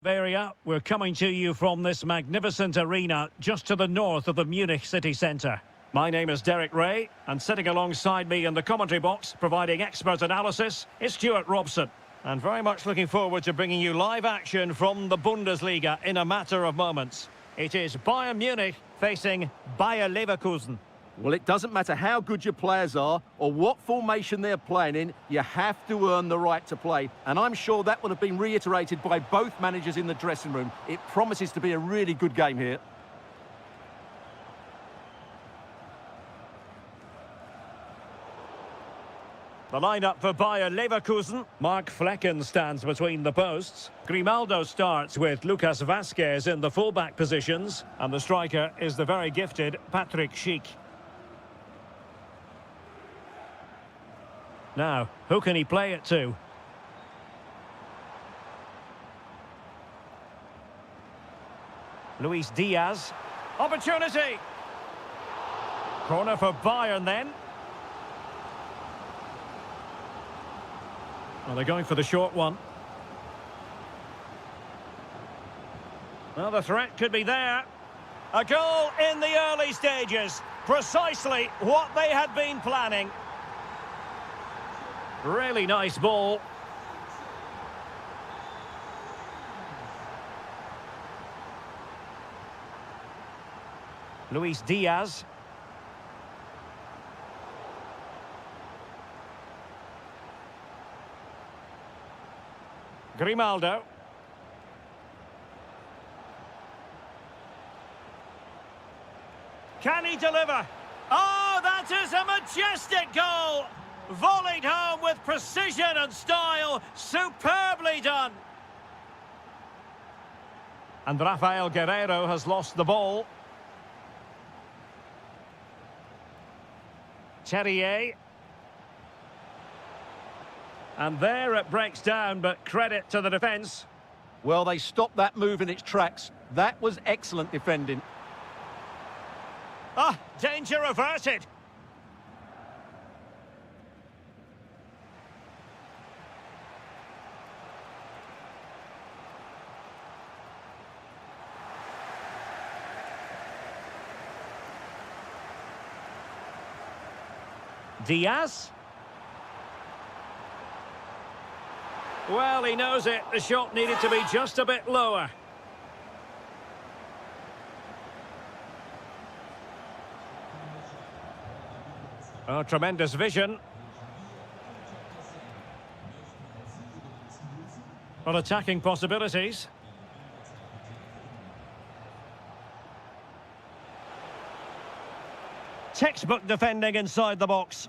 Area, we're coming to you from this magnificent arena just to the north of the Munich city centre. My name is Derek Ray, and sitting alongside me in the commentary box, providing expert analysis, is Stuart Robson. And very much looking forward to bringing you live action from the Bundesliga in a matter of moments. It is Bayern Munich facing Bayer Leverkusen. Well, it doesn't matter how good your players are or what formation they're playing in, you have to earn the right to play. And I'm sure that would have been reiterated by both managers in the dressing room. It promises to be a really good game here. The lineup for Bayer Leverkusen. Mark Flecken stands between the posts. Grimaldo starts with Lucas Vazquez in the fullback positions. And the striker is the very gifted Patrick Schick. Now, who can he play it to? Luis Diaz. Opportunity! Corner for Bayern then. Well, they're going for the short one. Well, the threat could be there. A goal in the early stages. Precisely what they had been planning. Really nice ball. Luis Diaz. Grimaldo. Can he deliver? Oh, that is a majestic goal! Volleyed home with precision and style. Superbly done. And Rafael Guerreiro has lost the ball. Terrier. And there it breaks down, but credit to the defence. Well, they stopped that move in its tracks. That was excellent defending. Ah, danger averted. Diaz. Well, he knows it. The shot needed to be just a bit lower. Oh, tremendous vision. Well, attacking possibilities. Textbook defending inside the box.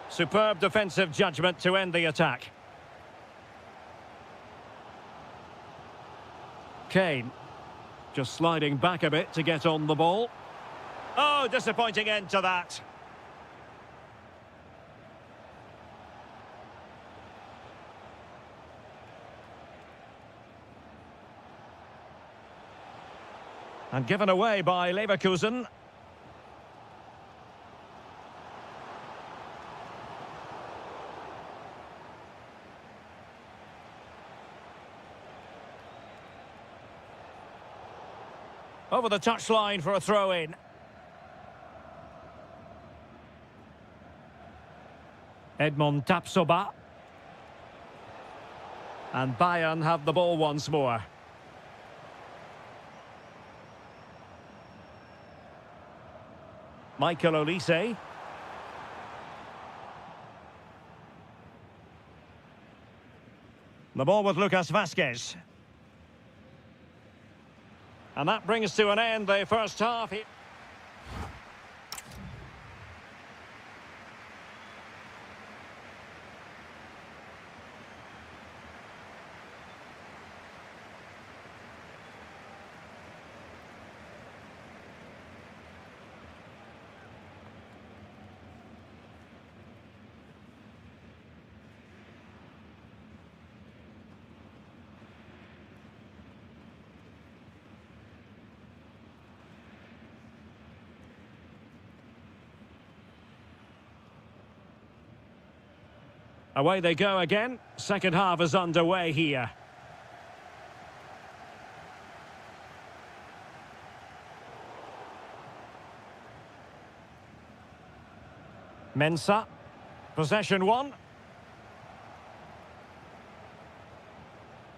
Superb defensive judgment to end the attack. Kane just sliding back a bit to get on the ball. Oh, disappointing end to that. And given away by Leverkusen. Over the touchline for a throw-in. Edmond Tapsoba. And Bayern have the ball once more. Michael Olise. The ball with Lucas Vazquez. And that brings to an end the first half. Away they go again. Second half is underway here. Mensah. Possession one.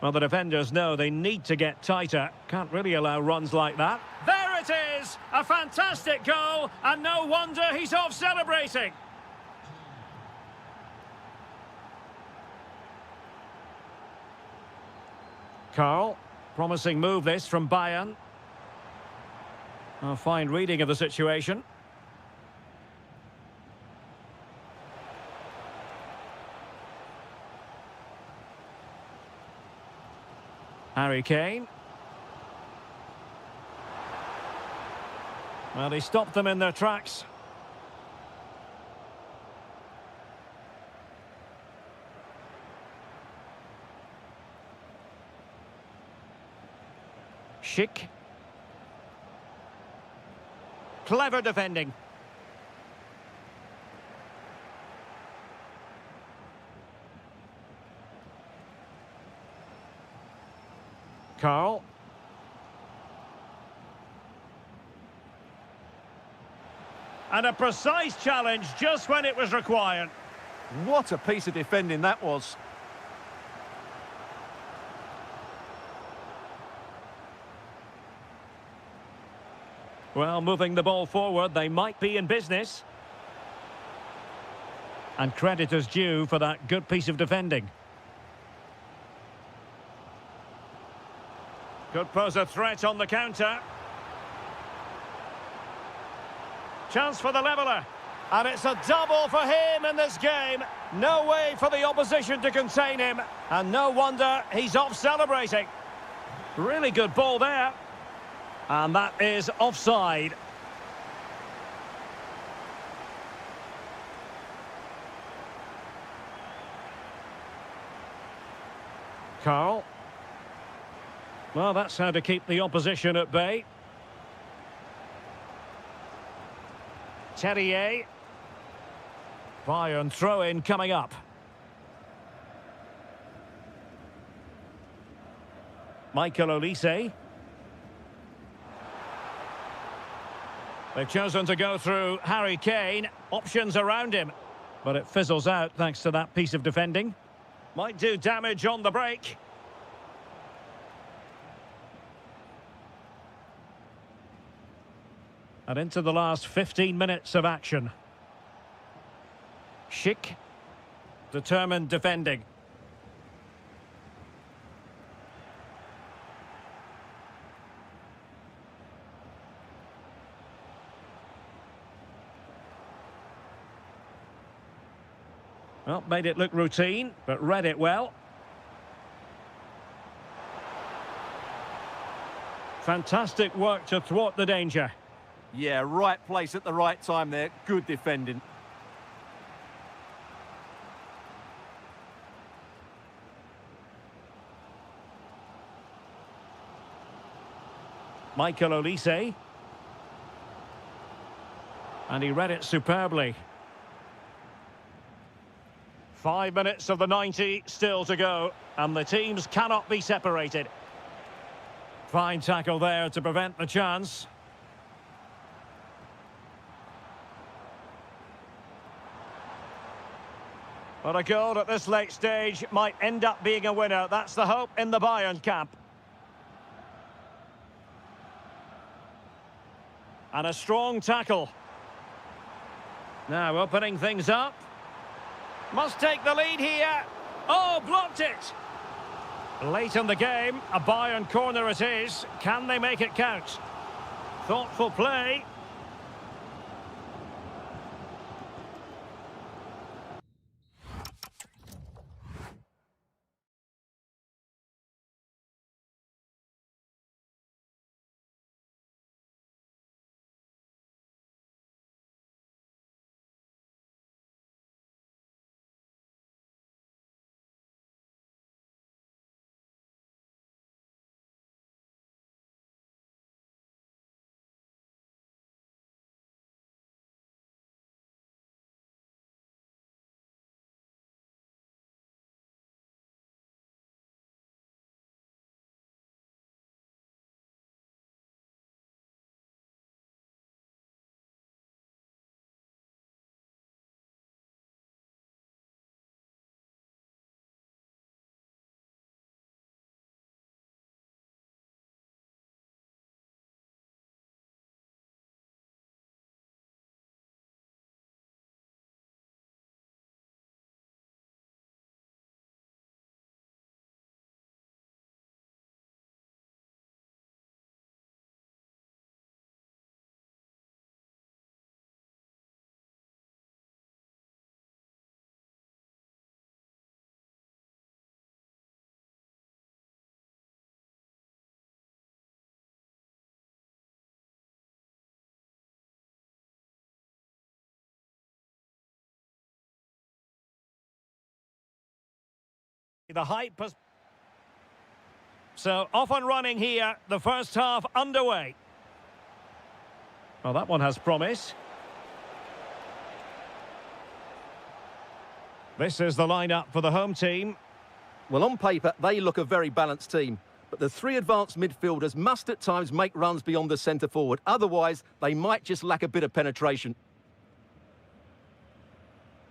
Well, the defenders know they need to get tighter. Can't really allow runs like that. There it is! A fantastic goal, and no wonder he's off celebrating. Carl, promising move this from Bayern. A fine reading of the situation. Harry Kane. Well, he stopped them in their tracks. Schick. Clever defending. Carl. And a precise challenge just when it was required. What a piece of defending that was. Well, moving the ball forward, they might be in business. And credit is due for that good piece of defending. Could pose a threat on the counter. Chance for the leveller. And it's a double for him in this game. No way for the opposition to contain him. And no wonder he's off celebrating. Really good ball there. And that is offside. Carl. Well, that's how to keep the opposition at bay. Terrier. Bayern throw-in coming up. Michael Olise. They've chosen to go through Harry Kane. Options around him. But it fizzles out thanks to that piece of defending. Might do damage on the break. And into the last 15 minutes of action. Schick. Determined defending. Well, made it look routine, but read it well. Fantastic work to thwart the danger. Yeah, right place at the right time there. Good defending. Michael Olise. And he read it superbly. 5 minutes of the 90 still to go, and the teams cannot be separated. Fine tackle there to prevent the chance. But a goal at this late stage might end up being a winner. That's the hope in the Bayern camp. And a strong tackle. Now opening things up. Must take the lead here. Oh, blocked it. Late in the game, a Bayern corner it is. Can they make it count? Thoughtful play. the hype has... So, off and running here, the first half underway. Well, that one has promise. This is the lineup for the home team. Well, on paper, they look a very balanced team. But the three advanced midfielders must at times make runs beyond the centre forward. Otherwise, they might just lack a bit of penetration.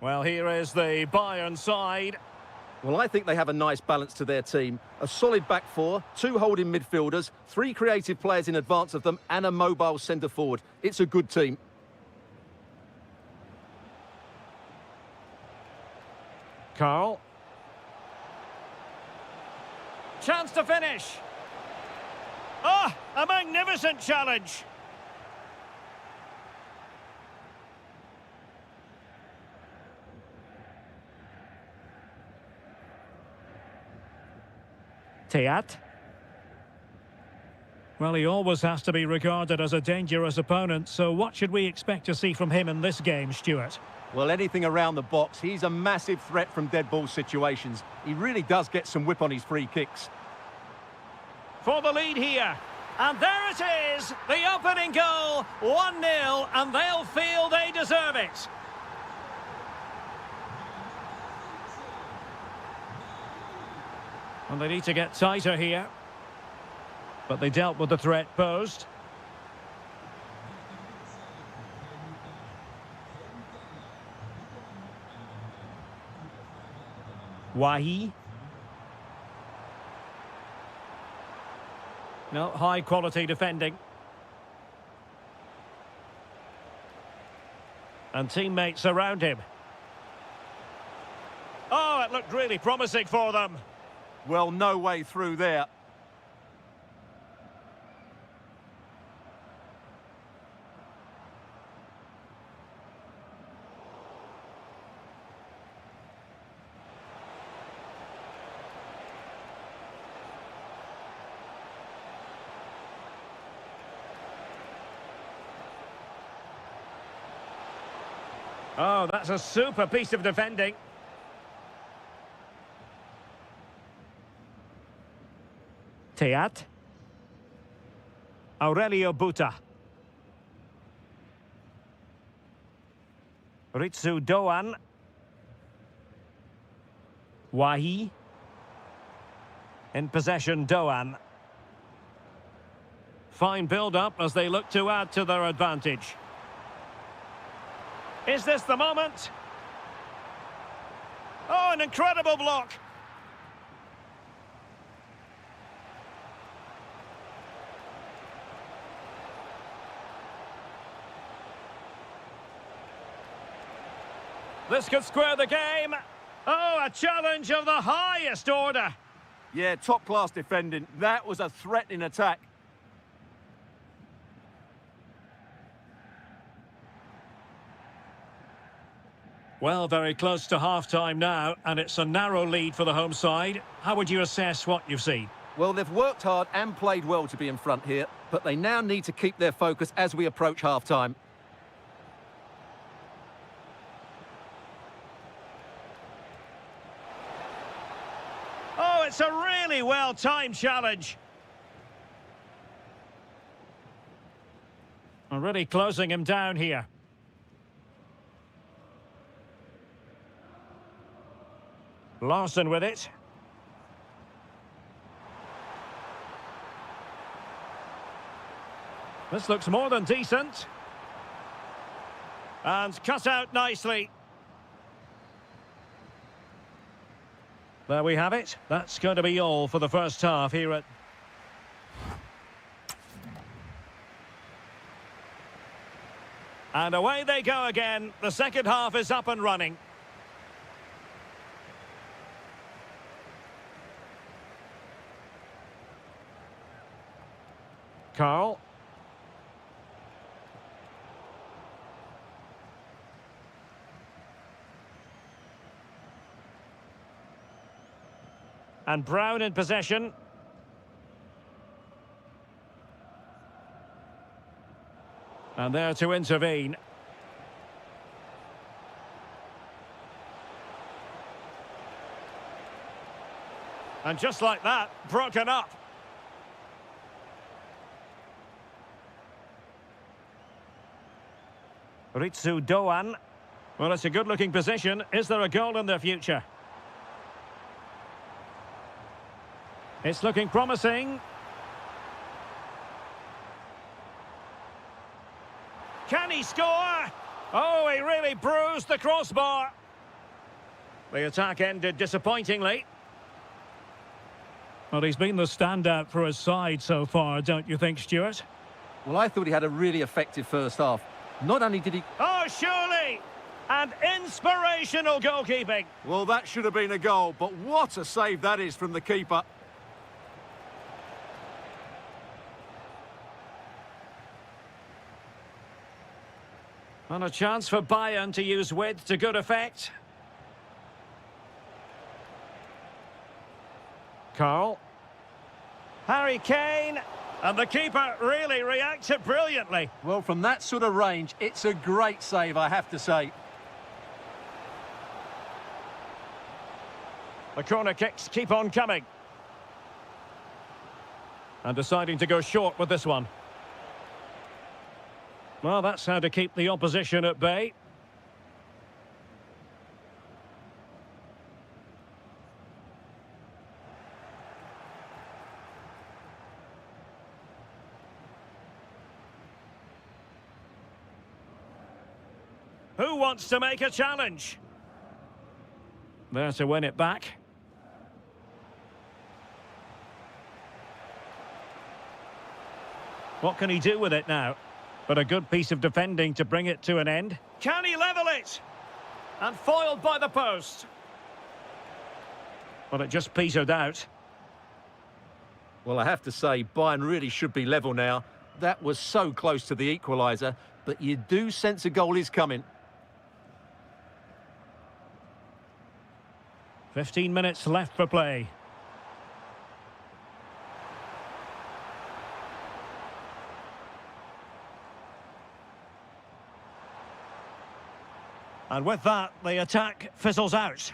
Well, here is the Bayern side. Well, I think they have a nice balance to their team. A solid back four, two holding midfielders, three creative players in advance of them, and a mobile centre forward. It's a good team. Carl. Chance to finish. Ah, a magnificent challenge. Teat. Well, he always has to be regarded as a dangerous opponent, so what should we expect to see from him in this game, Stuart? Well, anything around the box. He's a massive threat from dead ball situations. He really does get some whip on his free kicks. For the lead here. And there it is, the opening goal, 1-0, and they'll feel they deserve it. And they need to get tighter here. But they dealt with the threat posed. Wahi. No, high quality defending. And teammates around him. Oh, it looked really promising for them. Well, no way through there. Oh, that's a super piece of defending. Teat. Aurelio Buta. Ritsu Doan. Wahi. In possession, Doan. Fine build-up as they look to add to their advantage. Is this the moment? Oh, an incredible block. This could square the game. Oh, a challenge of the highest order. Yeah, top-class defending. That was a threatening attack. Well, very close to half-time now, and it's a narrow lead for the home side. How would you assess what you've seen? Well, they've worked hard and played well to be in front here, but they now need to keep their focus as we approach half-time. Oh, it's a really well-timed challenge. And really closing him down here. Larson with it. This looks more than decent. And cut out nicely. There we have it. That's going to be all for the first half here at... And away they go again. The second half is up and running. Carl. And Brown in possession. And there to intervene. And just like that, broken up. Ritsu Doan. Well, it's a good-looking position. Is there a goal in their future? It's looking promising. Can he score? Oh, he really bruised the crossbar. The attack ended disappointingly. Well, he's been the standout for his side so far, don't you think, Stuart? Well, I thought he had a really effective first half. Not only did he... Oh, surely! And inspirational goalkeeping. Well, that should have been a goal, but what a save that is from the keeper. And a chance for Bayern to use width to good effect. Carl. Harry Kane. And the keeper really reacted brilliantly. Well, from that sort of range, it's a great save, I have to say. The corner kicks keep on coming. And deciding to go short with this one. Well, that's how to keep the opposition at bay. Who wants to make a challenge? There to win it back. What can he do with it now? But a good piece of defending to bring it to an end. Can he level it? And foiled by the post. Well, it just petered out. Well, I have to say, Bayern really should be level now. That was so close to the equaliser, but you do sense a goal is coming. 15 minutes left for play. And with that, the attack fizzles out.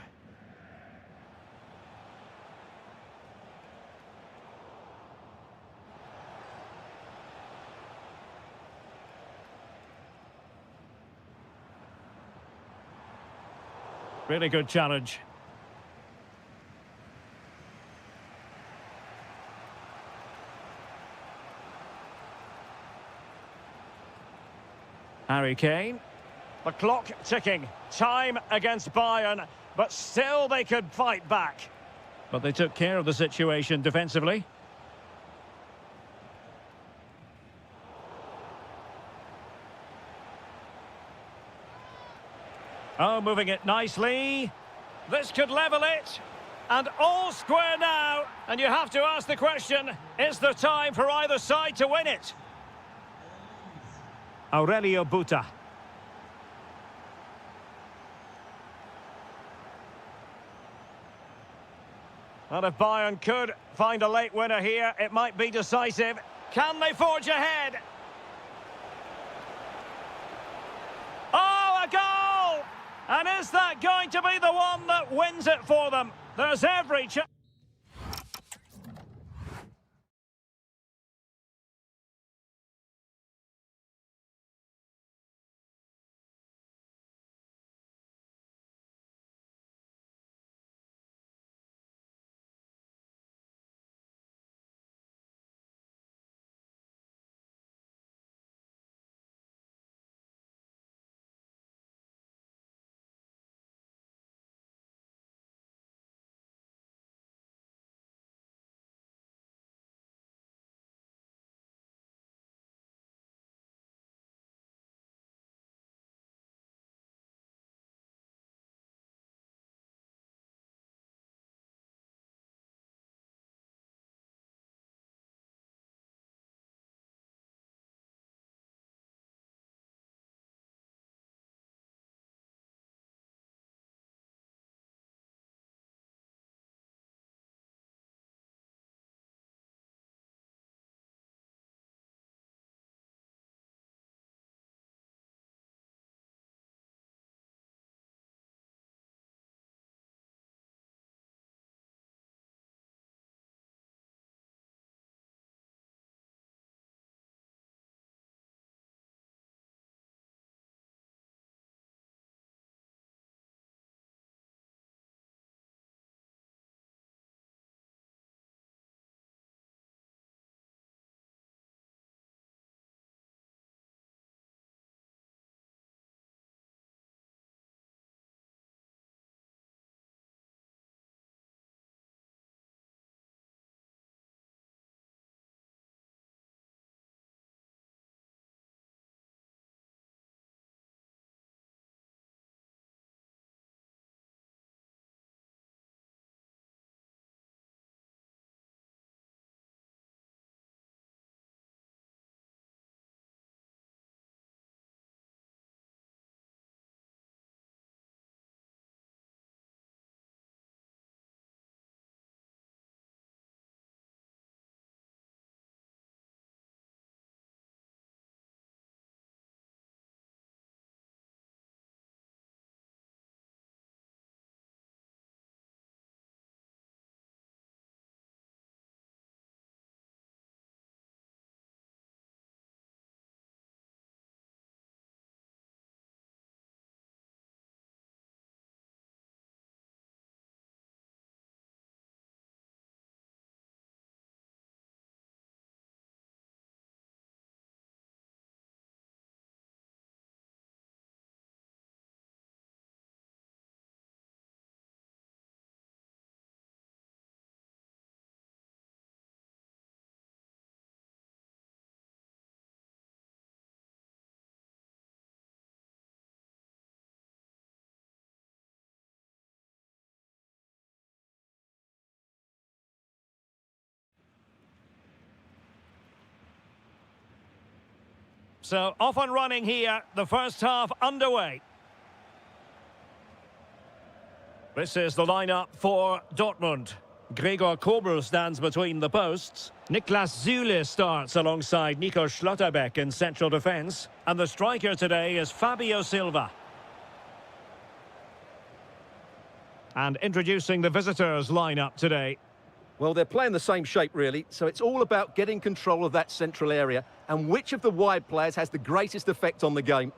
Really good challenge. Harry Kane. The clock ticking. Time against Bayern, but still they could fight back. But they took care of the situation defensively. Oh, moving it nicely. This could level it. And all square now. And you have to ask the question, is there time for either side to win it? Aurelio Buta. And if Bayern could find a late winner here, it might be decisive. Can they forge ahead? Oh, a goal! And is that going to be the one that wins it for them? There's every chance. So off and running here, the first half underway. This is the lineup for Dortmund. Gregor Kobel stands between the posts. Niklas Süle starts alongside Nico Schlotterbeck in central defence. And the striker today is Fabio Silva. And introducing the visitors' lineup today. Well, they're playing the same shape, really, so it's all about getting control of that central area and which of the wide players has the greatest effect on the game.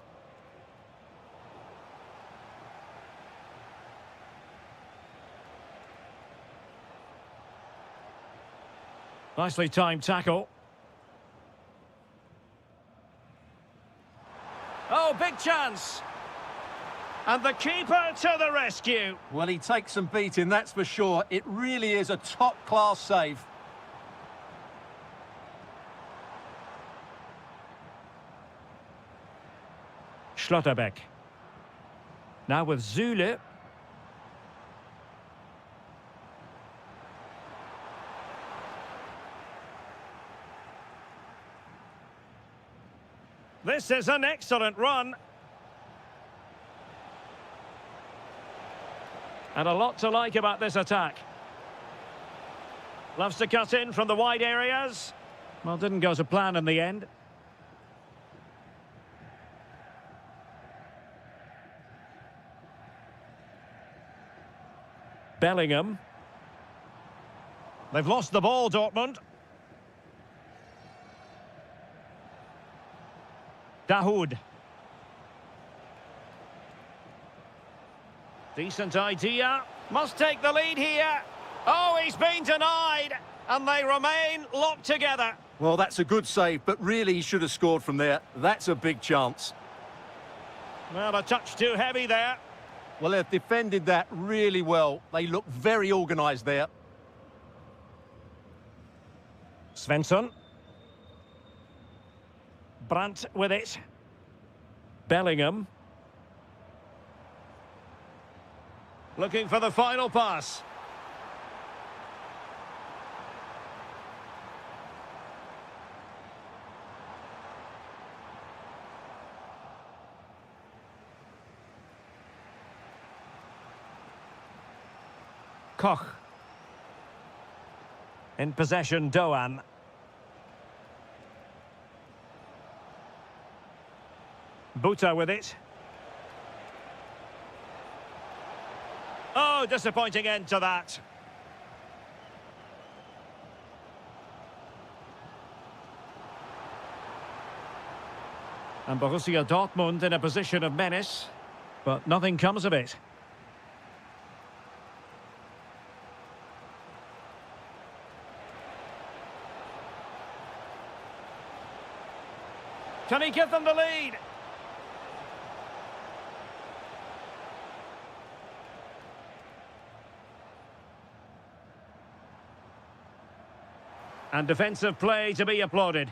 Nicely timed tackle. Oh, big chance! And the keeper to the rescue. Well, he takes some beating, that's for sure. It really is a top-class save. Schlotterbeck. Now with Süle. This is an excellent run. And a lot to like about this attack. Loves to cut in from the wide areas. Well, didn't go to plan in the end. Bellingham. They've lost the ball, Dortmund. Dahoud. Decent idea. Must take the lead here. Oh, he's been denied. And they remain locked together. Well, that's a good save, but really he should have scored from there. That's a big chance. Well, a touch too heavy there. Well, they've defended that really well. They look very organised there. Svensson. Brandt with it. Bellingham. Looking for the final pass. Koch. In possession, Doan. Buta with it. Oh, disappointing end to that. And Borussia Dortmund in a position of menace, but nothing comes of it. Can he give them the lead? And defensive play to be applauded.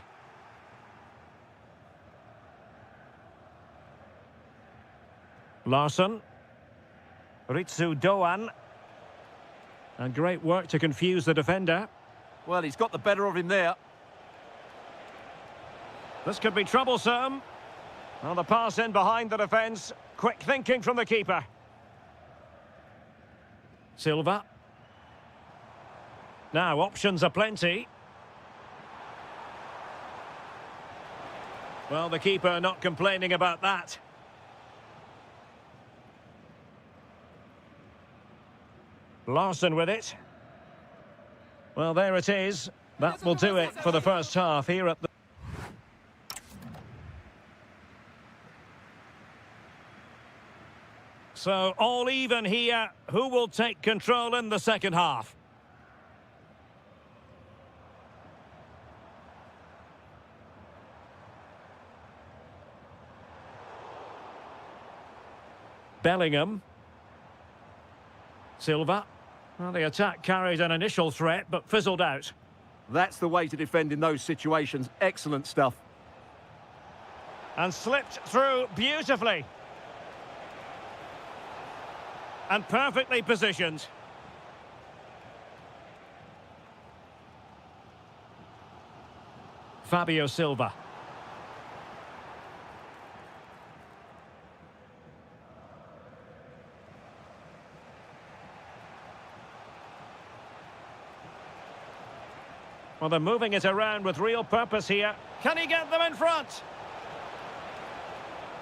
Larsson. Ritsu Doan. And great work to confuse the defender. Well, he's got the better of him there. This could be troublesome. Well, the pass in behind the defence. Quick thinking from the keeper. Silva. Now, options are plenty. Well, the keeper not complaining about that. Larsson with it. Well, there it is. That will do it for the first half here at the... So, all even here. Who will take control in the second half? Bellingham. Silva. Well, the attack carried an initial threat, but fizzled out. That's the way to defend in those situations. Excellent stuff. And slipped through beautifully. And perfectly positioned. Fabio Silva. Well, they're moving it around with real purpose here. Can he get them in front?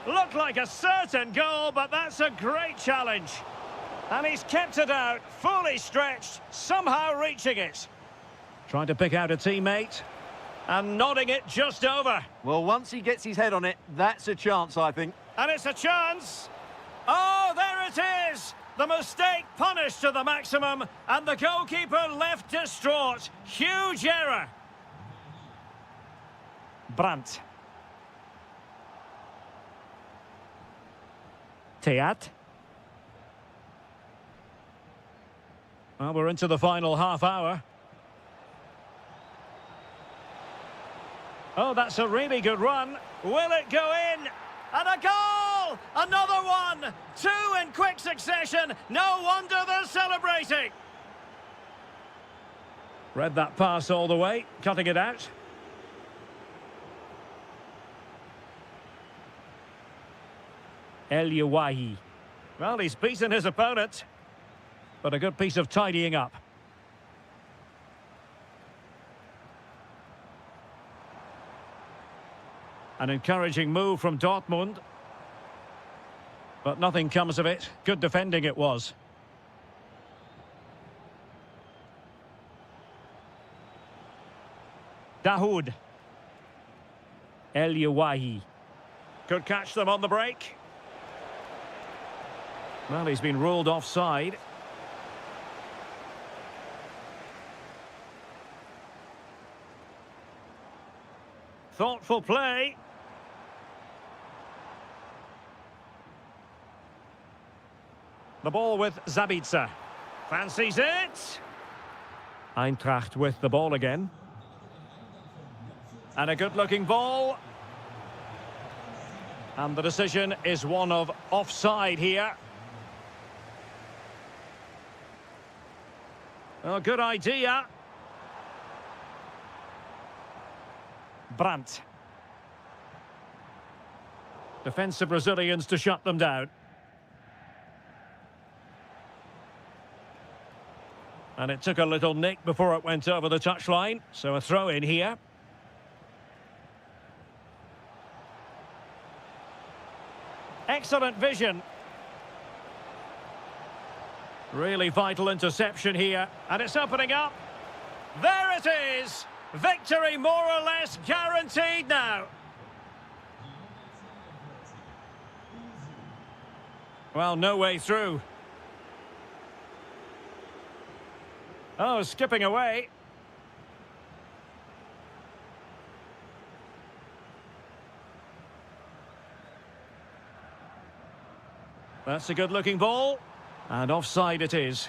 Looked like a certain goal, but that's a great challenge. And he's kept it out, fully stretched, somehow reaching it. Trying to pick out a teammate. And nodding it just over. Well, once he gets his head on it, that's a chance, I think. And it's a chance. Oh, there it is! The mistake punished to the maximum, and the goalkeeper left distraught. Huge error. Brandt. Teat. Well, we're into the final half hour. Oh, that's a really good run. Will it go in? And a goal! Another one! Two in quick succession. No wonder they're celebrating. Read that pass all the way, cutting it out. El Yawahi. Well, he's beaten his opponent, but a good piece of tidying up. An encouraging move from Dortmund. But nothing comes of it. Good defending it was. Dahoud. El Yawahi. Could catch them on the break. Well, he's been ruled offside. Thoughtful play. The ball with Zabitzer. Fancies it. Eintracht with the ball again. And a good-looking ball. And the decision is one of offside here. Oh, good idea. Brandt. Defensive Brazilians to shut them down. And it took a little nick before it went over the touchline. So a throw in here. Excellent vision. Really vital interception here. And it's opening up. There it is. Victory more or less guaranteed now. Well, no way through. Oh, skipping away. That's a good-looking ball. And offside it is.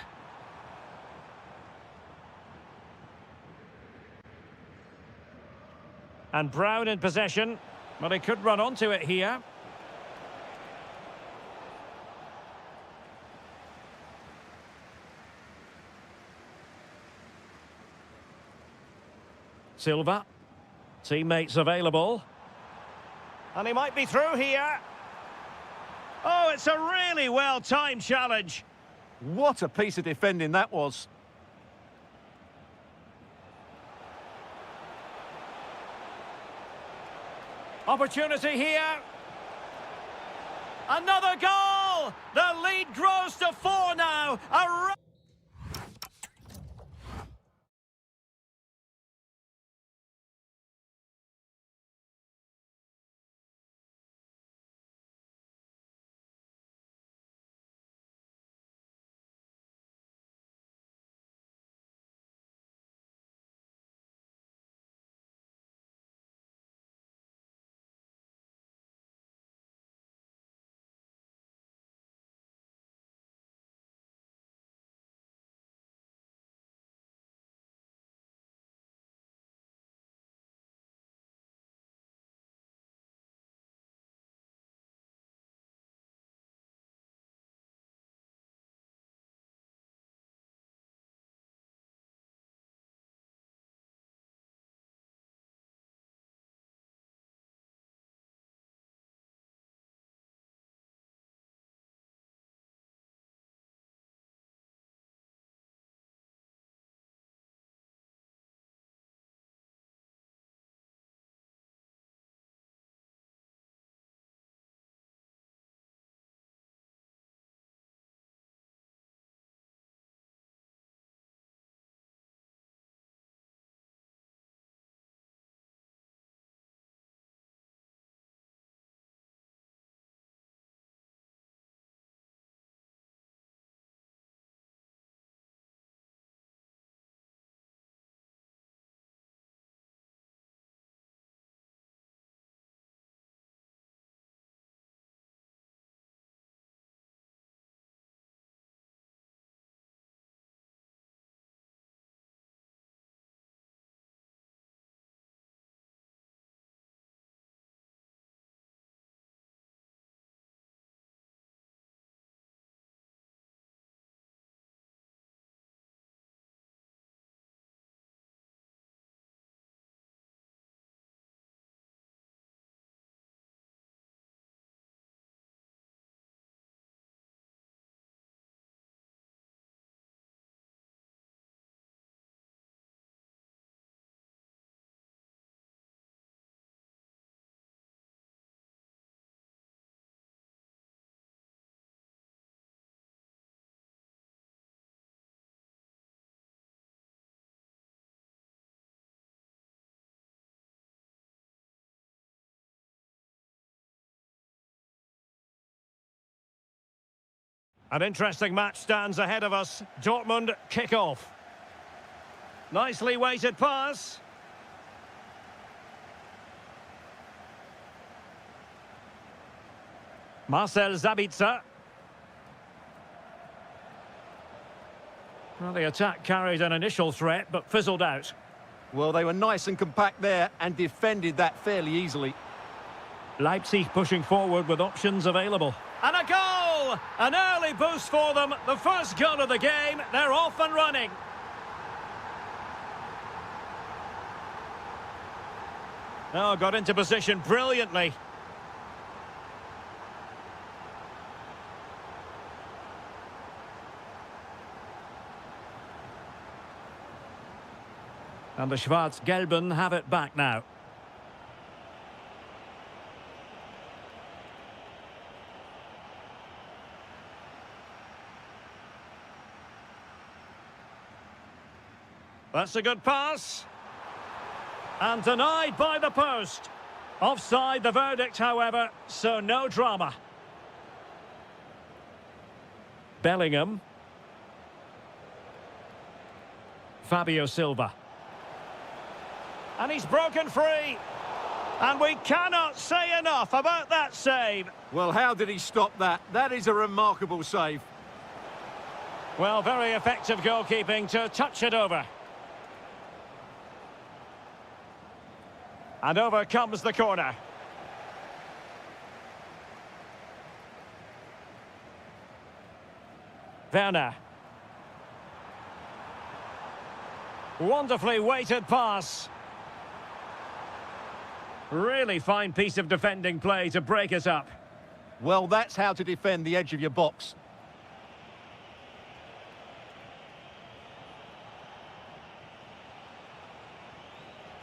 And Brown in possession. But he could run onto it here. Silva. Teammates available. And he might be through here. Oh, it's a really well-timed challenge. What a piece of defending that was. Opportunity here. Another goal! The lead grows to 4 now. A An interesting match stands ahead of us. Dortmund kick off. Nicely weighted pass. Marcel Sabitzer. Well, the attack carried an initial threat, but fizzled out. Well, they were nice and compact there and defended that fairly easily. Leipzig pushing forward with options available. And a goal! An early boost for them. The first goal of the game. They're off and running. Oh, got into position brilliantly. And the Schwarz-Gelben have it back now. That's a good pass. And denied by the post. Offside the verdict, however, so no drama. Bellingham. Fabio Silva. And he's broken free. And we cannot say enough about that save. Well, how did he stop that? That is a remarkable save. Well, very effective goalkeeping to touch it over. And over comes the corner. Werner. Wonderfully weighted pass. Really fine piece of defending play to break us up. Well, that's how to defend the edge of your box.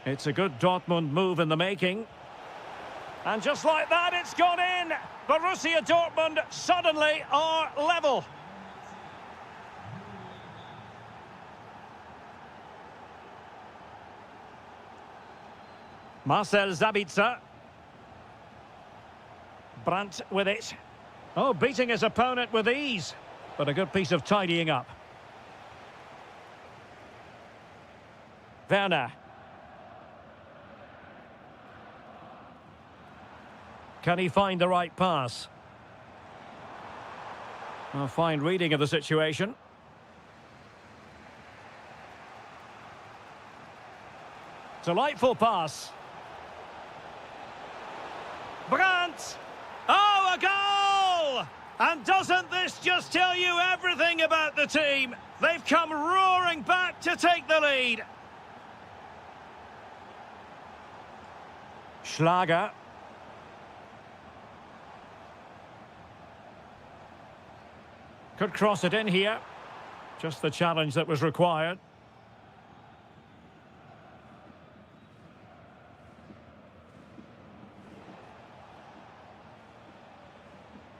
It's a good Dortmund move in the making. And just like that, it's gone in. Borussia Dortmund suddenly are level. Marcel Sabitzer. Brandt with it. Oh, beating his opponent with ease. But a good piece of tidying up. Werner. Can he find the right pass? A fine reading of the situation. Delightful pass. Brandt! Oh, a goal! And doesn't this just tell you everything about the team? They've come roaring back to take the lead. Schlager. Could cross it in here. Just the challenge that was required.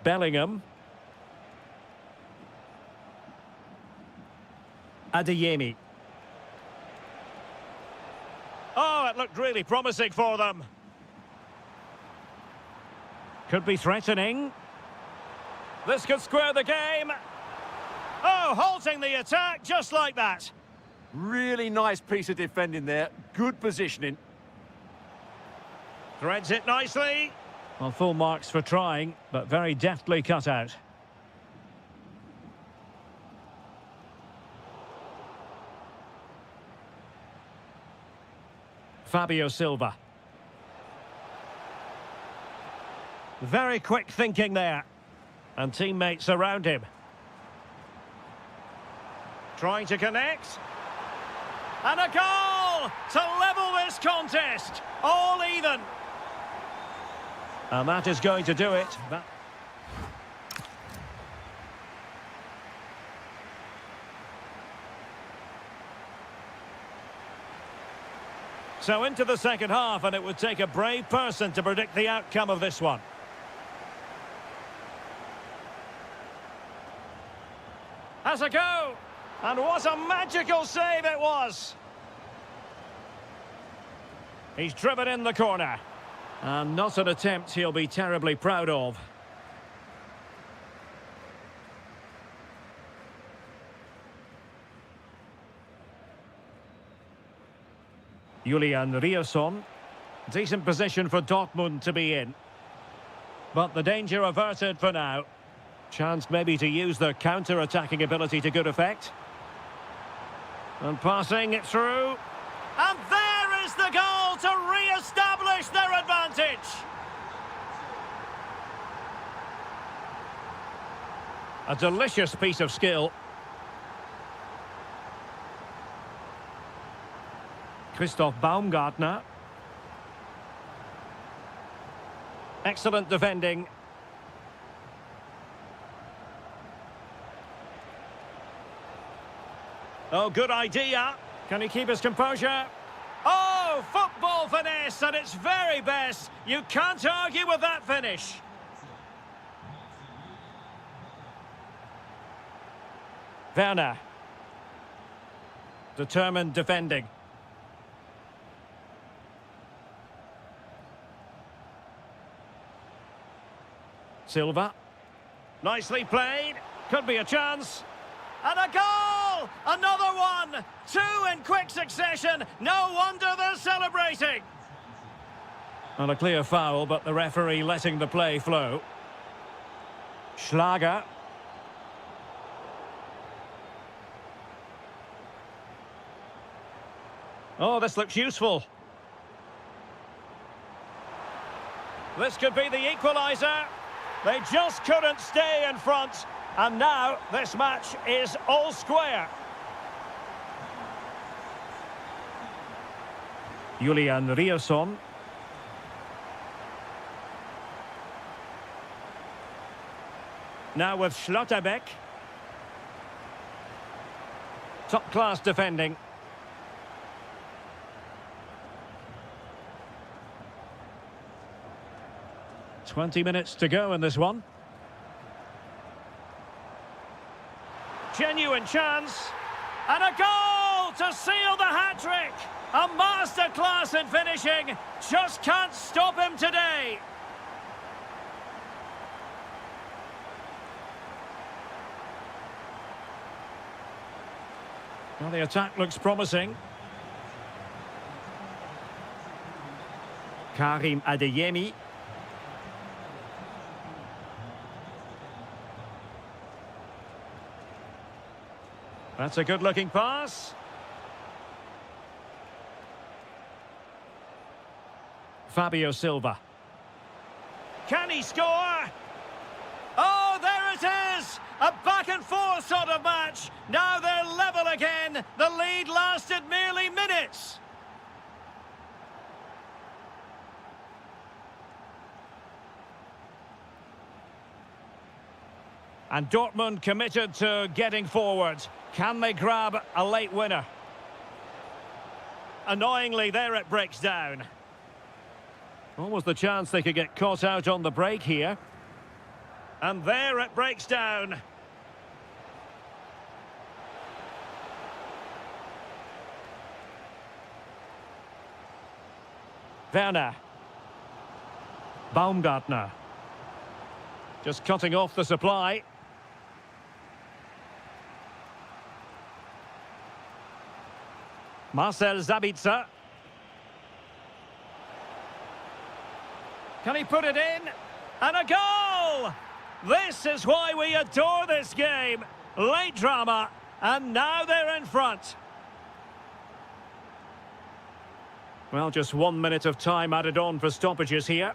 Bellingham. Adeyemi. Oh, it looked really promising for them. Could be threatening. This could square the game. Oh, halting the attack just like that. Really nice piece of defending there. Good positioning. Threads it nicely. Well, full marks for trying, but very deftly cut out. Fabio Silva. Very quick thinking there. And teammates around him. Trying to connect. And a goal to level this contest. All even. And that is going to do it. So into the second half, and it would take a brave person to predict the outcome of this one. Has a go. And what a magical save it was. He's driven in the corner. And not an attempt he'll be terribly proud of. Julian Riasson. Decent position for Dortmund to be in. But the danger averted for now. Chance maybe to use their counter-attacking ability to good effect. And passing it through. And there is the goal to re-establish their advantage. A delicious piece of skill. Christoph Baumgartner. Excellent defending. Oh, good idea. Can he keep his composure? Oh, football finesse at its very best. You can't argue with that finish. Werner. Determined defending. Silva. Nicely played. Could be a chance. And a goal! Another one! Two in quick succession. No wonder they're celebrating. Well, a clear foul, but the referee letting the play flow. Schlager. Oh, this looks useful. This could be the equaliser. They just couldn't stay in front. And now this match is all square. Julian Riasson. Now with Schlotterbeck. Top-class defending. "20 minutes to go in this one. Genuine chance. And a goal to seal the hat-trick. A masterclass in finishing. Just can't stop him today. Well, the attack looks promising. Karim Adeyemi. That's a good-looking pass. Fabio Silva. Can he score? Oh, there it is! A back-and-forth sort of match. Now they're level again. The lead lasted merely minutes. And Dortmund committed to getting forward. Can they grab a late winner? Annoyingly, there it breaks down. What was the chance they could get caught out on the break here? And there it breaks down. Werner. Baumgartner. Just cutting off the supply. Marcel Sabitzer. Can he put it in? And a goal! This is why we adore this game. Late drama, and now they're in front. Well, just 1 minute of time added on for stoppages here.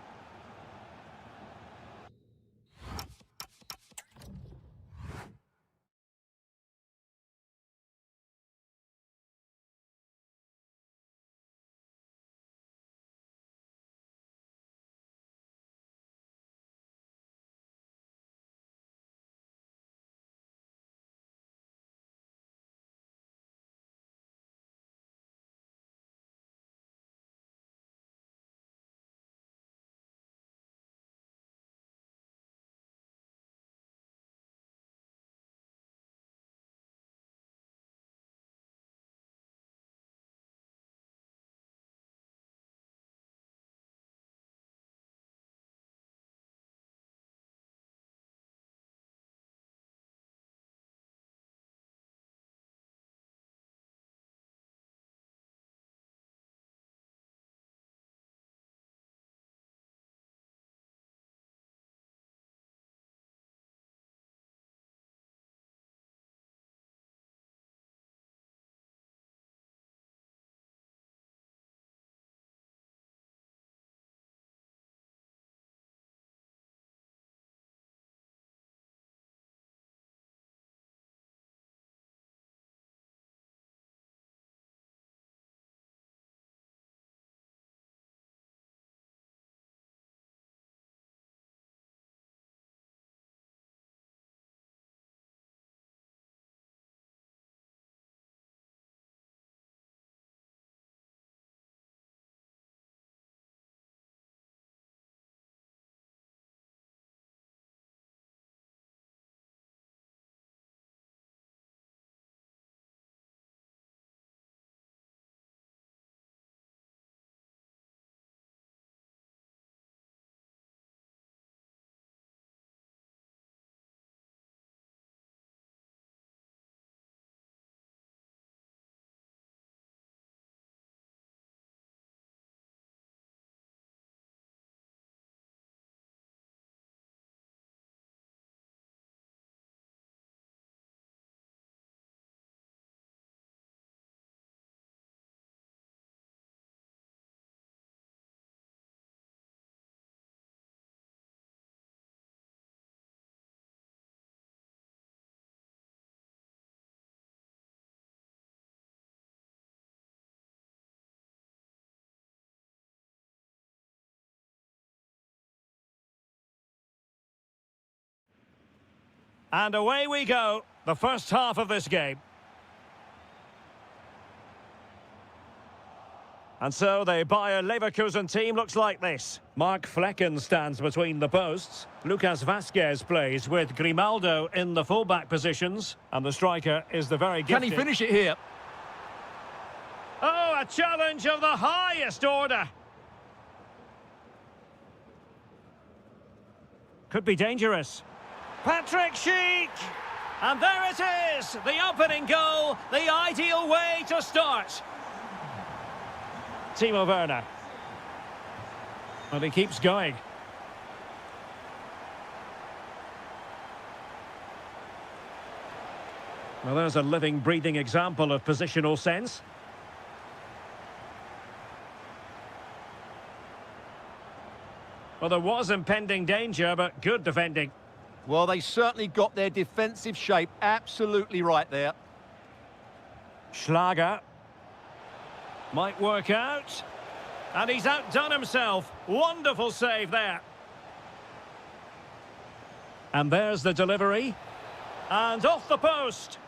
And away we go, the first half of this game. And so the Bayer Leverkusen team looks like this. Mark Flecken stands between the posts. Lucas Vasquez plays with Grimaldo in the fullback positions. And the striker is the very gifted... Can he finish it here? Oh, a challenge of the highest order. Could be dangerous. Patrick Schick! And there it is! The opening goal, the ideal way to start. Timo Werner. And he keeps going. Well, there's a living, breathing example of positional sense. Well, there was impending danger, but good defending. Well, they certainly got their defensive shape absolutely right there. Schlager. Might work out. And he's outdone himself. Wonderful save there. And there's the delivery. And off the post.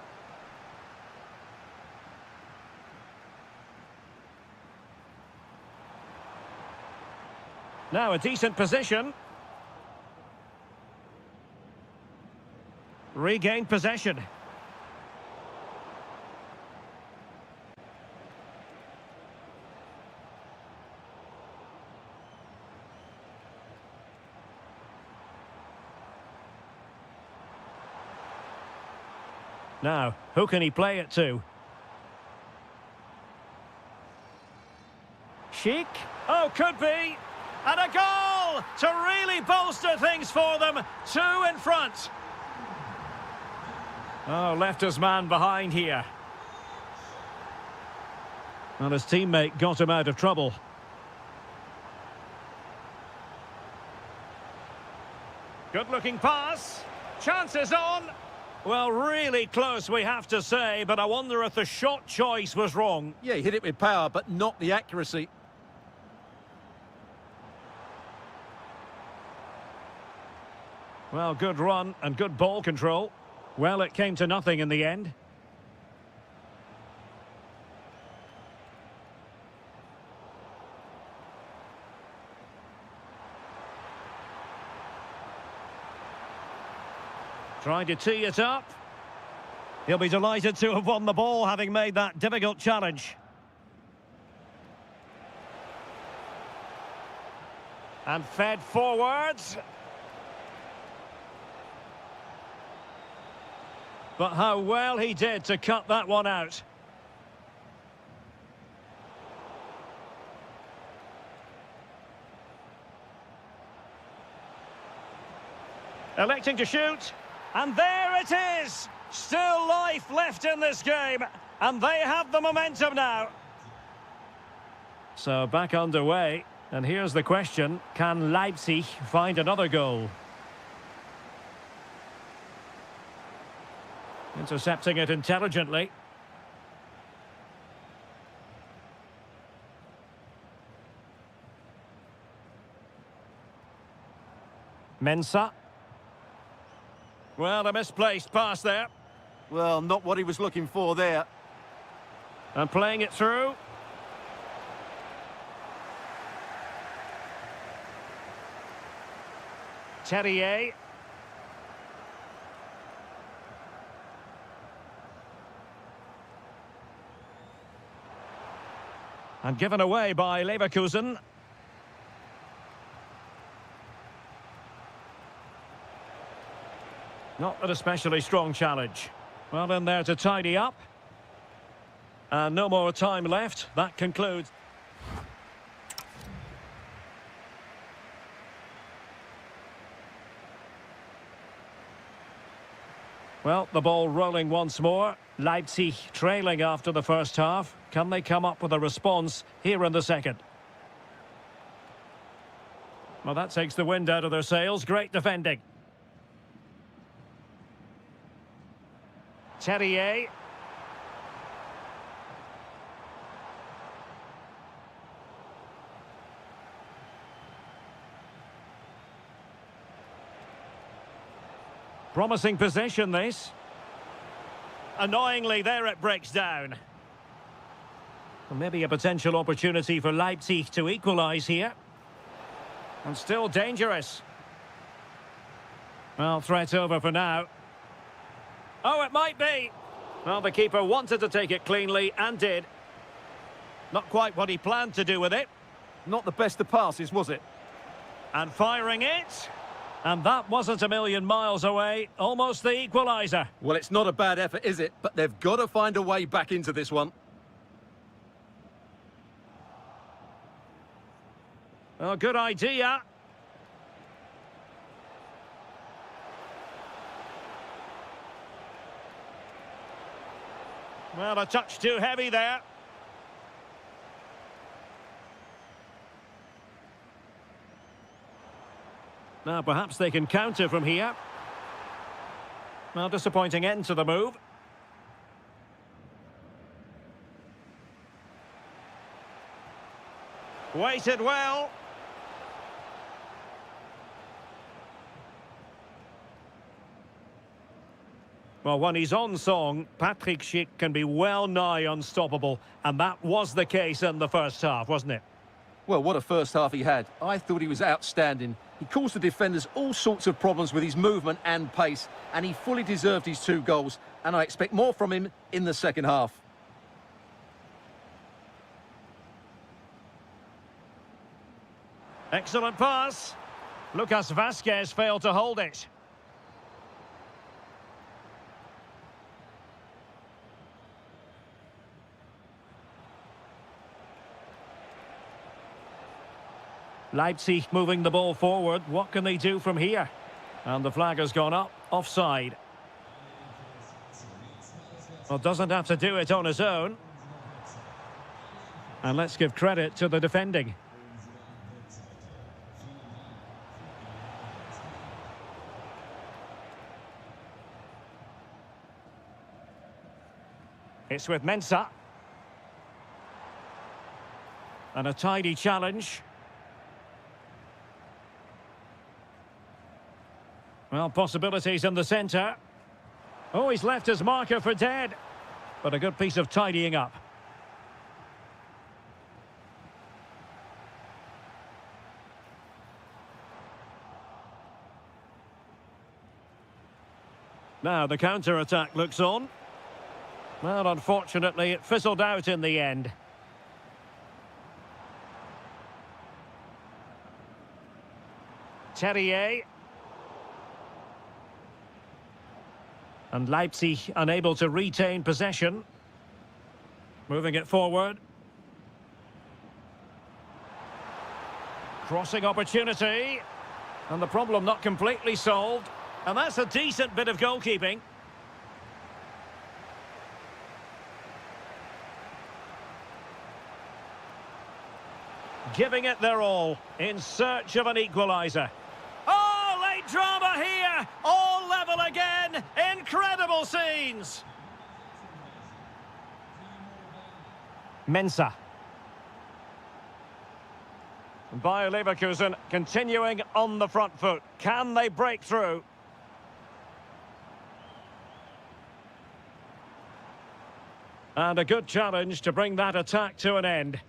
Now a decent position. Regained possession. Now, who can he play it to? Schick? Oh, could be. And a goal to really bolster things for them. 2 in front. Oh, left his man behind here. Well, his teammate got him out of trouble. Good-looking pass. Chances on. Well, really close, we have to say, but I wonder if the shot choice was wrong. Yeah, he hit it with power, but not the accuracy. Well, good run and good ball control. Well, it came to nothing in the end. Trying to tee it up. He'll be delighted to have won the ball, having made that difficult challenge. And fed forwards. But how well he did to cut that one out. Electing to shoot. And there it is! Still life left in this game. And they have the momentum now. So back underway. And here's the question. Can Leipzig find another goal? Intercepting it intelligently. Mensah. Well, a misplaced pass there. Well, not what he was looking for there. And playing it through. Terrier. And given away by Leverkusen. Not an especially strong challenge. Well, in there to tidy up. And no more time left. That concludes. Well, the ball rolling once more. Leipzig trailing after the first half. Can they come up with a response here in the second? Well, that takes the wind out of their sails. Great defending. Terrier. Promising possession, this. Annoyingly, there it breaks down. Well, maybe a potential opportunity for Leipzig to equalise here. And still dangerous. Well, threat over for now. Oh, it might be. Well, the keeper wanted to take it cleanly and did. Not quite what he planned to do with it. Not the best of passes, was it? And firing it. And that wasn't a million miles away. Almost the equaliser. Well, it's not a bad effort, is it? But they've got to find a way back into this one. Oh, good idea. Well, a touch too heavy there. Now, perhaps they can counter from here. Well, disappointing end to the move. Waited well. Well, when he's on song, Patrick Schick can be well nigh unstoppable. And that was the case in the first half, wasn't it? Well, what a first half he had. I thought he was outstanding. He caused the defenders all sorts of problems with his movement and pace, and he fully deserved his 2 goals, and I expect more from him in the second half. Excellent pass. Lucas Vazquez failed to hold it. Leipzig moving the ball forward. What can they do from here? And the flag has gone up. Offside. Well, doesn't have to do it on his own. And let's give credit to the defending. It's with Mensah. And a tidy challenge. Well, possibilities in the centre. Oh, he's left his marker for dead. But a good piece of tidying up. Now the counter-attack looks on. Well, unfortunately, it fizzled out in the end. Terrier. And Leipzig unable to retain possession. Moving it forward. Crossing opportunity. And the problem not completely solved. And that's a decent bit of goalkeeping. Giving it their all in search of an equaliser. Oh, late drama here. All level again. Incredible scenes. Mensah. Bayer Leverkusen continuing on the front foot. Can they break through? And a good challenge to bring that attack to an end.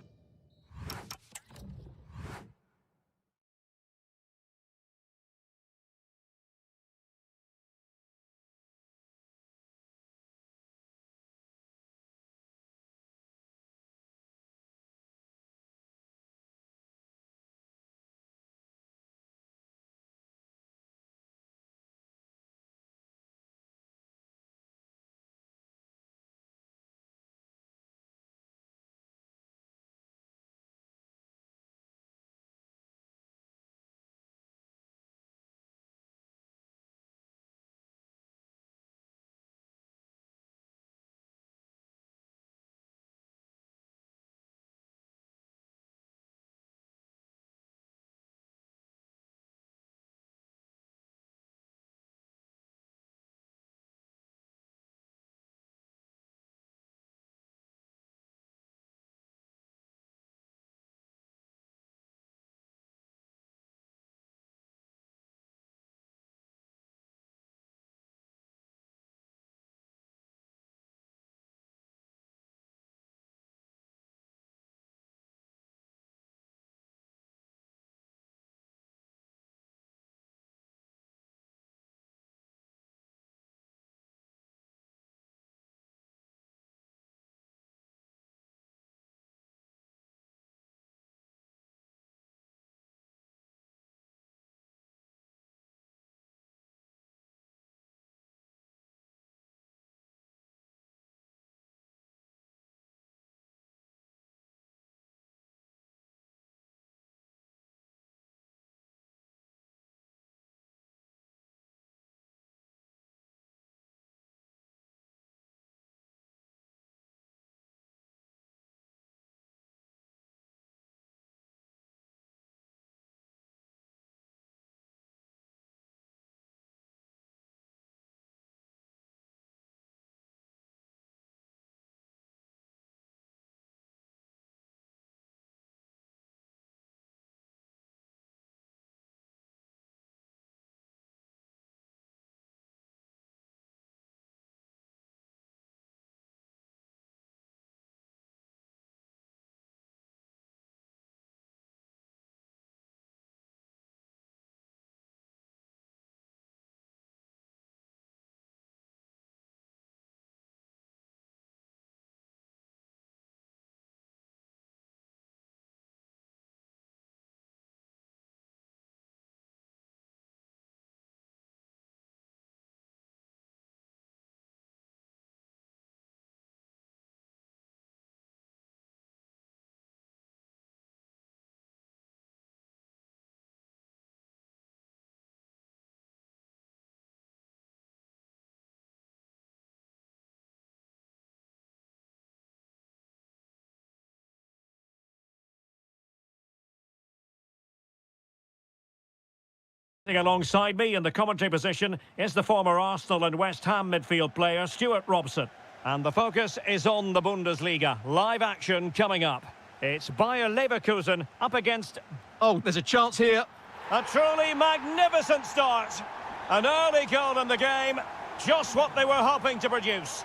Alongside me in the commentary position is the former Arsenal and West Ham midfield player Stuart Robson. And the focus is on the Bundesliga. Live action coming up. It's Bayer Leverkusen up against... Oh, there's a chance here. A truly magnificent start. An early goal in the game. Just what they were hoping to produce.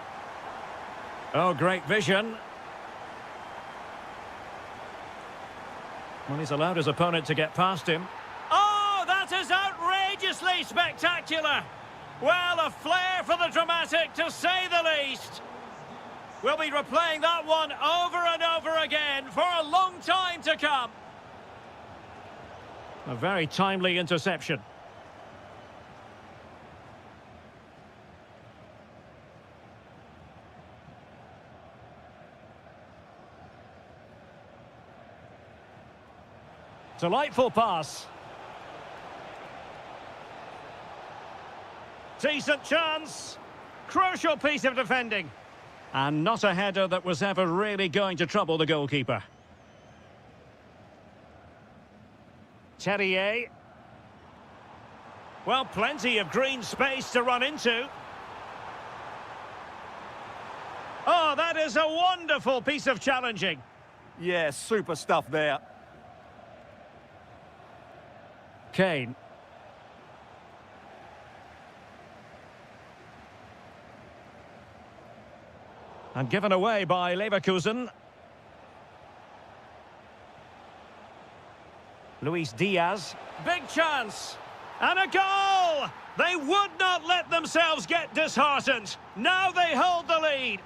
Oh, great vision. Well, he's allowed his opponent to get past him. Oh, that is outrageously spectacular. Well, a flair for the dramatic, to say the least. We'll be replaying that one over and over again for a long time to come. A very timely interception. Delightful pass. Decent chance. Crucial piece of defending. And not a header that was ever really going to trouble the goalkeeper. Terrier. Well, plenty of green space to run into. Oh, that is a wonderful piece of challenging. Yeah, super stuff there. Kane. And given away by Leverkusen. Luis Diaz. Big chance. And a goal! They would not let themselves get disheartened. Now they hold the lead.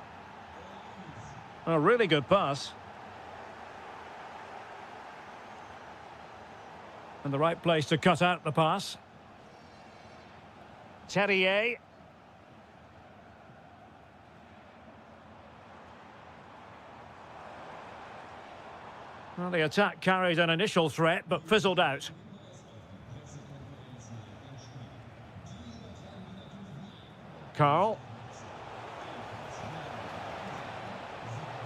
A really good pass. And the right place to cut out the pass. Terrier. Well, the attack carried an initial threat, but fizzled out. Carl.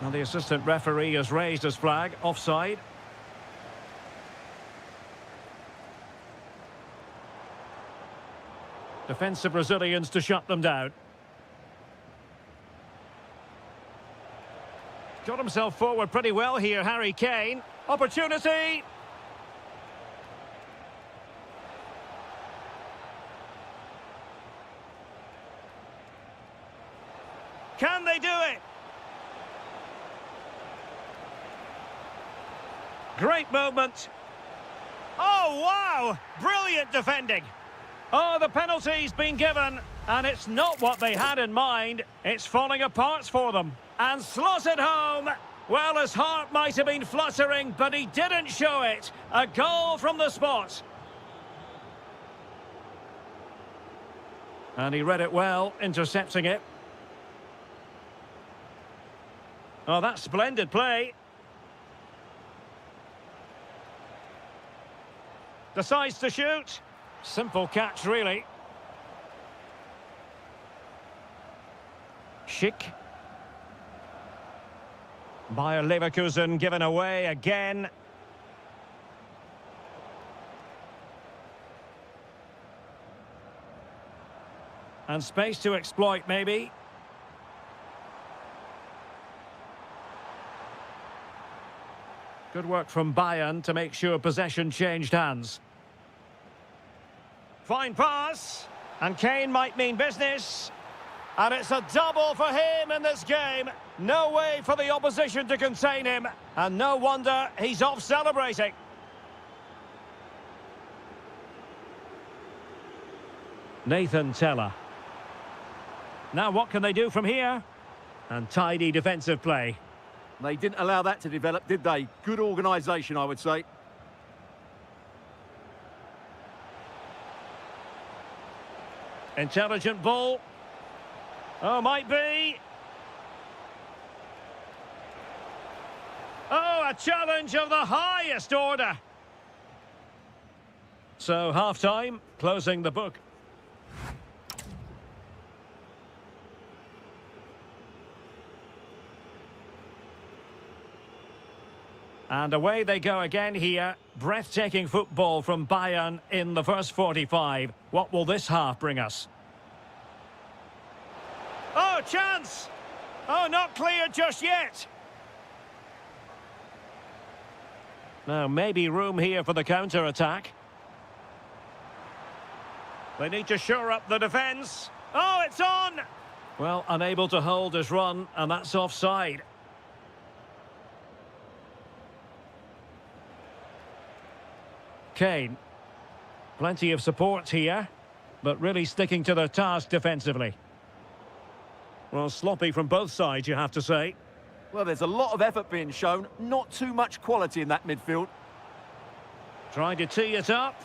Now the assistant referee has raised his flag, offside. Defensive Brazilians to shut them down. Got himself forward pretty well here, Harry Kane. Opportunity! Can they do it? Great movement. Oh, wow! Brilliant defending. Oh, the penalty's been given, and it's not what they had in mind. It's falling apart for them. And slotted home. Well, his heart might have been fluttering, but he didn't show it. A goal from the spot. And he read it well, intercepting it. Oh, that's splendid play. Decides to shoot. Simple catch, really. Schick. Bayer Leverkusen given away again. And space to exploit, maybe. Good work from Bayern to make sure possession changed hands. Fine pass. And Kane might mean business. And it's a double for him in this game. No way for the opposition to contain him. And no wonder he's off celebrating. Nathan Teller. Now what can they do from here? And tidy defensive play. They didn't allow that to develop, did they? Good organisation, I would say. Intelligent ball. Oh, might be. Oh, a challenge of the highest order. So, half-time, closing the book. And away they go again here. Breathtaking football from Bayern in the first 45. What will this half bring us? Oh, chance! Oh, not clear just yet. Now, maybe room here for the counter-attack. They need to shore up the defence. Oh, it's on! Well, unable to hold his run, and that's offside. Kane. Plenty of support here, but really sticking to their task defensively. Well, sloppy from both sides, you have to say. Well, there's a lot of effort being shown, not too much quality in that midfield. Trying to tee it up.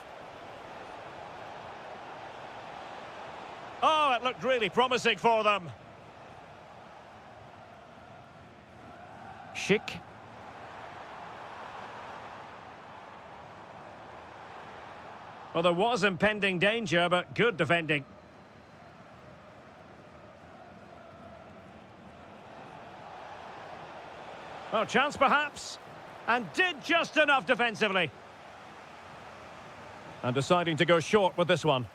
Oh, it looked really promising for them. Schick. Well, there was impending danger, but good defending. Oh, chance perhaps. And did just enough defensively. And deciding to go short with this one.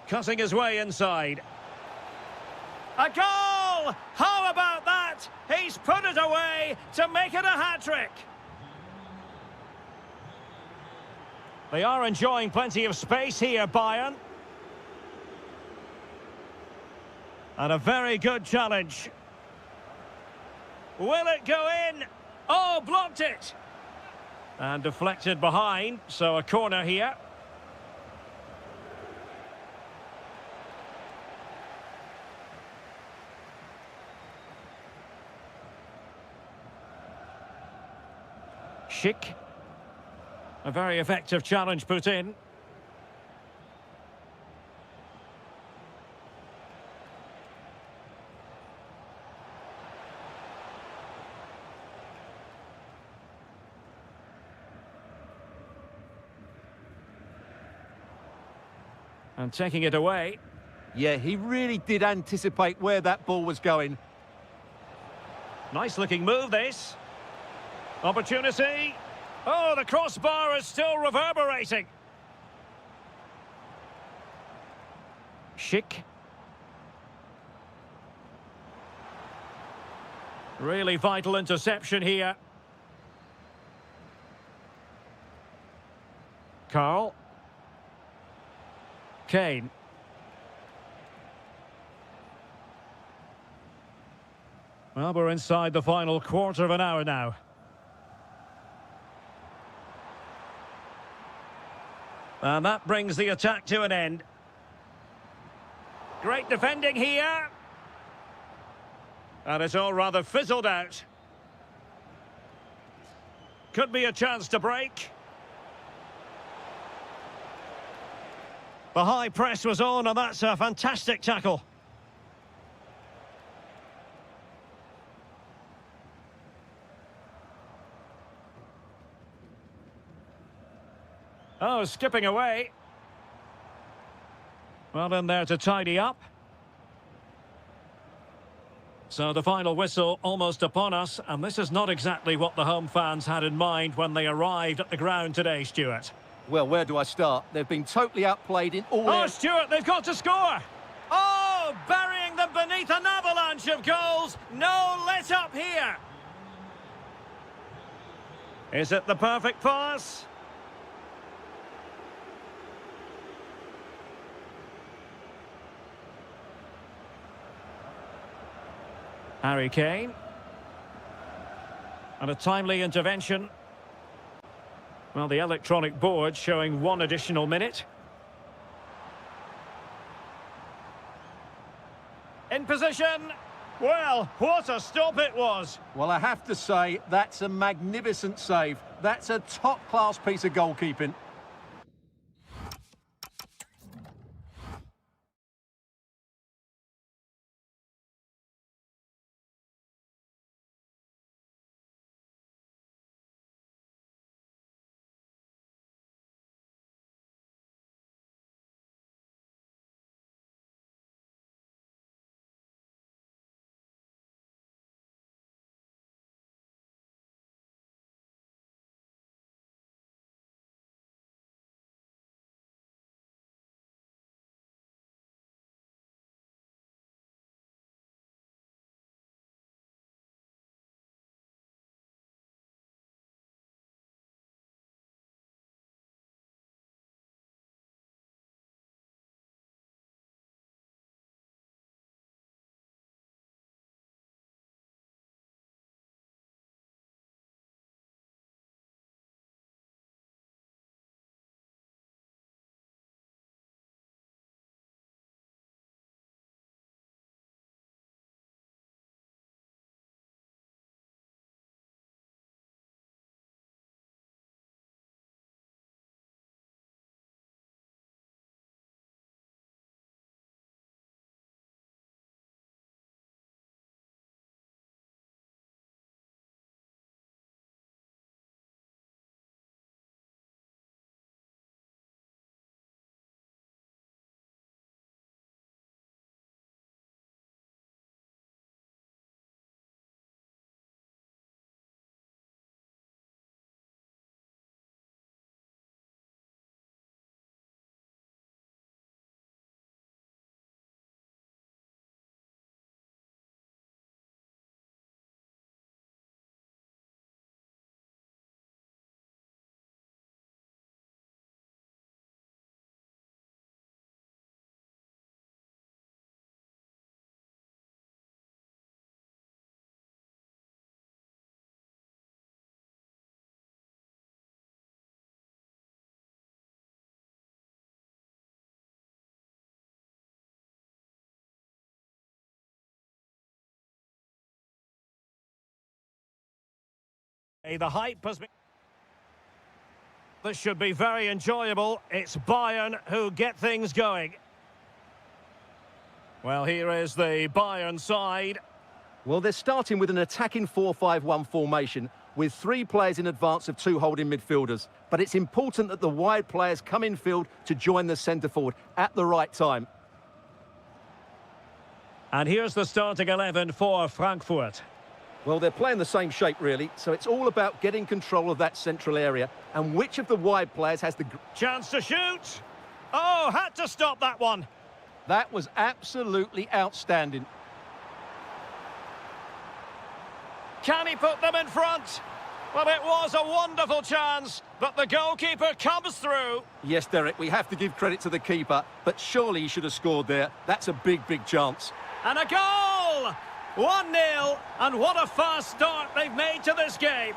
Cutting his way inside. A goal! How about that? He's put it away to make it a hat-trick. They are enjoying plenty of space here, Bayern. And a very good challenge. Will it go in? Oh, blocked it! And deflected behind, so a corner here. Schick. A very effective challenge put in. And taking it away. Yeah, he really did anticipate where that ball was going. Nice looking move, this. Opportunity. Oh, the crossbar is still reverberating. Schick. Really vital interception here. Carl. Kane. Well, we're inside the final quarter of an hour now. And that brings the attack to an end. Great defending here. And it's all rather fizzled out. Could be a chance to break. The high press was on, and that's a fantastic tackle. Oh, skipping away. Well, in there to tidy up. So the final whistle almost upon us, and this is not exactly what the home fans had in mind when they arrived at the ground today, Stuart. Well, where do I start? They've been totally outplayed in all... Oh, Stuart, they've got to score! Oh, burying them beneath an avalanche of goals. No let up here. Is it the perfect pass? Harry Kane. And a timely intervention. Well, the electronic board showing one additional minute. In position. Well, what a stop it was. Well, I have to say, that's a magnificent save. That's a top-class piece of goalkeeping. The hype has been... This should be very enjoyable. It's Bayern who get things going. Well, here is the Bayern side. Well, they're starting with an attacking 4-5-1 formation with 3 players in advance of 2 holding midfielders. But it's important that the wide players come in field to join the centre forward at the right time. And here's the starting 11 for Frankfurt. Well, they're playing the same shape, really, so it's all about getting control of that central area and which of the wide players has the... Chance to shoot! Oh, had to stop that one. That was absolutely outstanding. Can he put them in front? Well, it was a wonderful chance, but the goalkeeper comes through. Yes, Derek, we have to give credit to the keeper, but surely he should have scored there. That's a big, big chance. And a goal! 1-0, and what a fast start they've made to this game.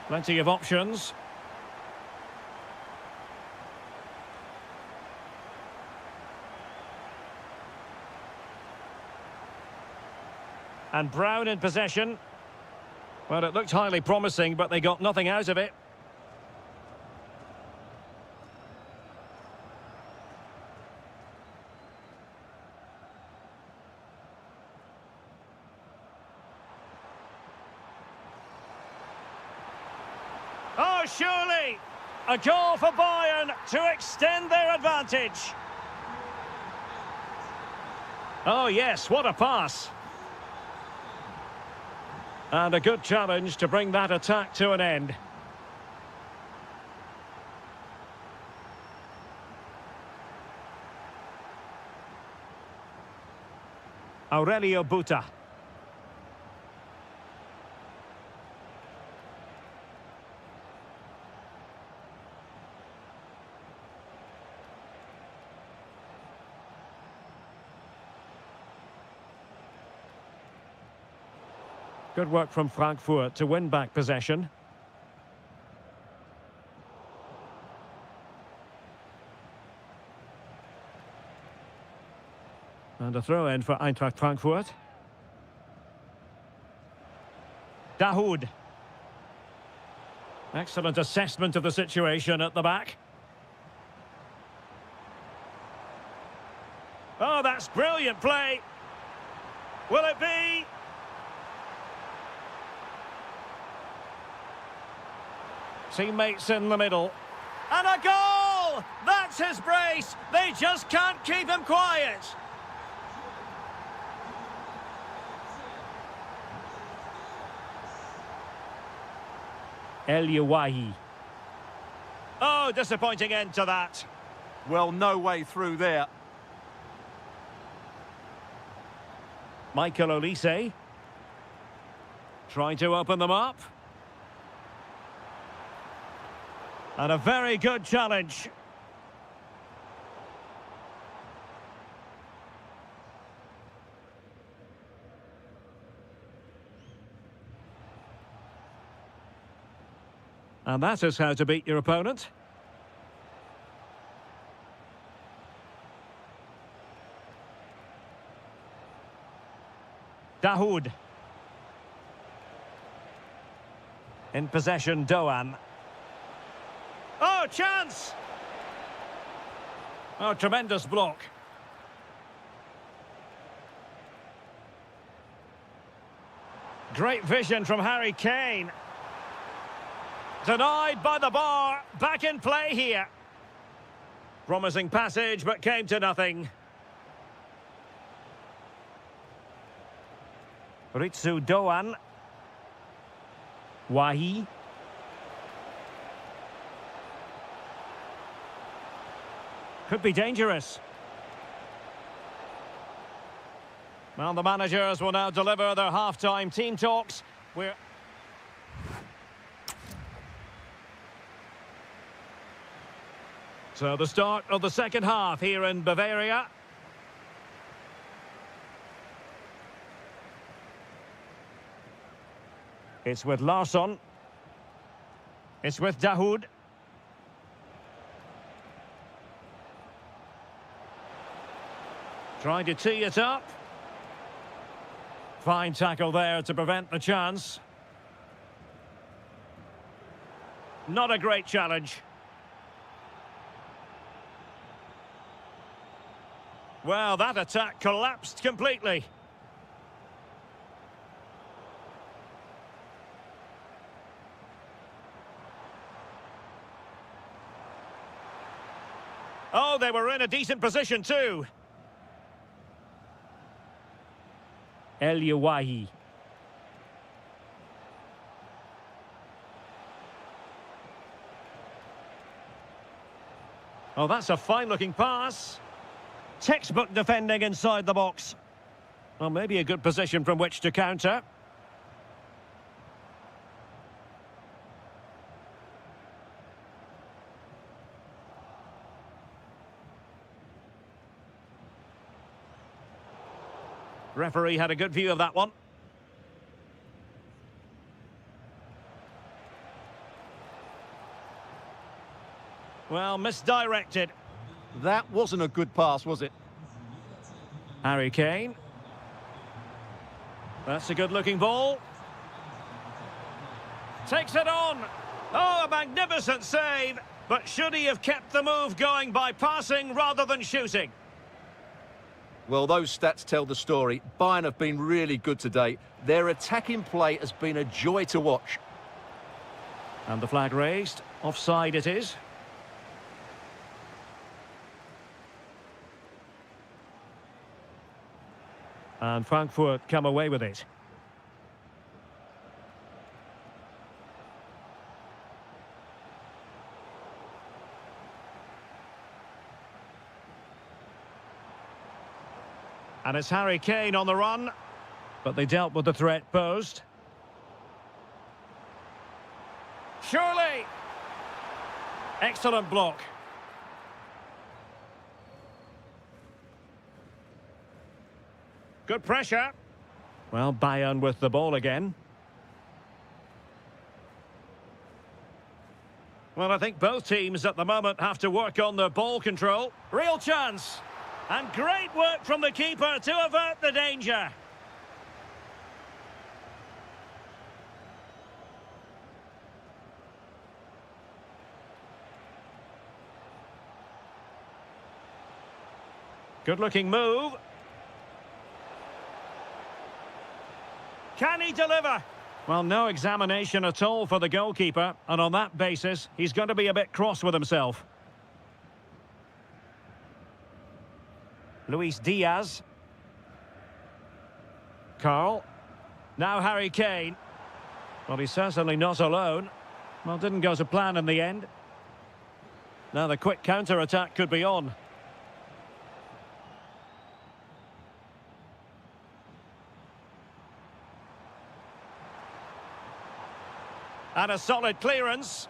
Plenty of options. And Brown in possession. Well, it looked highly promising, but they got nothing out of it. Oh, surely! A goal for Bayern to extend their advantage. Oh, yes, what a pass. And a good challenge to bring that attack to an end. Aurelio Buta. Good work from Frankfurt to win back possession. And a throw-in for Eintracht Frankfurt. Dahoud. Excellent assessment of the situation at the back. Oh, that's brilliant play. Will it be? Teammates in the middle. And a goal! That's his brace! They just can't keep him quiet! El Yawahi. Oh, disappointing end to that. Well, no way through there. Michael Olise. Trying to open them up. And a very good challenge. And that is how to beat your opponent. Dahoud. In possession, Doan. Oh, chance! Oh, tremendous block. Great vision from Harry Kane. Denied by the bar. Back in play here. Promising passage, but came to nothing. Ritsu Doan. Wahi. Could be dangerous. Well, the managers will now deliver their half-time team talks. So the start of the second half here in Bavaria. It's with Larsson. It's with Dahoud. Trying to tee it up. Fine tackle there to prevent the chance. Not a great challenge. Well, that attack collapsed completely. Oh, they were in a decent position too. El Yawahi. Oh, that's a fine-looking pass. Textbook defending inside the box. Well, maybe a good position from which to counter. Referee had a good view of that one. Well, misdirected. That wasn't a good pass, was it? Harry Kane. That's a good-looking ball. Takes it on. Oh, a magnificent save. But should he have kept the move going by passing rather than shooting? Well, those stats tell the story. Bayern have been really good today. Their attacking play has been a joy to watch. And the flag raised. Offside it is. And Frankfurt come away with it. And it's Harry Kane on the run. But they dealt with the threat posed. Surely! Excellent block. Good pressure. Well, Bayern with the ball again. Well, I think both teams at the moment have to work on their ball control. Real chance. And great work from the keeper to avert the danger. Good-looking move. Can he deliver? Well, no examination at all for the goalkeeper, and on that basis, he's going to be a bit cross with himself. Luis Diaz. Carl. Now Harry Kane. Well, he's certainly not alone. Well, didn't go to plan in the end. Now the quick counter-attack could be on. And a solid clearance.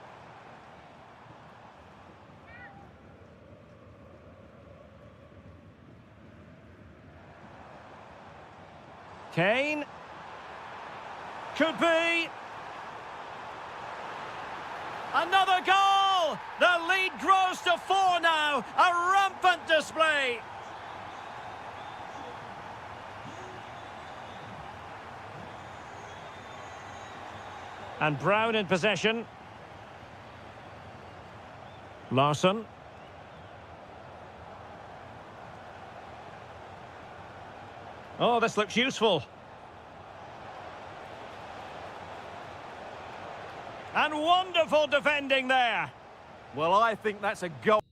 Kane. Could be. Another goal! The lead grows to 4 now. A rampant display. And Brown in possession. Larsson. Oh, this looks useful. And wonderful defending there. Well, I think that's a goal.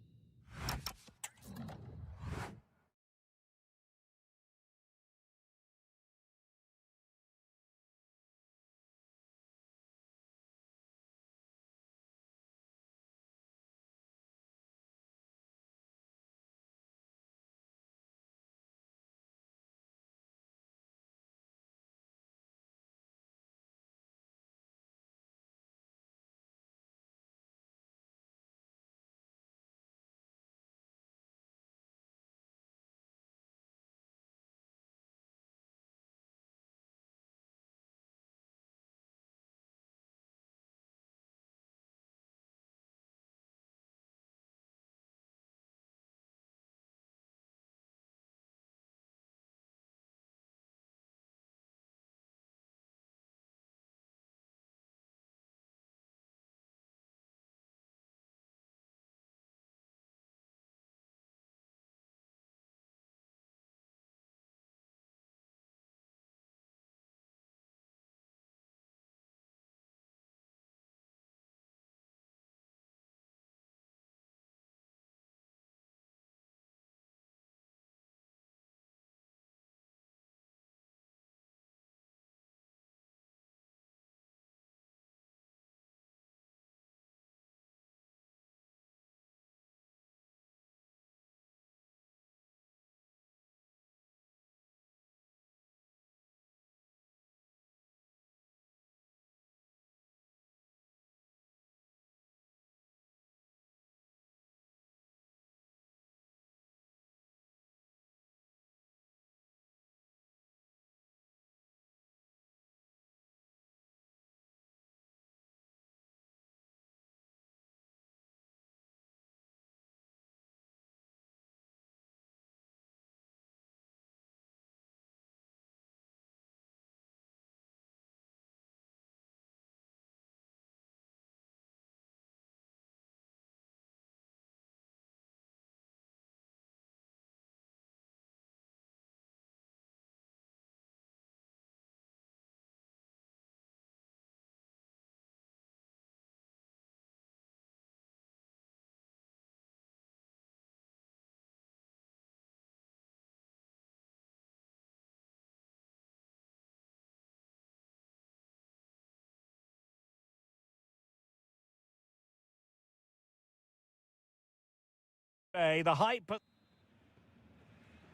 The hype.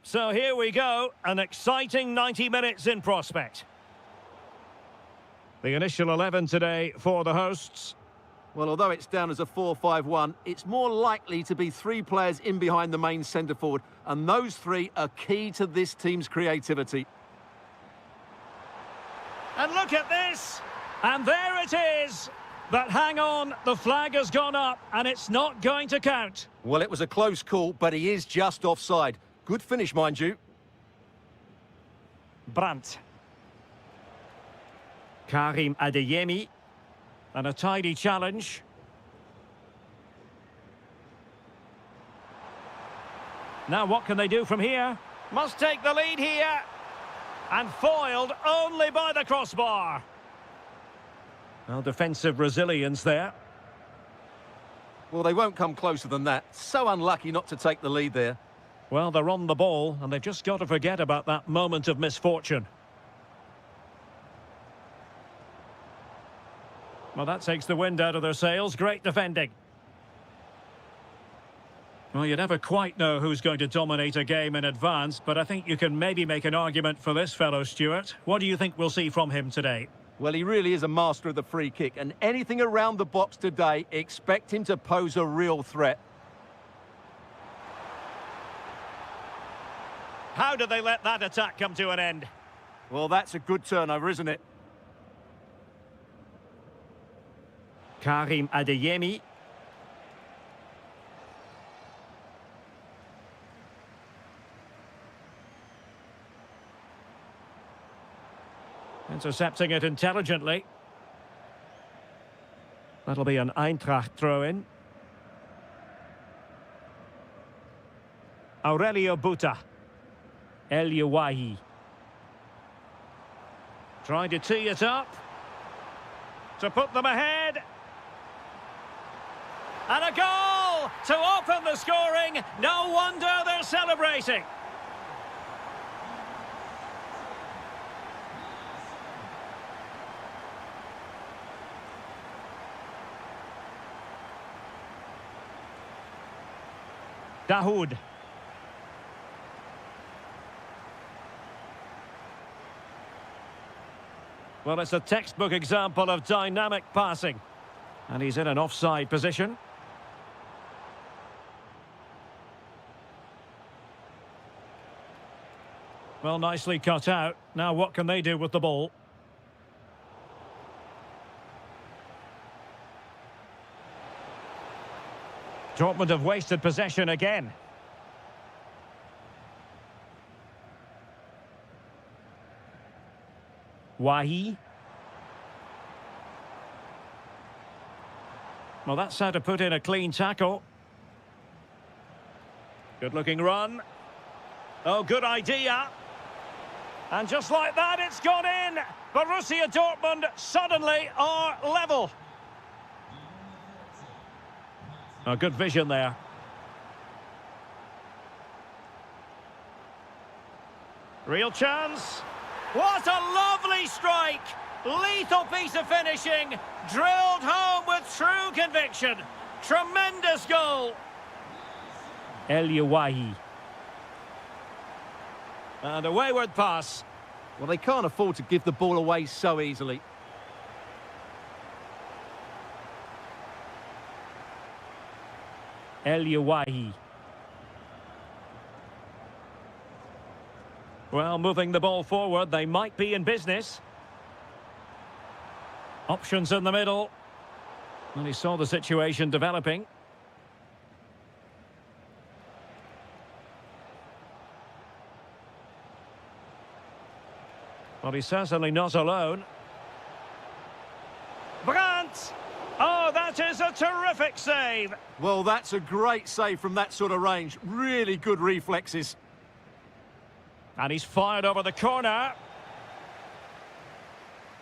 So here we go, an exciting 90 minutes in prospect. The initial 11 today for the hosts. Well, although it's down as a 4-5-1, it's more likely to be three players in behind the main centre forward, and those three are key to this team's creativity. And look at this! And there it is! But hang on, the flag has gone up, and it's not going to count. Well, it was a close call, but he is just offside. Good finish, mind you. Brandt. Karim Adeyemi. And a tidy challenge. Now what can they do from here? Must take the lead here. And foiled only by the crossbar. Well, defensive resilience there. Well, they won't come closer than that. So unlucky not to take the lead there. Well, they're on the ball, and they've just got to forget about that moment of misfortune. Well, that takes the wind out of their sails. Great defending. Well, you never quite know who's going to dominate a game in advance, but I think you can maybe make an argument for this fellow, Stuart. What do you think we'll see from him today? Well, he really is a master of the free kick, and anything around the box today, expect him to pose a real threat. How did they let that attack come to an end? Well, that's a good turnover, isn't it? Karim Adeyemi. Intercepting it intelligently. That'll be an Eintracht throw-in. Aurelio Buta. El Yawahi. Trying to tee it up. To put them ahead. And a goal to open the scoring. No wonder they're celebrating. Dahoud. Well, it's a textbook example of dynamic passing. And he's in an offside position. Well, nicely cut out. Now what can they do with the ball? Dortmund have wasted possession again. Wahi. Well, that's how to put in a clean tackle. Good-looking run. Oh, good idea. And just like that, it's gone in. Borussia Dortmund suddenly are level. Oh, good vision there. Real chance. What a lovely strike. Lethal piece of finishing. Drilled home with true conviction. Tremendous goal. El Yawahi. And a wayward pass. Well, they can't afford to give the ball away so easily. El Yawahi. Well, moving the ball forward, they might be in business. Options in the middle. Well, he saw the situation developing. Well, he's certainly not alone. Brandt! Oh, that is a terrific save. Well, that's a great save from that sort of range. Really good reflexes. And he's fired over the corner.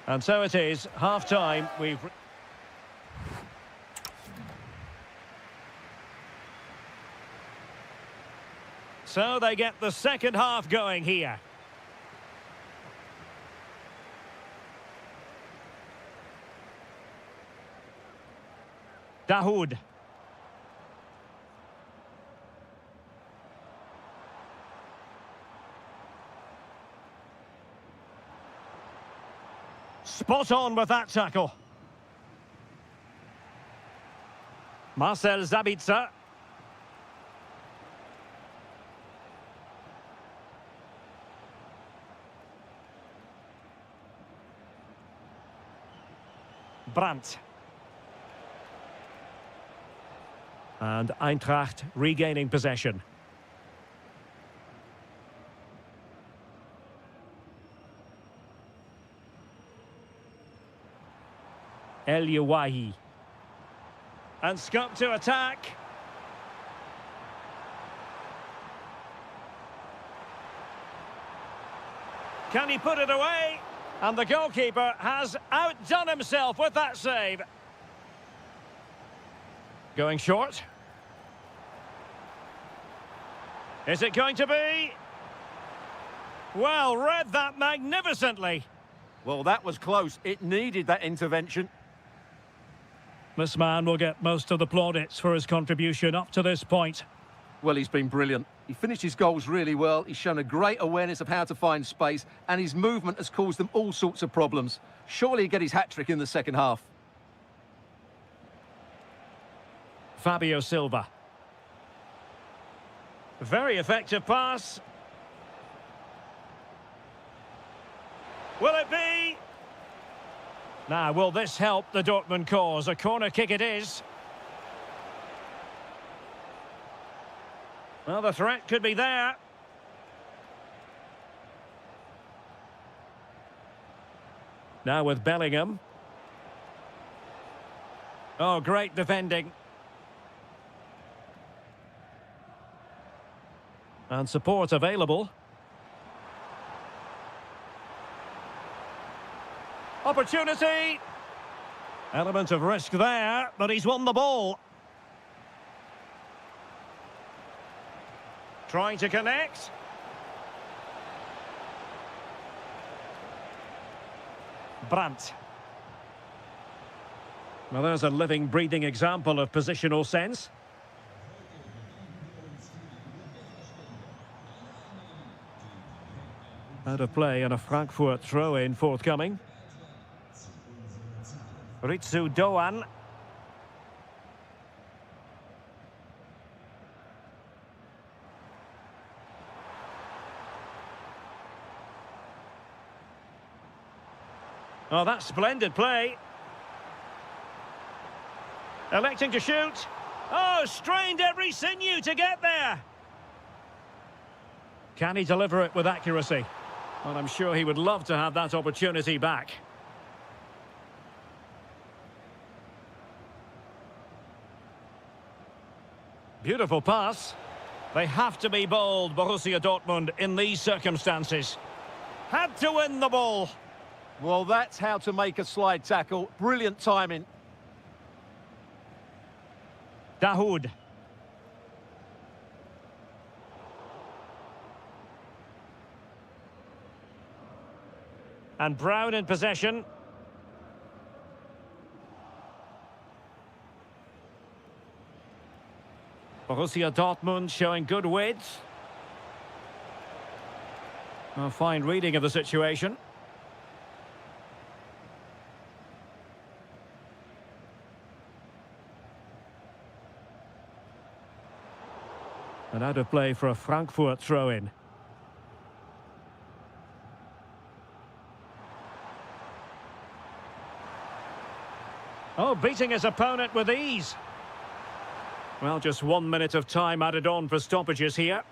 And so it is, half-time. So they get the second half going here. Dahoud. Spot on with that tackle. Marcel Zabitzer. Brandt. And Eintracht regaining possession. El Yawahi. And scupped to attack. Can he put it away? And the goalkeeper has outdone himself with that save. Going short. Is it going to be? Well, read that magnificently. Well, that was close. It needed that intervention. This man will get most of the plaudits for his contribution up to this point. Well, he's been brilliant. He finished his goals really well. He's shown a great awareness of how to find space, and his movement has caused them all sorts of problems. Surely he'll get his hat-trick in the second half. Fabio Silva. Very effective pass. Will it be? Now, will this help the Dortmund cause? A corner kick it is. Well, the threat could be there. Now with Bellingham. Oh, great defending. And support available. Opportunity. Element of risk there, but he's won the ball. Trying to connect. Brandt. Well, there's a living, breathing example of positional sense. Out of play and a Frankfurt throw-in forthcoming. Ritsu Doan. Oh, that's splendid play. Electing to shoot. Oh, strained every sinew to get there. Can he deliver it with accuracy? Well, I'm sure he would love to have that opportunity back. Beautiful pass. They have to be bold, Borussia Dortmund, in these circumstances. Had to win the ball. Well, that's how to make a slide tackle. Brilliant timing. Dahoud. And Brown in possession. Borussia Dortmund showing good width. A fine reading of the situation. And out of play for a Frankfurt throw-in. Oh, beating his opponent with ease. Well, just 1 minute of time added on for stoppages here.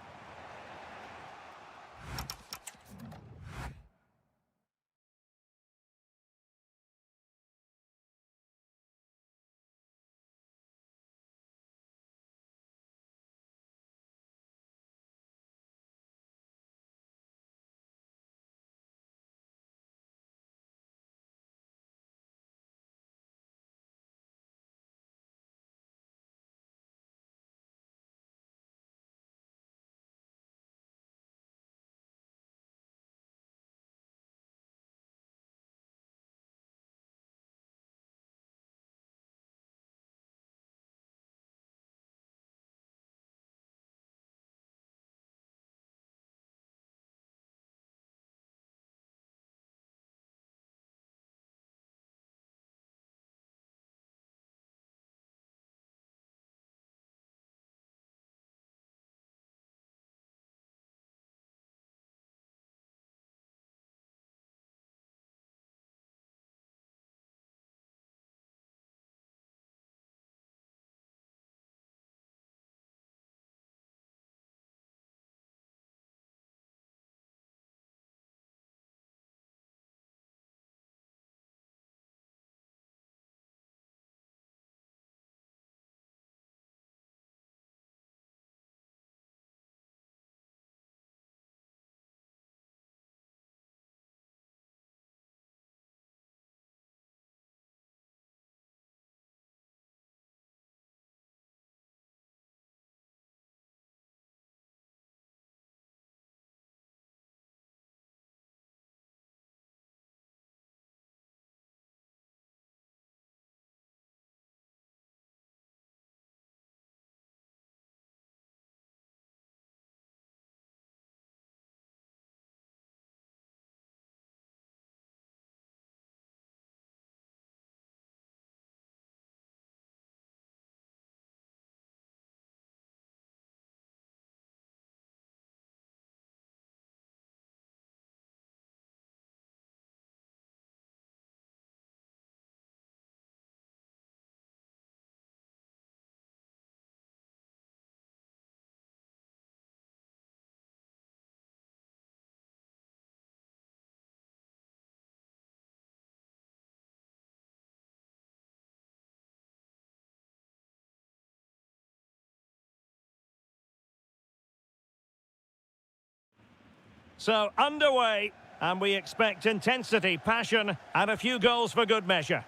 So, underway, and we expect intensity, passion, and a few goals for good measure.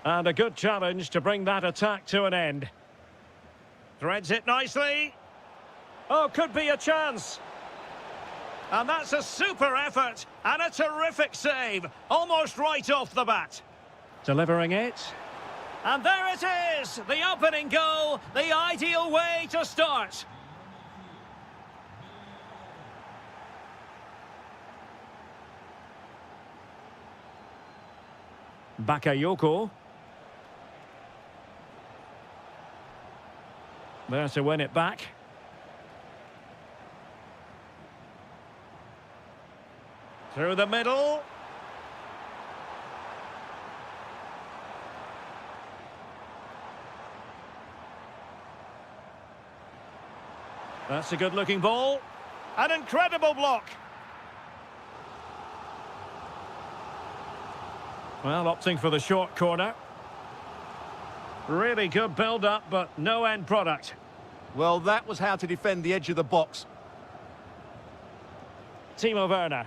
And a good challenge to bring that attack to an end. Threads it nicely. Oh, could be a chance. And that's a super effort and a terrific save, almost right off the bat. Delivering it. And there it is, the opening goal, the ideal way to start. Bakayoko. There to win it back. Through the middle. That's a good-looking ball. An incredible block. Well, opting for the short corner. Really good build-up, but no end product. Well, that was how to defend the edge of the box. Timo Werner.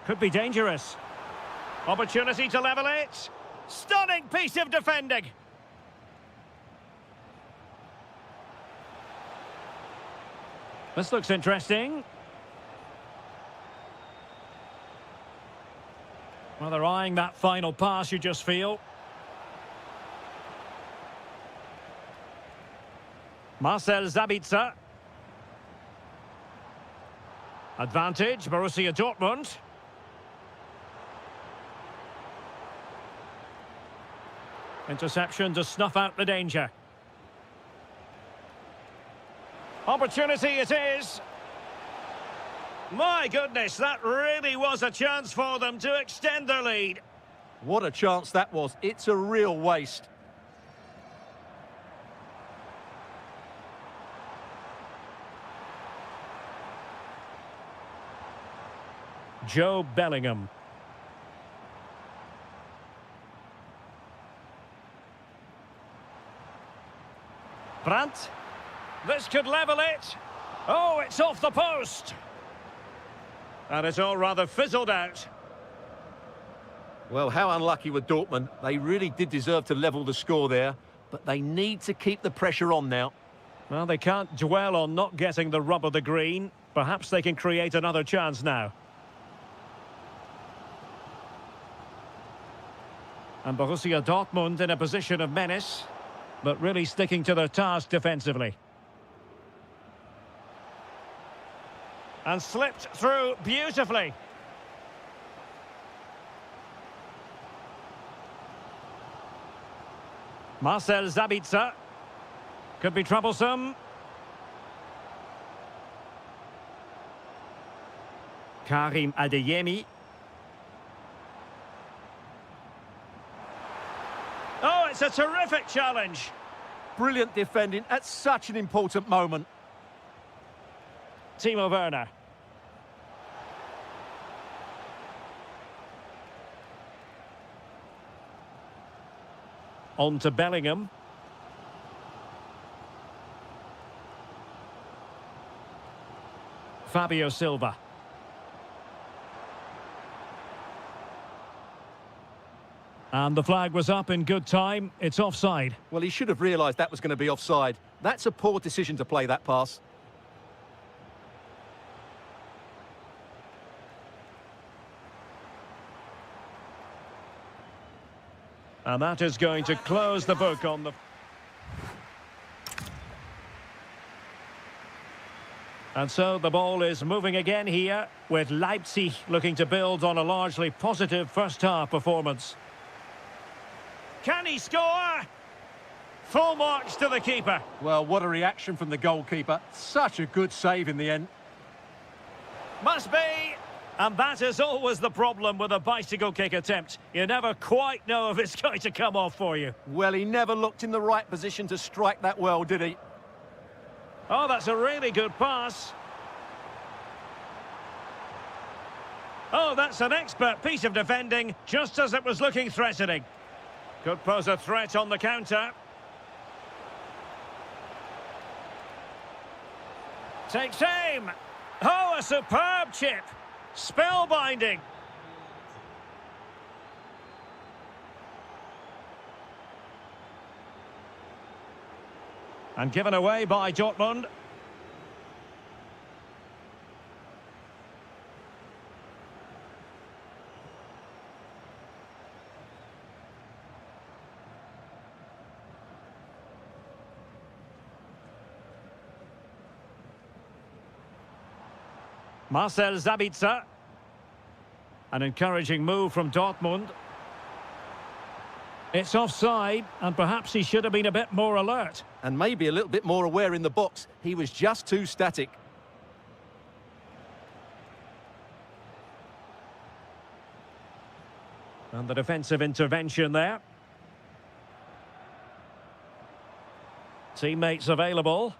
Could be dangerous. Opportunity to level it. Stunning piece of defending. This looks interesting. Well, they're eyeing that final pass, you just feel. Marcel Sabitzer. Advantage, Borussia Dortmund. Interception to snuff out the danger. Opportunity it is. My goodness, that really was a chance for them to extend their lead. What a chance that was. It's a real waste. Joe Bellingham. Brandt. This could level it. Oh, it's off the post. And it's all rather fizzled out. Well, how unlucky with Dortmund. They really did deserve to level the score there, but they need to keep the pressure on now. Well, they can't dwell on not getting the rub of the green. Perhaps they can create another chance now. And Borussia Dortmund in a position of menace, but really sticking to their task defensively. And slipped through beautifully. Marcel Sabitzer. Could be troublesome. Karim Adeyemi. Oh, it's a terrific challenge. Brilliant defending at such an important moment. Timo Werner. On to Bellingham. Fabio Silva. And the flag was up in good time. It's offside. Well, he should have realised that was going to be offside. That's a poor decision to play that pass. And that is going to close the book on the... And so the ball is moving again here, with Leipzig looking to build on a largely positive first-half performance. Can he score? Full marks to the keeper. Well, what a reaction from the goalkeeper. Such a good save in the end. Must be. And that is always the problem with a bicycle kick attempt. You never quite know if it's going to come off for you. Well, he never looked in the right position to strike that well, did he? Oh, that's a really good pass. Oh, that's an expert piece of defending, just as it was looking threatening. Could pose a threat on the counter. Takes aim. Oh, a superb chip. Spellbinding. And given away by Dortmund. Marcel Sabitzer. An encouraging move from Dortmund. It's offside, and perhaps he should have been a bit more alert. And maybe a little bit more aware in the box. He was just too static. And the defensive intervention there. Teammates available.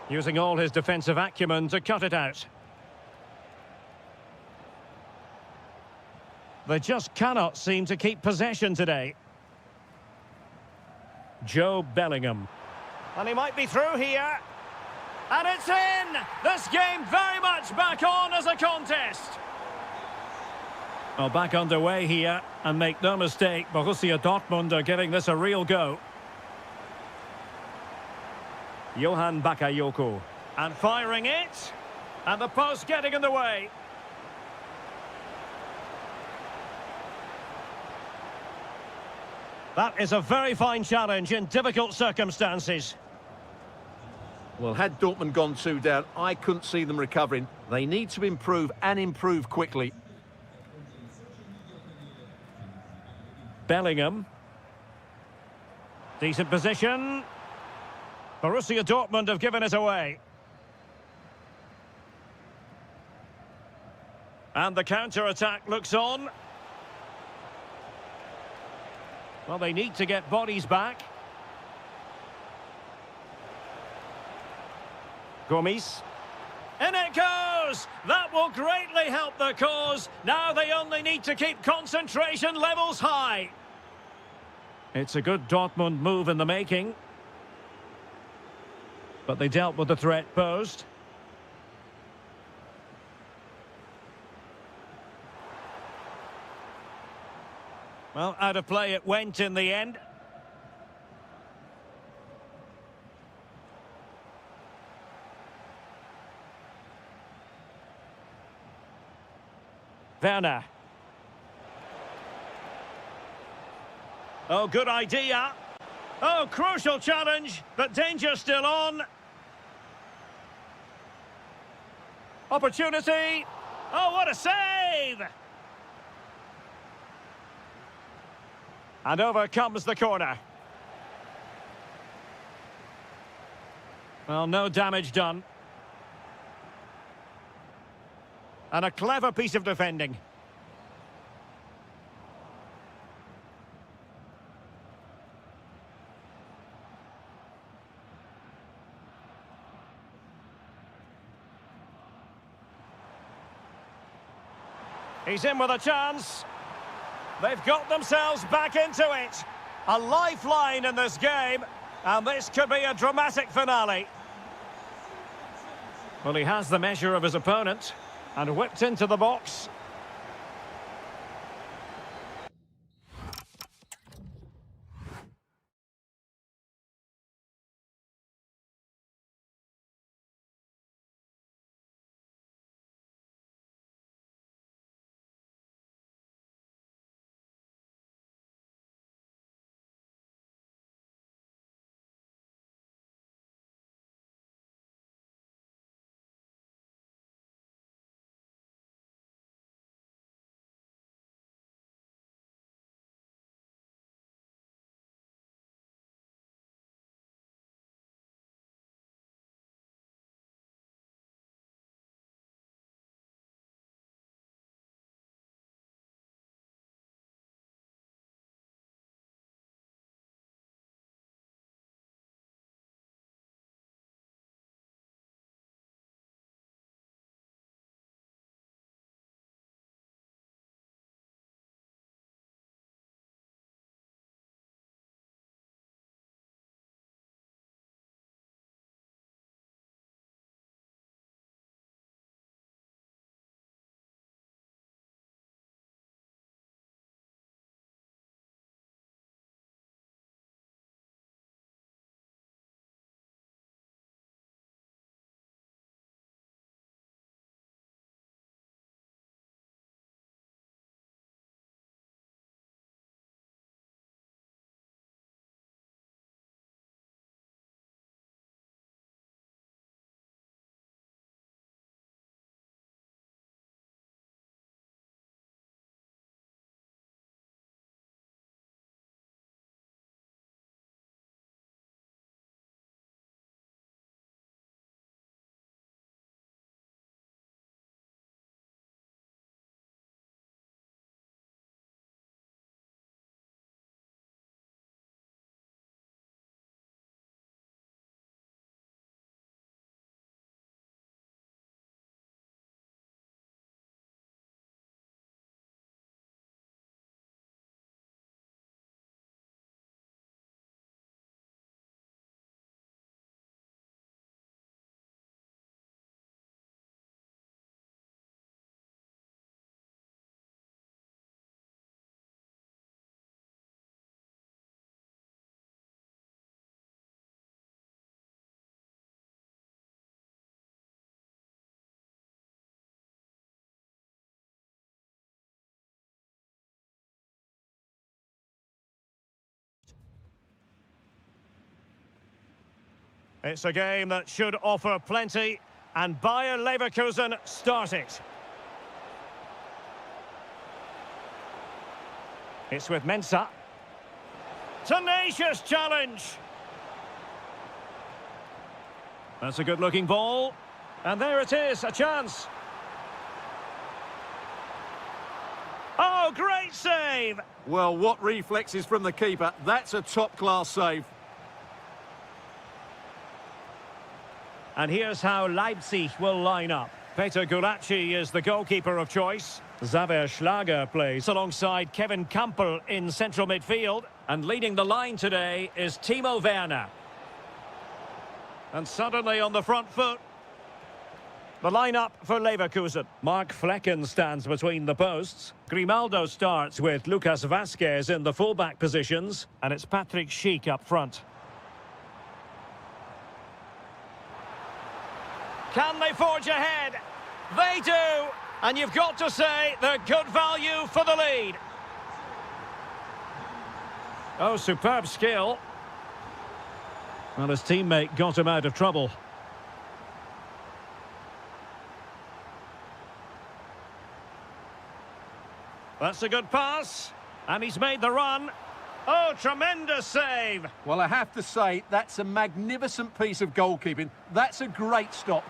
Using all his defensive acumen to cut it out. They just cannot seem to keep possession today. Joe Bellingham. And he might be through here. And it's in! This game very much back on as a contest. Well, back underway here. And make no mistake, Borussia Dortmund are giving this a real go. Johan Bakayoko. And firing it. And the post getting in the way. That is a very fine challenge in difficult circumstances. Well, had Dortmund gone 2 down, I couldn't see them recovering. They need to improve and improve quickly. Bellingham. Decent position. Borussia Dortmund have given it away. And the counter-attack looks on. Well, they need to get bodies back. Gomes. In it goes! That will greatly help the cause. Now they only need to keep concentration levels high. It's a good Dortmund move in the making. But they dealt with the threat posed. Well, out of play it went in the end. Werner. Oh, good idea. Oh, crucial challenge, but danger still on. Opportunity. Oh, what a save! And over comes the corner. Well, no damage done. And a clever piece of defending. He's in with a chance. They've got themselves back into it. A lifeline in this game. And this could be a dramatic finale. Well, he has the measure of his opponent. And whipped into the box. It's a game that should offer plenty, and Bayer Leverkusen start it. It's with Mensah. Tenacious challenge. That's a good-looking ball. And there it is, a chance. Oh, great save! Well, what reflexes from the keeper. That's a top-class save. And here's how Leipzig will line up. Peter Gulacsi is the goalkeeper of choice. Xaver Schlager plays alongside Kevin Campbell in central midfield. And leading the line today is Timo Werner. And suddenly on the front foot. The lineup for Leverkusen. Mark Flecken stands between the posts. Grimaldo starts with Lucas Vazquez in the fullback positions. And it's Patrick Schick up front. Can they forge ahead? They do! And you've got to say they're good value for the lead. Oh, superb skill. Well, his teammate got him out of trouble. That's a good pass. And he's made the run. Oh, tremendous save. Well, I have to say, that's a magnificent piece of goalkeeping. That's a great stop.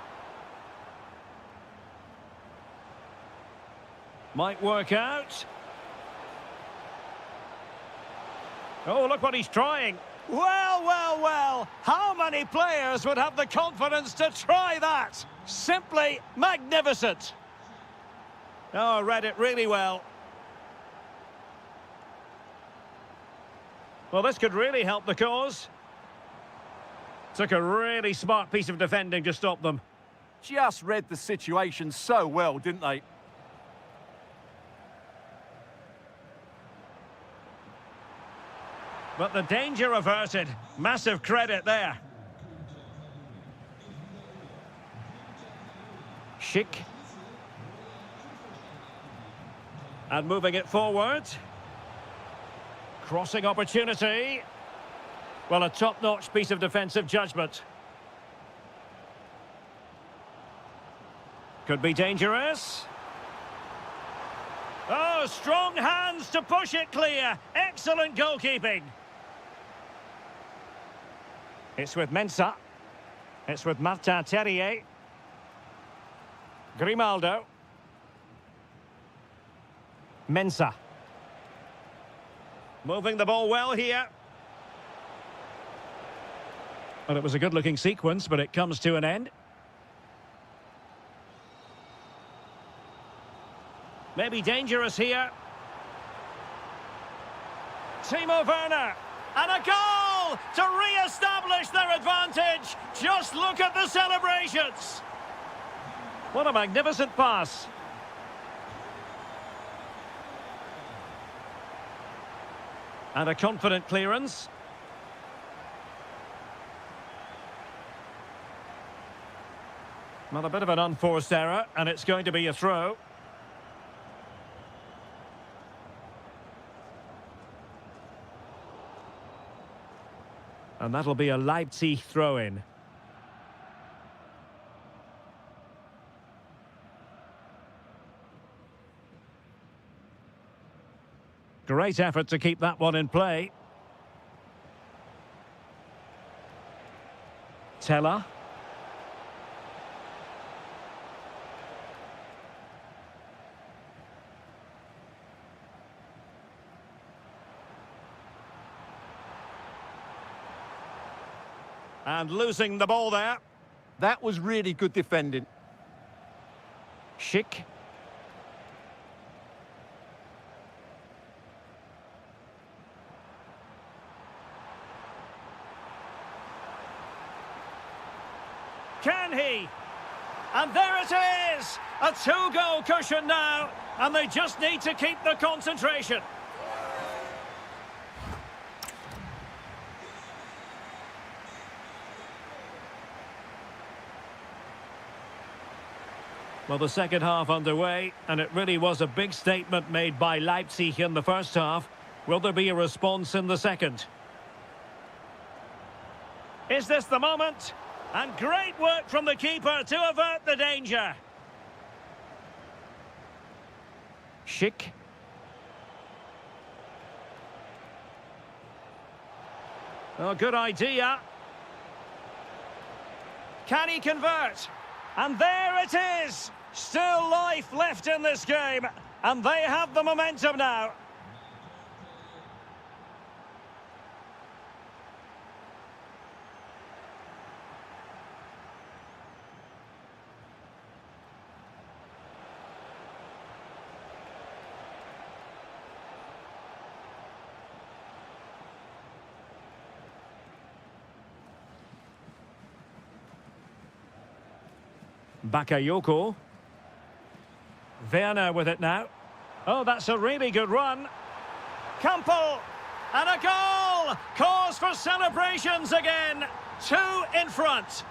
Might work out. Oh, look what he's trying. Well, well, well. How many players would have the confidence to try that? Simply magnificent. Oh, read it really well. Well, this could really help the cause. Took a really smart piece of defending to stop them. Just read the situation so well, didn't they? But the danger averted. Massive credit there. Schick. And moving it forward. Crossing opportunity. Well, a top-notch piece of defensive judgment. Could be dangerous. Oh, strong hands to push it clear. Excellent goalkeeping. It's with Mensah. It's with Martin Terrier. Grimaldo. Mensah. Moving the ball well here. Well, it was a good-looking sequence, but it comes to an end. Maybe dangerous here. Timo Werner. And a goal to re-establish their advantage. Just look at the celebrations. What a magnificent pass. And a confident clearance. Well, a bit of an unforced error, and it's going to be a throw. And that'll be a Leipzig throw-in. Great effort to keep that one in play. Teller. And losing the ball there. That was really good defending. Schick. Can he? And there it is! A two-goal cushion now, and they just need to keep the concentration. Well, the second half underway, and it really was a big statement made by Leipzig in the first half. Will there be a response in the second? Is this the moment? And great work from the keeper to avert the danger. Schick. Oh, good idea. Can he convert? And there it is! Still life left in this game. And they have the momentum now. Bakayoko. Werner with it now. Oh, that's a really good run. Campbell. And a goal! Cause for celebrations again. 2 in front.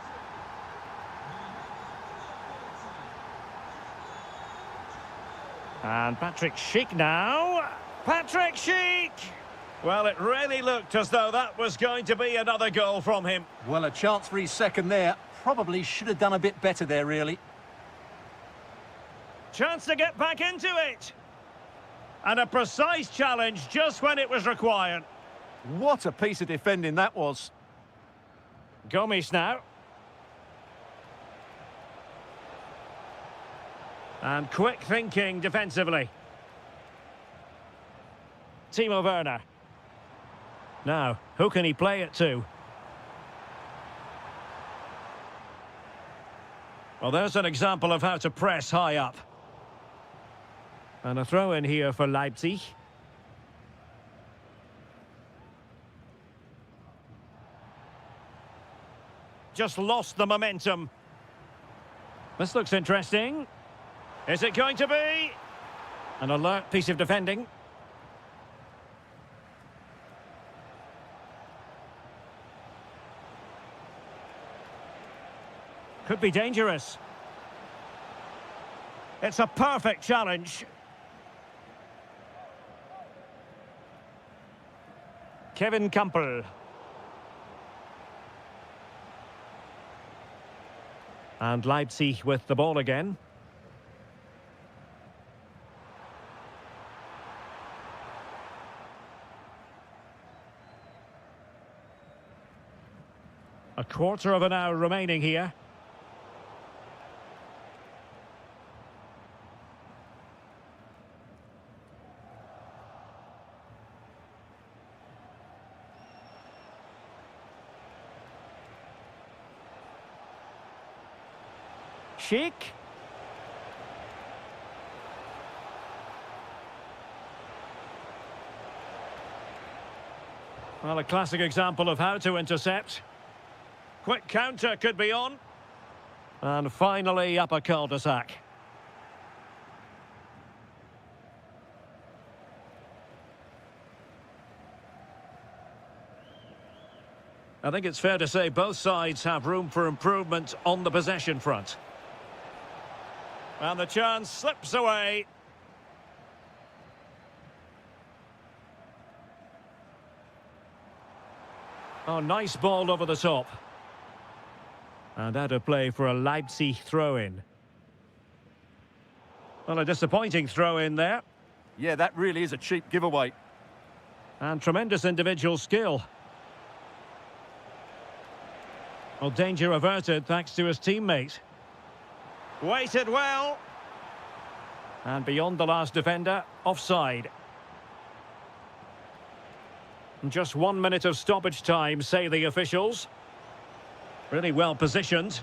And Patrick Schick now. Patrick Schick! Well, it really looked as though that was going to be another goal from him. Well, a chance for his second there. Probably should have done a bit better there, really. Chance to get back into it. And a precise challenge just when it was required. What a piece of defending that was. Gomes now. And quick thinking defensively. Timo Werner. Now, who can he play it to? Well, there's an example of how to press high up. And a throw in here for Leipzig. Just lost the momentum. This looks interesting. Is it going to be? An alert piece of defending. Could be dangerous. It's a perfect challenge. Kevin Campbell. And Leipzig with the ball again. A quarter of an hour remaining here. Schick. Well, a classic example of how to intercept. Quick counter could be on. And finally up a cul-de-sac. I think it's fair to say both sides have room for improvement on the possession front. And the chance slips away. Oh, nice ball over the top. And out of play for a Leipzig throw-in. Well, a disappointing throw-in there. Yeah, that really is a cheap giveaway. And tremendous individual skill. Well, danger averted thanks to his teammate. Waited well. And beyond the last defender, offside. Just 1 minute of stoppage time, say the officials. Really well positioned.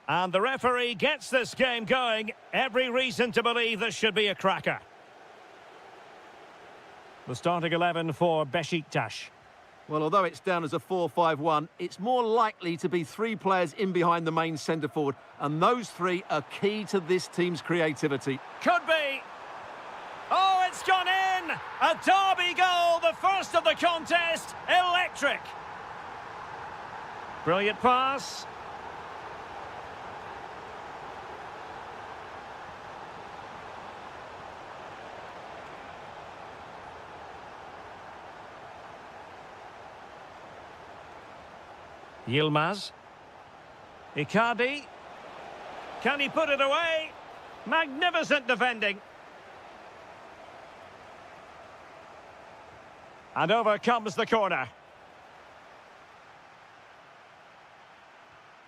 And the referee gets this game going. Every reason to believe this should be a cracker. The starting 11 for Besiktas. Well, although it's down as a 4-5-1, it's more likely to be three players in behind the main centre forward, and those three are key to this team's creativity. Could be. Oh, it's gone in! A derby goal, the first of the contest. Electric. Brilliant pass. Yilmaz. Icardi. Can he put it away? Magnificent defending. And over comes the corner.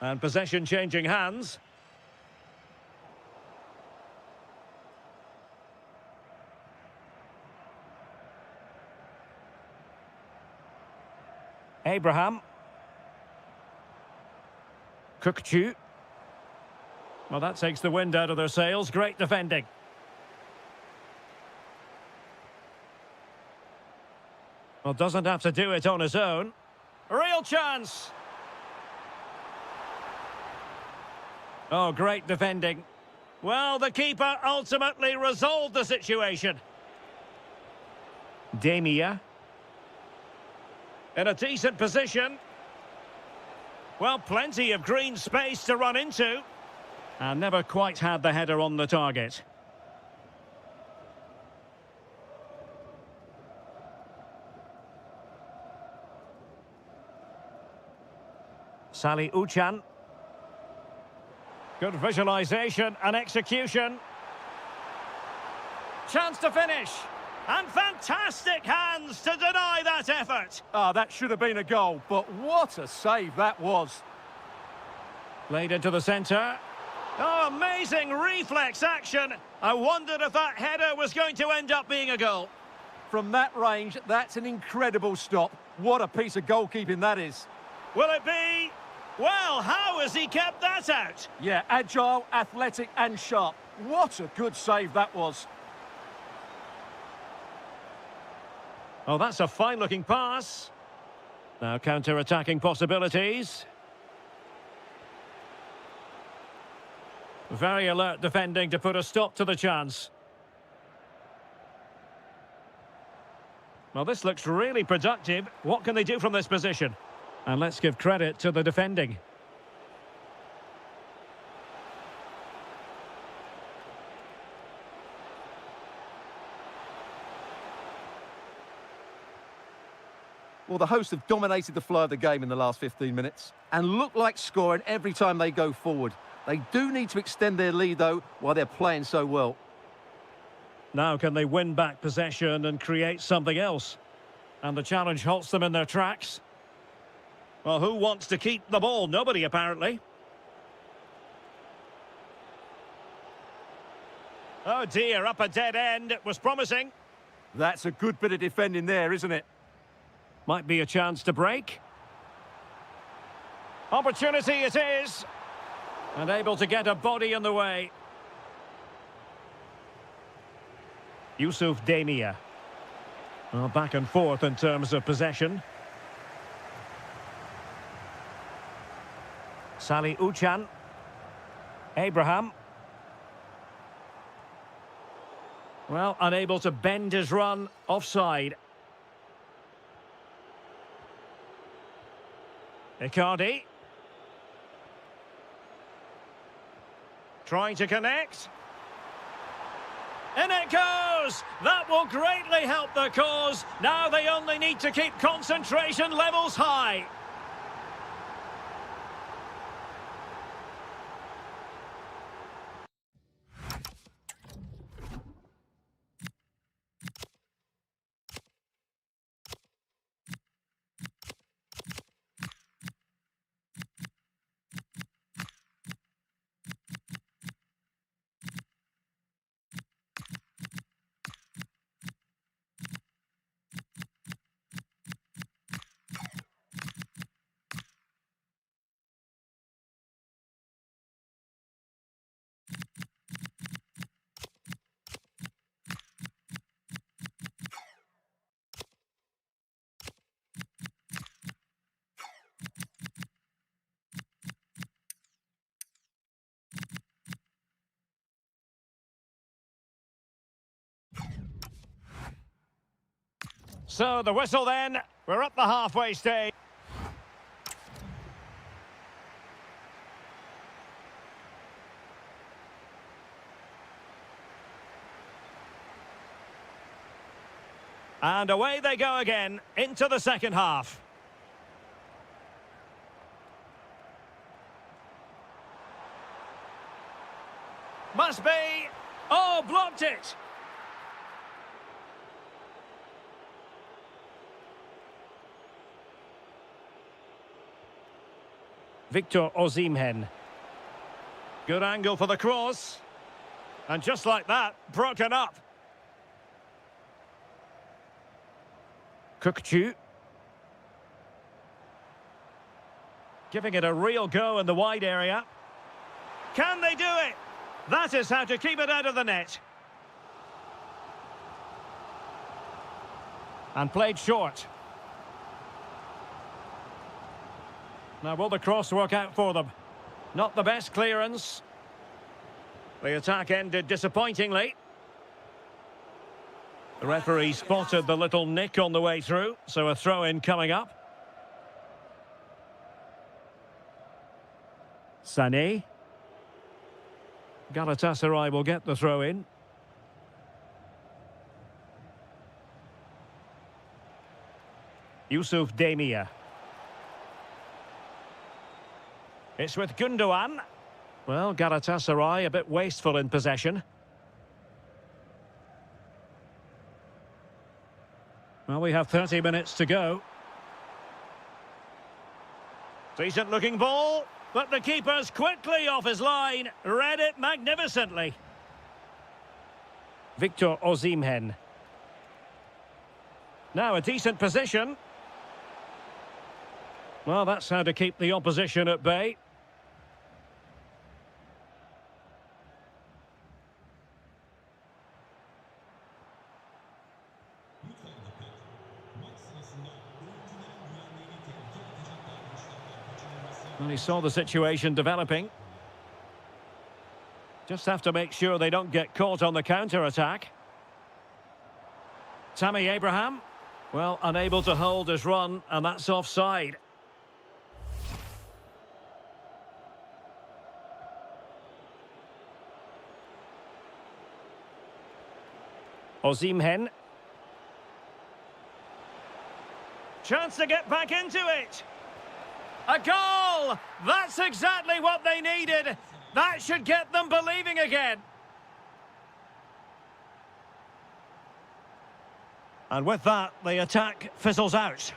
And possession changing hands. Abraham. Kukçu. Well, that takes the wind out of their sails. Great defending. Well, doesn't have to do it on his own. Real chance. Oh, great defending. Well, the keeper ultimately resolved the situation. Demia. In a decent position. Well, plenty of green space to run into. And never quite had the header on the target. Salih Uçan. Good visualisation and execution. Chance to finish. And fantastic hands to deny that effort. That should have been a goal, but what a save that was. Played into the centre. Oh, amazing reflex action. I wondered if that header was going to end up being a goal. From that range, that's an incredible stop. What a piece of goalkeeping that is. Will it be? Well, how has he kept that out? Yeah, agile, athletic and sharp. What a good save that was. Oh, that's a fine-looking pass. Now counter-attacking possibilities. Very alert defending to put a stop to the chance. Well, this looks really productive. What can they do from this position? And let's give credit to the defending. Well, the hosts have dominated the flow of the game in the last 15 minutes and look like scoring every time they go forward. They do need to extend their lead, though, while they're playing so well. Now can they win back possession and create something else? And the challenge halts them in their tracks. Well, who wants to keep the ball? Nobody, apparently. Oh dear, up a dead end. It was promising. That's a good bit of defending there, isn't it? Might be a chance to break. Opportunity it is. And able to get a body in the way. Yusuf Demia. Well, back and forth in terms of possession. Salih Uçan. Abraham. Well, unable to bend his run. Offside. Icardi. Trying to connect. In it goes! That will greatly help the cause. Now they only need to keep concentration levels high. So the whistle then. We're at the halfway stage. And away they go again into the second half. Must be. Oh, blocked it. Victor Osimhen. Good angle for the cross. And just like that, broken up. Kukçu. Giving it a real go in the wide area. Can they do it? That is how to keep it out of the net. And played short. Now will the cross work out for them? Not the best clearance. The attack ended disappointingly. The referee spotted the little nick on the way through, so a throw-in coming up. Sané. Galatasaray will get the throw-in. Yusuf Demir. It's with Gundogan. Well, Galatasaray a bit wasteful in possession. Well, we have 30 minutes to go. Decent looking ball, but the keeper's quickly off his line. Read it magnificently. Victor Osimhen. Now a decent position. Well, that's how to keep the opposition at bay. And he saw the situation developing. Just have to make sure they don't get caught on the counter-attack. Tammy Abraham, well, unable to hold his run, and that's offside. Osimhen. Chance to get back into it. A goal! That's exactly what they needed. That should get them believing again. And with that, the attack fizzles out.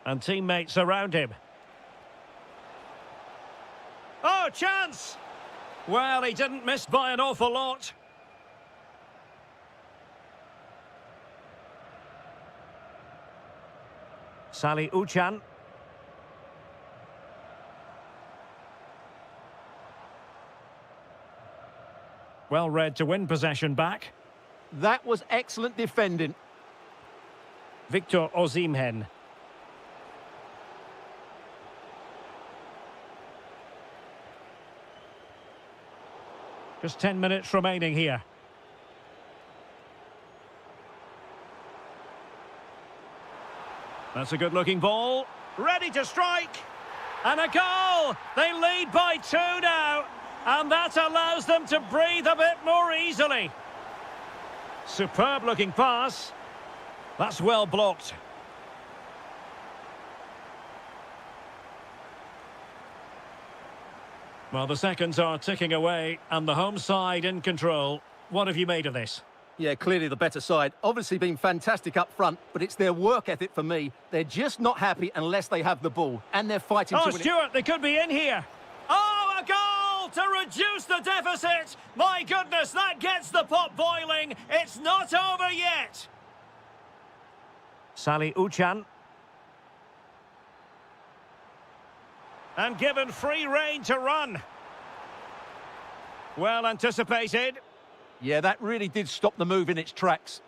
And teammates around him. Oh, chance! Well, he didn't miss by an awful lot. Salih Uçan. Well read to win possession back. That was excellent defending. Victor Osimhen. Just 10 minutes remaining here. That's a good-looking ball. Ready to strike. And a goal! They lead by 2 now. And that allows them to breathe a bit more easily. Superb-looking pass. That's well blocked. Well, the seconds are ticking away, and the home side in control. What have you made of this? Yeah, clearly the better side. Obviously been fantastic up front, but it's their work ethic for me. They're just not happy unless they have the ball, and they're fighting to win it. Stuart, they could be in here. Oh, a goal to reduce the deficit. My goodness, that gets the pot boiling. It's not over yet. Salih Uçan. And given free rein to run. Well anticipated. Yeah, that really did stop the move in its tracks.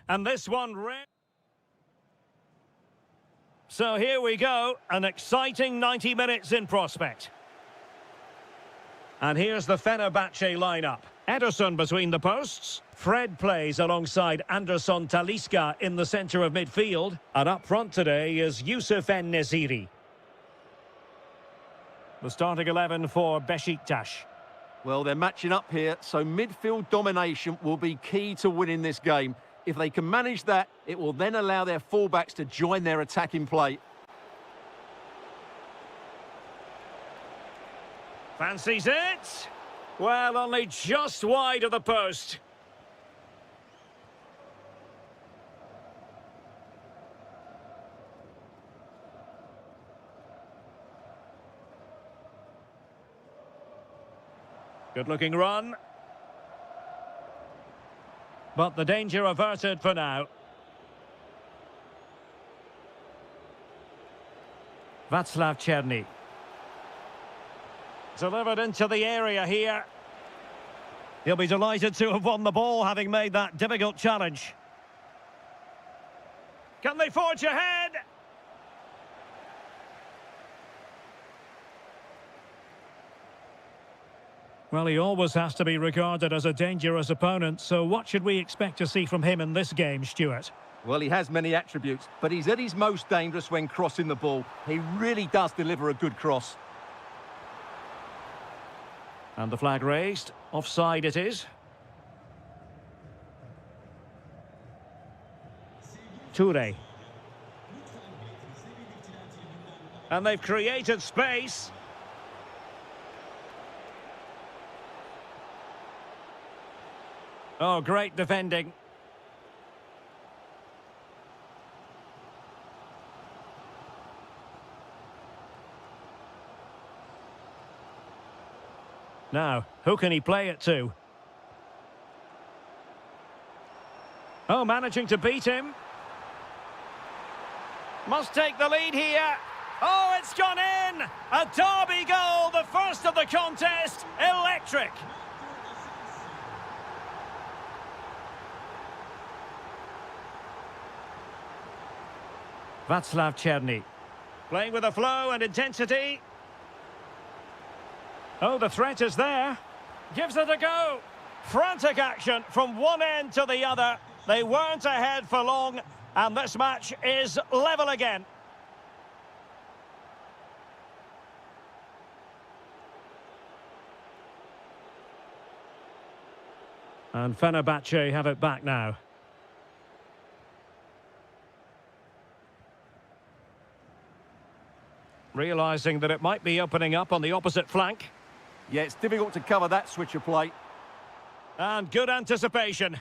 And this one... So here we go, an exciting 90 minutes in prospect. And here's the Fenerbahce lineup. Ederson between the posts. Fred plays alongside Anderson Talisca in the centre of midfield. And up front today is Youssef En-Nesyri. The starting 11 for Besiktas. Well, they're matching up here, so midfield domination will be key to winning this game. If they can manage that, it will then allow their fullbacks to join their attacking play. Fancies it? Well, only just wide of the post. Good-looking run. But the danger averted for now. Václav Černý. Delivered into the area here. He'll be delighted to have won the ball, having made that difficult challenge. Can they forge ahead? Well, he always has to be regarded as a dangerous opponent, so what should we expect to see from him in this game, Stuart? Well, he has many attributes, but he's at his most dangerous when crossing the ball. He really does deliver a good cross. And the flag raised. Offside it is. Toure. And they've created space. Oh, great defending. Now, who can he play it to? Oh, managing to beat him. Must take the lead here. Oh, it's gone in! A derby goal, the first of the contest. Electric. Václav Černý. Playing with a flow and intensity. Oh, the threat is there. Gives it a go. Frantic action from one end to the other. They weren't ahead for long, and this match is level again. And Fenerbahce have it back now. Realising that it might be opening up on the opposite flank. Yeah, it's difficult to cover that switch of play. And good anticipation.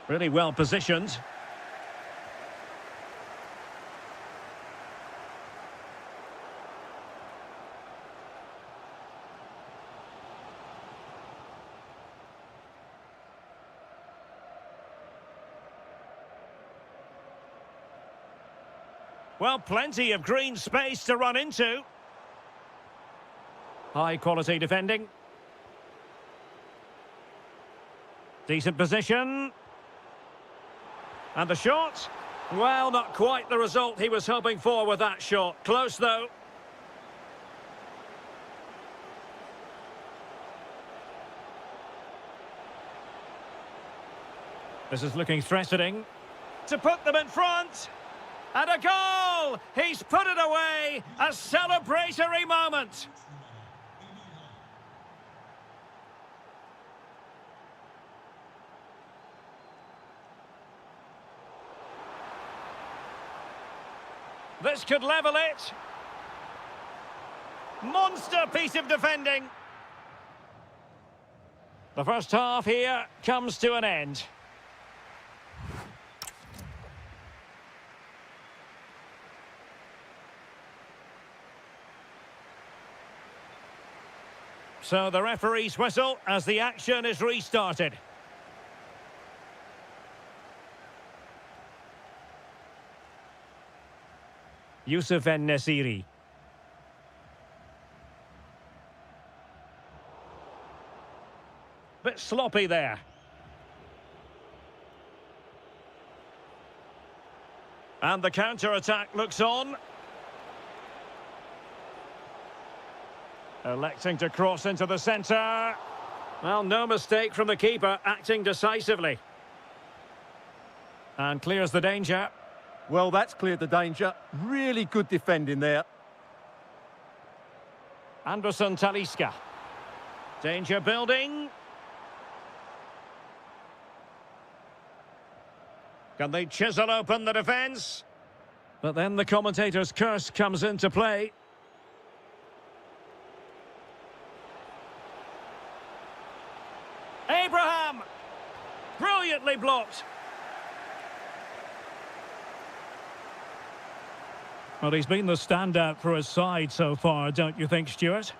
Really well positioned. Well, plenty of green space to run into. High quality defending. Decent position. And the shot? Well, not quite the result he was hoping for with that shot. Close, though. This is looking threatening. To put them in front. And a goal! He's put it away! A celebratory moment! This could level it. Monster piece of defending. The first half here comes to an end. So the referee's whistle as the action is restarted. Yusuf En-Nesyri. Bit sloppy there. And the counter-attack looks on. Electing to cross into the centre. Well, no mistake from the keeper, acting decisively. And clears the danger. Well, that's cleared the danger. Really good defending there. Anderson Talisca. Danger building. Can they chisel open the defence? But then the commentator's curse comes into play. Abraham! Brilliantly blocked. Well, he's been the standout for his side so far, don't you think, Stuart?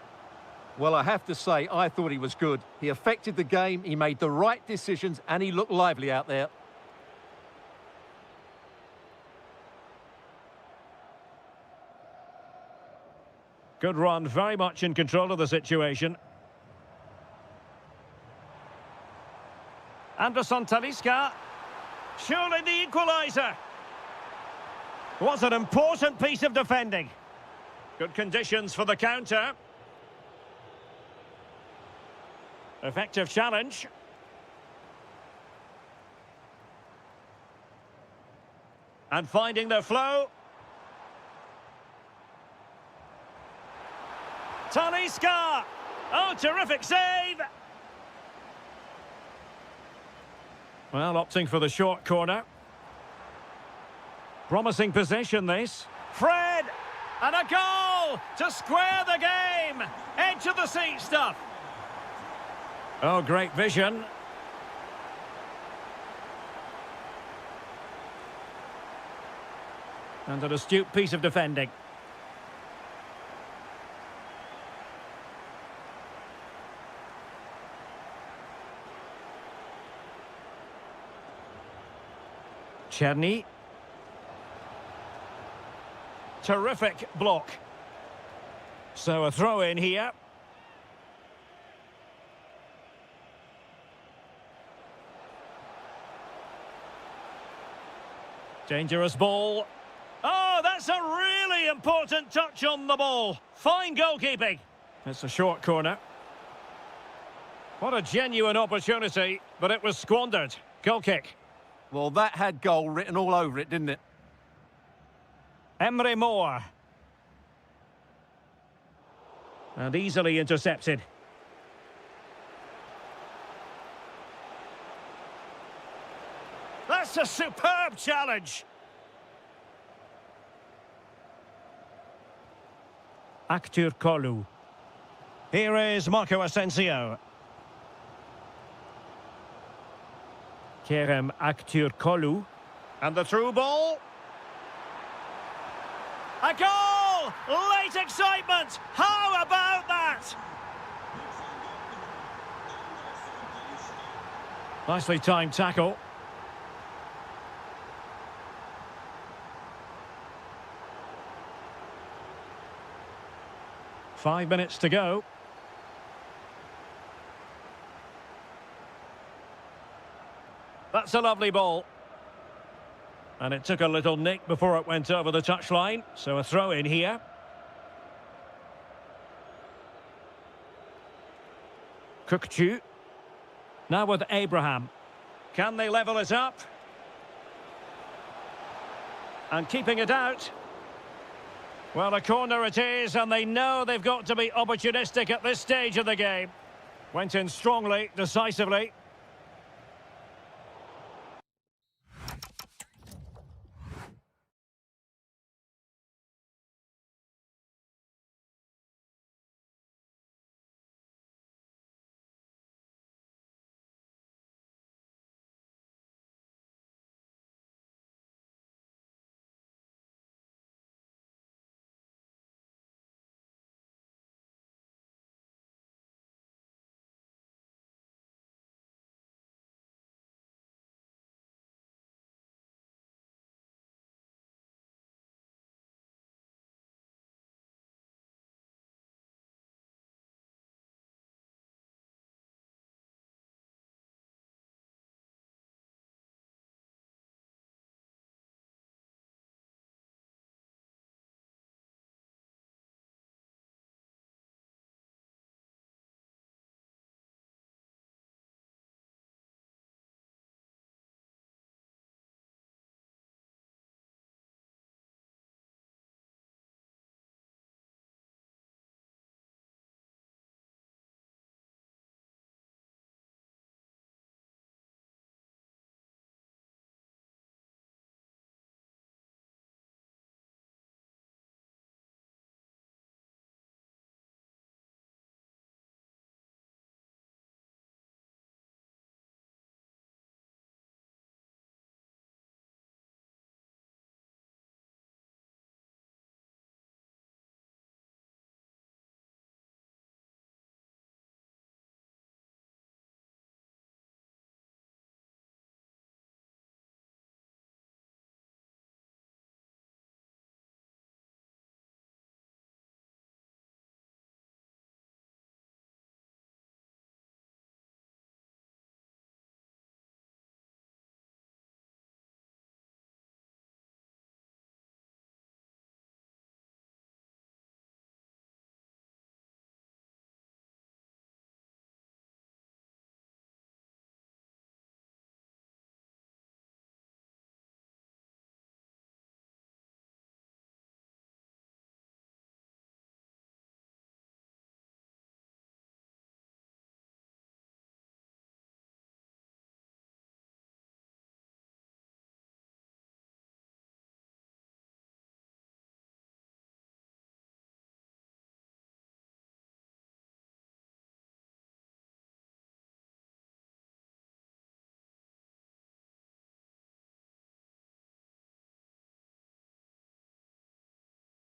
Well, I have to say, I thought he was good. He affected the game, he made the right decisions, and he looked lively out there. Good run, very much in control of the situation. Anderson Talisca. Surely the equaliser. Was an important piece of defending. Good conditions for the counter. Effective challenge. And finding their flow. Talisca! Oh, terrific save! Well, opting for the short corner. Promising possession, this. Fred! And a goal to square the game! Edge of the seat stuff. Oh, great vision. And an astute piece of defending. Czerny. Terrific block. So a throw in here. Dangerous ball. Oh, that's a really important touch on the ball. Fine goalkeeping. It's a short corner. What a genuine opportunity, but it was squandered. Goal kick. Well, that had goal written all over it, didn't it? Emre Moore. And easily intercepted. That's a superb challenge. Aktürkoğlu. Here is Marco Asensio. Kerem Aktürkoğlu. And the through ball. A goal! Late excitement! How about that? Nicely timed tackle. Five minutes to go. That's a lovely ball. And it took a little nick before it went over the touchline. So a throw in here. Kukçu. Now with Abraham. Can they level it up? And keeping it out. Well, a corner it is, and they know they've got to be opportunistic at this stage of the game. Went in strongly, decisively.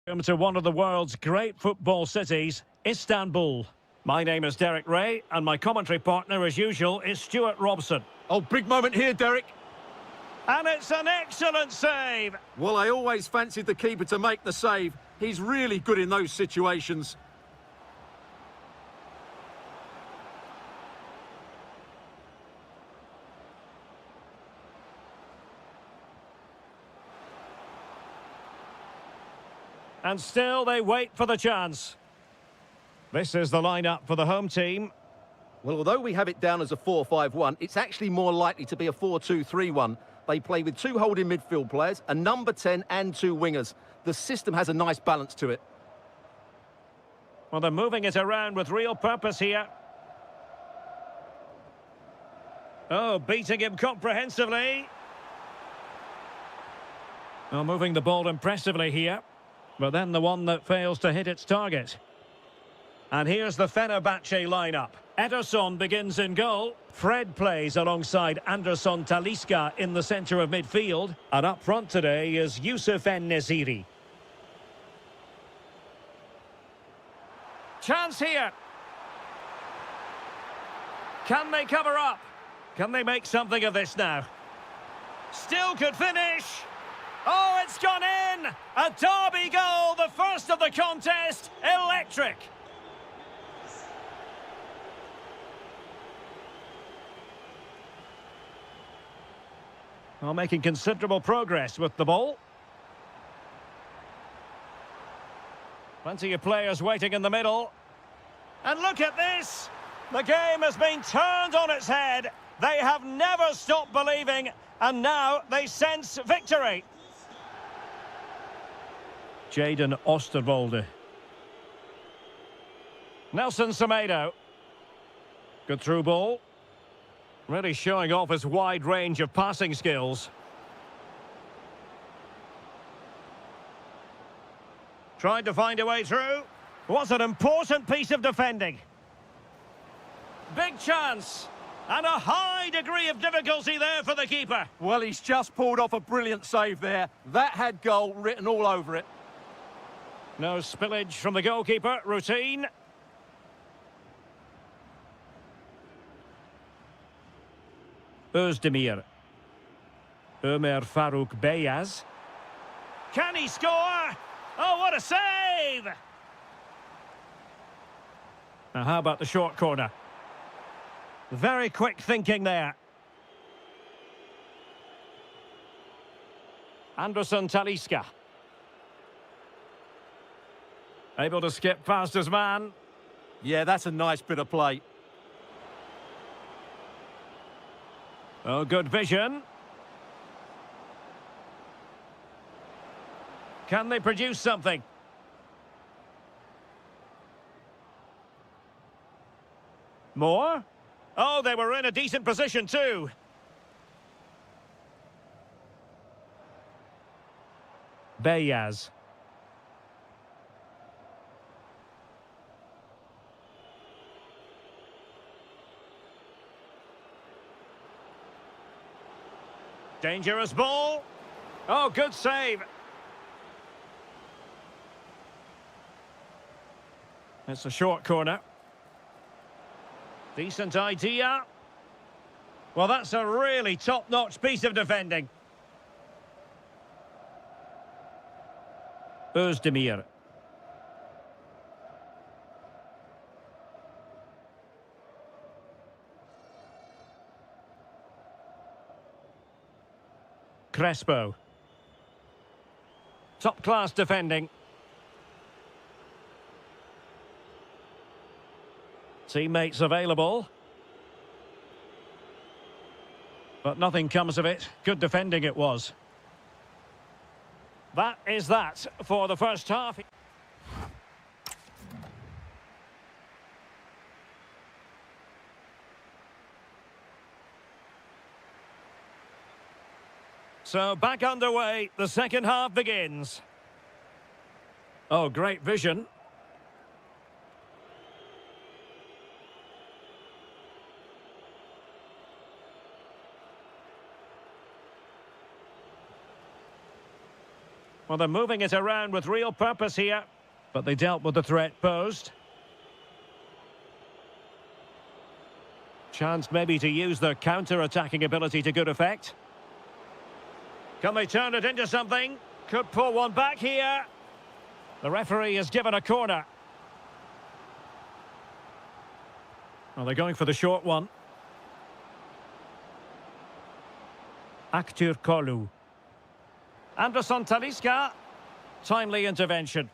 Welcome to one of the world's great football cities, Istanbul. My name is Derek Ray, and my commentary partner, as usual, is Stuart Robson. Oh, big moment here, Derek. And it's an excellent save. Well, I always fancied the keeper to make the save. He's really good in those situations. And still they wait for the chance. This is the lineup for the home team. Well, although we have it down as a 4-5-1, it's actually more likely to be a 4-2-3-1. They play with two holding midfield players, a number 10 and two wingers. The system has a nice balance to it. Well, they're moving it around with real purpose here. Oh, beating him comprehensively. Oh, moving the ball impressively here. But then the one that fails to hit its target. And here's the Fenerbahce lineup. Ederson begins in goal. Fred plays alongside Anderson Talisca in the centre of midfield. And up front today is Yusuf En-Nesyri. Chance here. Can they cover up? Can they make something of this now? Still could finish. Oh, it's gone in! A derby goal, the first of the contest. Electric. Well, making considerable progress with the ball. Plenty of players waiting in the middle. And look at this! The game has been turned on its head. They have never stopped believing, and now they sense victory. Jaden Osterwolde. Nelson Semedo. Good through ball. Really showing off his wide range of passing skills. Tried to find a way through. Was an important piece of defending. Big chance. And a high degree of difficulty there for the keeper. Well, he's just pulled off a brilliant save there. That had goal written all over it. No spillage from the goalkeeper. Routine. Özdemir. Ömer Faruk Beyaz. Can he score? Oh, what a save! Now, how about the short corner? Very quick thinking there. Anderson Talisca. Able to skip past his man. Yeah, that's a nice bit of play. Oh, good vision. Can they produce something? More? Oh, they were in a decent position too. Beyaz. Dangerous ball. Oh, good save. It's a short corner. Decent idea. Well, that's a really top-notch piece of defending. Özdemir. Crespo. Top-class defending. Teammates available. But nothing comes of it. Good defending it was. That is that for the first half. So back underway, the second half begins. Oh, great vision. Well, they're moving it around with real purpose here, but they dealt with the threat posed. Chance maybe to use their counter-attacking ability to good effect. Can they turn it into something? Could pull one back here. The referee has given a corner. Well, they're going for the short one. Aktur Kolu. Anderson Talisca. Timely intervention.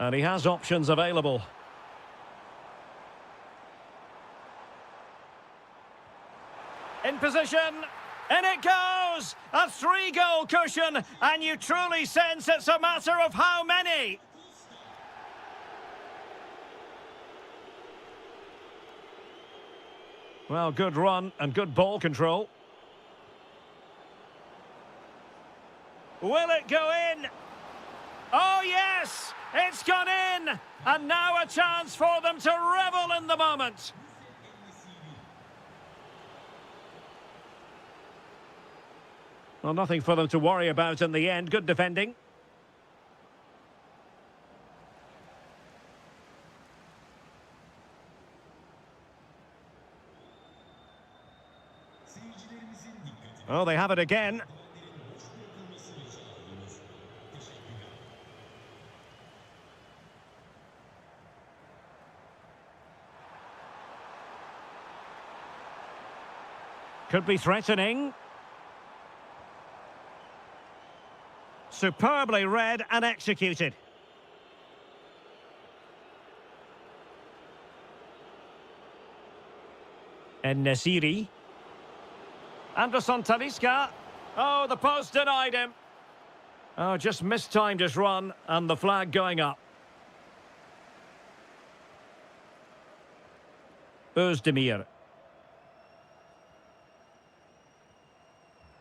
And he has options available. In position, in it goes! A 3-goal cushion, and you truly sense it's a matter of how many. Well, good run and good ball control. Will it go in? Oh, yes! It's gone in! And now a chance for them to revel in the moment. Well, nothing for them to worry about in the end. Good defending. Oh, they have it again. Could be threatening. Superbly read and executed. And Nasiri. Anderson Talisca. Oh, the post denied him. Oh, just mistimed his run and the flag going up. Özdemir.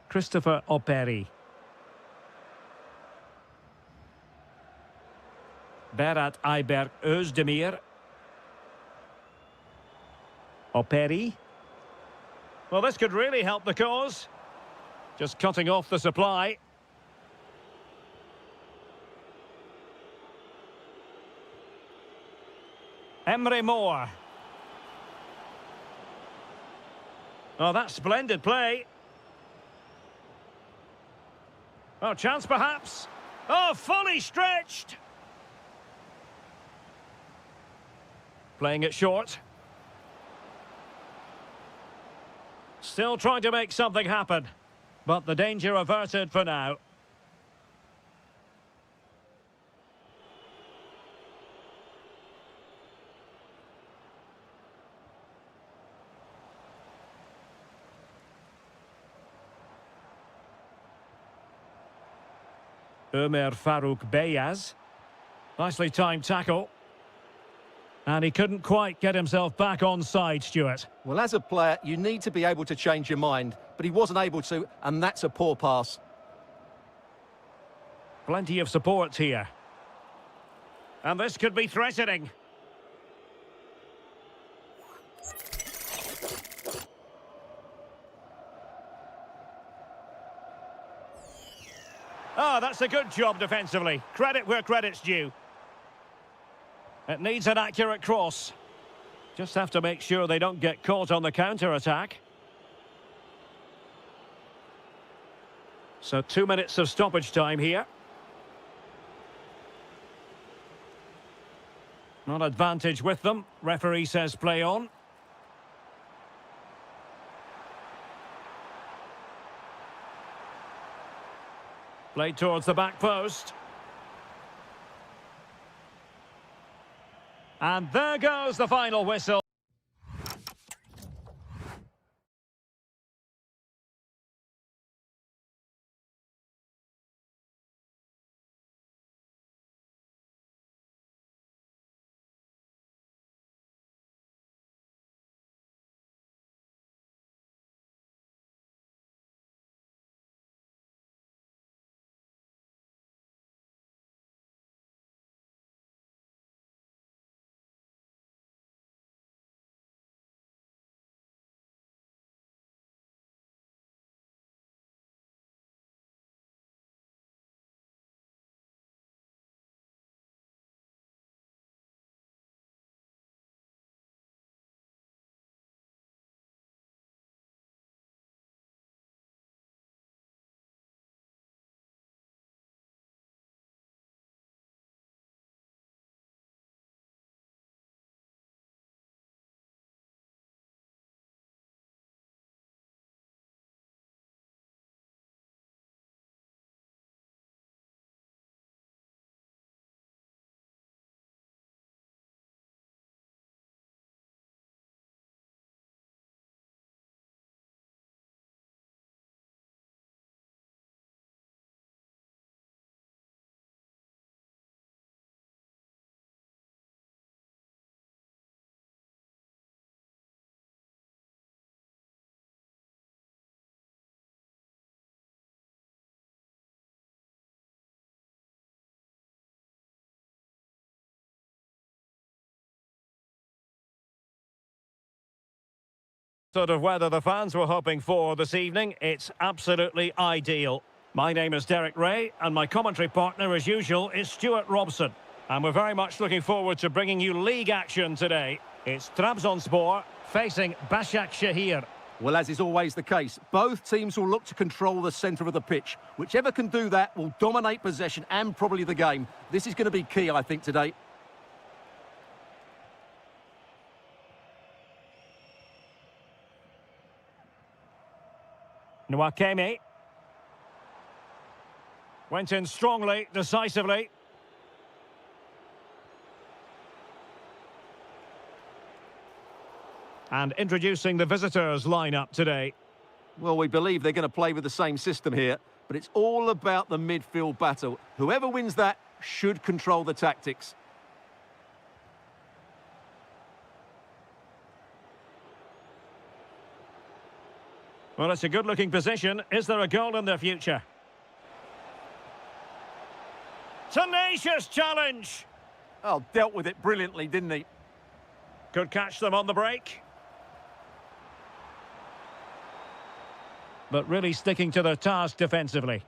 Christopher Operi. Berat Ayberk Özdemir. Operi. Well, this could really help the cause. Just cutting off the supply. Emre Moore. Oh, that's splendid play. Oh, chance perhaps. Oh, fully stretched. Playing it short. Still trying to make something happen. But the danger averted for now. Ömer Faruk Beyaz. Nicely timed tackle. And he couldn't quite get himself back on side, Stuart. Well, as a player, you need to be able to change your mind, but he wasn't able to, and that's a poor pass. Plenty of support here. And this could be threatening. Oh, that's a good job defensively. Credit where credit's due. It needs an accurate cross. Just have to make sure they don't get caught on the counter-attack. So 2 minutes of stoppage time here. Not advantage with them. Referee says play on. Played towards the back post. And there goes the final whistle. Sort of weather the fans were hoping for this evening. It's absolutely ideal. My name is Derek Ray, and my commentary partner, as usual, is Stuart Robson. And we're very much looking forward to bringing you league action today. It's Trabzonspor facing Başakşehir. Well, as is always the case, both teams will look to control the centre of the pitch. Whichever can do that will dominate possession and probably the game. This is going to be key, I think, today. Nwakemi went in strongly, decisively. And introducing the visitors' lineup today. Well, we believe they're going to play with the same system here, but it's all about the midfield battle. Whoever wins that should control the tactics. Well, it's a good-looking position. Is there a goal in their future? Tenacious challenge! Oh, dealt with it brilliantly, didn't he? Could catch them on the break. But really sticking to their task defensively.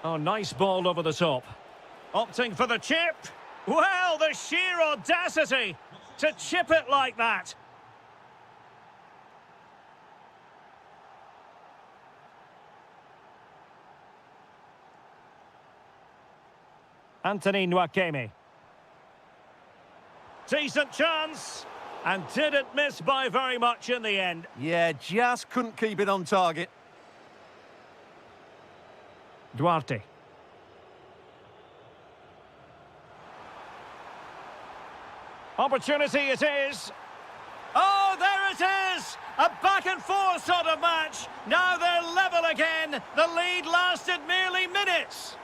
Oh, nice ball over the top. Opting for the chip. Well, the sheer audacity to chip it like that. Anthony Nwakemi. Decent chance. And didn't miss by very much in the end. Yeah, just couldn't keep it on target. Duarte. Opportunity it is. Oh, there it is! A back-and-forth sort of match. Now they're level again. The lead lasted merely minutes.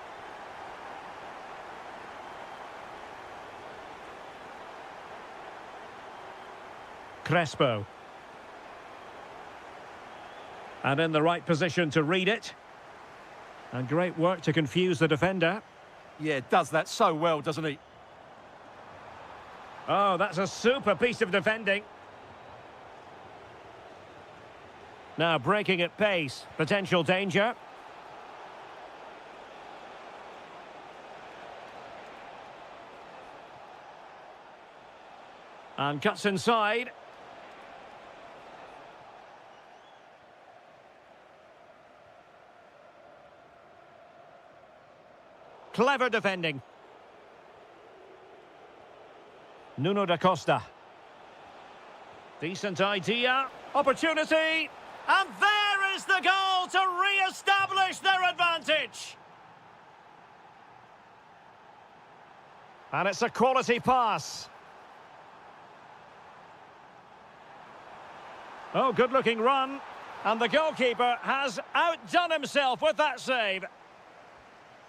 Crespo. And in the right position to read it. And great work to confuse the defender. Yeah, does that so well, doesn't he? Oh, that's a super piece of defending. Now breaking at pace. Potential danger. And cuts inside. Clever defending. Nuno da Costa. Decent idea. Opportunity. And there is the goal to re-establish their advantage. And it's a quality pass. Oh, good-looking run. And the goalkeeper has outdone himself with that save.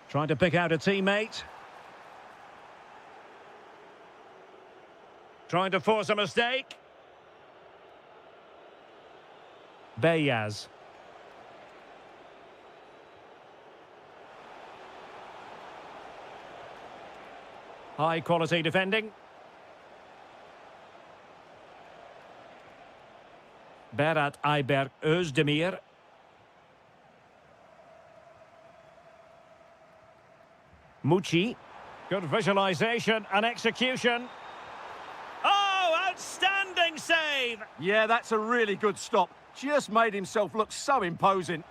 Trying to pick out a teammate. Trying to force a mistake. Beyaz. High quality defending. Berat Ayberk Özdemir. Mucci. Good visualization and execution. Oh, outstanding save! Yeah, that's a really good stop. Just made himself look so imposing.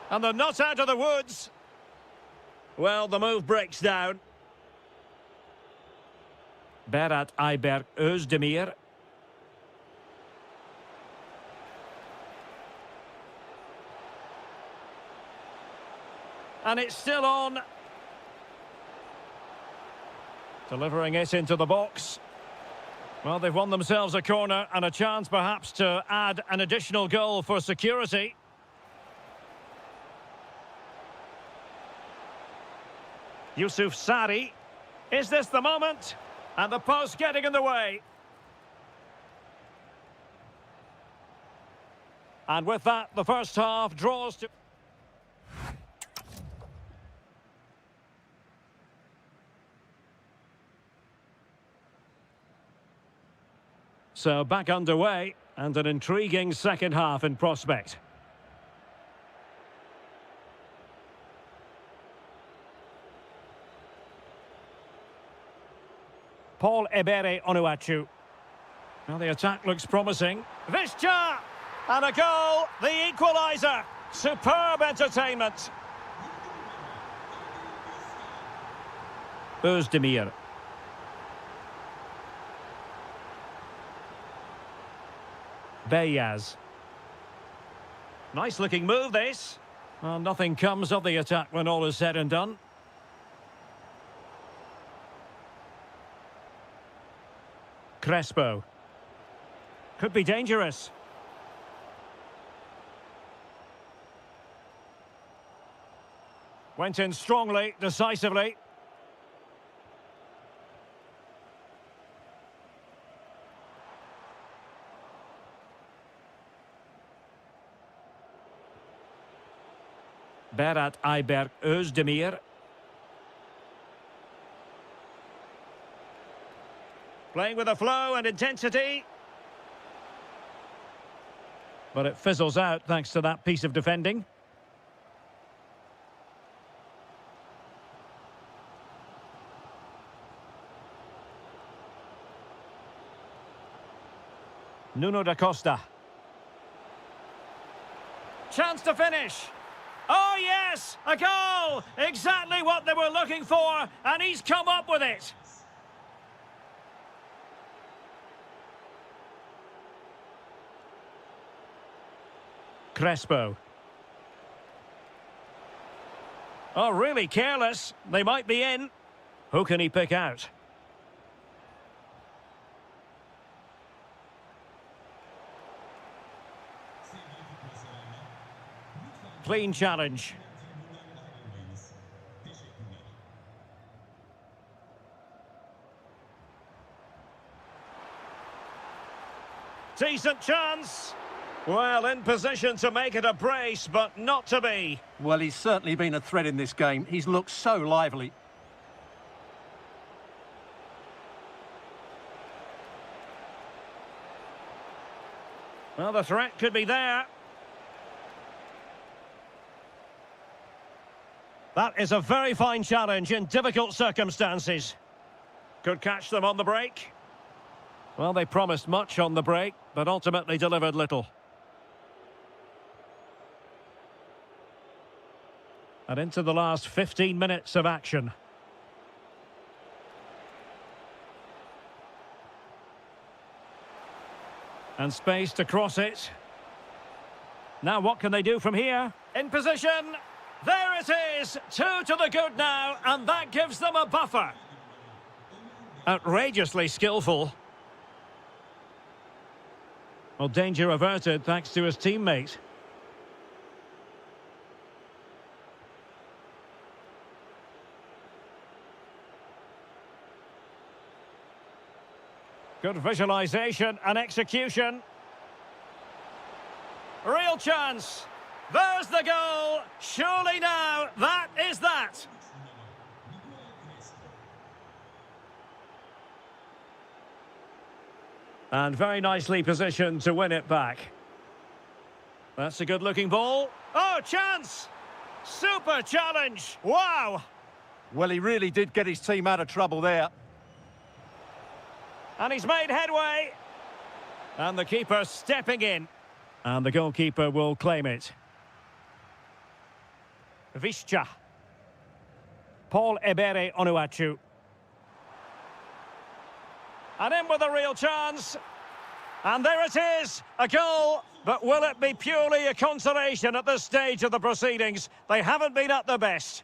And they're not out of the woods. Well, the move breaks down. Berat Ayberk Özdemir. And it's still on. Delivering it into the box. Well, they've won themselves a corner and a chance perhaps to add an additional goal for security. Yusuf Sari. Is this the moment? And the post getting in the way. And with that, the first half draws to... So back underway and an intriguing second half in prospect. Paul Ebere Onuachu. Now the attack looks promising. Visca! And a goal, the equaliser. Superb entertainment. Özdemir. Beyaz. Nice looking move this. Well, nothing comes of the attack when all is said and done. Crespo. Could be dangerous. Went in strongly, decisively. Berat Ayberk Özdemir. Playing with a flow and intensity. But it fizzles out thanks to that piece of defending. Nuno da Costa. Chance to finish. Oh yes, a goal! Exactly what they were looking for, and he's come up with it. Crespo. Oh, really careless. They might be in. Who can he pick out? Clean challenge. Decent chance. Well, in position to make it a brace, but not to be. Well, he's certainly been a threat in this game. He's looked so lively. Well, the threat could be there. That is a very fine challenge in difficult circumstances. Could catch them on the break. Well, they promised much on the break, but ultimately delivered little. And into the last 15 minutes of action. And space to cross it. Now what can they do from here? In position. There it is. 2 to the good now, and that gives them a buffer. Outrageously skillful. Well, danger averted thanks to his teammate. Good visualization and execution. Real chance. There's the goal. Surely now, that is that. And very nicely positioned to win it back. That's a good-looking ball. Oh, chance! Super challenge. Wow! Well, he really did get his team out of trouble there. And he's made headway. And the keeper stepping in. And the goalkeeper will claim it. Visca. Paul Ebere Onuachu. And in with a real chance. And there it is, a goal. But will it be purely a consolation at this stage of the proceedings? They haven't been at their best.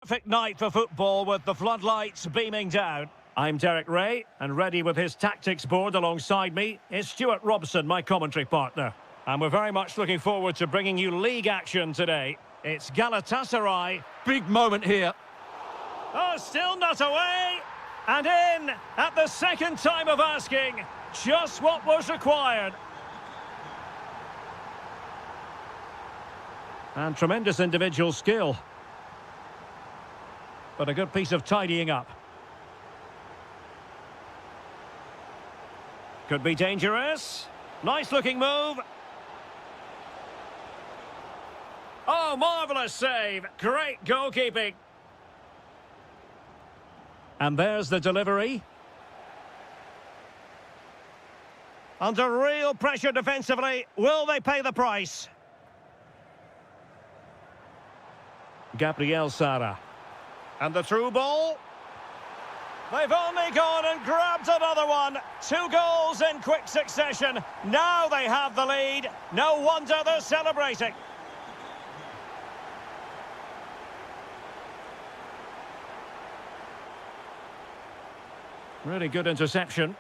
perfect night for football with the floodlights beaming down. I'm Derek Ray, and ready with his tactics board alongside me is Stuart Robson, my commentary partner. And we're very much looking forward to bringing you league action today. It's Galatasaray. Big moment here. Oh, still not away. And in at the second time of asking. Just what was required. And tremendous individual skill. But a good piece of tidying up. Could be dangerous. Nice looking move. Oh, marvellous save. Great goalkeeping. And there's the delivery. Under real pressure defensively. Will they pay the price? Gabriel Sara. And the through ball. They've only gone and grabbed another one. 2 goals in quick succession. Now they have the lead. No wonder they're celebrating. Really good interception.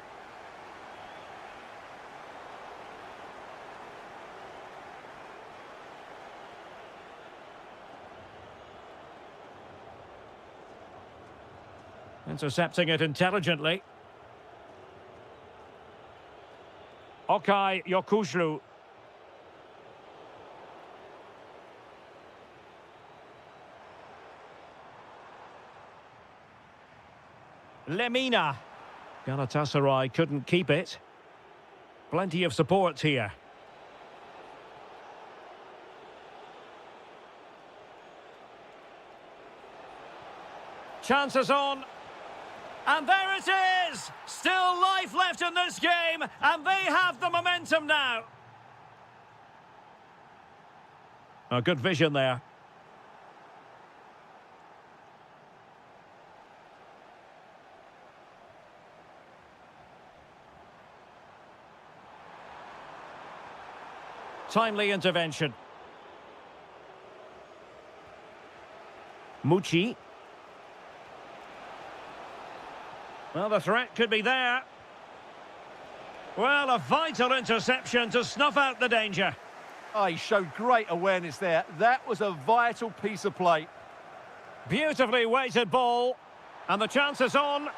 Intercepting it intelligently. Okay, Yokuşlu. Lemina. Galatasaray couldn't keep it. Plenty of support here. Chances on. And there it is! Still life left in this game, and they have the momentum now. A good vision there. Timely intervention. Mucci. Well, the threat could be there. Well, a vital interception to snuff out the danger. Oh, he showed great awareness there. That was a vital piece of play. Beautifully weighted ball. And the chance is on.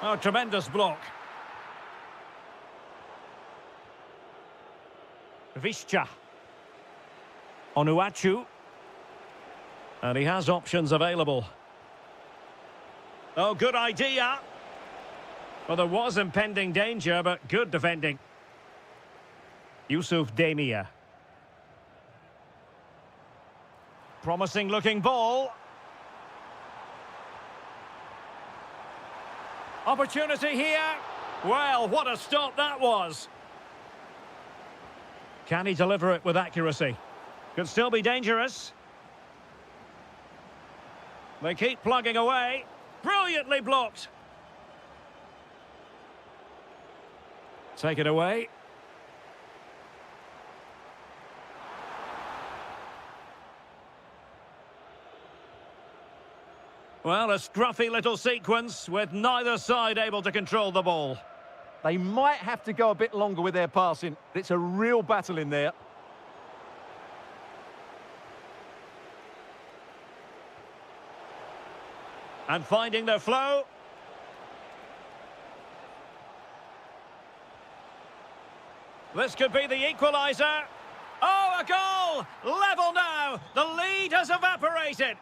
Oh, tremendous block. Visca. Onuachu. And he has options available. Oh, good idea. Well, there was impending danger, but good defending. Yusuf Demir. Promising looking ball. Opportunity here. Well, what a stop that was. Can he deliver it with accuracy? Could still be dangerous. They keep plugging away. Brilliantly blocked. Take it away. Well, a scruffy little sequence with neither side able to control the ball. They might have to go a bit longer with their passing. It's a real battle in there. And finding their flow. This could be the equaliser. Oh, a goal! Level now! The lead has evaporated.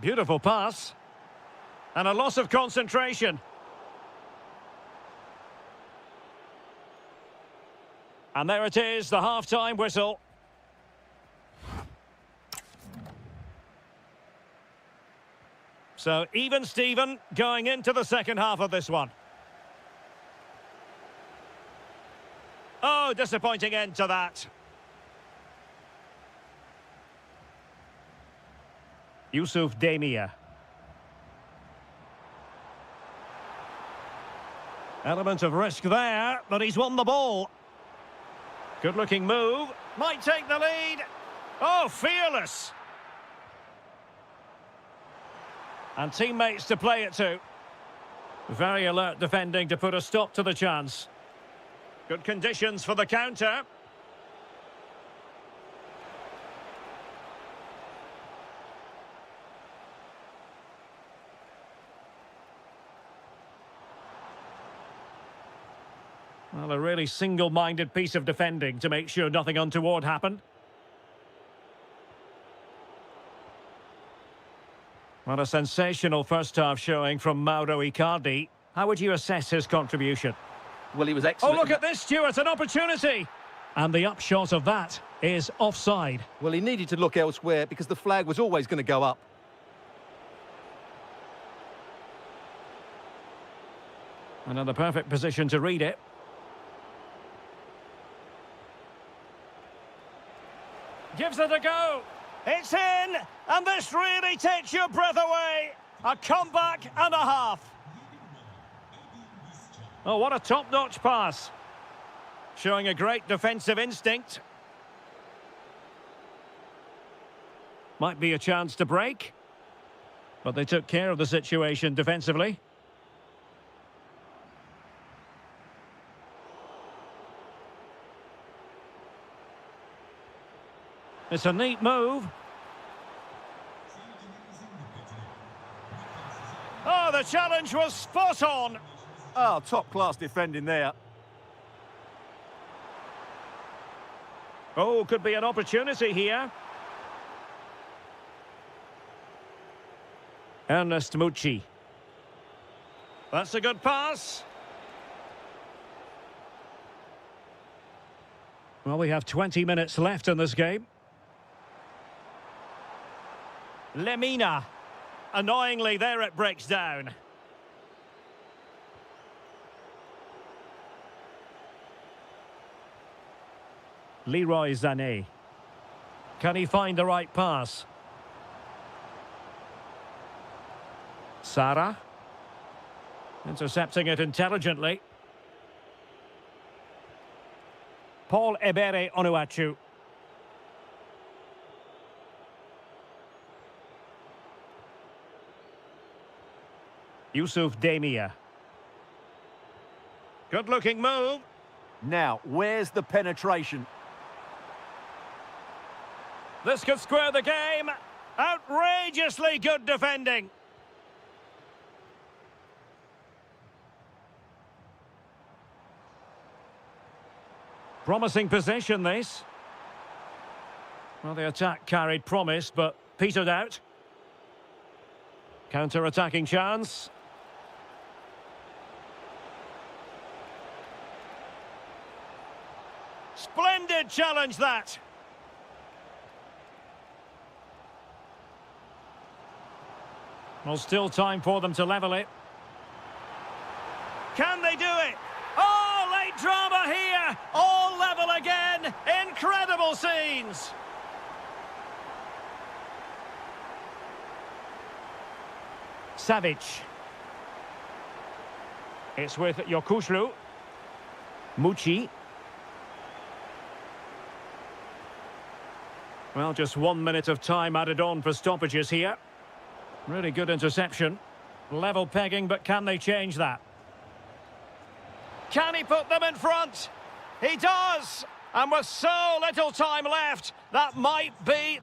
Beautiful pass. And a loss of concentration. And there it is, the half-time whistle. So, even Steven going into the second half of this one. Oh, disappointing end to that. Yusuf Demir. Element of risk there, but he's won the ball. Good-looking move. Might take the lead. Oh, fearless. And teammates to play it to. Very alert defending to put a stop to the chance. Good conditions for the counter. Well, a really single-minded piece of defending to make sure nothing untoward happened. What a sensational first-half showing from Mauro Icardi. How would you assess his contribution? Well, he was excellent. Oh, look at this, Stuart, an opportunity! And the upshot of that is offside. Well, he needed to look elsewhere because the flag was always going to go up. Another perfect position to read it. Gives it a go. It's in, and this really takes your breath away. A comeback and a half. Oh, what a top-notch pass. Showing a great defensive instinct. Might be a chance to break. But they took care of the situation defensively. It's a neat move. Oh, the challenge was spot on. Oh, top-class defending there. Oh, could be an opportunity here. Ernest Mucci. That's a good pass. Well, we have 20 minutes left in this game. Lemina. Annoyingly, there it breaks down. Leroy Sané. Can he find the right pass? Sara. Intercepting it intelligently. Paul Ebere Onuachu. Yusuf Demir. Good-looking move. Now, where's the penetration? This could square the game. Outrageously good defending. Promising possession, this. Well, the attack carried promise, but petered out. Counter-attacking chance. Splendid challenge, that. Well, still time for them to level it. Can they do it? Oh, late drama here. All level again. Incredible scenes. Savic. It's with Yokushlu. Mucci. Well, just 1 minute of time added on for stoppages here. Really good interception. Level pegging, but can they change that? Can he put them in front? He does! And with so little time left, that might be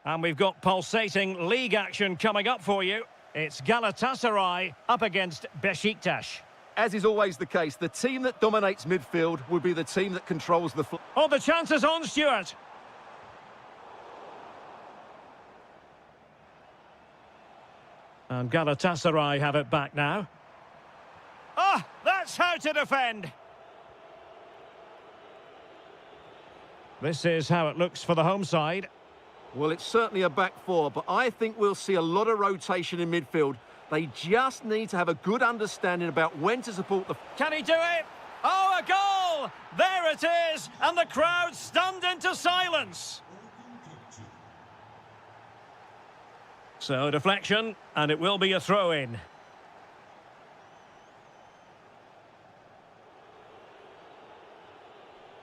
And we've got pulsating league action coming up for you. It's Galatasaray up against Beşiktaş. As is always the case, the team that dominates midfield will be the team that controls the... Oh, the chance is on, Stuart. And Galatasaray have it back now. Ah, that's how to defend. This is how it looks for the home side. Well, it's certainly a back four, but I think we'll see a lot of rotation in midfield. They just need to have a good understanding about when to support the... Can he do it? Oh, a goal! There it is, and the crowd stunned into silence. So, deflection, and it will be a throw-in.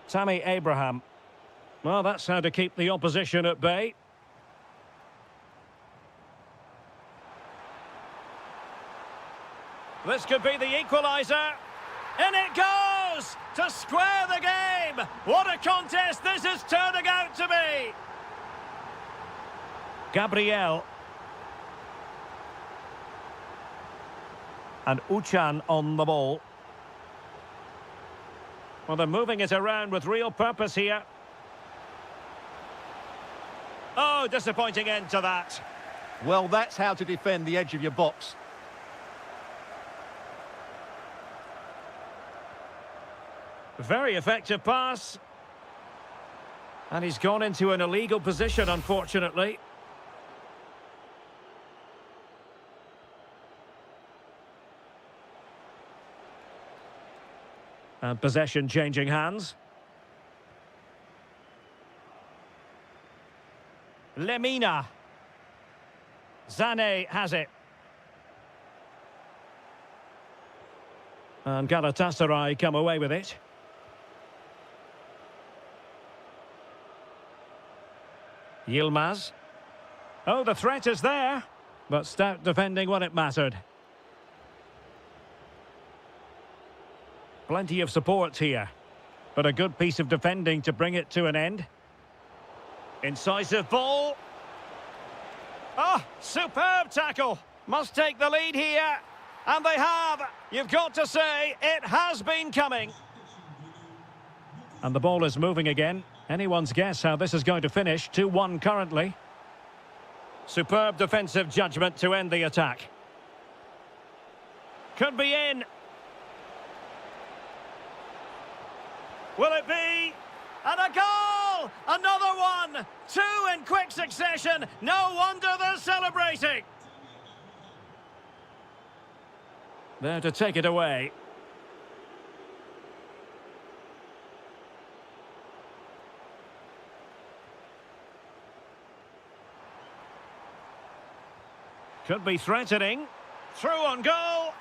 Tammy Abraham. Well, that's how to keep the opposition at bay. This could be the equaliser. In it goes! To square the game! What a contest this is turning out to be! Gabriel. And Uchan on the ball. Well, they're moving it around with real purpose here. Oh, disappointing end to that. Well, that's how to defend the edge of your box. Very effective pass. And he's gone into an illegal position, unfortunately. And possession changing hands. Lemina. Zane has it. And Galatasaray come away with it. Yilmaz. Oh, the threat is there, but stout defending when it mattered. Plenty of support here, but a good piece of defending to bring it to an end. Incisive ball. Oh, superb tackle. Must take the lead here. And they have. You've got to say, it has been coming. And the ball is moving again. Anyone's guess how this is going to finish. 2-1 currently. Superb defensive judgment to end the attack. Could be in. Will it be? And a goal! Another one! Two in quick succession. No wonder they're celebrating. There to take it away. Could be threatening. Through on goal.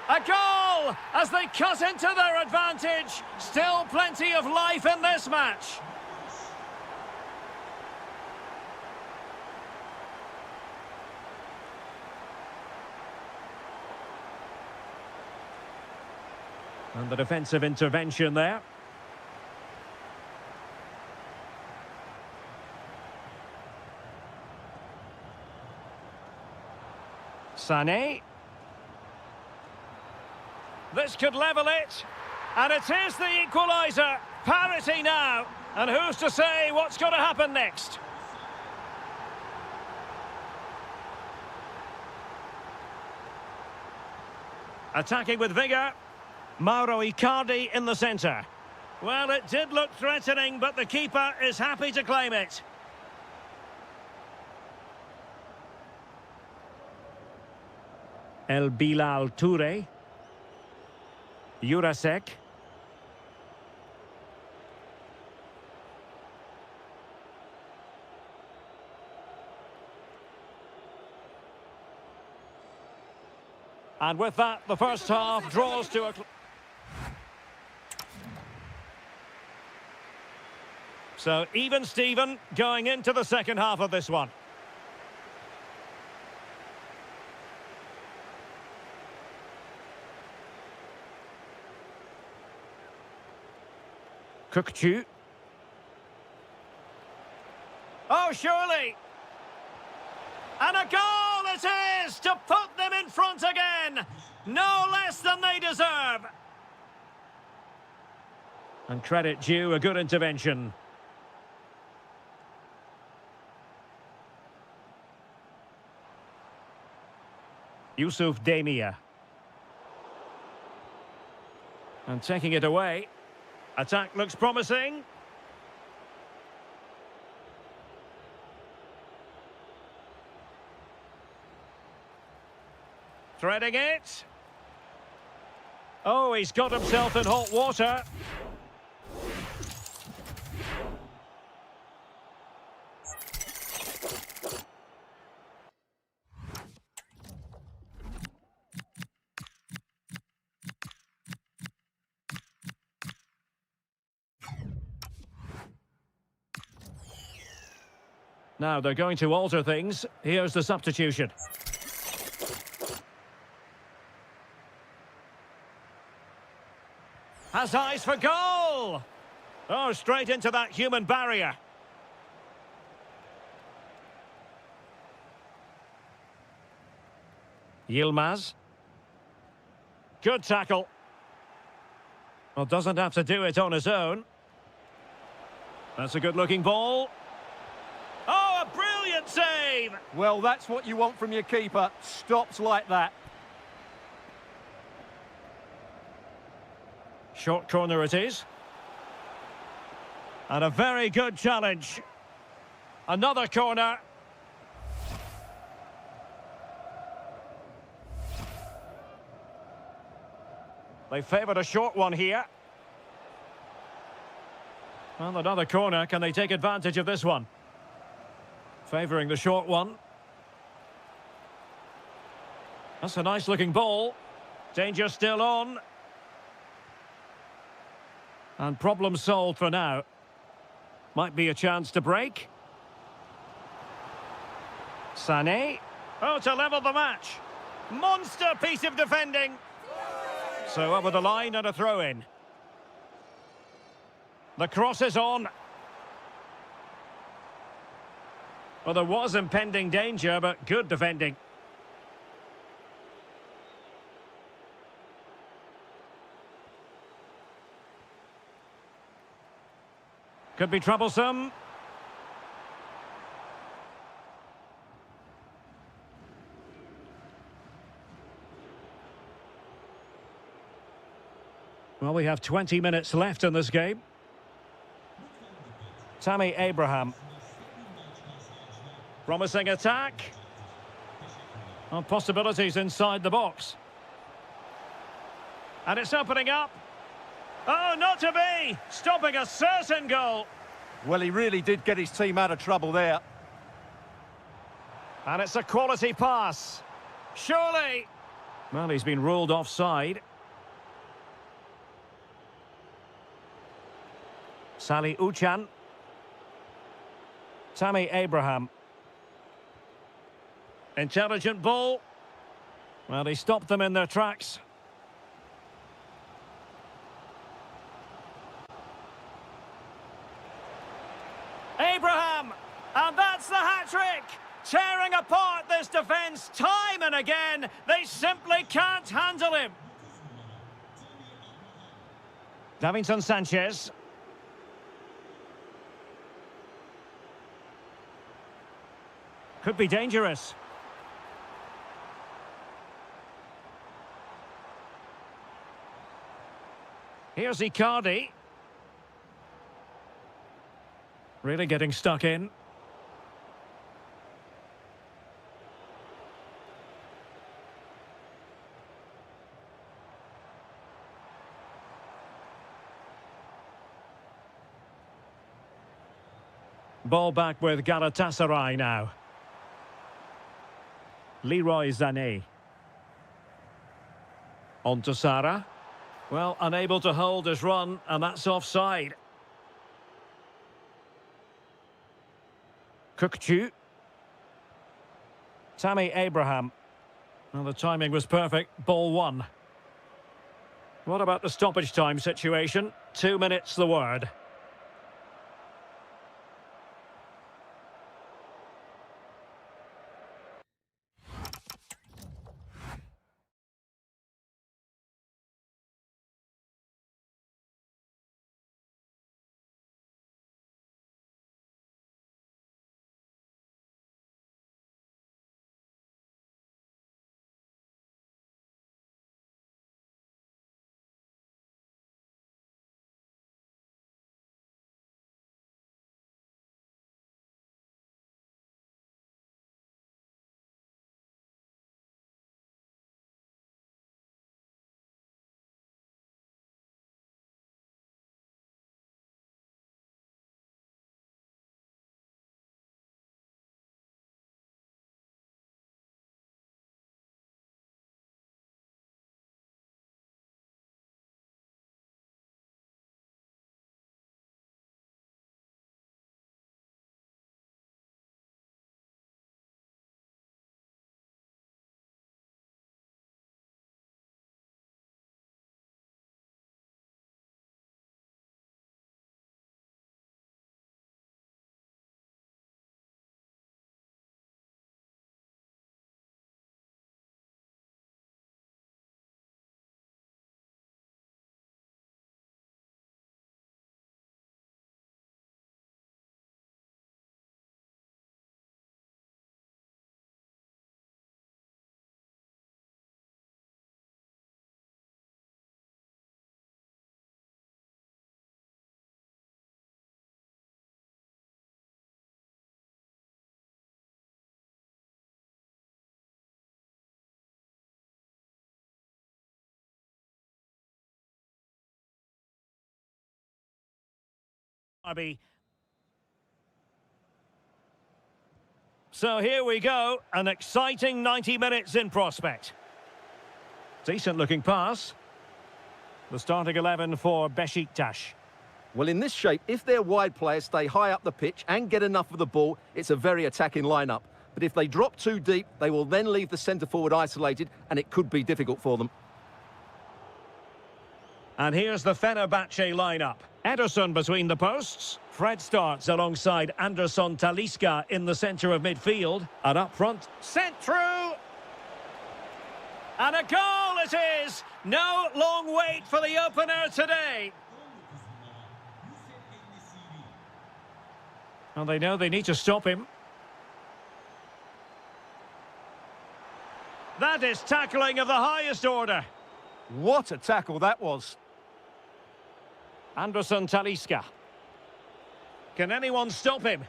A goal as they cut into their advantage. Still plenty of life in this match. And the defensive intervention there. Sané. This could level it. And it is the equaliser. Parity now. And who's to say what's going to happen next? Attacking with vigour. Mauro Icardi in the centre. Well, it did look threatening, but the keeper is happy to claim it. El Bilal Toure. Jurasek. And with that, the first half draws to a... So, even Steven going into the second half of this one. Kukçu. Oh, surely! And a goal it is to put them in front again. No less than they deserve. And credit due, a good intervention. Yusuf Demir. And taking it away. Attack looks promising. Threading it. Oh, he's got himself in hot water. Now they're going to alter things. Here's the substitution. Has eyes for goal! Oh, straight into that human barrier. Yilmaz. Good tackle. Well, doesn't have to do it on his own. That's a good-looking ball. Oh, a brilliant save! Well, that's what you want from your keeper. Stops like that. Short corner it is. And a very good challenge. Another corner. They favoured a short one here. Well, another corner. Can they take advantage of this one? Favouring the short one. That's a nice-looking ball. Danger still on. And problem solved for now. Might be a chance to break. Sané. Oh, to level the match. Monster piece of defending. So over the line and a throw-in. The cross is on. Well, there was impending danger, but good defending. Could be troublesome. Well, we have 20 minutes left in this game. Tammy Abraham. Promising attack. Well, possibilities inside the box. And it's opening up. Oh, not to be! Stopping a certain goal. Well, he really did get his team out of trouble there. And it's a quality pass. Surely! Well, he's been ruled offside. Sally Uchan. Tammy Abraham. Intelligent ball. Well, he stopped them in their tracks. Abraham! And that's the hat-trick! Tearing apart this defence time and again. They simply can't handle him. Davinson Sanchez. Could be dangerous. Here's Icardi. Really getting stuck in. Ball back with Galatasaray now. Leroy Sané. On to Sara. Well, unable to hold his run, and that's offside. Kukçu. Tammy Abraham. Well, the timing was perfect. Ball one. What about the stoppage time situation? 2 minutes the word. derby. So here we go, an exciting 90 minutes in prospect. Decent looking pass. The starting 11 for Besiktas. Well, in this shape, if their wide players stay high up the pitch and get enough of the ball, it's a very attacking lineup. But if they drop too deep, they will then leave the centre-forward isolated, and it could be difficult for them. And here's the Fenerbahce lineup. Ederson between the posts. Fred starts alongside Anderson Talisca in the centre of midfield. And up front, sent through. And a goal it is! No long wait for the opener today. Well, they know they need to stop him. That is tackling of the highest order. What a tackle that was. Anderson Talisca. Can anyone stop him?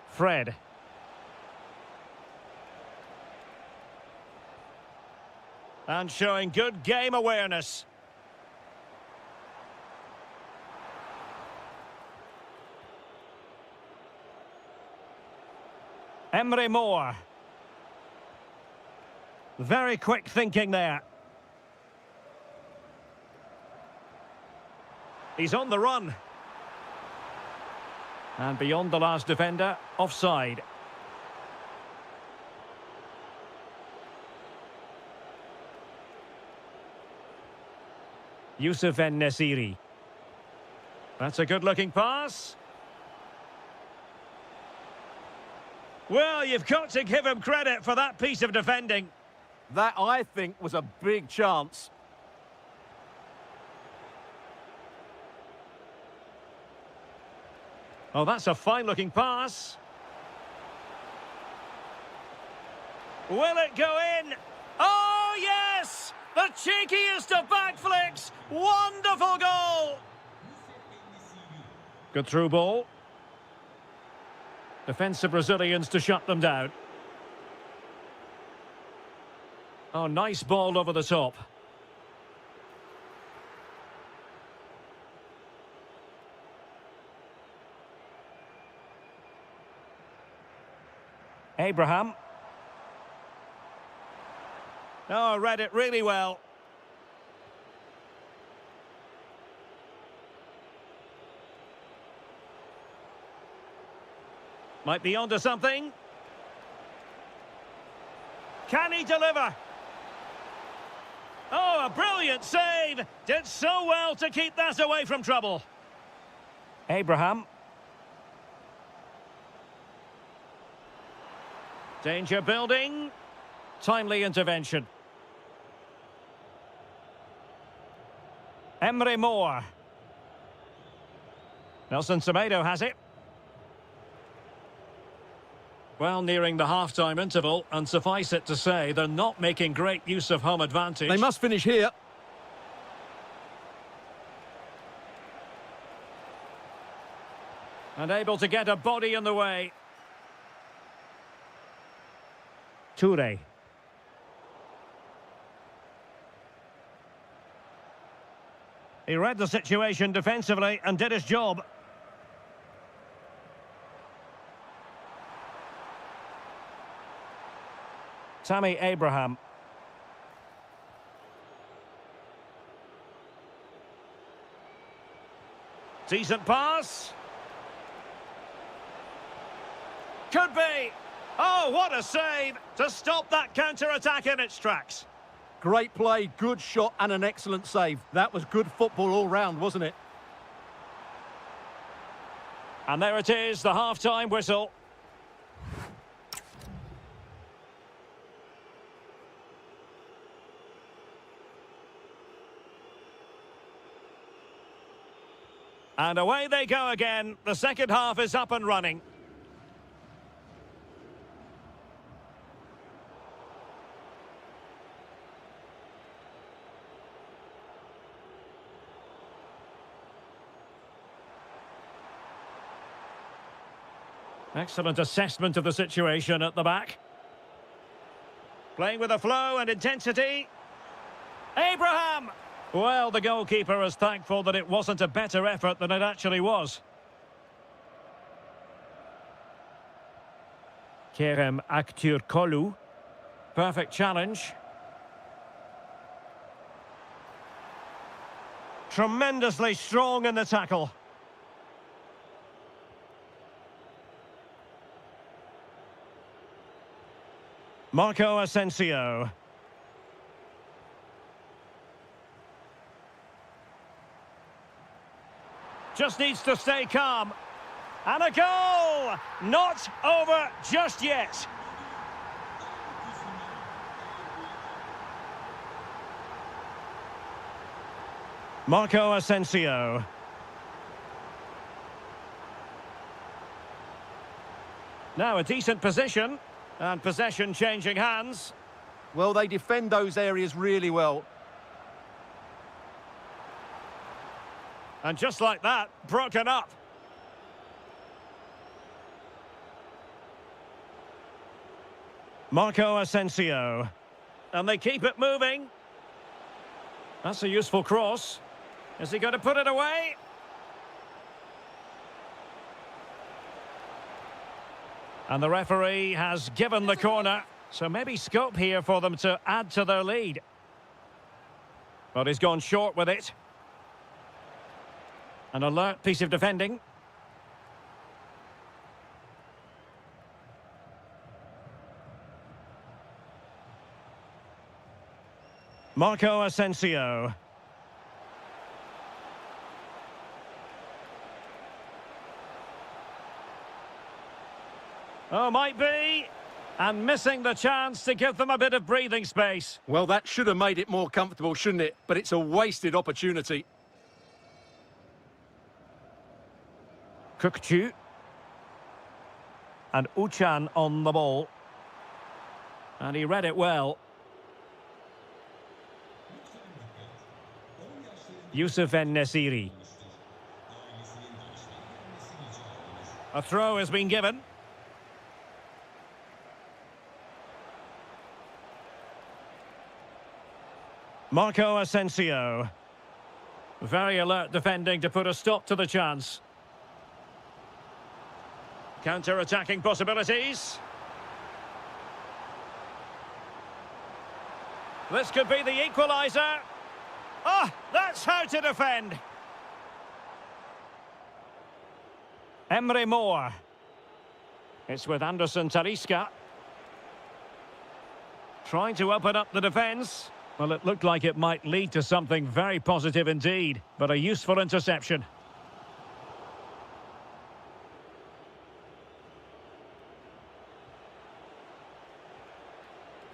Fred. And showing good game awareness. Emre Moore. Very quick thinking there. He's on the run. And beyond the last defender, offside. Youssef En-Nesyri. That's a good-looking pass. Well, you've got to give him credit for that piece of defending. That, I think, was a big chance. Oh, that's a fine-looking pass. Will it go in? Oh, yes! The cheekiest of backflips! Wonderful goal! Good through ball. Defensive Brazilians to shut them down. Oh, nice ball over the top. Abraham. Oh, read it really well. Might be onto something. Can he deliver? Oh, a brilliant save. Did so well to keep that away from trouble. Abraham. Danger building. Timely intervention. Emre Moore. Nelson Semedo has it. Well, nearing the half-time interval, and suffice it to say, they're not making great use of home advantage. They must finish here. And able to get a body in the way. Toure. He read the situation defensively and did his job. Tammy Abraham. Decent pass. Could be. Oh, what a save to stop that counter-attack in its tracks. Great play, good shot and an excellent save. That was good football all round, wasn't it? And there it is, the half-time whistle. And away they go again. The second half is up and running. Excellent assessment of the situation at the back. Playing with a flow and intensity. Abraham! Well, the goalkeeper is thankful that it wasn't a better effort than it actually was. Kerem Aktürkoğlu. Perfect challenge. Tremendously strong in the tackle. Marco Asensio. Just needs to stay calm. And a goal! Not over just yet. Marco Asensio. Now a decent position, and possession changing hands. Well, they defend those areas really well. And just like that, broken up. Marco Asensio. And they keep it moving. That's a useful cross. Is he going to put it away? And the referee has given the corner. So maybe scope here for them to add to their lead. But he's gone short with it. An alert piece of defending. Marco Asensio. Oh, might be. And missing the chance to give them a bit of breathing space. Well, that should have made it more comfortable, shouldn't it? But it's a wasted opportunity. Kukçu. And Uchan on the ball. And he read it well. Yusuf En-Nesyri. A throw has been given. Marco Asensio. Very alert defending to put a stop to the chance. Counter-attacking possibilities. This could be the equaliser. Oh, that's how to defend. Emre Moore. It's with Anderson Talisca. Trying to open up the defence. Well, it looked like it might lead to something very positive indeed, but a useful interception.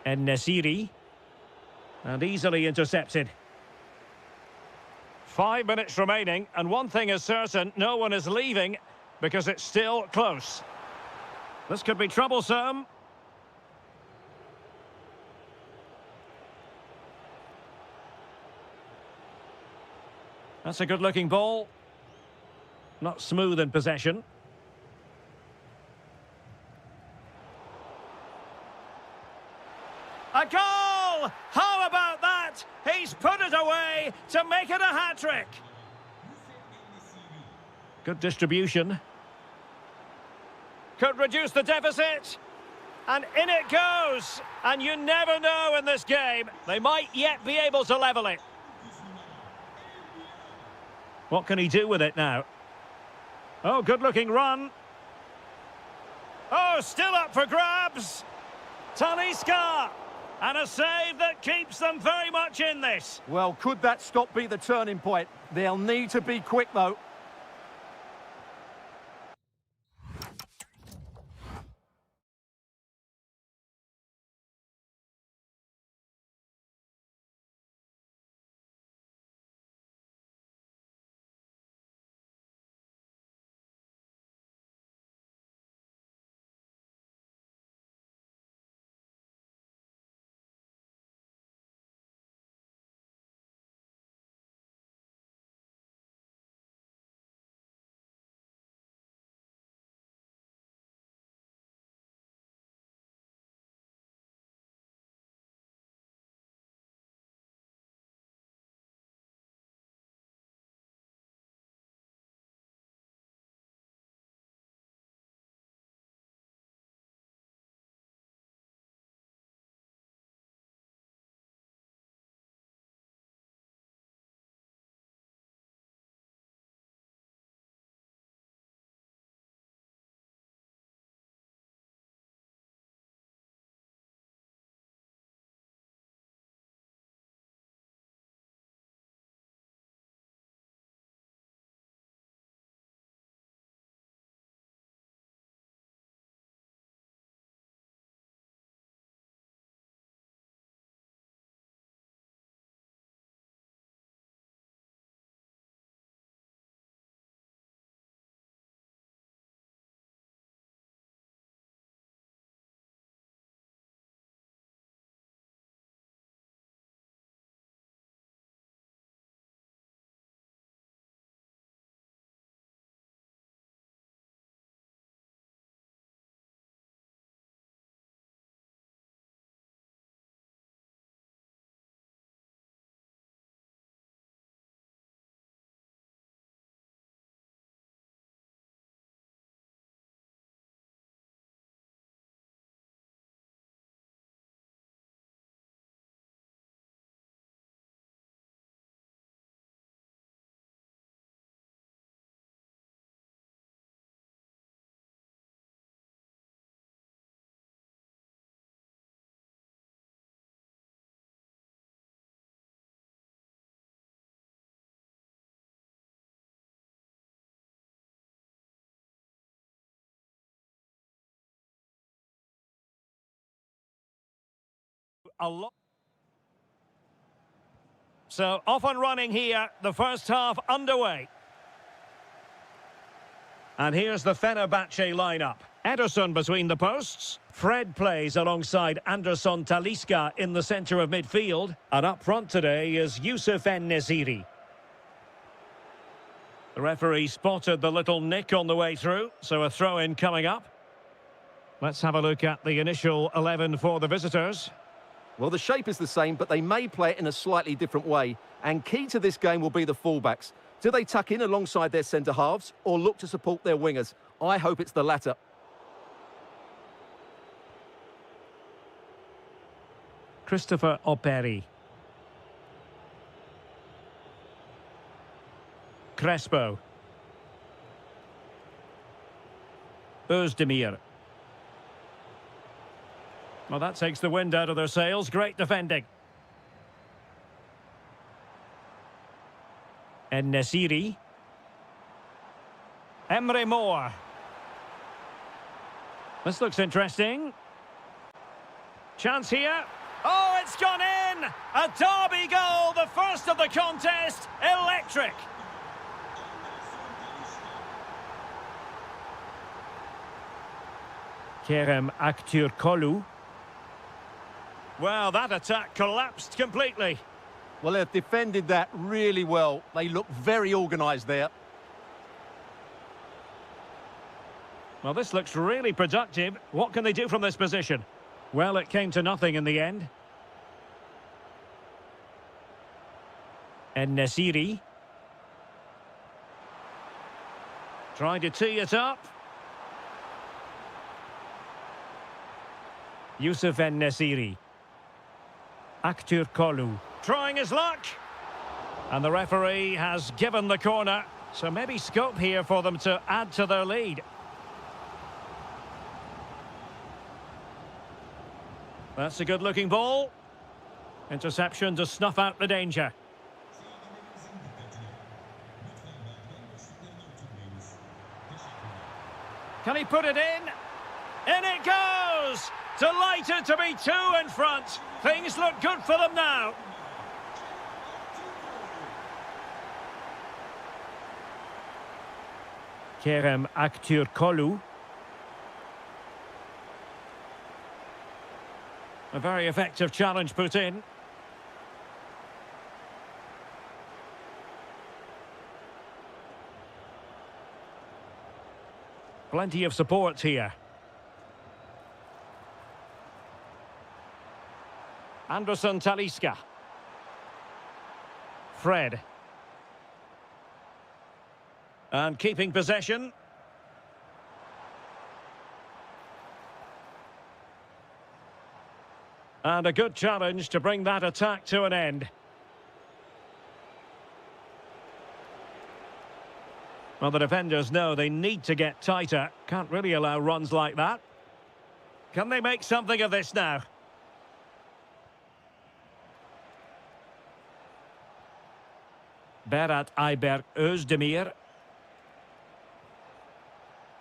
En-Nesyri. And easily intercepted. 5 minutes remaining, and one thing is certain, no one is leaving because it's still close. This could be troublesome. That's a good-looking ball. Not smooth in possession. A goal! How about that? He's put it away to make it a hat-trick. Good distribution. Could reduce the deficit. And in it goes. And you never know in this game. They might yet be able to level it. What can he do with it now? Oh, good-looking run. Oh, still up for grabs. Talisca. And a save that keeps them very much in this. Well, could that stop be the turning point? They'll need to be quick, though. a lot. So off and running here, the first half underway. And here's the Fenerbahce lineup. Ederson between the posts. Fred plays alongside Anderson Talisca in the centre of midfield. And up front today is Youssef En-Nesyri. The referee spotted the little nick on the way through, so a throw-in coming up. Let's have a look at the initial 11 for the visitors. Well, the shape is the same, but they may play it in a slightly different way. And key to this game will be the fullbacks. Do they tuck in alongside their centre-halves or look to support their wingers? I hope it's the latter. Christopher Operi. Crespo. Özdemir. Well, that takes the wind out of their sails. Great defending. En-Nesyri. Emre Mor. This looks interesting. Chance here. Oh, it's gone in! A derby goal, the first of the contest. Electric. Kerem Aktürkoğlu. Well, that attack collapsed completely. Well, they've defended that really well. They look very organised there. Well, this looks really productive. What can they do from this position? Well, it came to nothing in the end. En-Nesyri. Trying to tee it up. Youssef En-Nesyri. Aktürkoğlu. Trying his luck. And the referee has given the corner. So maybe scope here for them to add to their lead. That's a good-looking ball. Interception to snuff out the danger. Can he put it in? In it goes! Delighted to be two in front. Things look good for them now. Kerem Aktürkoğlu. A very effective challenge put in. Plenty of support here. Anderson Talisca. Fred. And keeping possession. And a good challenge to bring that attack to an end. Well, the defenders know they need to get tighter. Can't really allow runs like that. Can they make something of this now? Berat Ayberk Özdemir.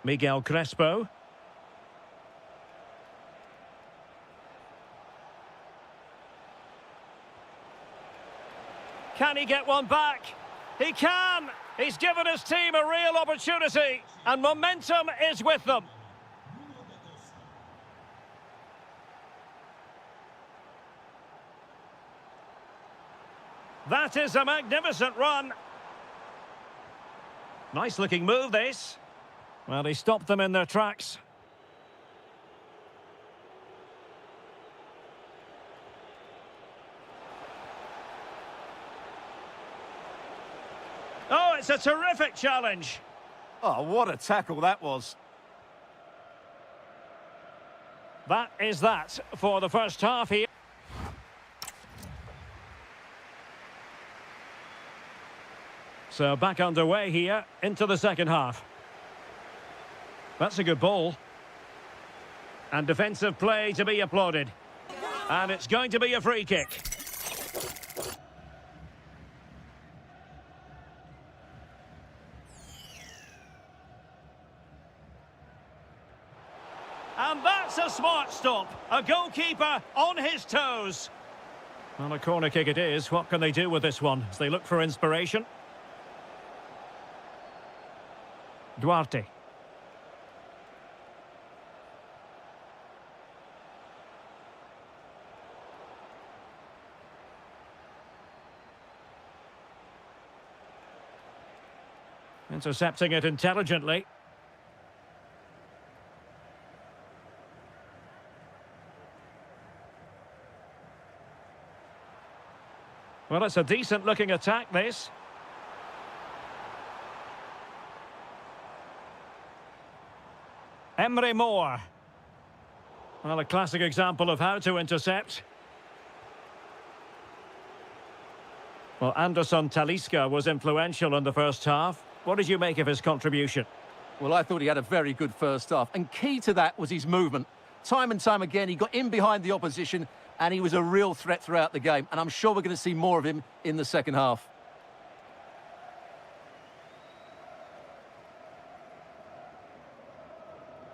Miguel Crespo. Can he get one back? He can! He's given his team a real opportunity, and momentum is with them. That is a magnificent run. Nice looking move, this. Well, he stopped them in their tracks. Oh, it's a terrific challenge. Oh, what a tackle that was. That is that for the first half here. So back underway here into the second half. That's a good ball. And defensive play to be applauded. And it's going to be a free kick. And that's a smart stop. A goalkeeper on his toes. Well, a corner kick it is. What can they do with this one as they look for inspiration? Duarte. Intercepting it intelligently. Well, it's a decent-looking attack, this. Emre Moore. Well, a classic example of how to intercept. Well, Anderson Talisca was influential in the first half. What did you make of his contribution? Well, I thought he had a very good first half, and key to that was his movement. Time and time again, he got in behind the opposition, and he was a real threat throughout the game, and I'm sure we're going to see more of him in the second half.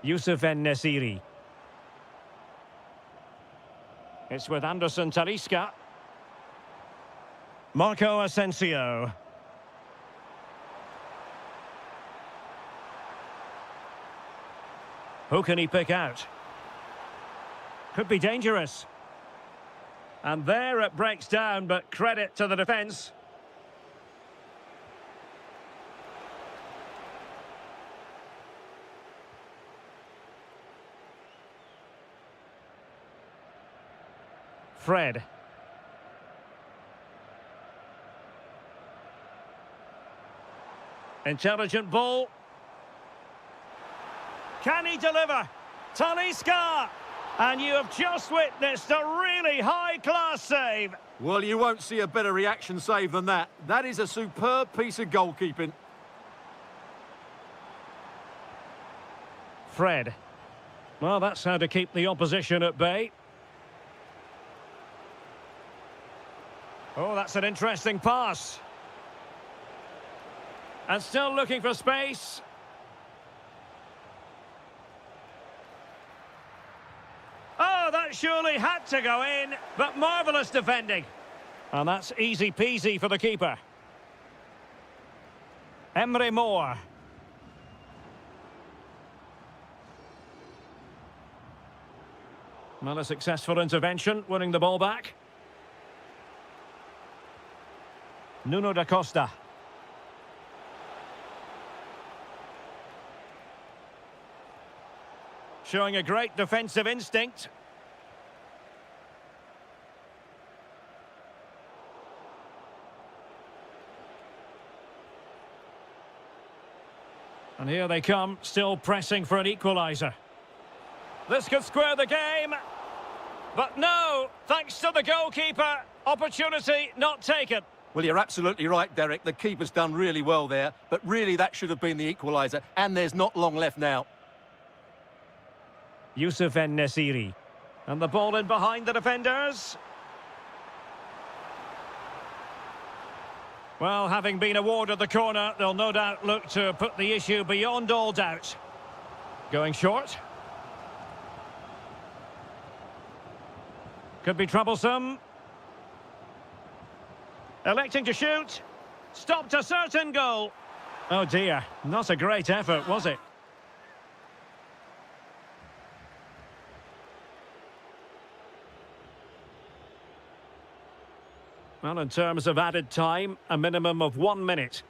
Youssef En-Nesyri. It's with Anderson Talisca. Marco Asensio. Who can he pick out? Could be dangerous. And there it breaks down, but credit to the defence. Fred. Intelligent ball. Can he deliver? Talisca! And you have just witnessed a really high-class save. Well, you won't see a better reaction save than that. That is a superb piece of goalkeeping. Fred. Well, that's how to keep the opposition at bay. Oh, that's an interesting pass. And still looking for space. Oh, that surely had to go in, but marvellous defending. And that's easy peasy for the keeper. Emre Moore. Well, a successful intervention, winning the ball back. Nuno da Costa. Showing a great defensive instinct. And here they come, still pressing for an equaliser. This could square the game. But no, thanks to the goalkeeper, opportunity not taken. Well, you're absolutely right, Derek. The keeper's done really well there, but really that should have been the equaliser, and there's not long left now. Youssef En-Nesyri. And the ball in behind the defenders. Well, having been awarded the corner, they'll no doubt look to put the issue beyond all doubt. Going short. Could be troublesome. Electing to shoot. Stopped a certain goal. Oh dear, not a great effort, was it? Well, in terms of added time, a minimum of 1 minute.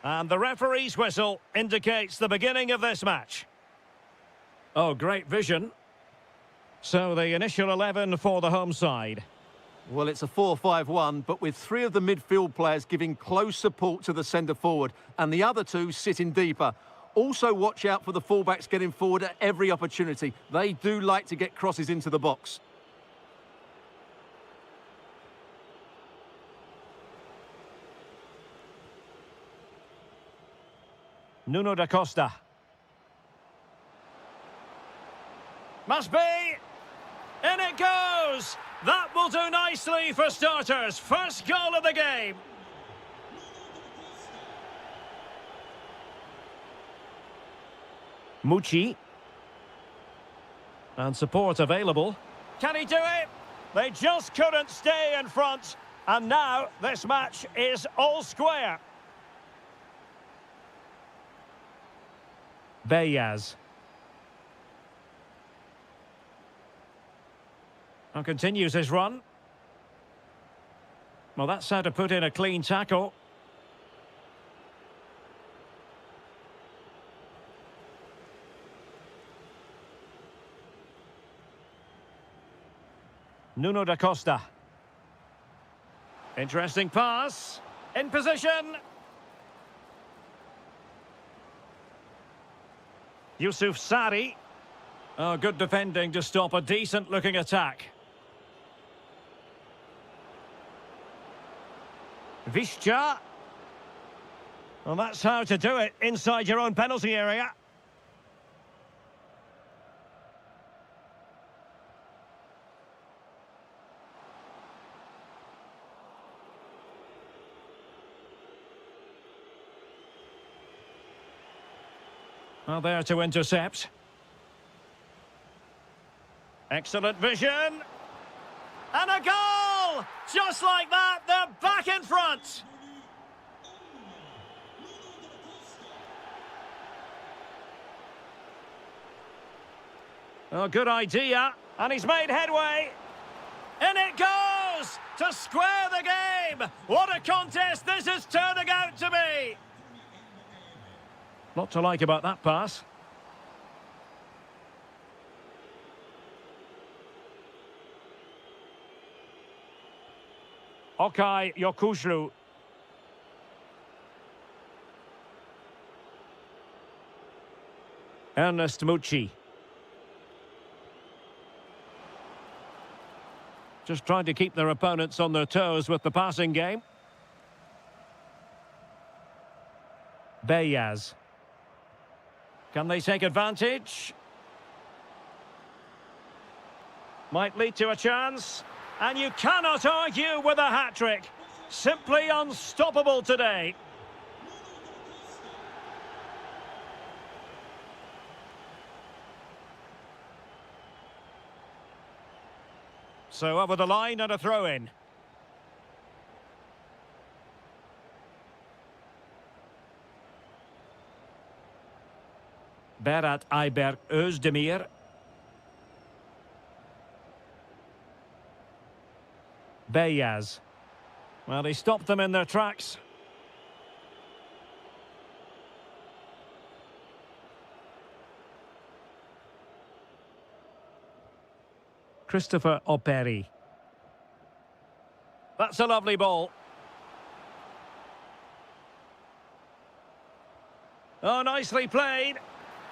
And the referee's whistle indicates the beginning of this match. Oh, great vision. So the initial 11 for the home side. Well, it's a 4-5-1, but with three of the midfield players giving close support to the centre-forward and the other two sitting deeper. Also watch out for the fullbacks getting forward at every opportunity. They do like to get crosses into the box. Nuno da Costa. Must be! In it goes! That will do nicely for starters. First goal of the game. Mucci. And support available. Can he do it? They just couldn't stay in front. And now this match is all square. Bayaz. And continues his run. Well, that's how to put in a clean tackle. Nuno da Costa. Interesting pass. In position. Yusuf Sari. Oh, good defending to stop a decent-looking attack. Visca. Well, that's how to do it inside your own penalty area. Well, there to intercept. Excellent vision. And a goal! Just like that, they're back in front. Oh, good idea. And he's made headway. In it goes! To square the game! What a contest this is turning out to be! Lot to like about that pass. Okay, Yokushlu. Ernest Mucci. Just trying to keep their opponents on their toes with the passing game. Bayaz. Can they take advantage? Might lead to a chance. And you cannot argue with a hat-trick. Simply unstoppable today. So over the line and a throw-in. Berat Ayberk Özdemir. Bayaz. Well, he stopped them in their tracks. Christopher Operi. That's a lovely ball. Oh, nicely played.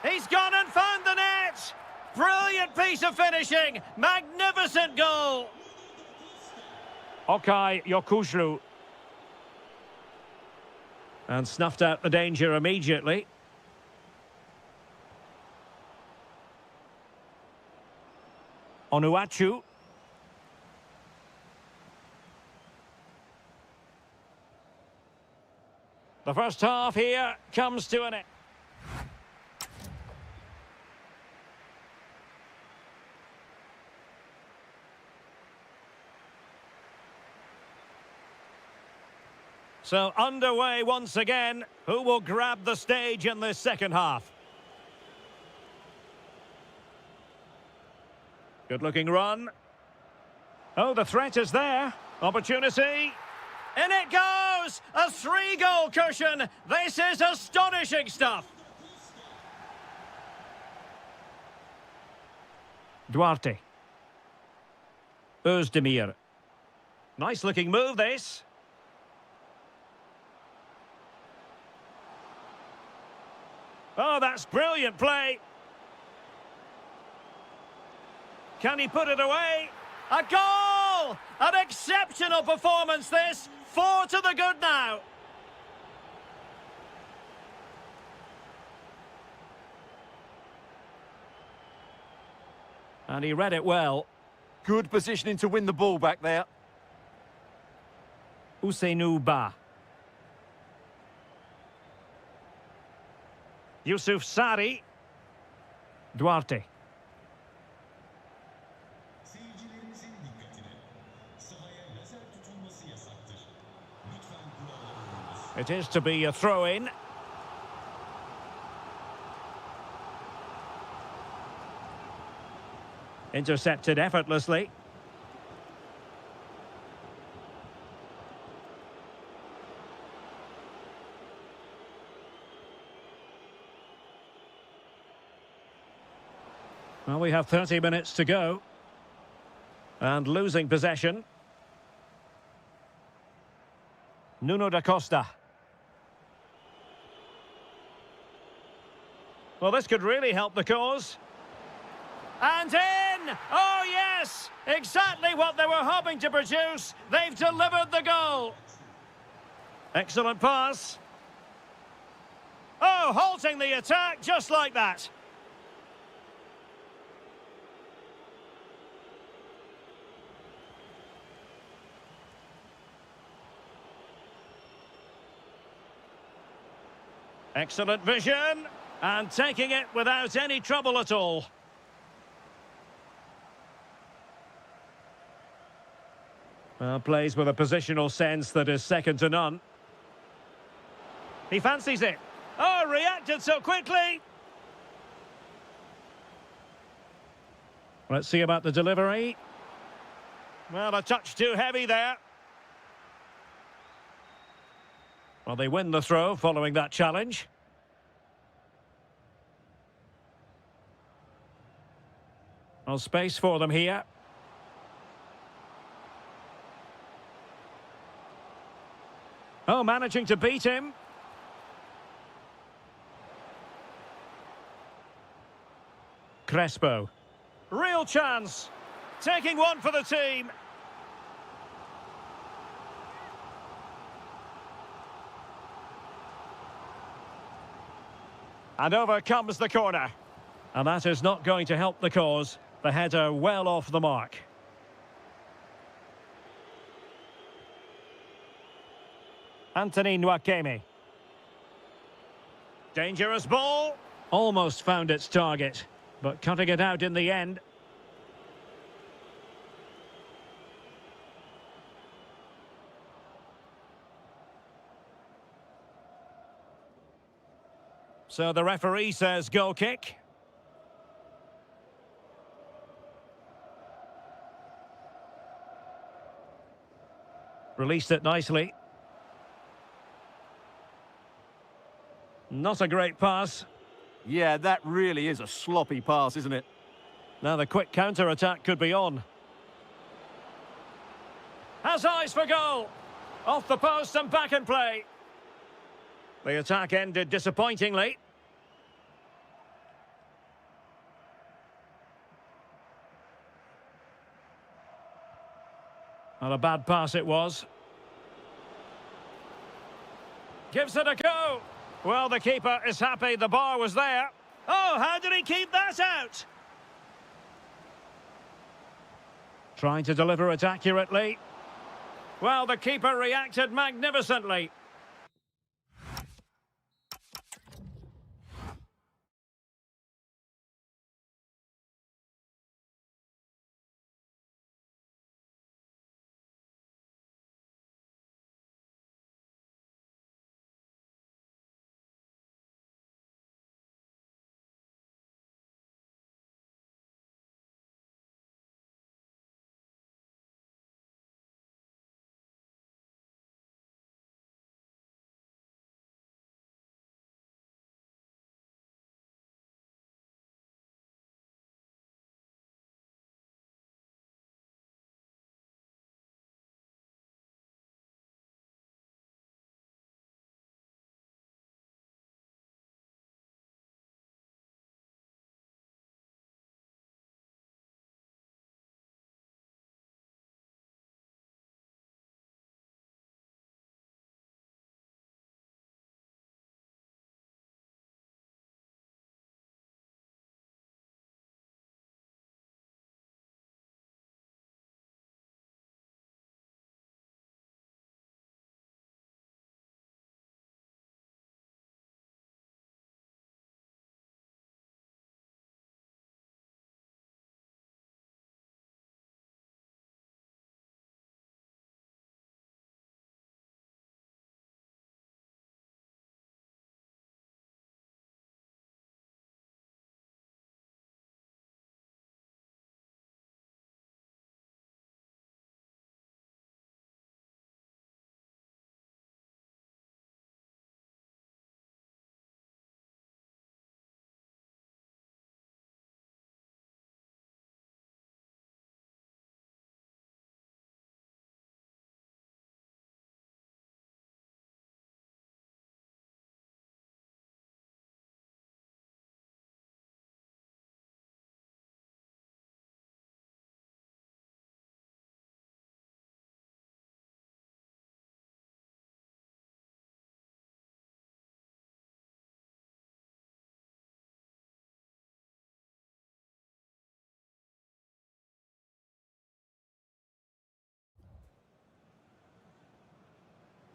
He's gone and found the net. Brilliant piece of finishing. Magnificent goal. Okay, Yokushlu. And snuffed out the danger immediately. Onuachu. The first half here comes to an end. So underway once again. Who will grab the stage in this second half? Good looking run. Oh, the threat is there. Opportunity. In it goes! A 3-goal cushion! This is astonishing stuff! Duarte. Özdemir. Nice-looking move, this. Oh, that's brilliant play. Can he put it away? A goal! An exceptional performance, this. 4 to the good now. And he read it well. Good positioning to win the ball back there. Ousseynou Ba. Yusuf Sari. Duarte. It is to be a throw-in. Intercepted effortlessly. Well, we have 30 minutes to go. And losing possession. Nuno da Costa. Well, this could really help the cause. And in! Oh, yes! Exactly what they were hoping to produce. They've delivered the goal. Excellent pass. Oh, halting the attack just like that. Excellent vision. And taking it without any trouble at all. Well, plays with a positional sense that is second to none. He fancies it. Oh, reacted so quickly. Let's see about the delivery. Well, a touch too heavy there. Well, they win the throw following that challenge. Well, space for them here. Oh, managing to beat him. Crespo. Real chance. Taking one for the team. And over comes the corner. And that is not going to help the cause. The header well off the mark. Anthony Nwakeme. Dangerous ball. Almost found its target, but cutting it out in the end. So the referee says goal kick. Released it nicely. Not a great pass. Yeah, that really is a sloppy pass, isn't it? Now the quick counter-attack could be on. Has eyes for goal. Off the post and back in play. The attack ended disappointingly. Not a bad pass it was. Gives it a go. Well, the keeper is happy the bar was there. Oh, how did he keep that out? Trying to deliver it accurately. Well, the keeper reacted magnificently.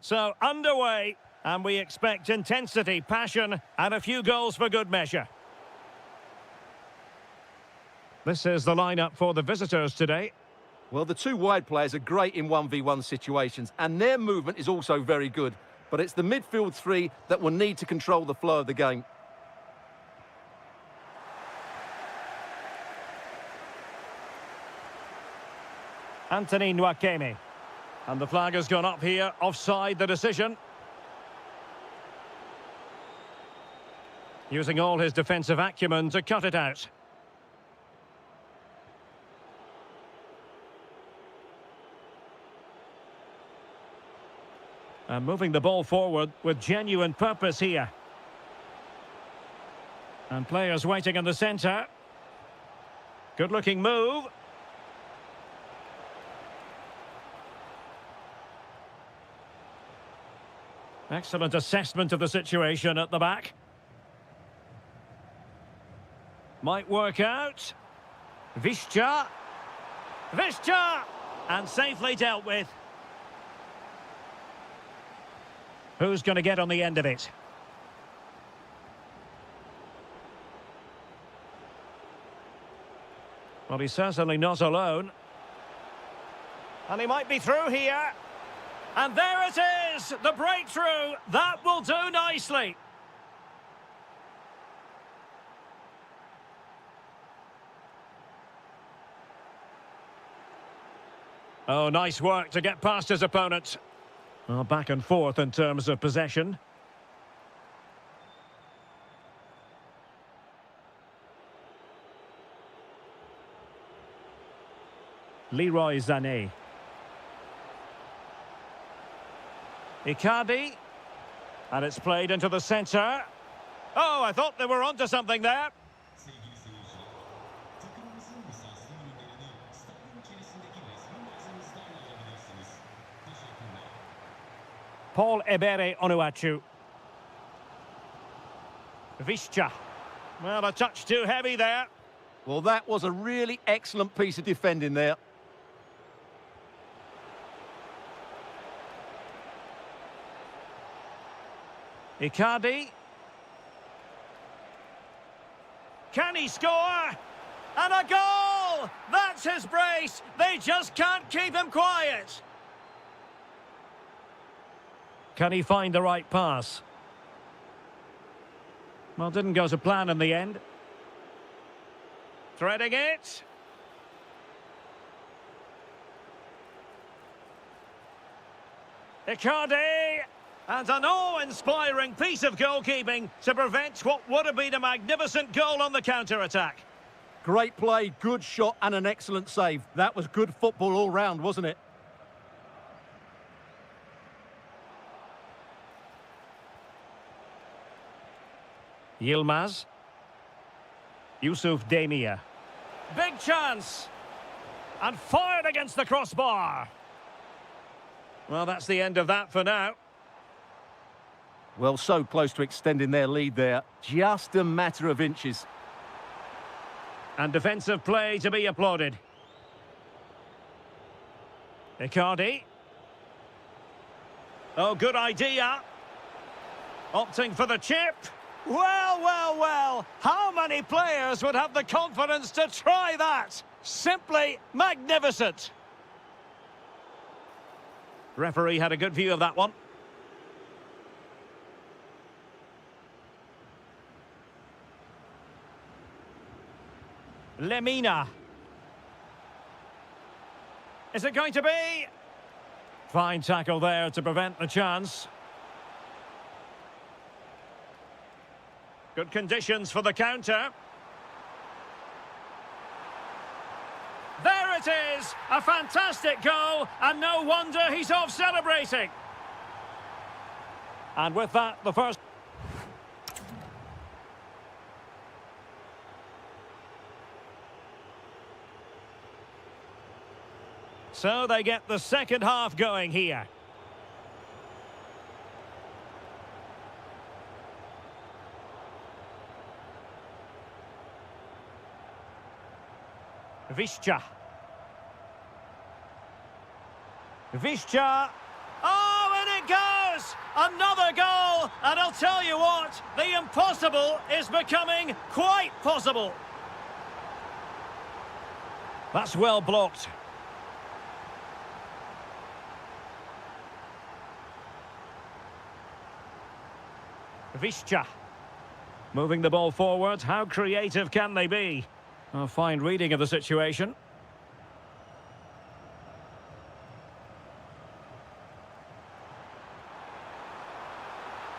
So, underway, and we expect intensity, passion, and a few goals for good measure. This is the lineup for the visitors today. Well, the two wide players are great in 1v1 situations, and their movement is also very good. But it's the midfield three that will need to control the flow of the game. Anthony Nwakeme. And the flag has gone up here, offside the decision. Using all his defensive acumen to cut it out. And moving the ball forward with genuine purpose here. And players waiting in the centre. Good-looking move. Excellent assessment of the situation at the back. Might work out. Vishcha. And safely dealt with. Who's going to get on the end of it? Well, he's certainly not alone. And he might be through here. And there it is, the breakthrough. That will do nicely. Oh, nice work to get past his opponent. Well, back and forth in terms of possession. Leroy Sané. Icardi. And it's played into the centre. Oh, I thought they were onto something there. Paul Ebere Onuachu. Vishcha. Well, a touch too heavy there. Well, that was a really excellent piece of defending there. Icardi. Can he score? And a goal! That's his brace. They just can't keep him quiet. Can he find the right pass? Well, didn't go to plan in the end. Threading it. Icardi. And an awe-inspiring piece of goalkeeping to prevent what would have been a magnificent goal on the counter-attack. Great play, good shot and an excellent save. That was good football all round, wasn't it? Yilmaz. Yusuf Demir. Big chance. And fired against the crossbar. Well, that's the end of that for now. Well, so close to extending their lead there. Just a matter of inches. And defensive play to be applauded. Icardi. Oh, good idea. Opting for the chip. Well, well, well. How many players would have the confidence to try that? Simply magnificent. Referee had a good view of that one. Lemina. Is it going to be? Fine tackle there to prevent the chance. Good conditions for the counter. There it is! A fantastic goal, and no wonder he's off celebrating. And with that, the first... So they get the second half going here. Vishcha. Vishcha. Oh, and it goes! is! Another goal! And I'll tell you what, the impossible is becoming quite possible. That's well blocked. Bільше. Moving the ball forward, how creative can they be? A fine reading of the situation.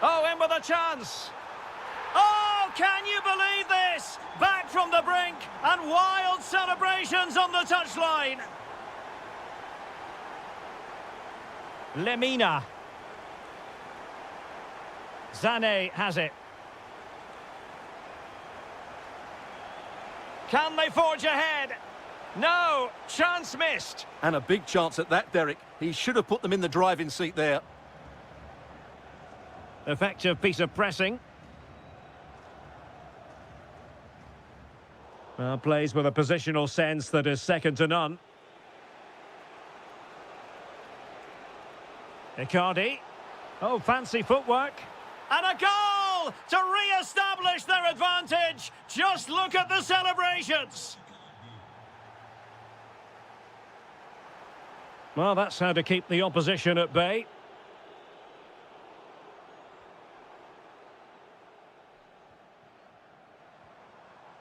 Oh, in with a chance. Oh, can you believe this? Back from the brink and wild celebrations on the touchline. Lemina. Sané has it. Can they forge ahead? No, chance missed. And a big chance at that, Derek. He should have put them in the driving seat there. Effective piece of pressing. Well, plays with a positional sense that is second to none. Icardi. Oh, fancy footwork. And a goal to re-establish their advantage. Just look at the celebrations. Well, that's how to keep the opposition at bay.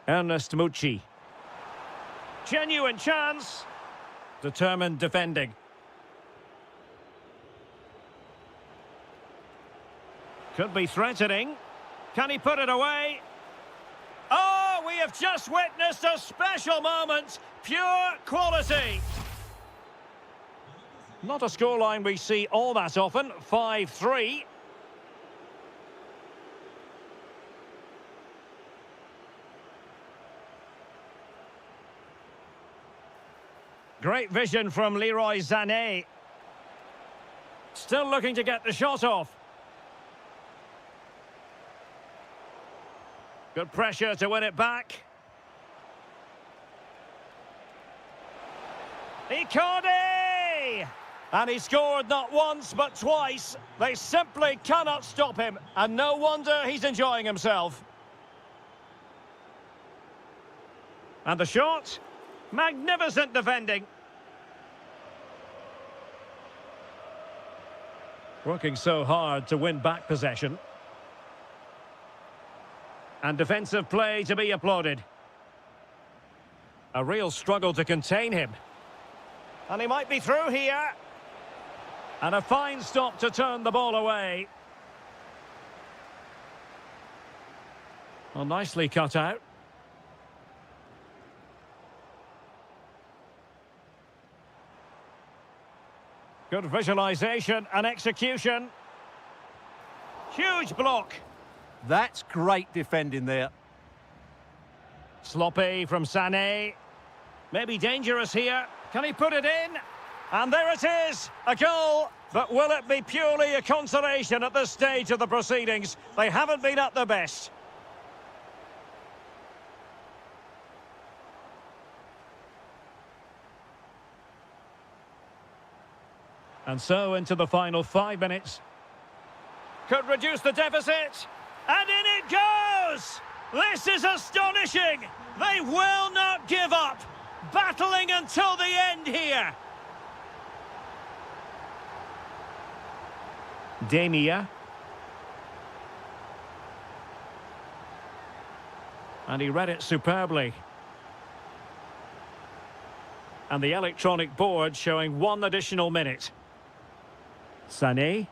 Ernest Mucci. Genuine chance. Determined defending. Could be threatening. Can he put it away? Oh, we have just witnessed a special moment. Pure quality. Not a scoreline we see all that often. 5-3. Great vision from Leroy Sané. Still looking to get the shot off. Good pressure to win it back. Icardi! And he scored not once but twice. They simply cannot stop him. And no wonder he's enjoying himself. And the shot? Magnificent defending. Working so hard to win back possession. And defensive play to be applauded. A real struggle to contain him. And he might be through here. And a fine stop to turn the ball away. Well, nicely cut out. Good visualization and execution. Huge block. That's great defending there. Sloppy from Sané. Maybe dangerous here. Can he put it in? And there it is, a goal. But will it be purely a consolation at this stage of the proceedings? They haven't been at their best. And so into the final 5 minutes. Could reduce the deficit. And in it goes! This is astonishing! They will not give up! Battling until the end here! Demia. And he read it superbly. And the electronic board showing 1 additional minute. Sané.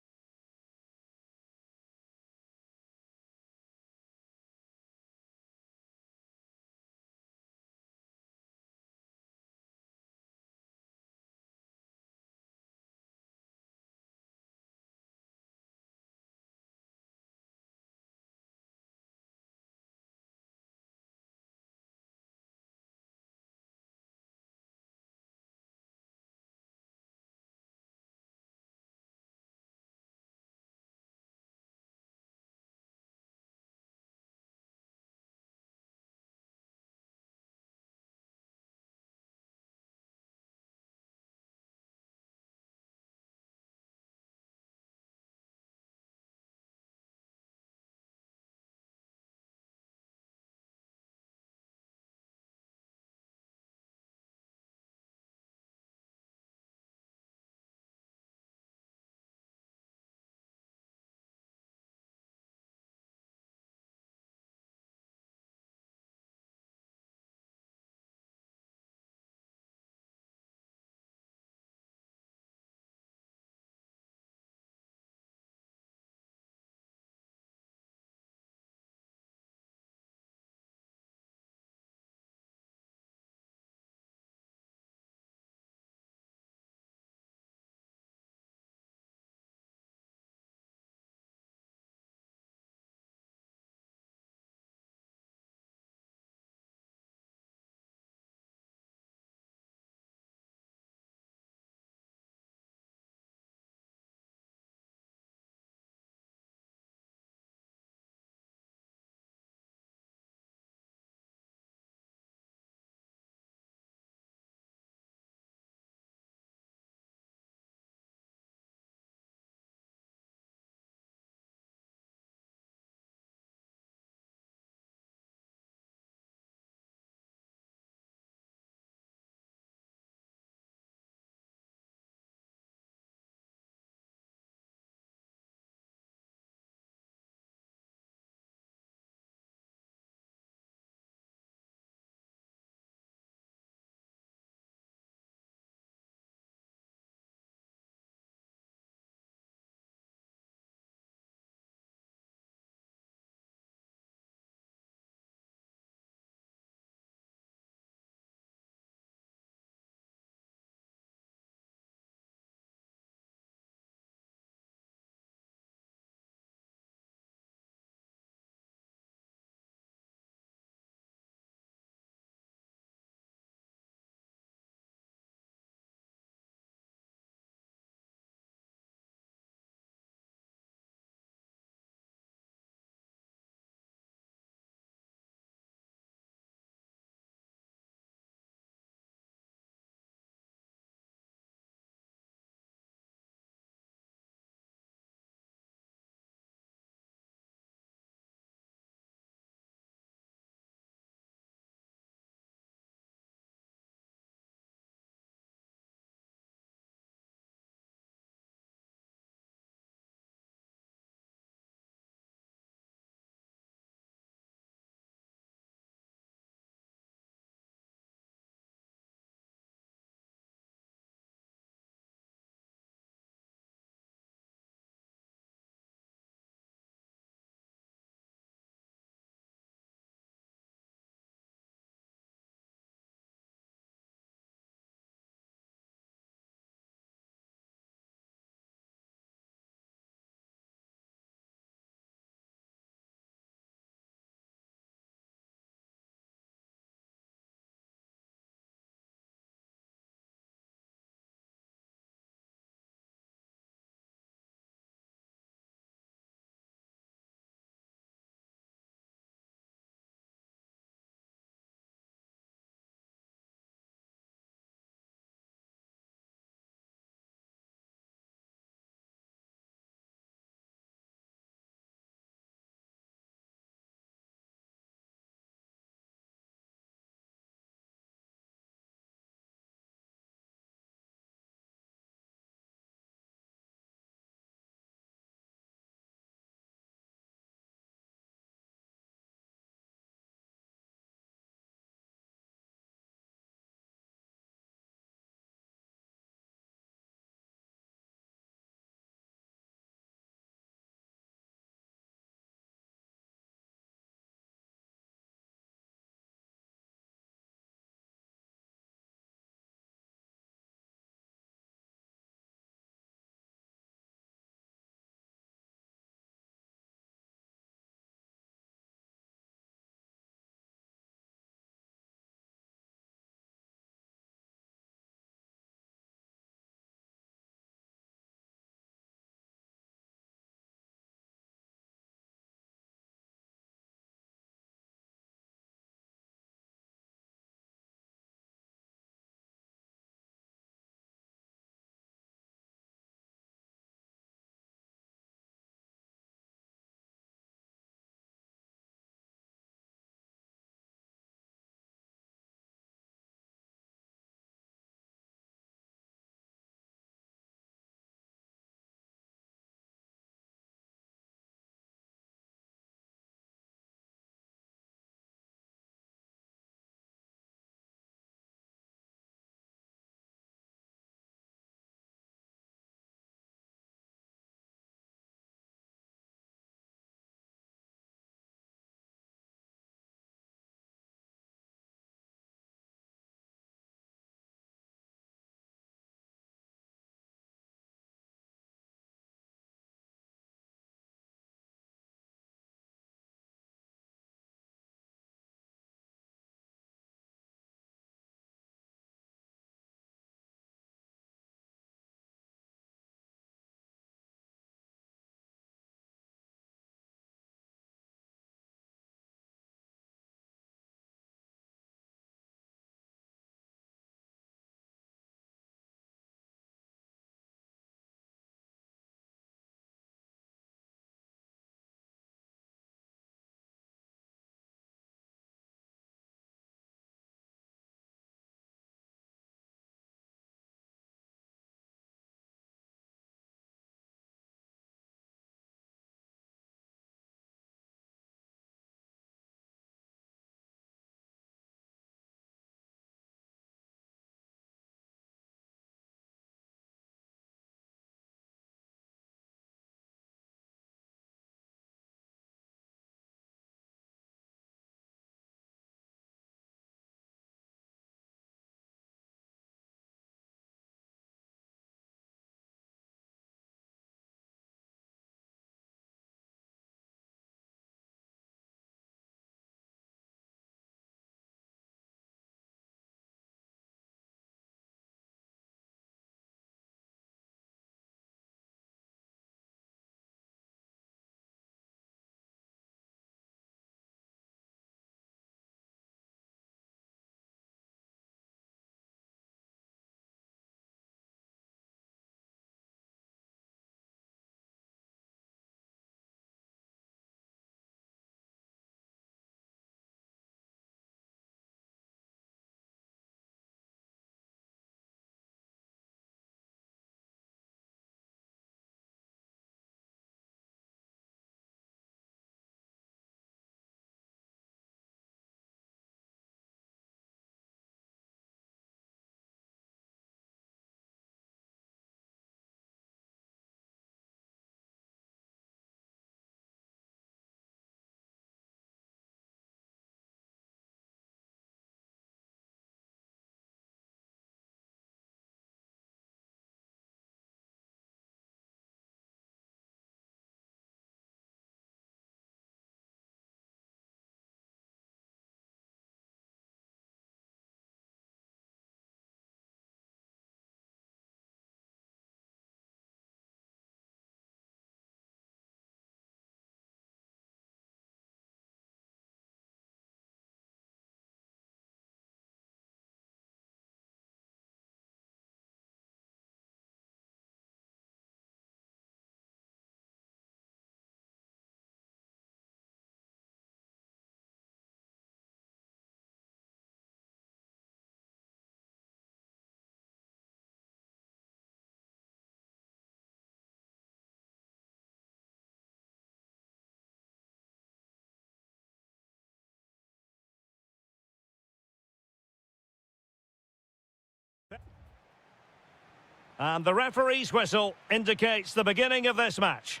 And the referee's whistle indicates the beginning of this match.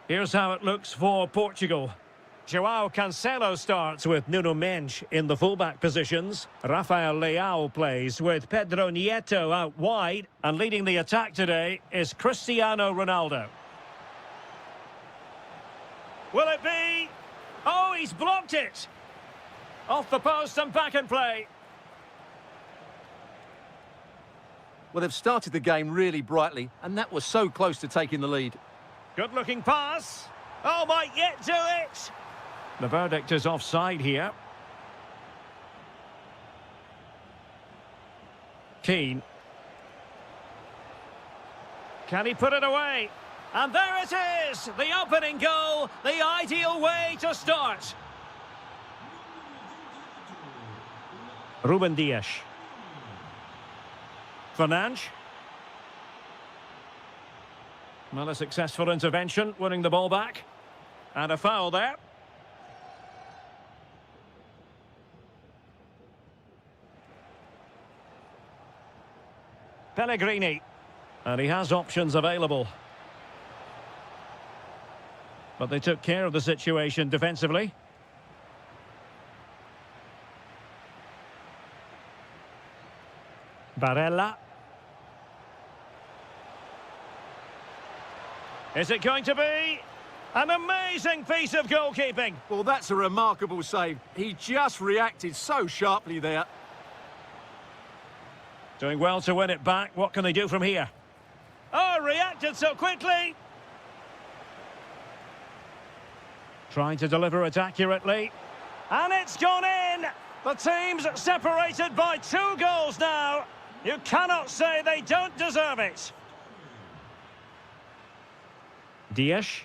Here's how it looks for Portugal. João Cancelo starts with Nuno Mendes in the fullback positions. Rafael Leao plays with Pedro Neto out wide. And leading the attack today is Cristiano Ronaldo. Will it be? Oh, he's blocked it! Off the post and back in play. Well, they've started the game really brightly, and that was so close to taking the lead. Good-looking pass. Oh, might yet do it! The verdict is offside here. Keane. Can he put it away? And there it is! The opening goal, the ideal way to start. Ruben Dias. Fernandes. Well, a successful intervention, winning the ball back. And a foul there. Pellegrini. And he has options available. But they took care of the situation defensively. Barella. Is it going to be? An amazing piece of goalkeeping. Well, that's a remarkable save. He just reacted so sharply there. Doing well to win it back. What can they do from here? Oh, reacted so quickly. Trying to deliver it accurately. And it's gone in. The team's separated by 2 goals now. You cannot say they don't deserve it. Dias.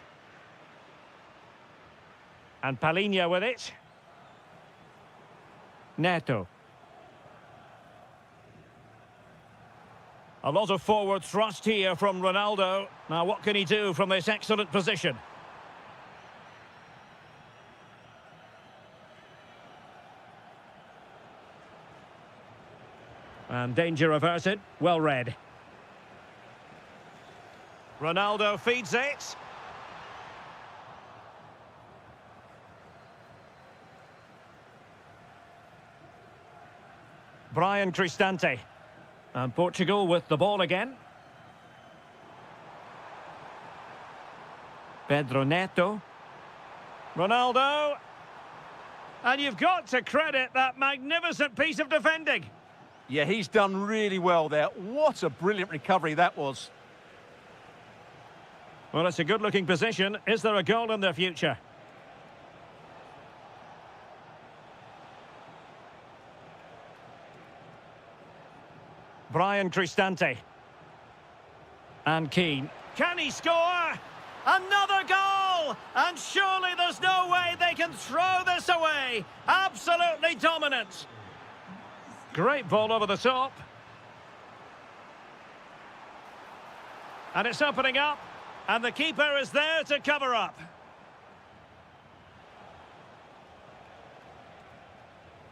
And Palhinha with it. Neto. A lot of forward thrust here from Ronaldo. Now what can he do from this excellent position? And danger averted. Well read. Ronaldo feeds it. Brian Cristante. And Portugal with the ball again. Pedro Neto. Ronaldo. And you've got to credit that magnificent piece of defending. Yeah, he's done really well there. What a brilliant recovery that was. Well, it's a good-looking position. Is there a goal in their future? Brian Cristante. And Keane. Can he score? Another goal! And surely there's no way they can throw this away. Absolutely dominant. Great ball over the top. And it's opening up. And the keeper is there to cover up.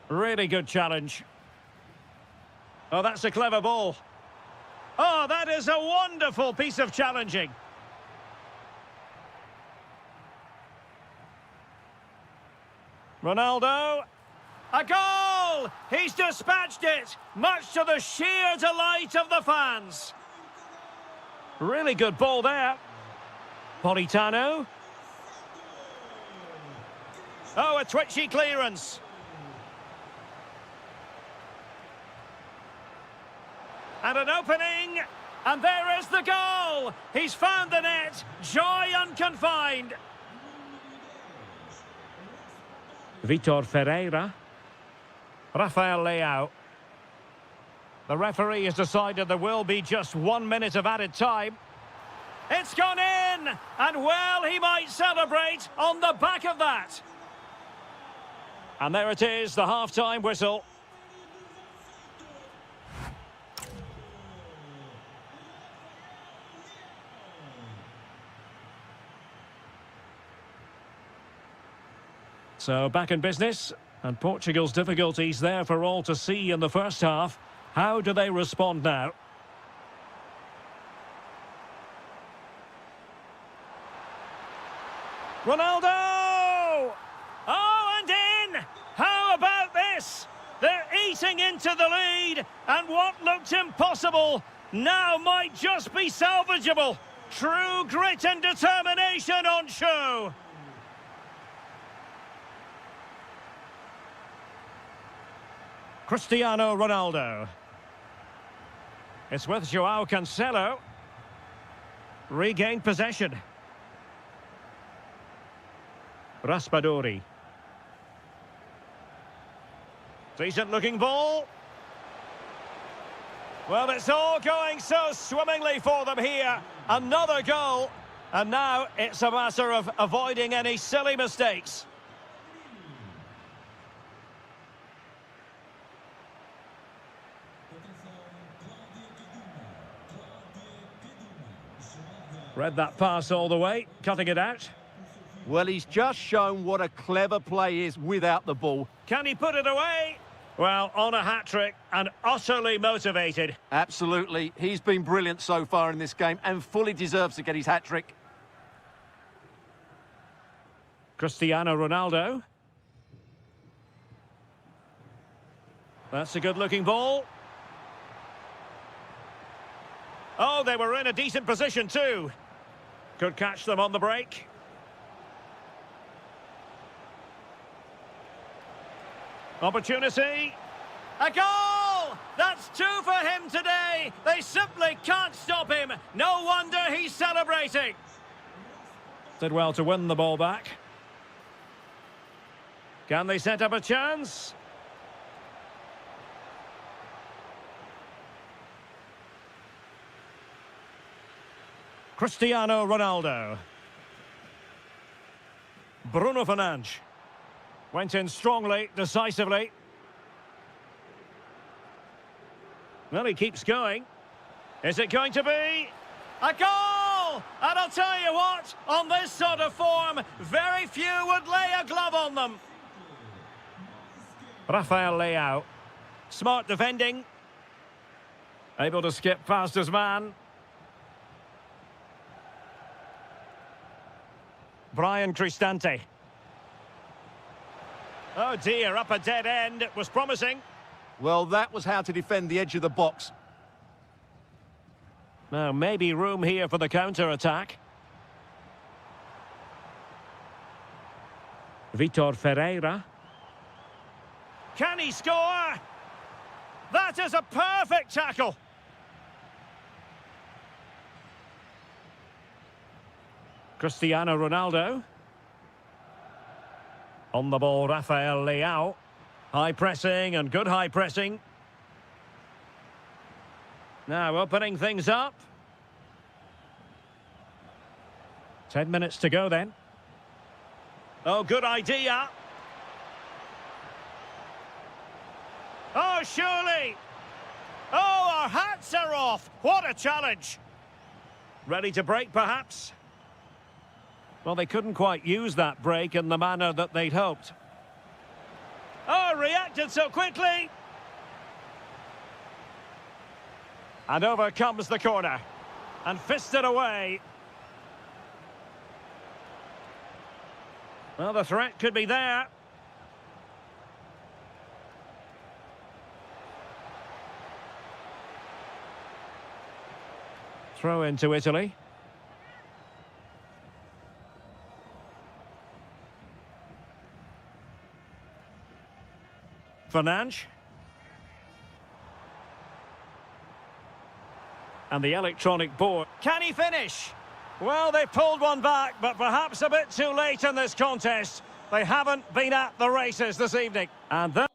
Really good challenge. Oh, that's a clever ball. Oh, that is a wonderful piece of challenging. Ronaldo. A goal! He's dispatched it, much to the sheer delight of the fans. Really good ball there. Politano. Oh, a twitchy clearance. And an opening, and there is the goal! He's found the net, joy unconfined. Vitor Ferreira. Rafael Leao. The referee has decided there will be just 1 minute of added time. It's gone in! And well, he might celebrate on the back of that. And there it is, the half-time whistle. So back in business, and Portugal's difficulties there for all to see in the first half. How do they respond now? Ronaldo! Oh, and in! How about this? They're eating into the lead, and what looked impossible now might just be salvageable. True grit and determination on show. Cristiano Ronaldo. It's with Joao Cancelo. Regained possession. Raspadori. Decent looking ball. Well, it's all going so swimmingly for them here. Another goal. And now it's a matter of avoiding any silly mistakes. Read that pass all the way, cutting it out. Well, he's just shown what a clever play is without the ball. Can he put it away? Well, on a hat-trick and utterly motivated. Absolutely. He's been brilliant so far in this game and fully deserves to get his hat-trick. Cristiano Ronaldo. That's a good-looking ball. Oh, they were in a decent position too. Could catch them on the break. Opportunity. A goal! That's two for him today. They simply can't stop him. No wonder he's celebrating. Did well to win the ball back. Can they set up a chance? Cristiano Ronaldo. Bruno Fernandes. Went in strongly, decisively. Well, he keeps going. Is it going to be a goal? And I'll tell you what, on this sort of form, very few would lay a glove on them. Rafael Leao. Smart defending. Able to skip past his man. Brian Cristante. Oh dear, up a dead end. It was promising. Well, that was how to defend the edge of the box. Now, maybe room here for the counter-attack. Vitor Ferreira. Can he score? That is a perfect tackle. Cristiano Ronaldo. On the ball, Rafael Leao. High pressing and good high pressing. Now opening things up. 10 minutes to go then. Oh, good idea. Oh, surely. Oh, our hats are off. What a challenge. Ready to break, perhaps? Well, they couldn't quite use that break in the manner that they'd hoped. Oh, reacted so quickly. And over comes the corner. And fisted away. Well, the threat could be there. Throw into Italy. Fernandes. And the electronic board. Can he finish? Well, they pulled one back, but perhaps a bit too late in this contest. They haven't been at the races this evening. And that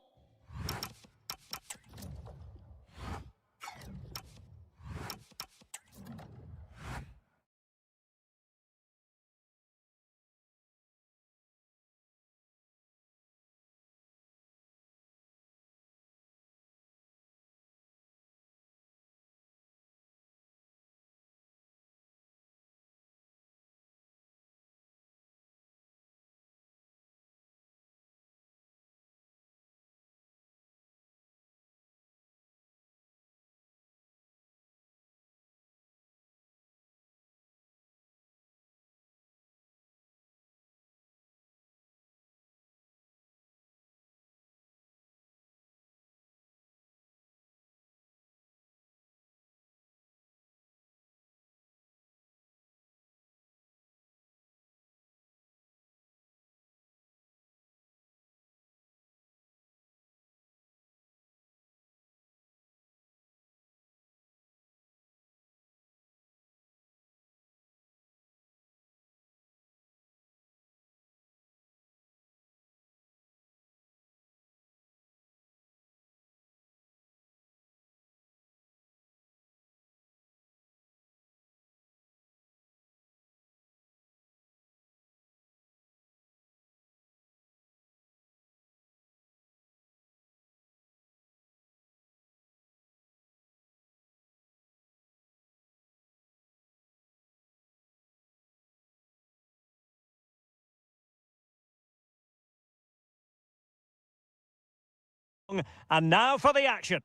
And now for the action.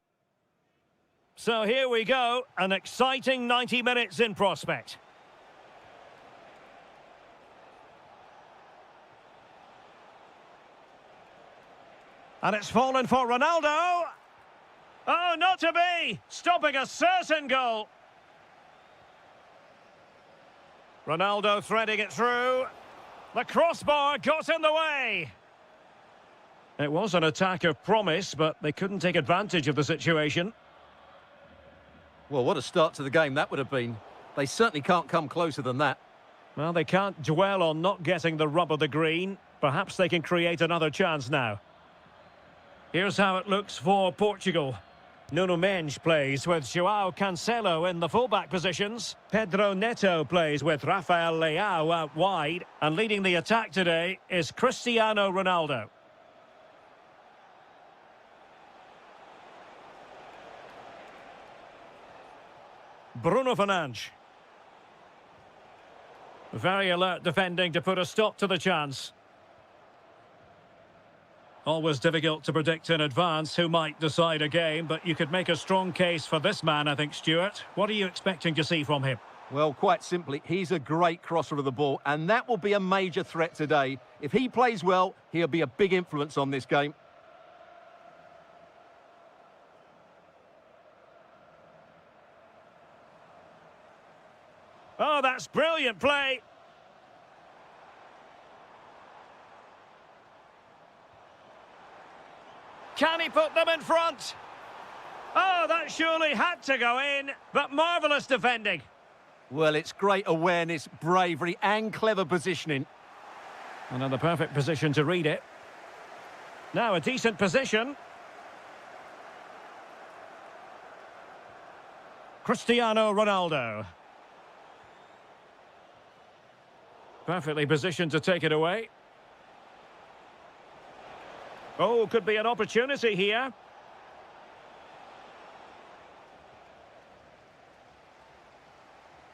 So here we go, an exciting 90 minutes in prospect. And it's fallen for Ronaldo. Oh, not to be! Stopping a certain goal. Ronaldo threading it through. The crossbar got in the way. It was an attack of promise, but they couldn't take advantage of the situation. Well, what a start to the game that would have been. They certainly can't come closer than that. Well, they can't dwell on not getting the rub of the green. Perhaps they can create another chance now. Here's how it looks for Portugal. Nuno Mendes plays with João Cancelo in the fullback positions. Pedro Neto plays with Rafael Leao out wide. And leading the attack today is Cristiano Ronaldo. Bruno Fernandes. Very alert defending to put a stop to the chance. Always difficult to predict in advance who might decide a game, but you could make a strong case for this man, I think, Stuart. What are you expecting to see from him? Well, quite simply, he's a great crosser of the ball, and that will be a major threat today. If he plays well, he'll be a big influence on this game. Oh, that's brilliant play. Can he put them in front? Oh, that surely had to go in, but marvellous defending. Well, it's great awareness, bravery and clever positioning. Another perfect position to read it. Now a decent position. Cristiano Ronaldo. Perfectly positioned to take it away. Oh, could be an opportunity here.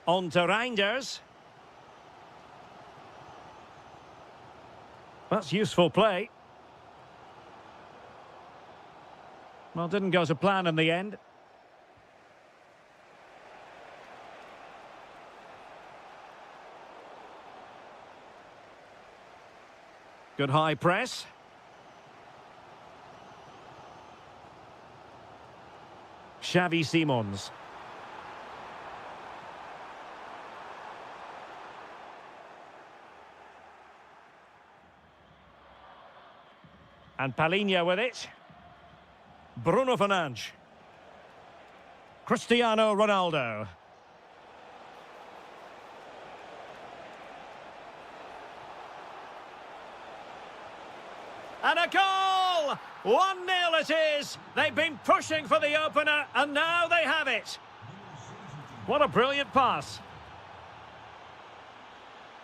On to Reinders. That's useful play. Well, didn't go to plan in the end. Good high press. Xavi Simons. And Palinha with it. Bruno Fernandes. Cristiano Ronaldo. And a goal! 1-0 it is. They've been pushing for the opener, and now they have it. What a brilliant pass.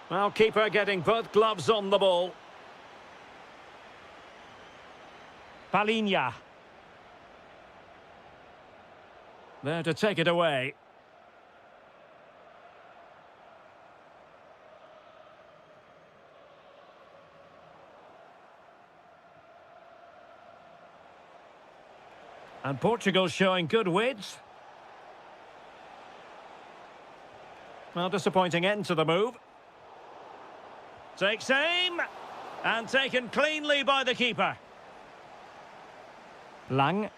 Well, keeper getting both gloves on the ball. Palinha. There to take it away. And Portugal showing good width. Well, disappointing end to the move. Takes aim. And taken cleanly by the keeper. Lang.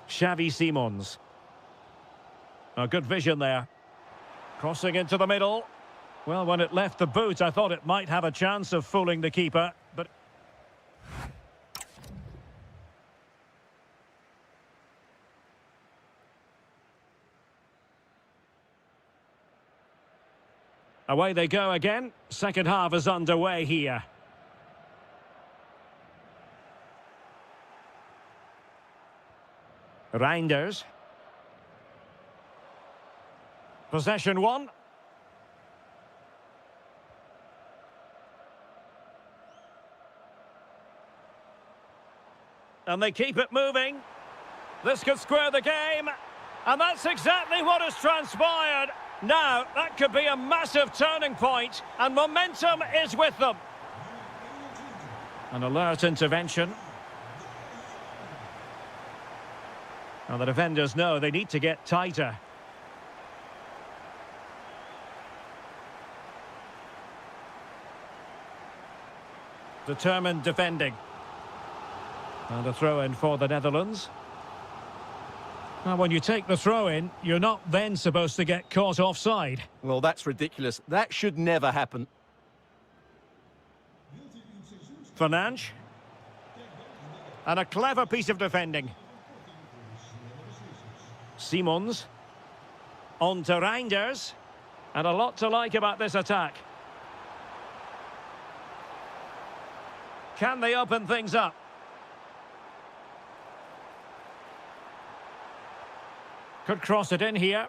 Xavi Simons. A good vision there. Crossing into the middle. Well, when it left the boot, I thought it might have a chance of fooling the keeper, but... Away they go again. Second half is underway here. Reinders. Possession one. And they keep it moving. This could square the game. And that's exactly what has transpired. Now, that could be a massive turning point, and momentum is with them. An alert intervention. Now, the defenders know they need to get tighter. Determined defending. And a throw-in for the Netherlands. Now, when you take the throw-in, you're not then supposed to get caught offside. Well, that's ridiculous. That should never happen. Fernandes. And a clever piece of defending. Simons. On to Reinders. And a lot to like about this attack. Can they open things up? Could cross it in here.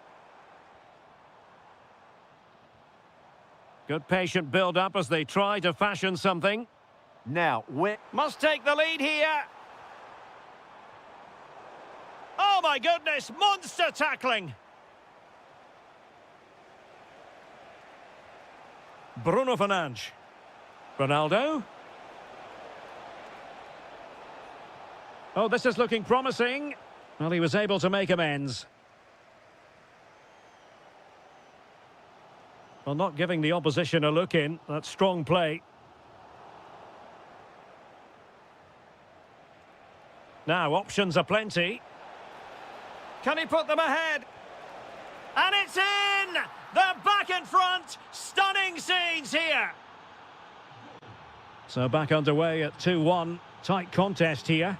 Good patient build-up as they try to fashion something. Now, where... Must take the lead here. Oh my goodness, monster tackling. Bruno Fernandes. Ronaldo. Oh, this is looking promising. Well, he was able to make amends. Well, not giving the opposition a look in. That's strong play. Now, options are plenty. Can he put them ahead? And it's in! They're back in front! Stunning scenes here! So back underway at 2-1. Tight contest here.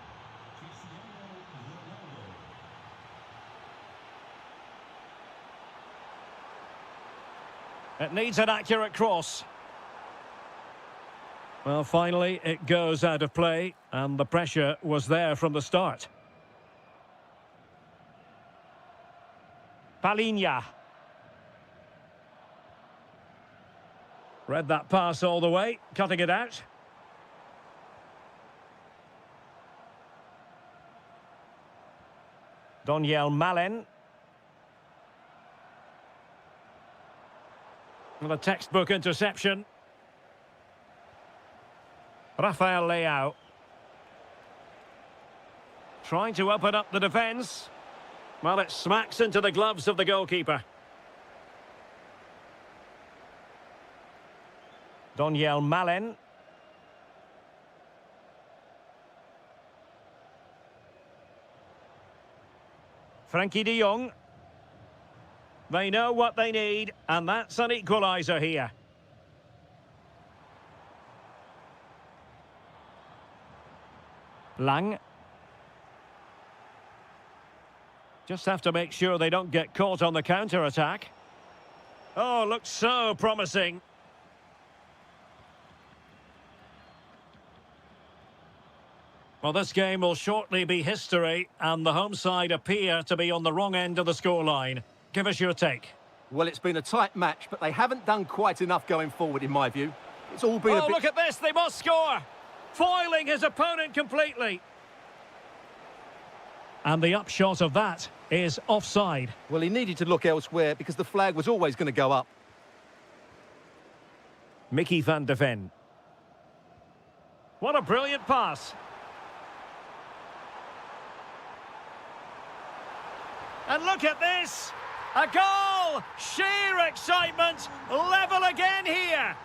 It needs an accurate cross. Well, finally, it goes out of play, and the pressure was there from the start. Palinha. Read that pass all the way, cutting it out. Daniel Malen. And a textbook interception. Rafael Leao. Trying to open up the defence. Well, it smacks into the gloves of the goalkeeper. Daniel Malen. Frankie de Jong. They know what they need, and that's an equaliser here. Lang. Just have to make sure they don't get caught on the counter-attack. Oh, looks so promising. Well, this game will shortly be history, and the home side appear to be on the wrong end of the scoreline. Give us your take. Well, it's been a tight match, but they haven't done quite enough going forward, in my view. It's all been a bit... Oh, look at this! They must score! Foiling his opponent completely. And the upshot of that is offside. Well, he needed to look elsewhere because the flag was always going to go up. Mickey van de Ven. What a brilliant pass. And look at this! A goal! Sheer excitement! Level again here!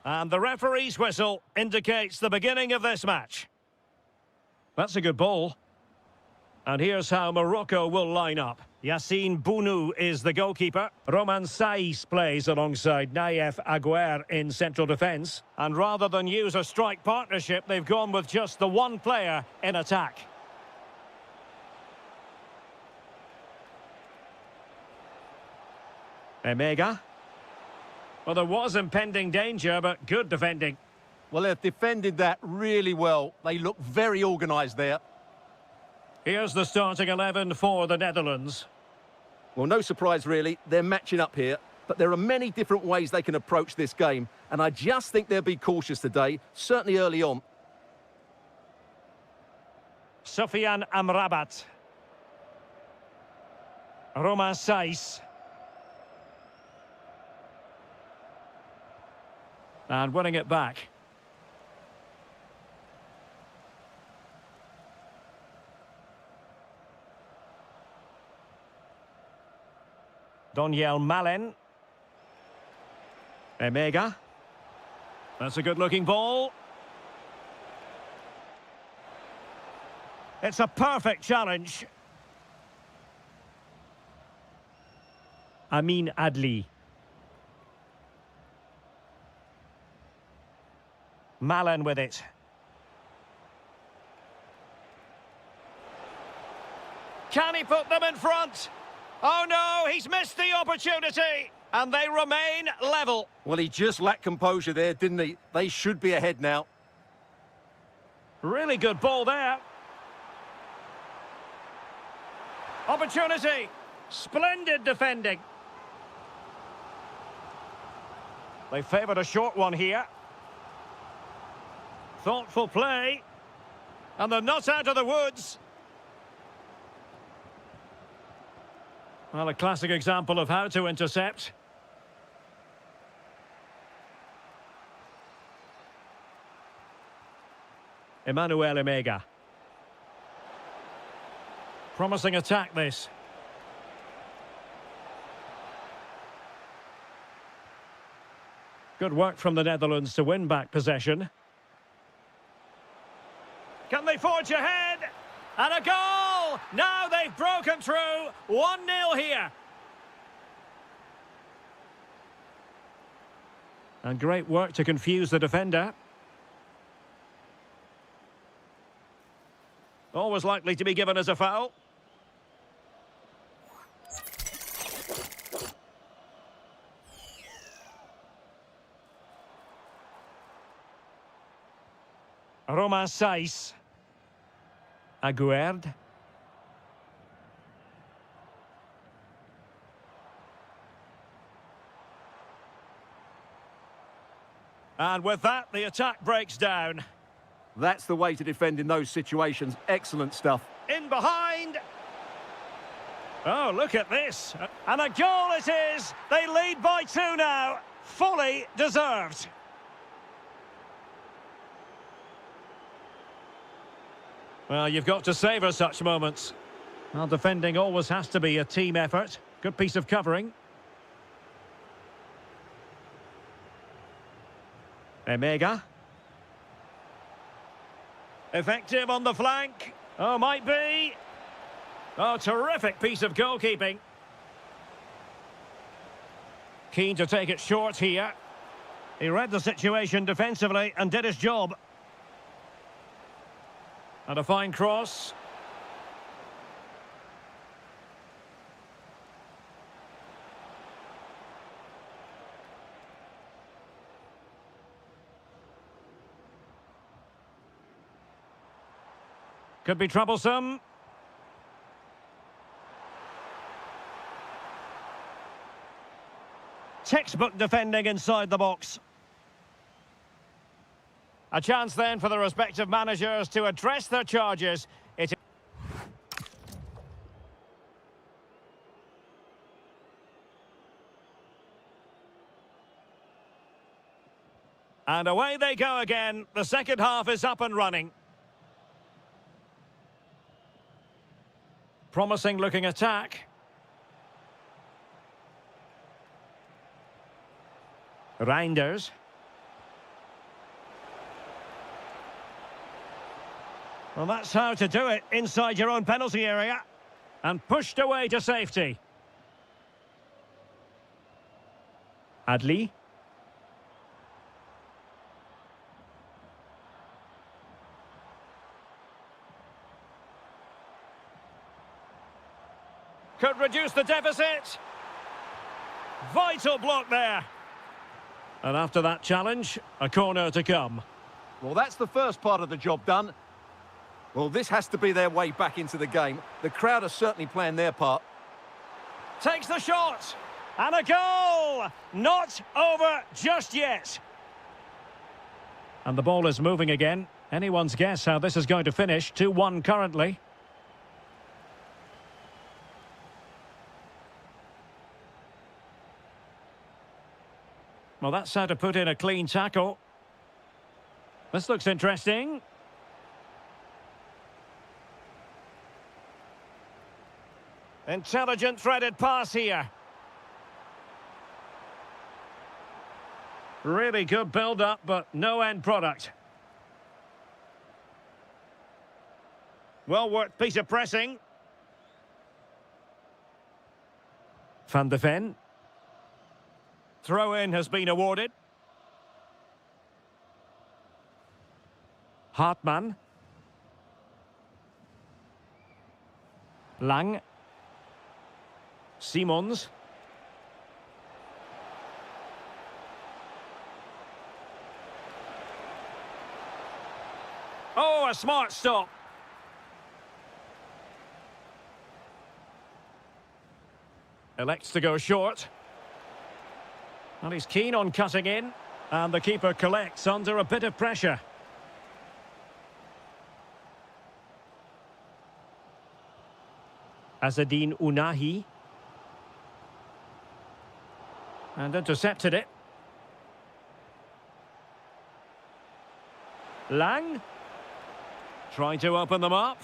And the referee's whistle indicates the beginning of this match. That's a good ball. And here's how Morocco will line up. Yassine Bounou is the goalkeeper. Roman Saiz plays alongside Naïef Aguer in central defence. And rather than use a strike partnership, they've gone with just the one player in attack. Emega. Well, there was impending danger, but good defending. Well, they've defended that really well. They look very organised there. Here's the starting 11 for the Netherlands. Well, no surprise, really. They're matching up here. But there are many different ways they can approach this game. And I just think they'll be cautious today, certainly early on. Sofiane Amrabat. Romain Saiz. And winning it back. Doniel Malen. Emega. That's a good-looking ball. It's a perfect challenge. Amin Adli. Malen with it. Can he put them in front? Oh no, he's missed the opportunity. And they remain level. Well, he just lacked composure there, didn't he? They should be ahead now. Really good ball there. Opportunity. Splendid defending. They favoured a short one here. Thoughtful play. And they're not out of the woods. Well, a classic example of how to intercept. Emmanuel Emega. Promising attack, this. Good work from the Netherlands to win back possession. Can they forge ahead? And a goal! Now they've broken through. 1-0 here. And great work to confuse the defender. Always likely to be given as a foul. Romain Saiz. Aguerd. And with that, the attack breaks down. That's the way to defend in those situations. Excellent stuff. In behind. Oh, look at this. And a goal it is. They lead by 2 now. Fully deserved. Well, you've got to savour such moments. Well, defending always has to be a team effort. Good piece of covering. Emega. Effective on the flank. Oh, might be. Oh, terrific piece of goalkeeping. Keen to take it short here. He read the situation defensively and did his job. And a fine cross. Could be troublesome. Textbook defending inside the box. A chance then for the respective managers to address their charges. And away they go again. The second half is up and running. Promising looking attack. Reinders. Well, that's how to do it inside your own penalty area. And pushed away to safety. Adli. Could reduce the deficit. Vital block there. And after that challenge, a corner to come. Well, that's the first part of the job done. Well, this has to be their way back into the game. The crowd are certainly playing their part. Takes the shot. And a goal! Not over just yet. And the ball is moving again. Anyone's guess how this is going to finish. 2-1 currently. Well, that's how to put in a clean tackle. This looks interesting. Intelligent threaded pass here. Really good build-up, but no end product. Well-worked piece of pressing. Van de Ven. Throw-in has been awarded. Hartmann. Lang. Simons. Oh, a smart stop. Elects to go short. And he's keen on cutting in. And the keeper collects under a bit of pressure. Azzedine Ounahi. And intercepted it. Lang. Trying to open them up.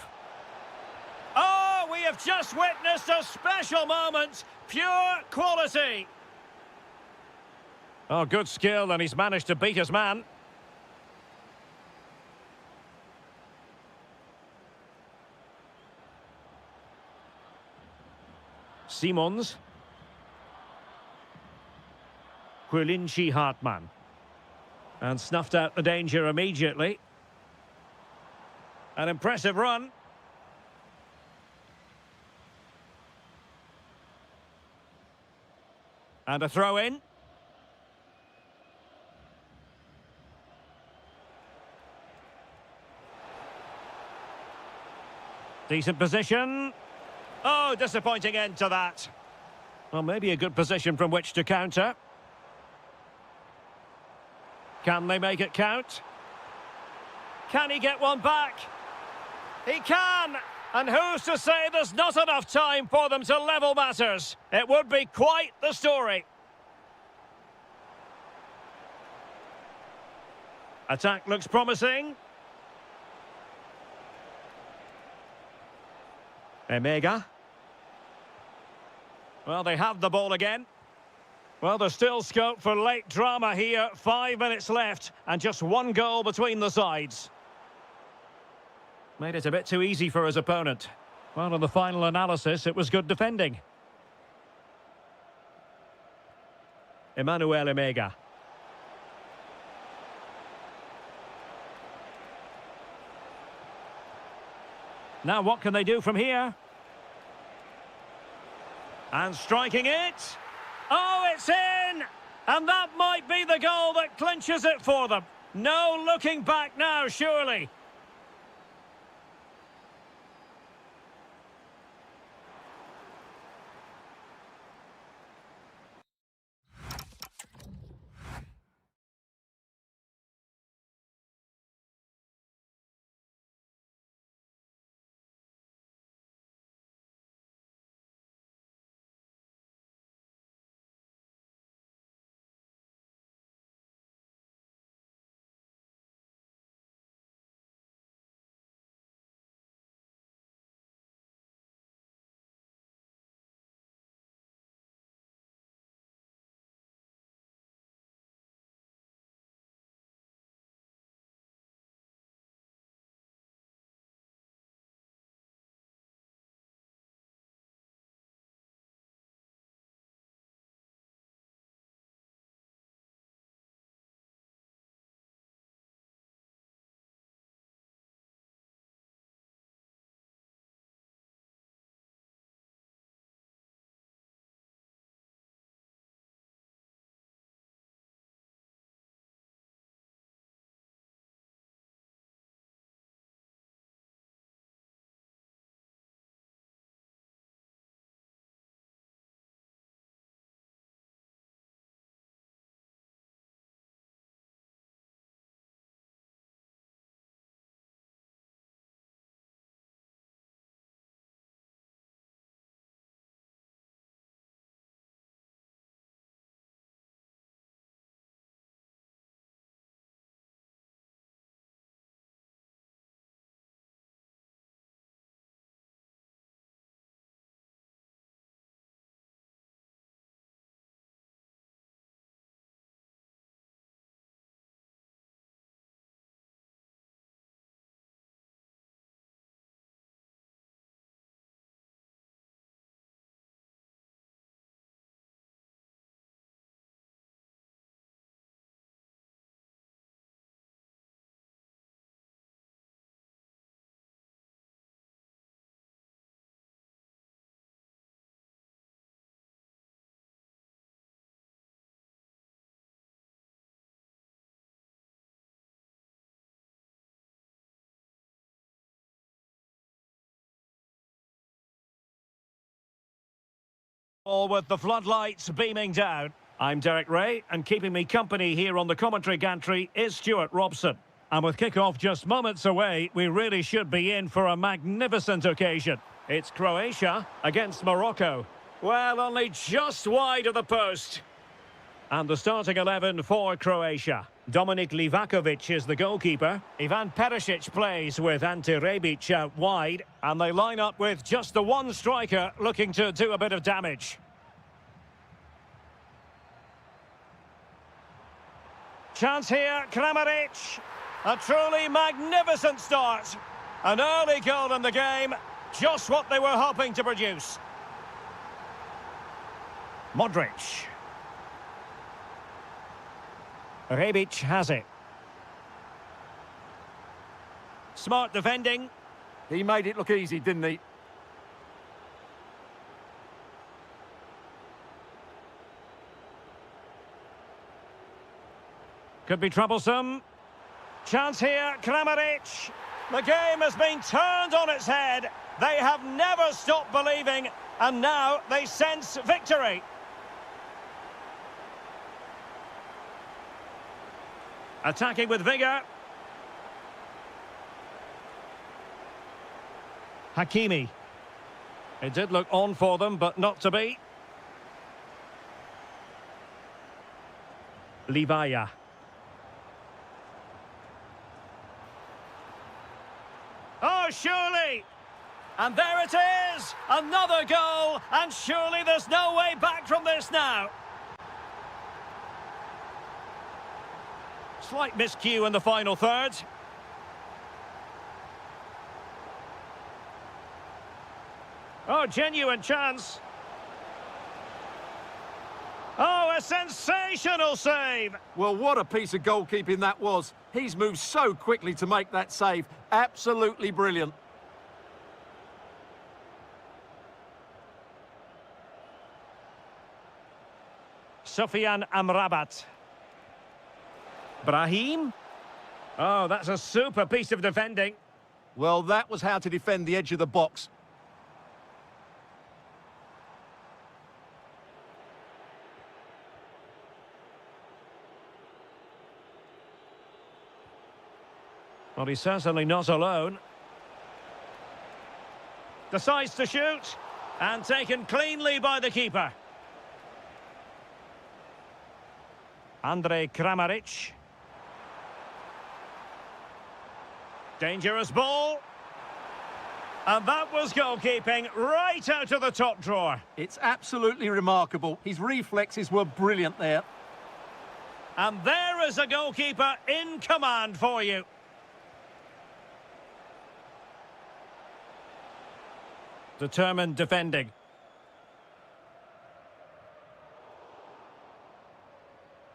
Oh, we have just witnessed a special moment. Pure quality. Oh, good skill, and he's managed to beat his man. Simons. Quillinci Hartmann. And snuffed out the danger immediately. An impressive run. And a throw-in. Decent position. Oh, disappointing end to that. Well, maybe a good position from which to counter. Can they make it count? Can he get one back? He can! And who's to say there's not enough time for them to level matters? It would be quite the story. Attack looks promising. Emega. Well, they have the ball again. Well, there's still scope for late drama here. 5 minutes left and just one goal between the sides. Made it a bit too easy for his opponent. Well, in the final analysis, it was good defending. Emmanuel Emega. Now what can they do from here? And striking it. Oh, it's in! And that might be the goal that clinches it for them. No looking back now, surely. All with the floodlights beaming down. I'm Derek Ray, and keeping me company here on the commentary gantry is Stuart Robson. And with kick-off just moments away, we really should be in for a magnificent occasion. It's Croatia against Morocco. Well, only just wide of the post. And the starting 11 for Croatia. Dominik Livakovic is the goalkeeper. Ivan Perisic plays with Ante Rebic out wide. And they line up with just the one striker looking to do a bit of damage. Chance here, Kramaric. A truly magnificent start. An early goal in the game. Just what they were hoping to produce. Modric. Rebic has it. Smart defending. He made it look easy, didn't he? Could be troublesome. Chance here, Kramaric. The game has been turned on its head. They have never stopped believing, and now they sense victory. Attacking with vigour. Hakimi. It did look on for them, but not to be. Livaya. Oh, surely! And there it is! Another goal! And surely there's no way back from this now! Slight miscue in the final third. Oh, genuine chance. Oh, a sensational save! Well, what a piece of goalkeeping that was. He's moved so quickly to make that save. Absolutely brilliant. Sofyan Amrabat. Brahim. Oh, that's a super piece of defending. Well, that was how to defend the edge of the box. Well, he's certainly not alone. Decides to shoot. And taken cleanly by the keeper. Andrej Kramaric. Dangerous ball. And that was goalkeeping right out of the top drawer. It's absolutely remarkable. His reflexes were brilliant there. And there is a goalkeeper in command for you. Determined defending.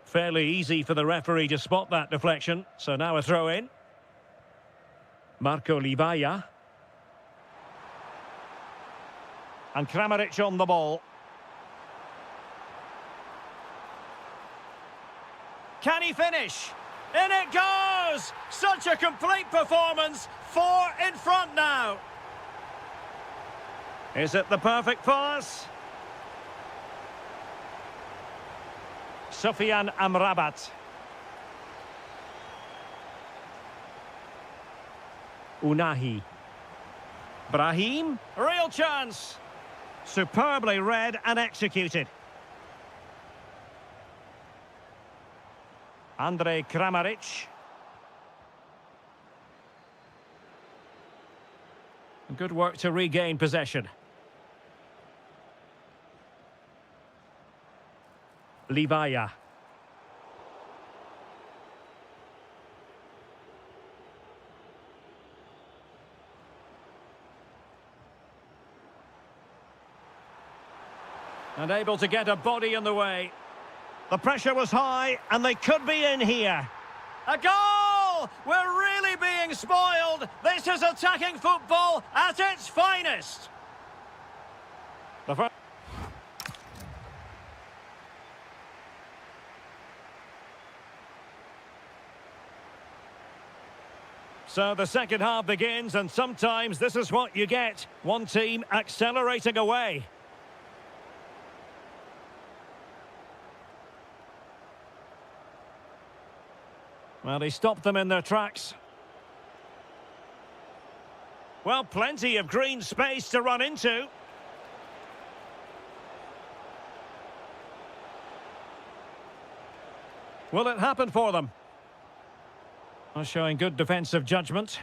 Fairly easy for the referee to spot that deflection. So now a throw in. Marco Livaya. And Kramaric on the ball. Can he finish? In it goes! Such a complete performance. 4 in front now. Is it the perfect pass? Sofyan Amrabat. Unahi. Brahim. Real chance. Superbly read and executed. Andrej Kramaric. Good work to regain possession. Livaya. And able to get a body in the way. The pressure was high, and they could be in here. A goal! We're really being spoiled. This is attacking football at its finest. The first... So the second half begins, and sometimes this is what you get. One team accelerating away. Well, he stopped them in their tracks. Well, plenty of green space to run into. Will it happen for them? Well, showing good defensive judgment.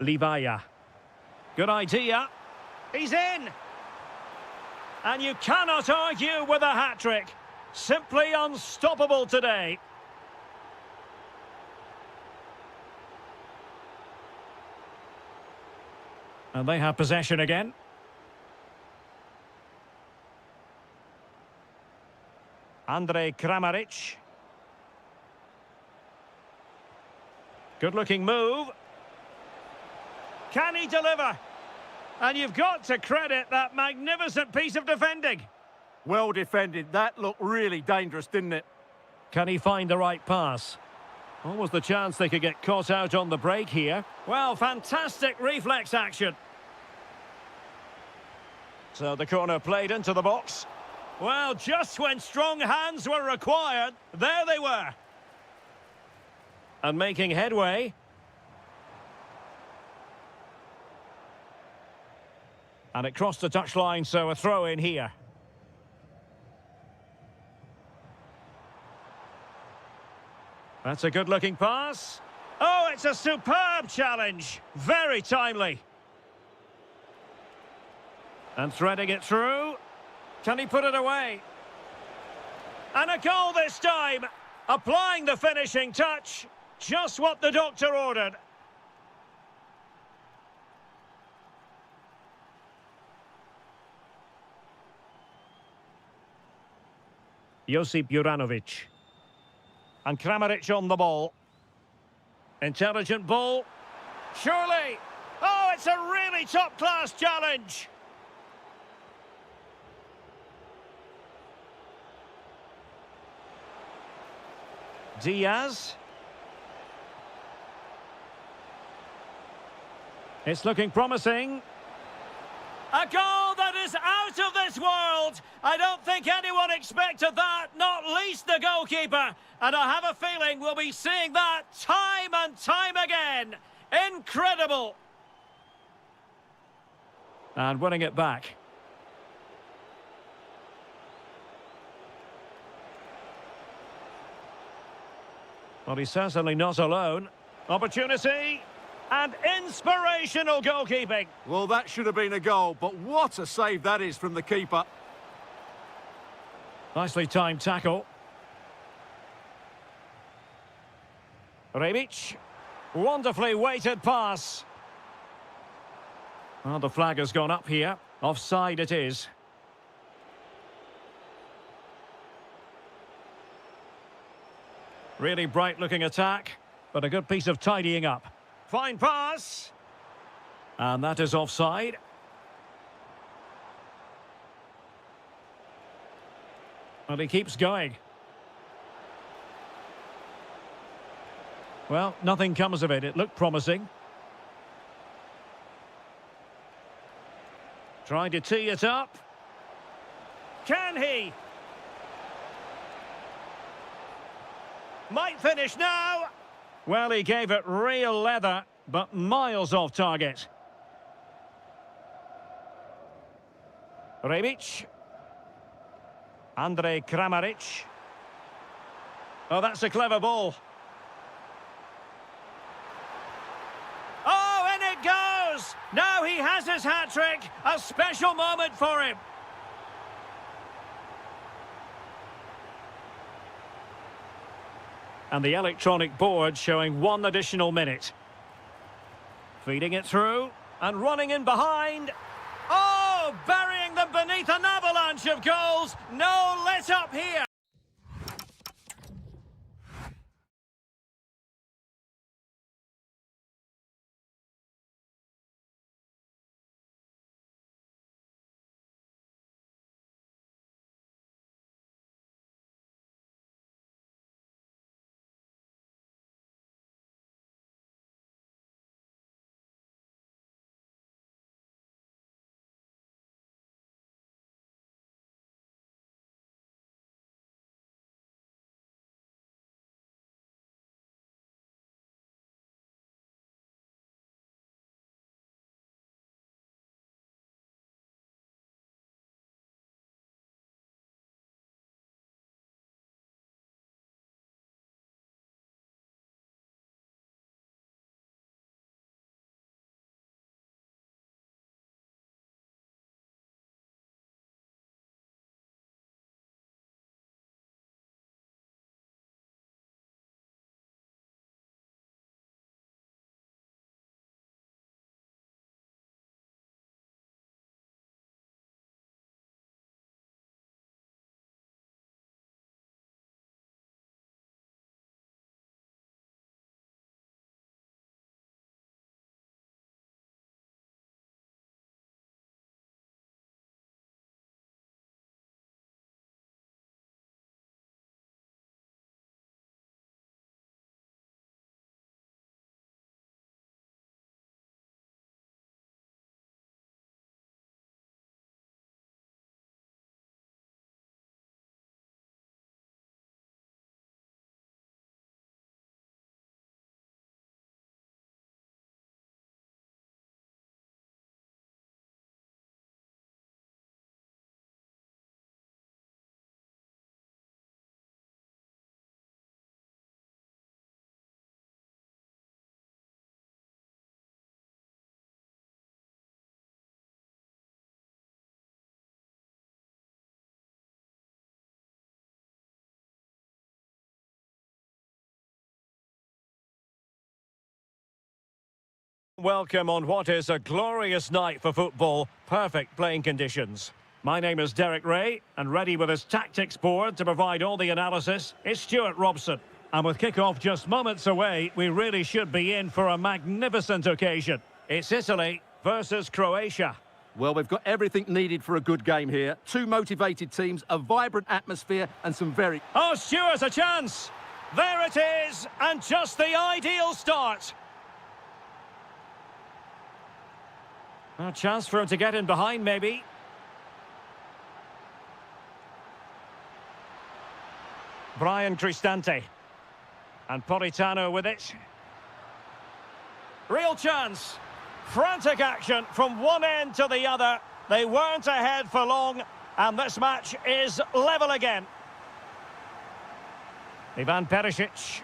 Livaya. Good idea. He's in! And you cannot argue with a hat-trick. Simply unstoppable today. And they have possession again. Andrej Kramaric. Good-looking move. Can he deliver? And you've got to credit that magnificent piece of defending. Well defended. That looked really dangerous, didn't it? Can he find the right pass? What was the chance they could get caught out on the break here? Well, fantastic reflex action. So the corner played into the box. Well, just when strong hands were required, there they were. And making headway. And it crossed the touchline, so a throw in here. That's a good-looking pass. Oh, it's a superb challenge. Very timely. And threading it through. Can he put it away? And a goal this time. Applying the finishing touch. Just what the doctor ordered. Josip Juranovic. And Kramaric on the ball. Intelligent ball. Surely. Oh, it's a really top-class challenge. Diaz. It's looking promising. A goal that is out of this world! I don't think anyone expected that, not least the goalkeeper. And I have a feeling we'll be seeing that time and time again. Incredible! And winning it back. Well, he's certainly not alone. Opportunity. And inspirational goalkeeping. Well, that should have been a goal, but what a save that is from the keeper. Nicely timed tackle. Rebic. Wonderfully weighted pass. Well, the flag has gone up here. Offside it is. Really bright-looking attack, but a good piece of tidying up. Fine pass. And that is offside. And he keeps going. Well, nothing comes of it. It looked promising. Trying to tee it up. Can he? Might finish now. Well, he gave it real leather, but miles off target. Rebic. Andrej Kramaric. Oh, that's a clever ball. Oh, and it goes! Now he has his hat-trick. A special moment for him. And the electronic board showing 1 additional minute. Feeding it through and running in behind. Oh, burying them beneath an avalanche of goals. No let up here. Welcome on what is a glorious night for football. Perfect playing conditions. My name is Derek Ray, and ready with his tactics board to provide all the analysis is Stuart Robson. And with kick-off just moments away, we really should be in for a magnificent occasion. It's Italy versus Croatia. Well, we've got everything needed for a good game here. Two motivated teams, a vibrant atmosphere, and some very... Oh, Stuart, a chance! There it is, and just the ideal start. A chance for him to get in behind, maybe. Brian Cristante. And Politano with it. Real chance. Frantic action from one end to the other. They weren't ahead for long, and this match is level again. Ivan Perisic.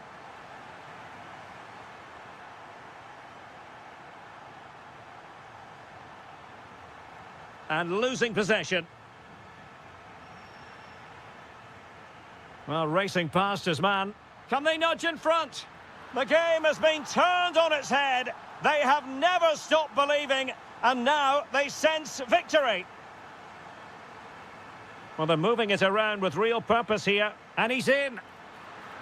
And losing possession. Well, racing past his man. Can they nudge in front? The game has been turned on its head. They have never stopped believing, and now they sense victory. Well, they're moving it around with real purpose here, and he's in.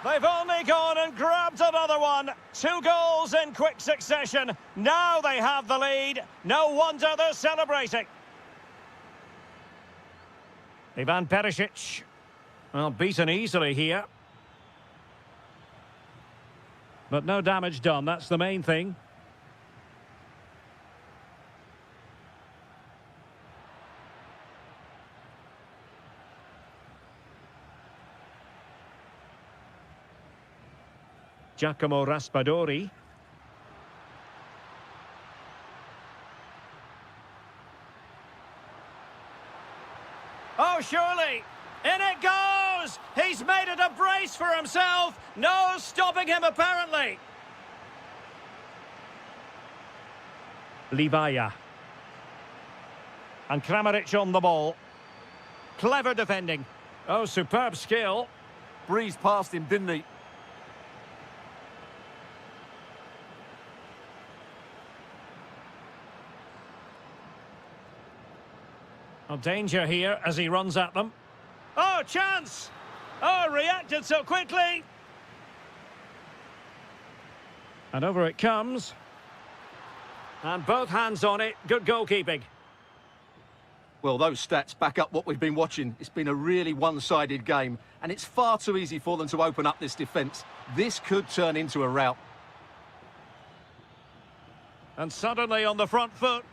They've only gone and grabbed another one. 2 goals in quick succession. Now they have the lead. No wonder they're celebrating. Ivan Perisic. Well, beaten easily here. But no damage done, that's the main thing. Giacomo Raspadori. Oh, surely! In it goes! He's made it a brace for himself! No stopping him, apparently! Livaya. And Kramaric on the ball. Clever defending. Oh, superb skill. Breezed past him, didn't he? Oh, danger here as he runs at them. Oh, chance! Oh, reacted so quickly! And over it comes. And both hands on it. Good goalkeeping. Well, those stats back up what we've been watching. It's been a really one-sided game, and it's far too easy for them to open up this defence. This could turn into a rout. And suddenly on the front foot.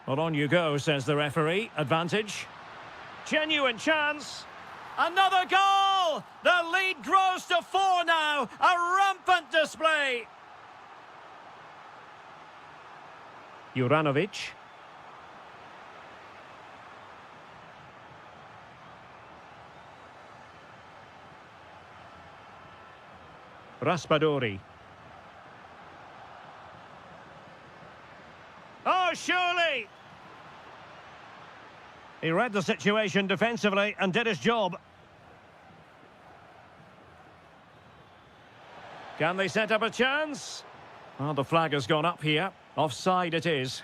Well, on you go, says the referee. Advantage. Genuine chance. Another goal! The lead grows to 4 now. A rampant display. Juranovic. Raspadori. Oh, surely! He read the situation defensively and did his job. Can they set up a chance? Oh, the flag has gone up here. Offside it is.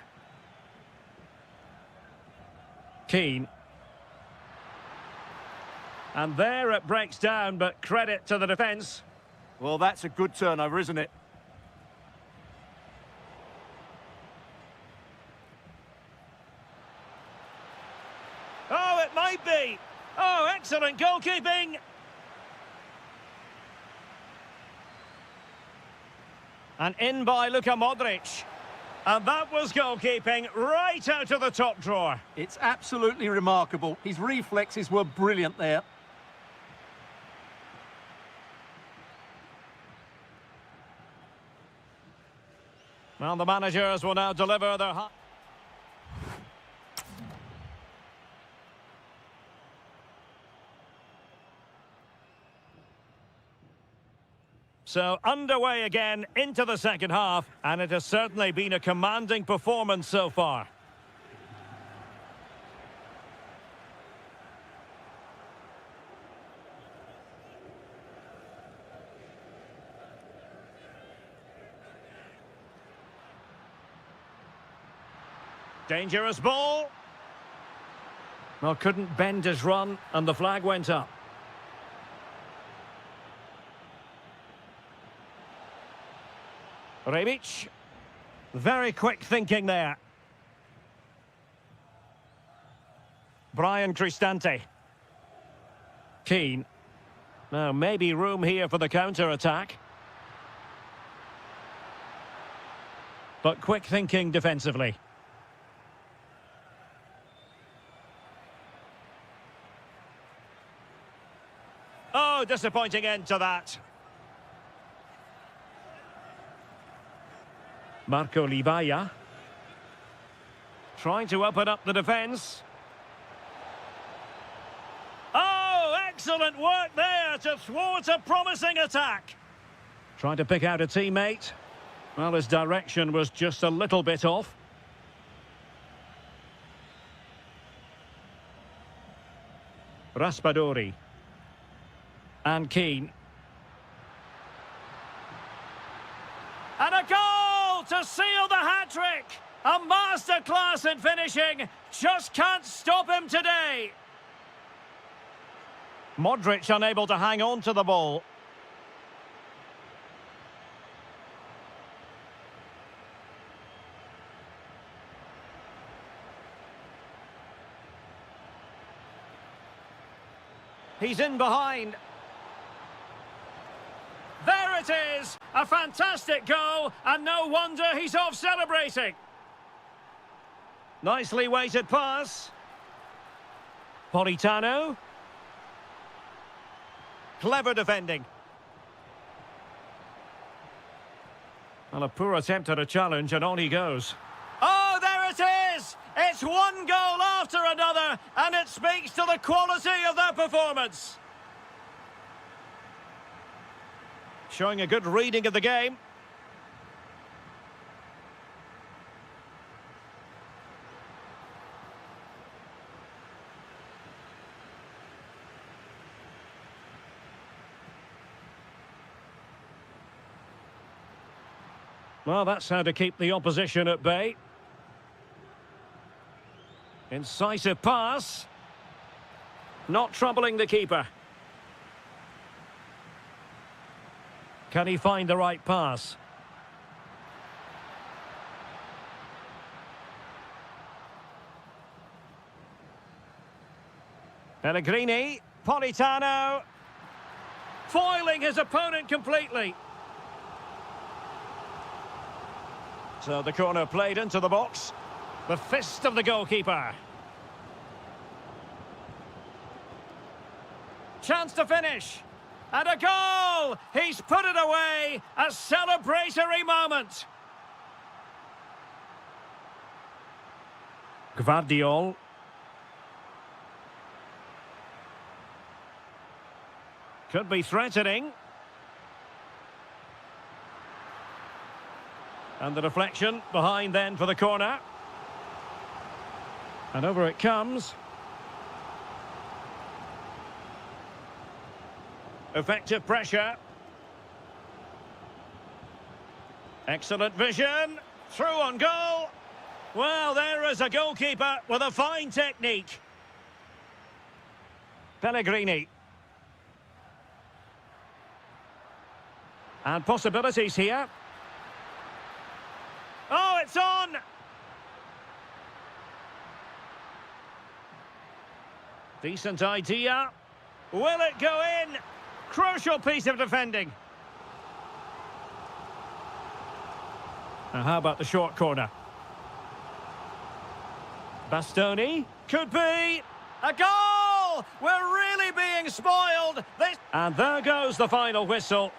Keane. And there it breaks down, but credit to the defence. Well, that's a good turnover, isn't it? Oh, it might be. Oh, excellent goalkeeping. And in by Luka Modric. And that was goalkeeping right out of the top drawer. It's absolutely remarkable. His reflexes were brilliant there. Well, the managers will now deliver their... So, underway again into the second half, and it has certainly been a commanding performance so far. Dangerous ball. Well, couldn't bend his run, and the flag went up. Rebic. Very quick thinking there. Brian Cristante. Keane. Now, maybe room here for the counter-attack. But quick thinking defensively. Oh, disappointing end to that. Marco Libaya. Trying to open up the defence. Oh, excellent work there to thwart a promising attack. Trying to pick out a teammate. Well, his direction was just a little bit off. Raspadori. And Keane. And a goal to seal the hat-trick! A masterclass in finishing. Just can't stop him today. Modric unable to hang on to the ball. He's in behind. There it is! A fantastic goal, and no wonder he's off celebrating. Nicely weighted pass. Politano. Clever defending. Well, a poor attempt at a challenge, and on he goes. Oh, there it is! It's one goal after another, and it speaks to the quality of their performance. Showing a good reading of the game. Well, that's how to keep the opposition at bay. Incisive pass. Not troubling the keeper. Can he find the right pass? Pellegrini, Politano, foiling his opponent completely. So the corner played into the box. The fist of the goalkeeper. Chance to finish. And a goal! He's put it away! A celebratory moment! Gvardiol. Could be threatening. And the deflection behind then for the corner. And over it comes. Effective pressure. Excellent vision. Through on goal. Well, there is a goalkeeper with a fine technique. Pellegrini. And possibilities here. Oh, it's on! Decent idea. Will it go in? Crucial piece of defending. Now, how about the short corner? Bastoni. Could be. A goal! We're really being spoiled. And there goes the final whistle.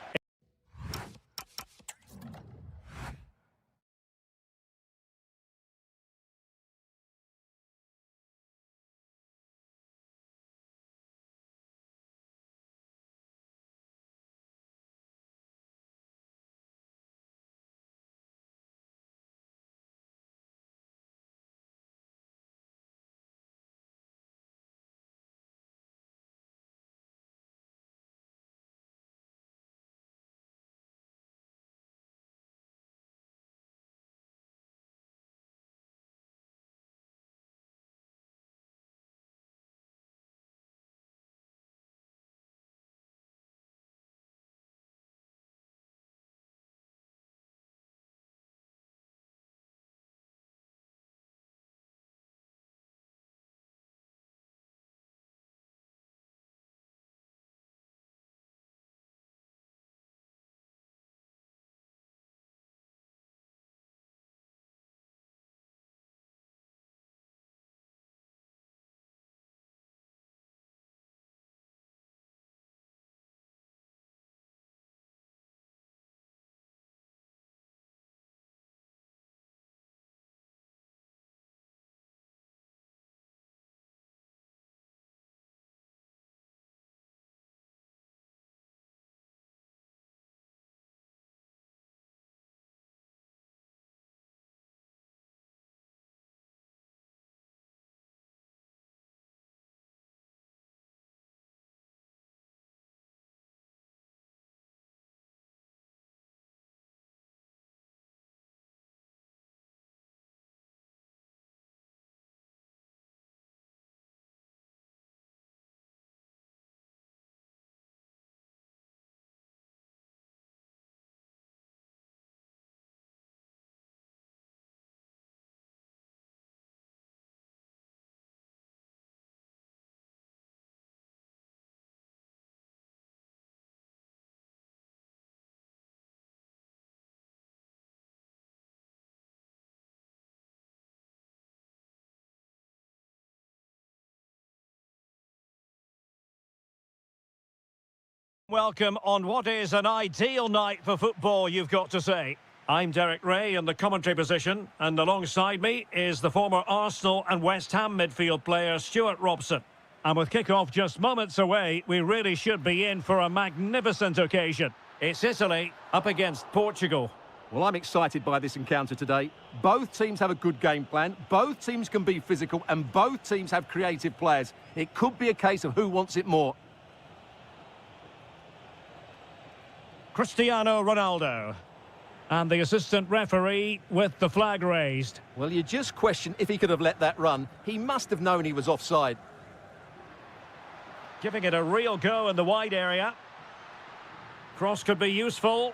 Welcome on what is an ideal night for football, you've got to say. I'm Derek Ray in the commentary position, and alongside me is the former Arsenal and West Ham midfield player Stuart Robson. And with kick-off just moments away, we really should be in for a magnificent occasion. It's Italy up against Portugal. Well, I'm excited by this encounter today. Both teams have a good game plan, both teams can be physical, and both teams have creative players. It could be a case of who wants it more. Cristiano Ronaldo. And the assistant referee with the flag raised. Well, you just question if he could have let that run. He must have known he was offside. Giving it a real go in the wide area. Cross could be useful.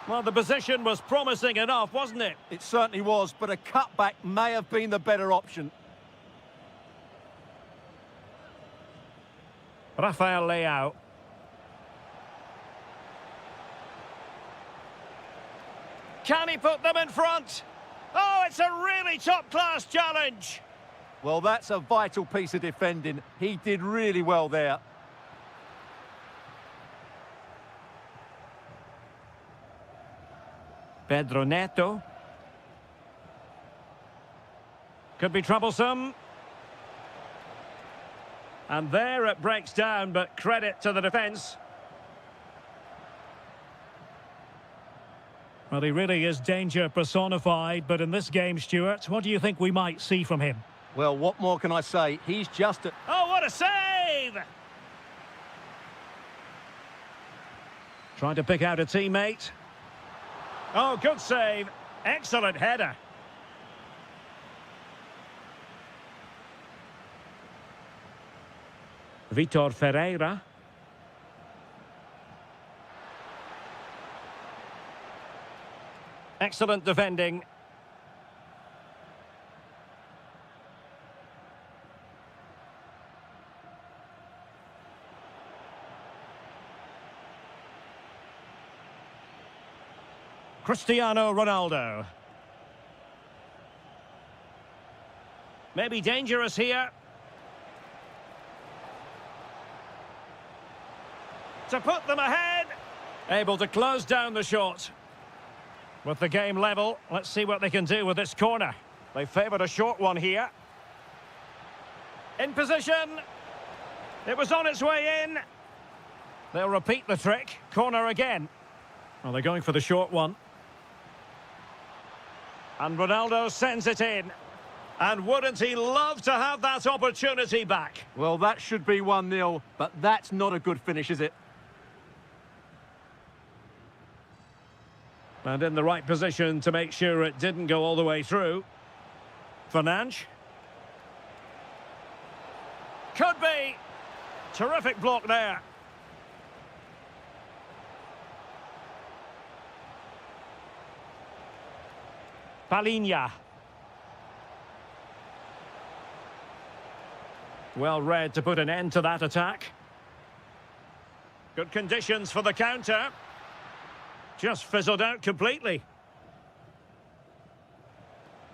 Well, the position was promising enough, wasn't it? It certainly was, but a cutback may have been the better option. Rafael Leao. Can he put them in front? Oh, it's a really top-class challenge. Well, that's a vital piece of defending. He did really well there. Pedro Neto. Could be troublesome. And there it breaks down, but credit to the defence. Well, he really is danger personified, but in this game, Stuart, what do you think we might see from him? Well, what more can I say? He's just a... Oh, what a save! Trying to pick out a teammate. Oh, good save. Excellent header. Vitor Ferreira. Excellent defending. Cristiano Ronaldo. Maybe dangerous here. To put them ahead. Able to close down the shot. With the game level, let's see what they can do with this corner. They favoured a short one here. In position. It was on its way in. They'll repeat the trick. Corner again. Well, they're going for the short one. And Ronaldo sends it in. And wouldn't he love to have that opportunity back? Well, that should be 1-0, but that's not a good finish, is it? And in the right position to make sure it didn't go all the way through. Fernandes. Could be. Terrific block there. Palinha. Well read to put an end to that attack. Good conditions for the counter. Just fizzled out completely.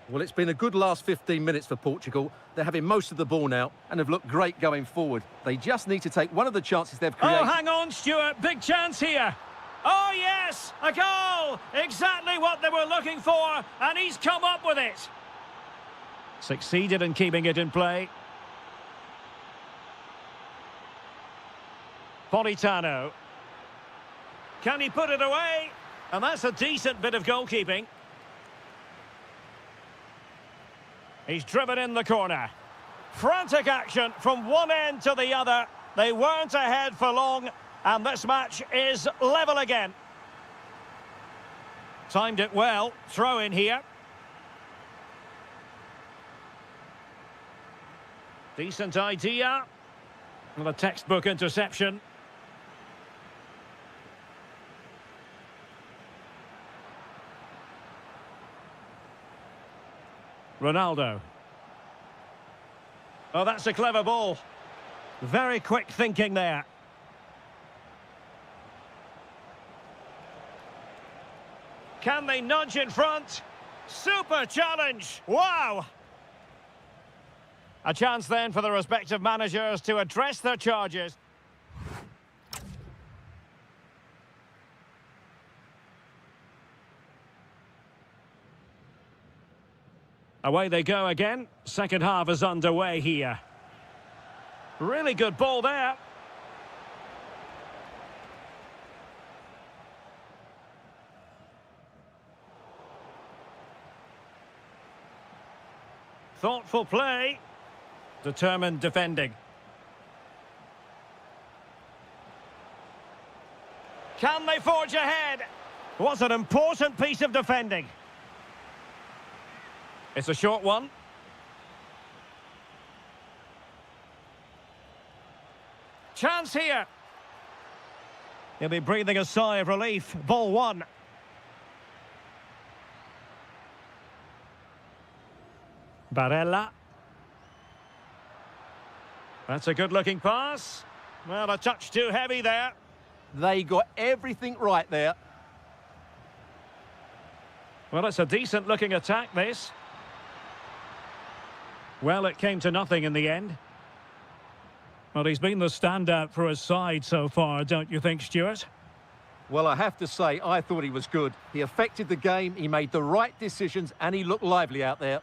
Well, it's been a good last 15 minutes for Portugal. They're having most of the ball now and have looked great going forward. They just need to take one of the chances they've created. Oh, hang on, Stuart. Big chance here. Oh, yes! A goal! Exactly what they were looking for, and he's come up with it. Succeeded in keeping it in play. Politano. Can he put it away? And that's a decent bit of goalkeeping. He's driven in the corner. Frantic action from one end to the other. They weren't ahead for long, and this match is level again. Timed it well. Throw in here. Decent idea. Well, a textbook interception. Ronaldo. Oh, that's a clever ball. Very quick thinking there. Can they nudge in front? Super challenge! Wow! A chance then for the respective managers to address their charges. Away they go again. Second half is underway here. Really good ball there. Thoughtful play. Determined defending. Can they forge ahead? What an important piece of defending. It's a short one. Chance here. He'll be breathing a sigh of relief. Ball one. Barella. That's a good-looking pass. Well, a touch too heavy there. They got everything right there. Well, it's a decent-looking attack, this. Well, it came to nothing in the end. Well, he's been the standout for his side so far, don't you think, Stuart? Well, I have to say, I thought he was good. He affected the game, he made the right decisions, and he looked lively out there.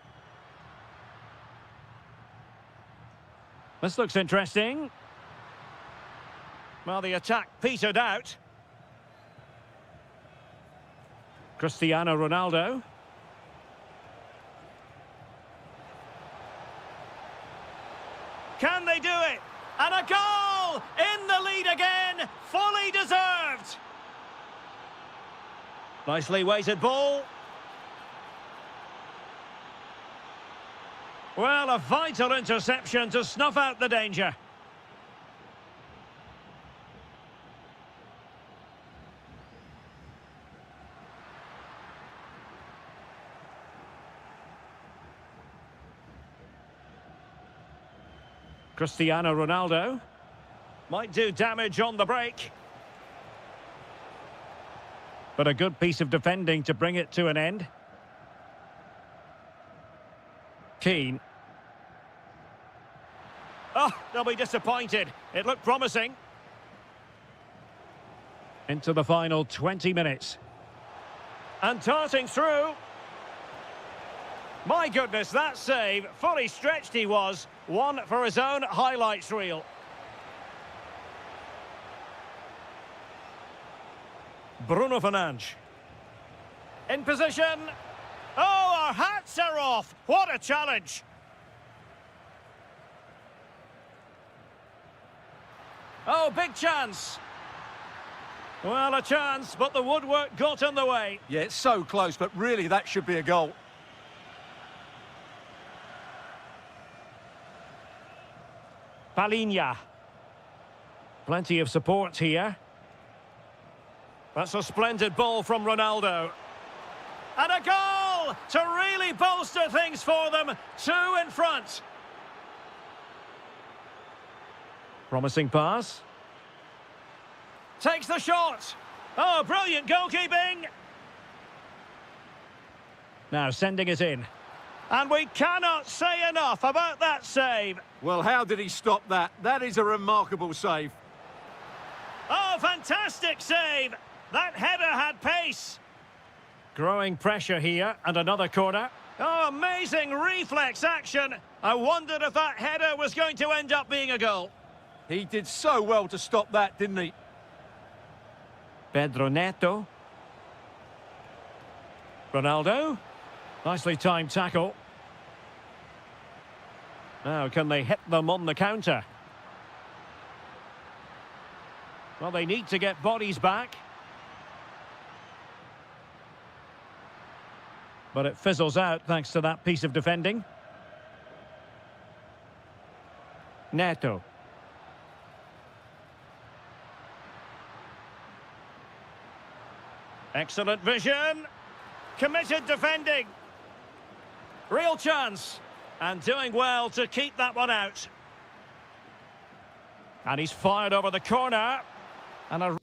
This looks interesting. Well, the attack petered out. Cristiano Ronaldo. Can they do it? And a goal! In the lead again! Fully deserved! Nicely weighted ball. Well, a vital interception to snuff out the danger. Cristiano Ronaldo might do damage on the break. But a good piece of defending to bring it to an end. Keane. Oh, they'll be disappointed. It looked promising. Into the final 20 minutes. And darting through. My goodness, that save. Fully stretched he was. One for his own highlights reel. Bruno Fernandes. In position. Oh, our hats are off. What a challenge. Oh, big chance. Well, a chance, but the woodwork got in the way. Yeah, it's so close, but really that should be a goal. Palinha. Plenty of support here. That's a splendid ball from Ronaldo. And a goal to really bolster things for them. Two in front. Promising pass. Takes the shot. Oh, brilliant goalkeeping. Now sending it in. And we cannot say enough about that save. Well, how did he stop that? That is a remarkable save. Oh, fantastic save. That header had pace. Growing pressure here, and another corner. Oh, amazing reflex action. I wondered if that header was going to end up being a goal. He did so well to stop that, didn't he? Pedro Neto. Ronaldo. Nicely timed tackle. Now, can they hit them on the counter? Well, they need to get bodies back. But it fizzles out thanks to that piece of defending. Neto. Excellent vision. Committed defending. Real chance. And doing well to keep that one out. And he's fired over the corner. And a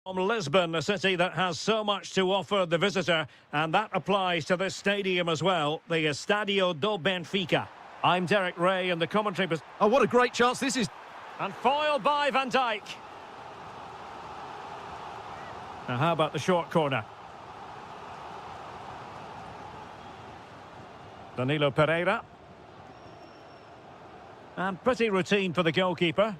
From Lisbon, a city that has so much to offer the visitor, and that applies to this stadium as well, the Estadio do Benfica. I'm Derek Ray in the commentary. Oh, what a great chance this is. And foiled by Van Dijk. Now, how about the short corner? Danilo Pereira. And pretty routine for the goalkeeper.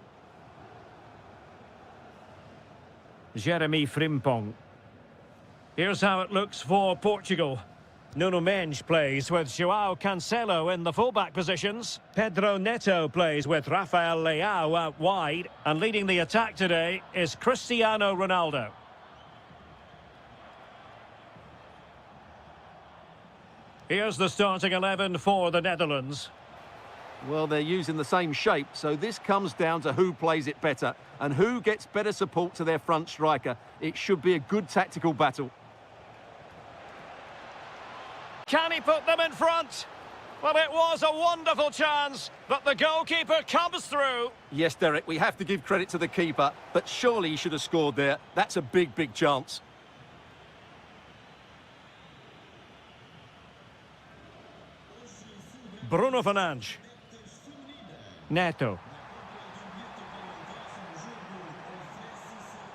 Jeremy Frimpong. Here's how it looks for Portugal. Nuno Mendes plays with Joao Cancelo in the fullback positions. Pedro Neto plays with Rafael Leao out wide. And leading the attack today is Cristiano Ronaldo. Here's the starting 11 for the Netherlands. Well, they're using the same shape, so this comes down to who plays it better and who gets better support to their front striker. It should be a good tactical battle. Can he put them in front? Well, it was a wonderful chance, but the goalkeeper comes through. Yes, Derek, we have to give credit to the keeper, but surely he should have scored there. That's a big, big chance. Bruno Fernandes. Neto.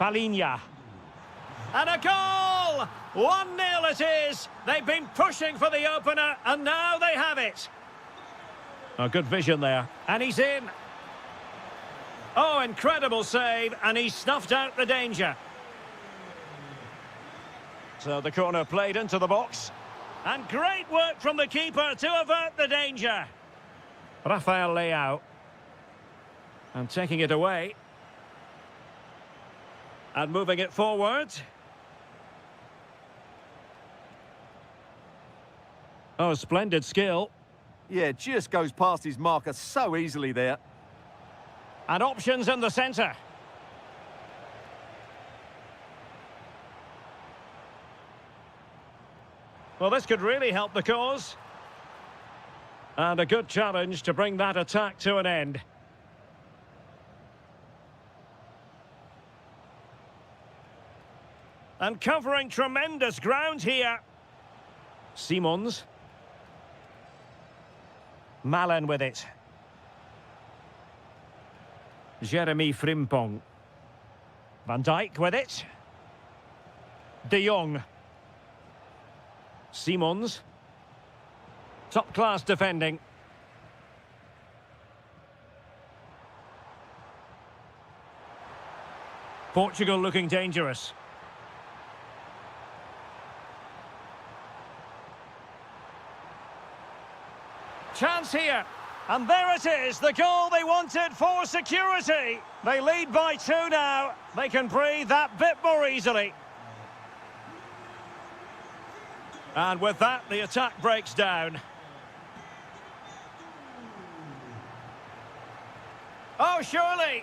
Palinha. And a goal! 1-0 it is. They've been pushing for the opener, and now they have it. A good vision there. And he's in. Oh, incredible save, and he snuffed out the danger. So the corner played into the box. And great work from the keeper to avert the danger. Rafael Leao. And taking it away. And moving it forward. Oh, splendid skill. Yeah, just goes past his marker so easily there. And options in the centre. Well, this could really help the cause. And a good challenge to bring that attack to an end. And covering tremendous ground here. Simons. Malen with it. Jeremy Frimpong. Van Dijk with it. De Jong. Simons. Top-class defending. Portugal looking dangerous. Chance here. And there it is, the goal they wanted for security. They lead by 2 now. They can breathe that bit more easily. And with that, the attack breaks down. Oh, surely!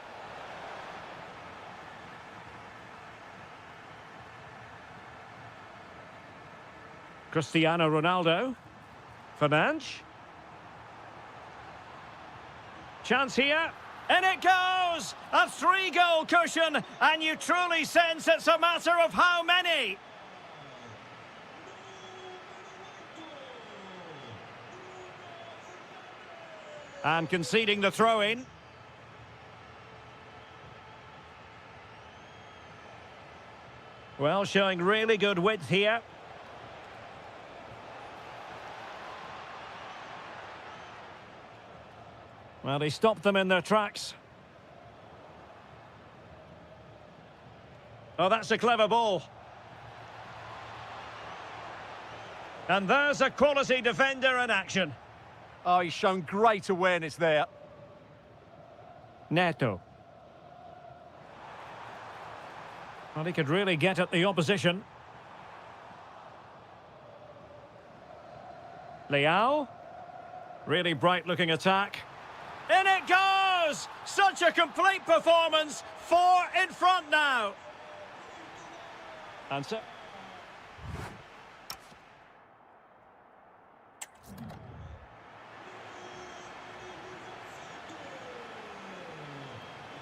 Cristiano Ronaldo. Fernandes. Chance here. In it goes! A 3-goal cushion, and you truly sense it's a matter of how many. And conceding the throw-in. Well, showing really good width here. Well, he stopped them in their tracks. Oh, that's a clever ball. And there's a quality defender in action. Oh, he's shown great awareness there. Neto. Well, he could really get at the opposition. Leao. Really bright-looking attack. In it goes! Such a complete performance. 4 in front now. Answer.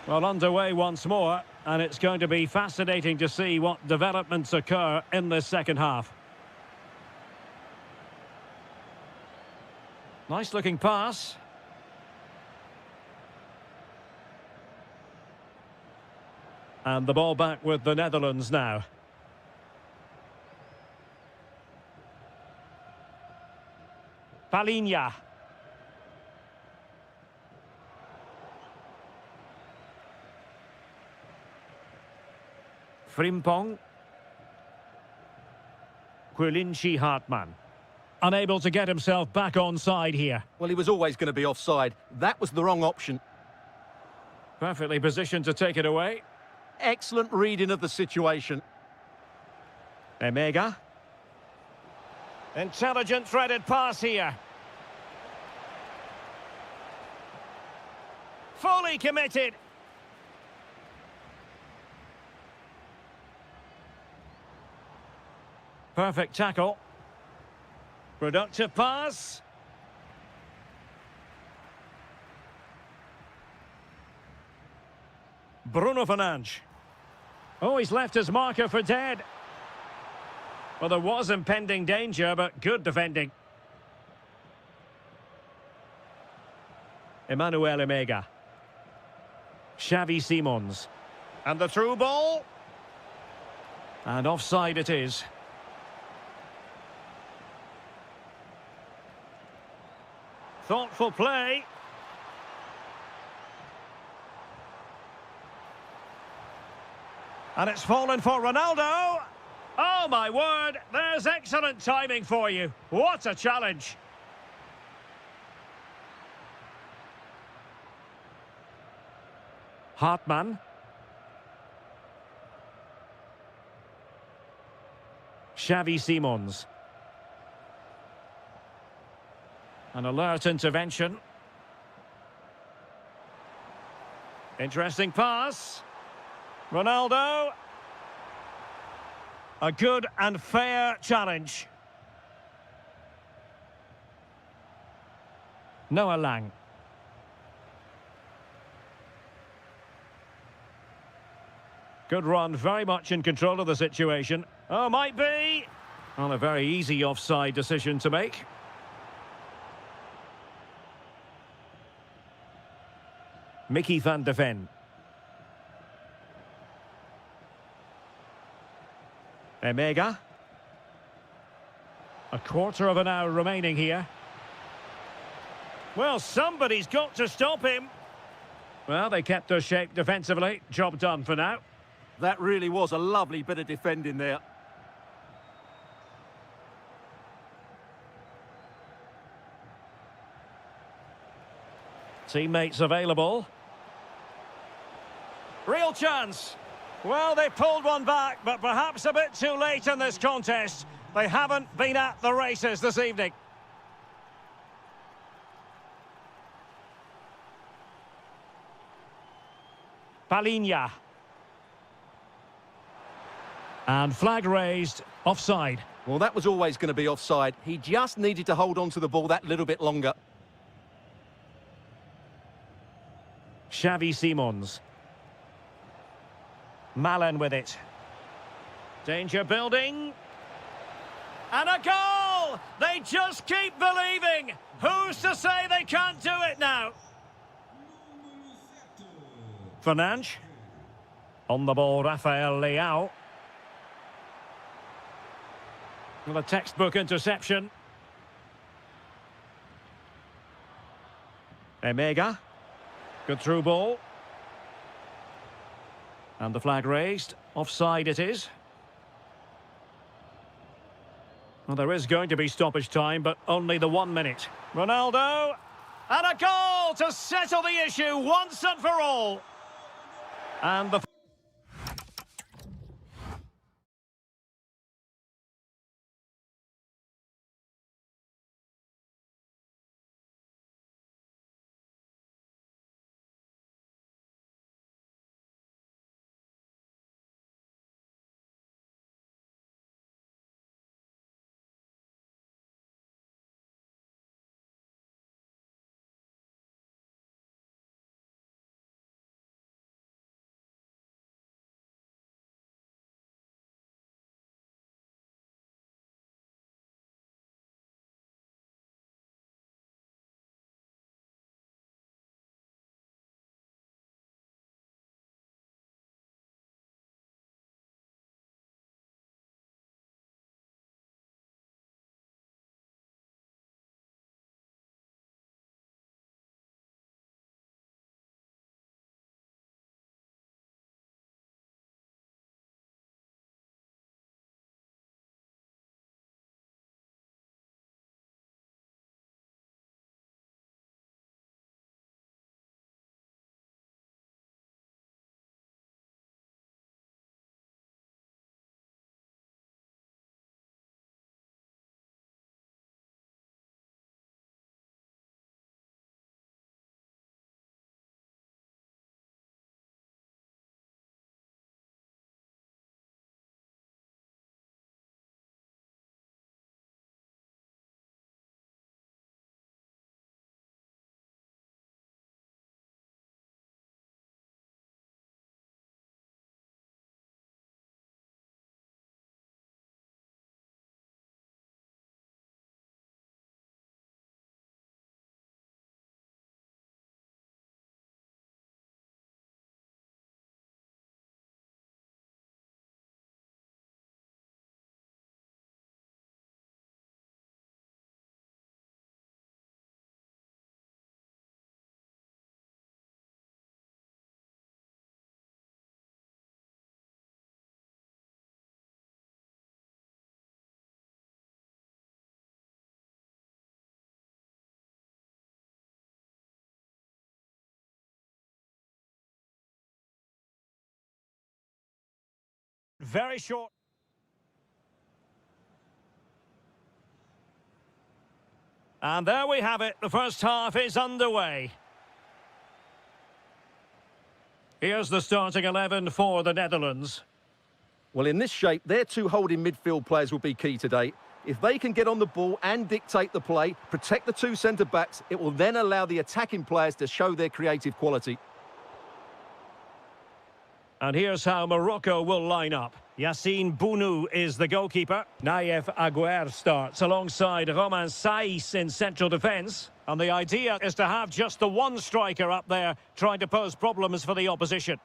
Well, underway once more, and it's going to be fascinating to see what developments occur in this second half. Nice looking pass. And the ball back with the Netherlands now. Palinha. Frimpong. Quilinci Hartmann. Unable to get himself back on side here. Well, he was always going to be offside. That was the wrong option. Perfectly positioned to take it away. Excellent reading of the situation. Emega. Intelligent threaded pass here. Fully committed. Perfect tackle. Productive pass. Bruno Fernandes. Oh, he's left his marker for dead. Well, there was impending danger, but good defending. Emmanuel Emega. Xavi Simons. And the through ball. And offside it is. Thoughtful play. And it's fallen for Ronaldo. Oh, my word. There's excellent timing for you. What a challenge. Hartmann. Xavi Simons. An alert intervention. Interesting pass. Ronaldo. A good and fair challenge. Noah Lang. Good run, very much in control of the situation. Oh, might be. Well, a very easy offside decision to make. Mickey van de Ven. Emega. A quarter of an hour remaining here. Well, somebody's got to stop him. Well, they kept their shape defensively. Job done for now. That really was a lovely bit of defending there. Teammates available. Real chance. Well, they pulled one back, but perhaps a bit too late in this contest. They haven't been at the races this evening. Palinha. And flag raised, offside. Well, that was always going to be offside. He just needed to hold on to the ball that little bit longer. Xavi Simons. Malen with it. Danger building. And a goal! They just keep believing. Who's to say they can't do it now? Fernandes. On the ball, Rafael Leao. Well, a textbook interception. Emega. Good through ball. And the flag raised. Offside it is. Well, there is going to be stoppage time, but only the 1 minute. Ronaldo. And a goal to settle the issue once and for all. And the very short. And there we have it. The first half is underway. Here's the starting 11 for the Netherlands. Well, in this shape, their two holding midfield players will be key today. If they can get on the ball and dictate the play, protect the two centre-backs, it will then allow the attacking players to show their creative quality. And here's how Morocco will line up. Yassine Bounou is the goalkeeper. Naïef Aguer starts alongside Romain Saïs in central defence. And the idea is to have just the one striker up there trying to pose problems for the opposition.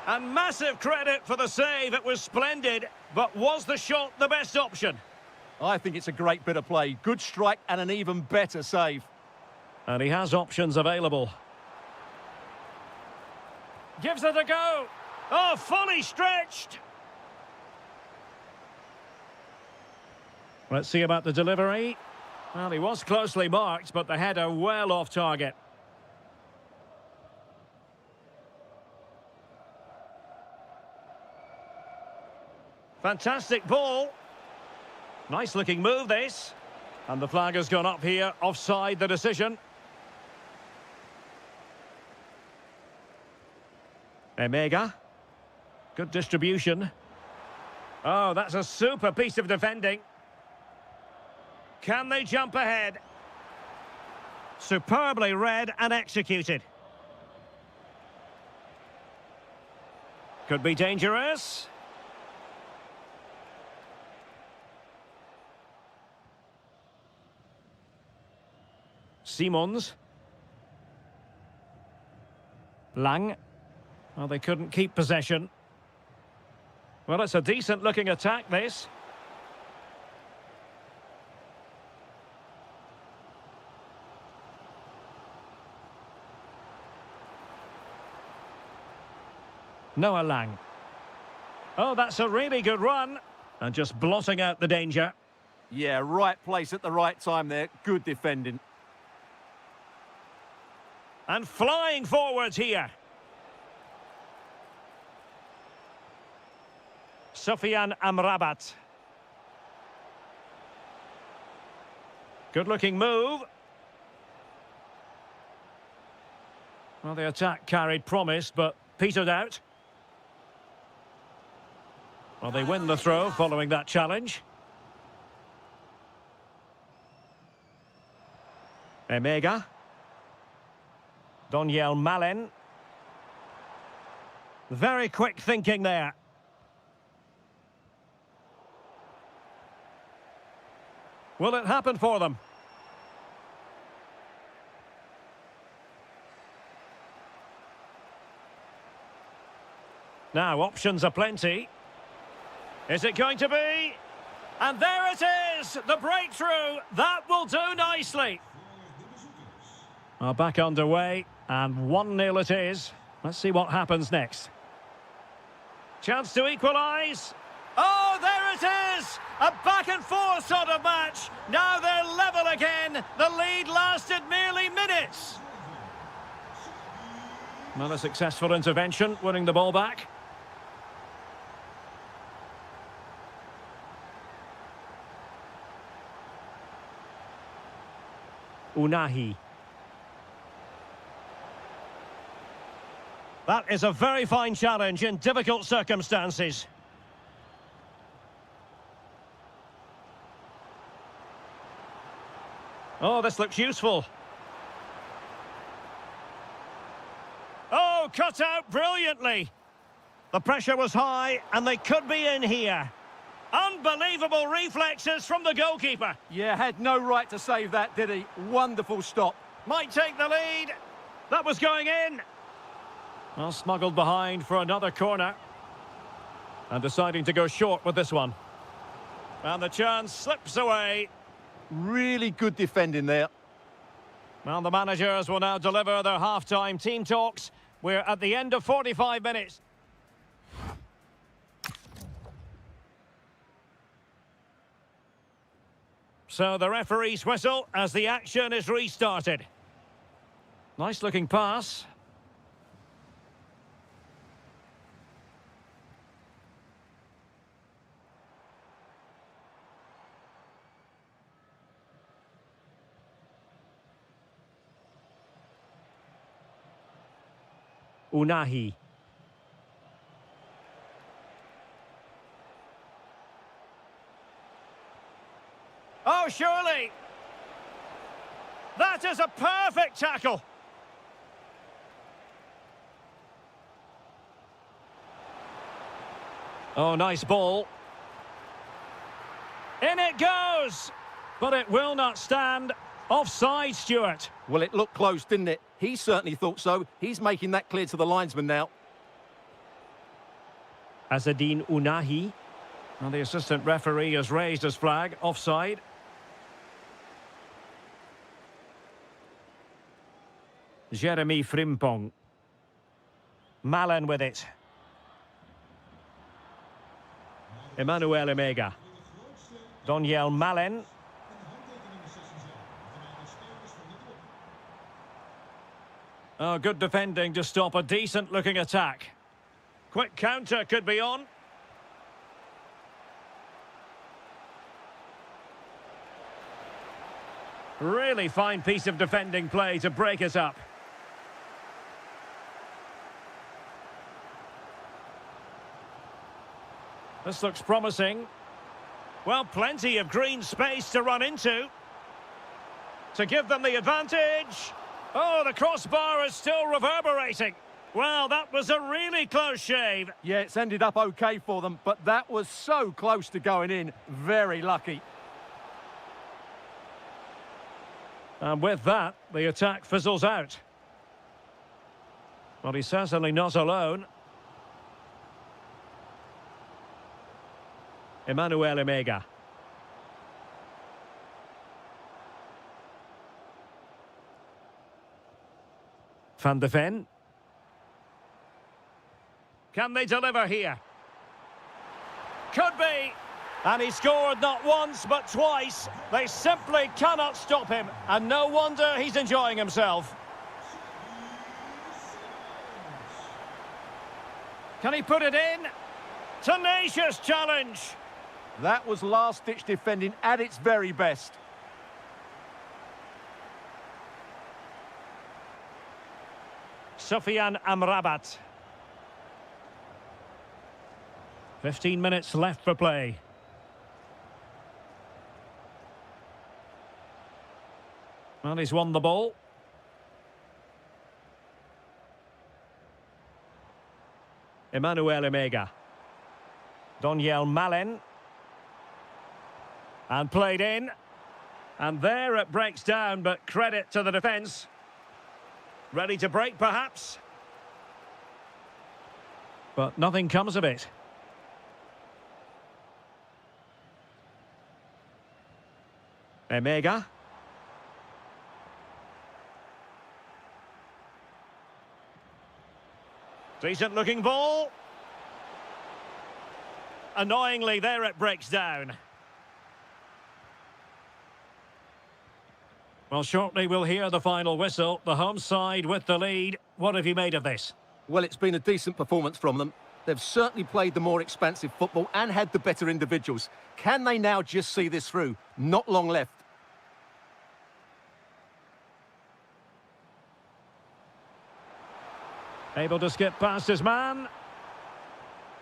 And massive credit for the save. It was splendid. But was the shot the best option? I think it's a great bit of play. Good strike and an even better save. And he has options available. Gives it a go. Oh, fully stretched. Let's see about the delivery. Well, he was closely marked, but the header well off target. Fantastic ball. Nice looking move, this. And the flag has gone up here, offside the decision. Emega. Good distribution. Oh, that's a super piece of defending. Can they jump ahead? Superbly read and executed. Could be dangerous. Simons. Lang. Well, they couldn't keep possession. Well, it's a decent-looking attack, this. Noah Lang. Oh, that's a really good run. And just blotting out the danger. Yeah, right place at the right time there. Good defending. And flying forwards here. Sofiane Amrabat. Good-looking move. Well, the attack carried promise, but petered out. Well, they win the throw following that challenge. Emega. Doniel Malen. Very quick thinking there. Will it happen for them? Now, options are plenty. Is it going to be? And there it is! The breakthrough! That will do nicely. Well, back underway, and 1-0 it is. Let's see what happens next. Chance to equalise. Oh, there it is! A back-and-forth sort of match. Now they're level again. The lead lasted merely minutes. Another successful intervention, winning the ball back. Unahi. That is a very fine challenge in difficult circumstances. Oh, this looks useful. Oh, cut out brilliantly. The pressure was high, and they could be in here. Unbelievable reflexes from the goalkeeper. Yeah, had no right to save that, did he? Wonderful stop. Might take the lead. That was going in. Well, smuggled behind for another corner. And deciding to go short with this one. And the chance slips away. Really good defending there. Well, the managers will now deliver their half-time team talks. We're at the end of 45 minutes. So the referee's whistle as the action is restarted. Nice looking pass. Unahi. Oh, surely! That is a perfect tackle! Oh, nice ball. In it goes! But it will not stand. Offside, Stuart. Well, it looked close, didn't it? He certainly thought so. He's making that clear to the linesman now. Azzedine Unahi. And the assistant referee has raised his flag. Offside. Jeremy Frimpong. Malen with it. Emmanuel Emega. Doniel Malen. Oh, good defending to stop a decent-looking attack. Quick counter could be on. Really fine piece of defending play to break it up. This looks promising. Well, plenty of green space to run into. To give them the advantage. Oh, the crossbar is still reverberating. Well, that was a really close shave. Yeah, it's ended up okay for them, but that was so close to going in. Very lucky. And with that, the attack fizzles out. Well, he's certainly not alone. Emmanuel Emega. Van de Ven. Can they deliver here? Could be. And he scored not once, but twice. They simply cannot stop him. And no wonder he's enjoying himself. Can he put it in? Tenacious challenge. That was last-ditch defending at its very best. Sofiane Amrabat. 15 minutes left for play. Well, he's won the ball. Emmanuel Emega. Doniel Malen. And played in. And there it breaks down, but credit to the defence. Ready to break, perhaps? But nothing comes of it. Emega. Decent looking ball. Annoyingly, there it breaks down. Well, shortly we'll hear the final whistle. The home side with the lead. What have you made of this? Well, it's been a decent performance from them. They've certainly played the more expansive football and had the better individuals. Can they now just see this through? Not long left. Able to skip past his man.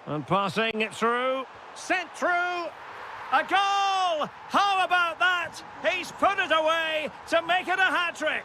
And passing it through. Sent through. A goal! How about that? He's put it away to make it a hat-trick.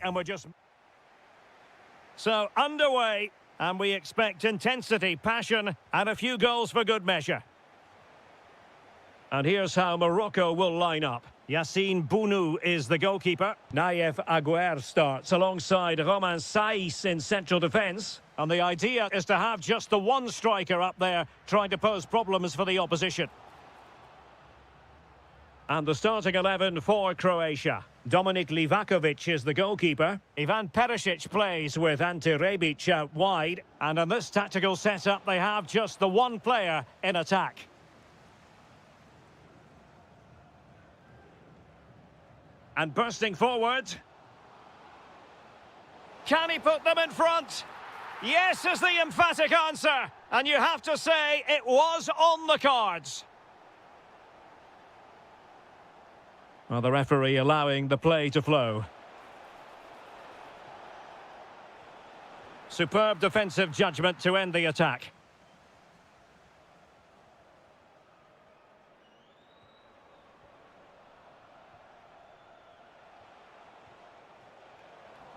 And we're just... So, underway, and we expect intensity, passion, and a few goals for good measure. And here's how Morocco will line up. Yassine Bounou is the goalkeeper. Naïef Aguer starts alongside Romain Saïs in central defence. And the idea is to have just the one striker up there trying to pose problems for the opposition. And the starting 11 for Croatia. Dominik Livakovic is the goalkeeper. Ivan Perisic plays with Ante Rebic out wide. And in this tactical setup, they have just the one player in attack. And bursting forward. Can he put them in front? Yes is the emphatic answer. And you have to say it was on the cards. Well, the referee allowing the play to flow. Superb defensive judgment to end the attack.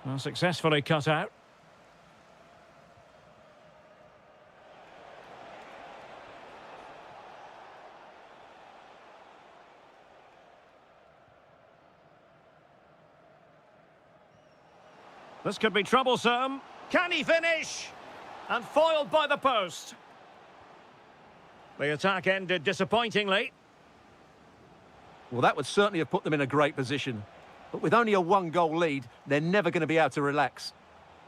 Well, successfully cut out. This could be troublesome. Can he finish? And foiled by the post. The attack ended disappointingly. Well, that would certainly have put them in a great position. But with only a one-goal lead, they're never going to be able to relax.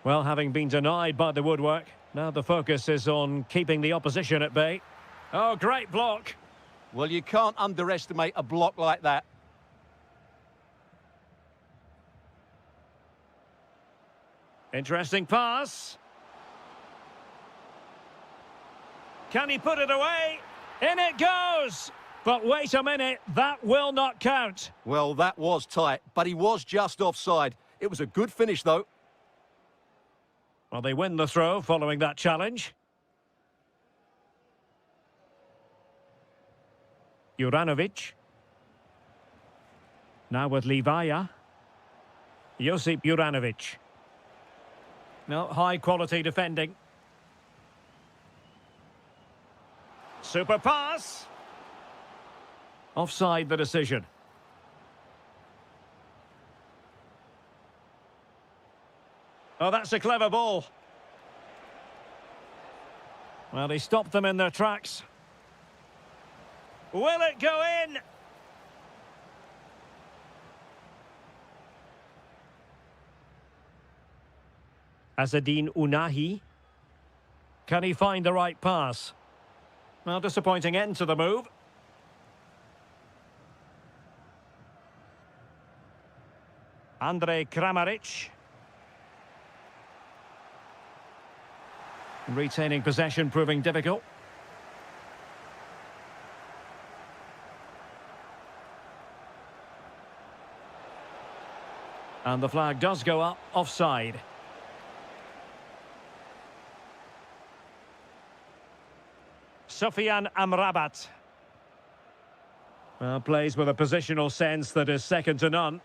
Well, having been denied by the woodwork, now the focus is on keeping the opposition at bay. Oh, great block. Well, you can't underestimate a block like that. Interesting pass. Can he put it away? In it goes! But wait a minute, that will not count. Well, that was tight, but he was just offside. It was a good finish, though. Well, they win the throw following that challenge. Juranovic. Now with Livaya. Josip Juranovic. No, high-quality defending. Super pass. Offside the decision. Oh, that's a clever ball. Well, he stopped them in their tracks. Will it go in? Azzedine Ounahi. Can he find the right pass? Well, disappointing end to the move. Andrej Kramaric. Retaining possession proving difficult. And the flag does go up, offside. Sofian Amrabat. Well, plays with a positional sense that is second to none.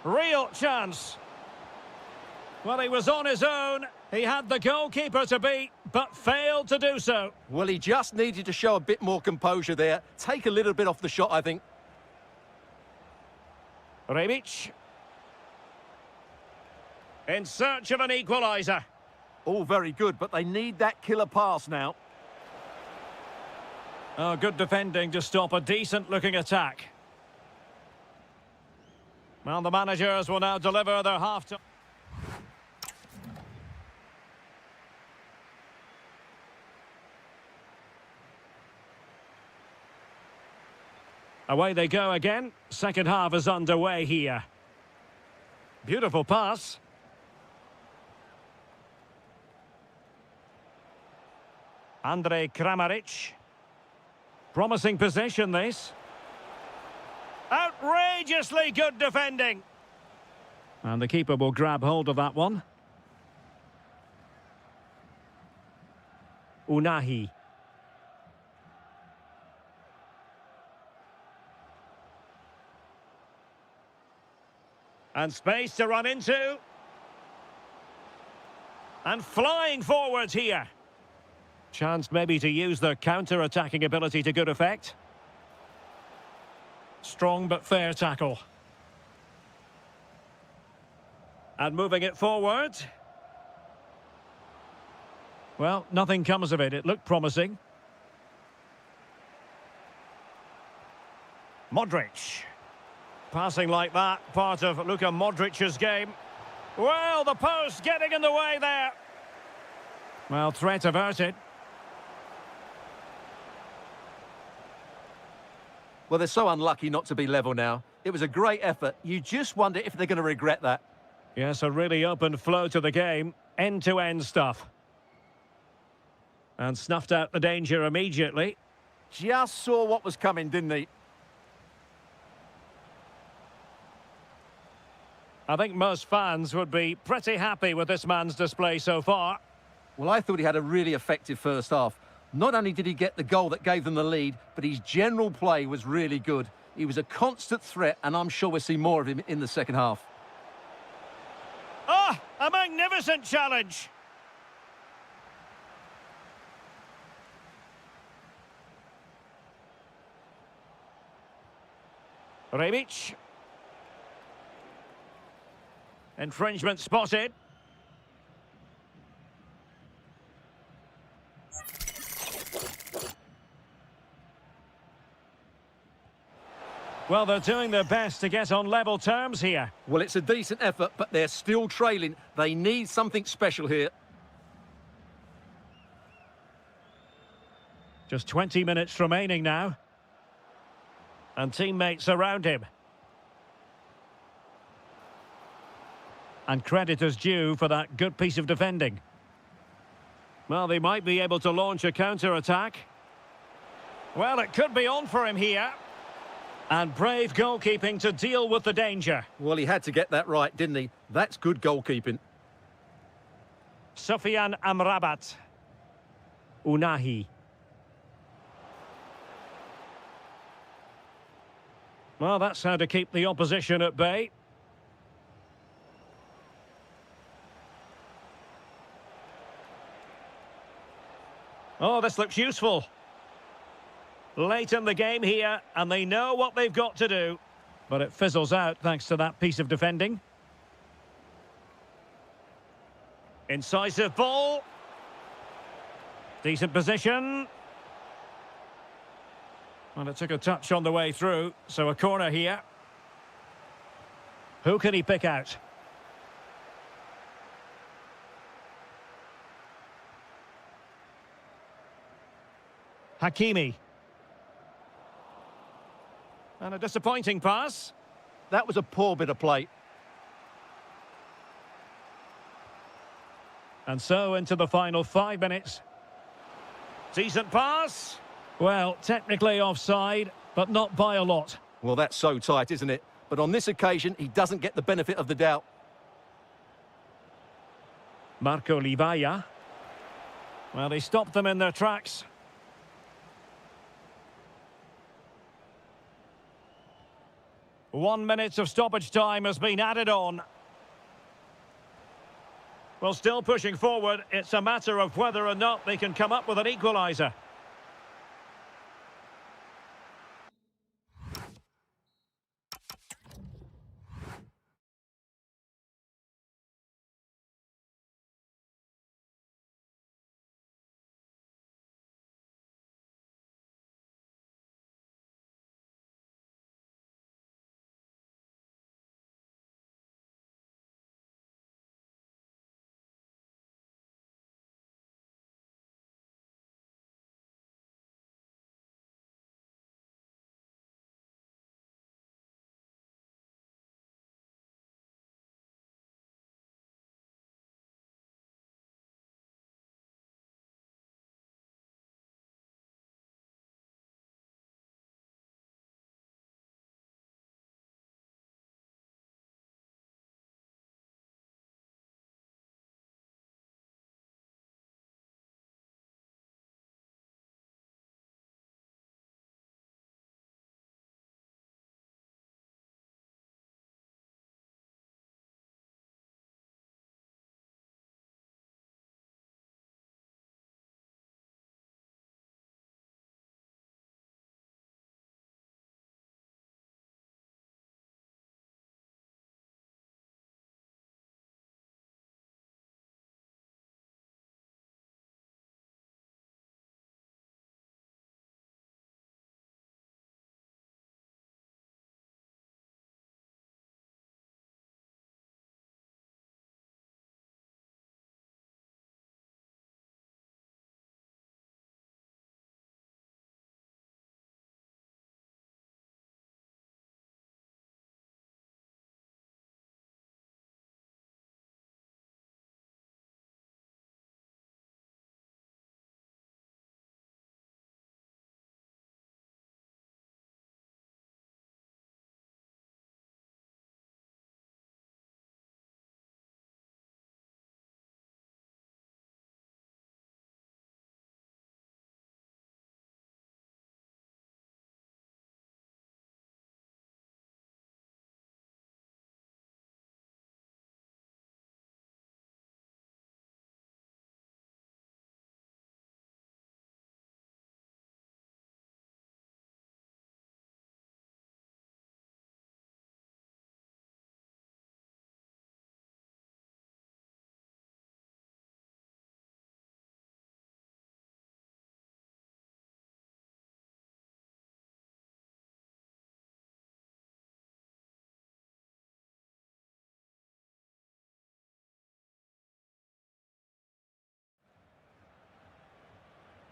Real chance. Well, he was on his own. He had the goalkeeper to beat, but failed to do so. Well, he just needed to show a bit more composure there. Take a little bit off the shot, I think. Rebic. In search of an equaliser. All very good, but they need that killer pass now. Oh, good defending to stop a decent-looking attack. Well, the managers will now deliver their half-time. Away they go again. Second half is underway here. Beautiful pass. Andrej Kramaric. Promising possession, this. Outrageously good defending. And the keeper will grab hold of that one. Unahi. And space to run into. And flying forwards here. Chance maybe to use the counter-attacking ability to good effect. Strong but fair tackle. And moving it forward. Well, nothing comes of it. It looked promising. Modric. Passing like that, part of Luka Modric's game. Well, the post getting in the way there. Well, threat averted. Well, they're so unlucky not to be level now. It was a great effort. You just wonder if they're going to regret that. Yes, a really open flow to the game. End-to-end stuff. And snuffed out the danger immediately. Just saw what was coming, didn't he? I think most fans would be pretty happy with this man's display so far. Well, I thought he had a really effective first half. Not only did he get the goal that gave them the lead, but his general play was really good. He was a constant threat, and I'm sure we'll see more of him in the second half. Ah, a magnificent challenge. Rebic. Infringement spotted. Well, they're doing their best to get on level terms here. Well, it's a decent effort, but they're still trailing. They need something special here. Just 20 minutes remaining now. And teammates around him. And credit is due for that good piece of defending. Well, they might be able to launch a counter-attack. Well, it could be on for him here. And brave goalkeeping to deal with the danger. Well, he had to get that right, didn't he? That's good goalkeeping. Sufyan Amrabat. Unahi. Well, that's how to keep the opposition at bay. Oh, this looks useful. Late in the game here, and they know what they've got to do. But it fizzles out thanks to that piece of defending. Incisive ball. Decent position. Well, it took a touch on the way through, so a corner here. Who can he pick out? Hakimi. And a disappointing pass. That was a poor bit of play. And so into the final 5 minutes. Decent pass. Well, technically offside, but not by a lot. Well, that's so tight, isn't it? But on this occasion, he doesn't get the benefit of the doubt. Marco Livaya. Well, they stopped them in their tracks. One minute of stoppage time has been added on. Well, still pushing forward. It's a matter of whether or not they can come up with an equaliser.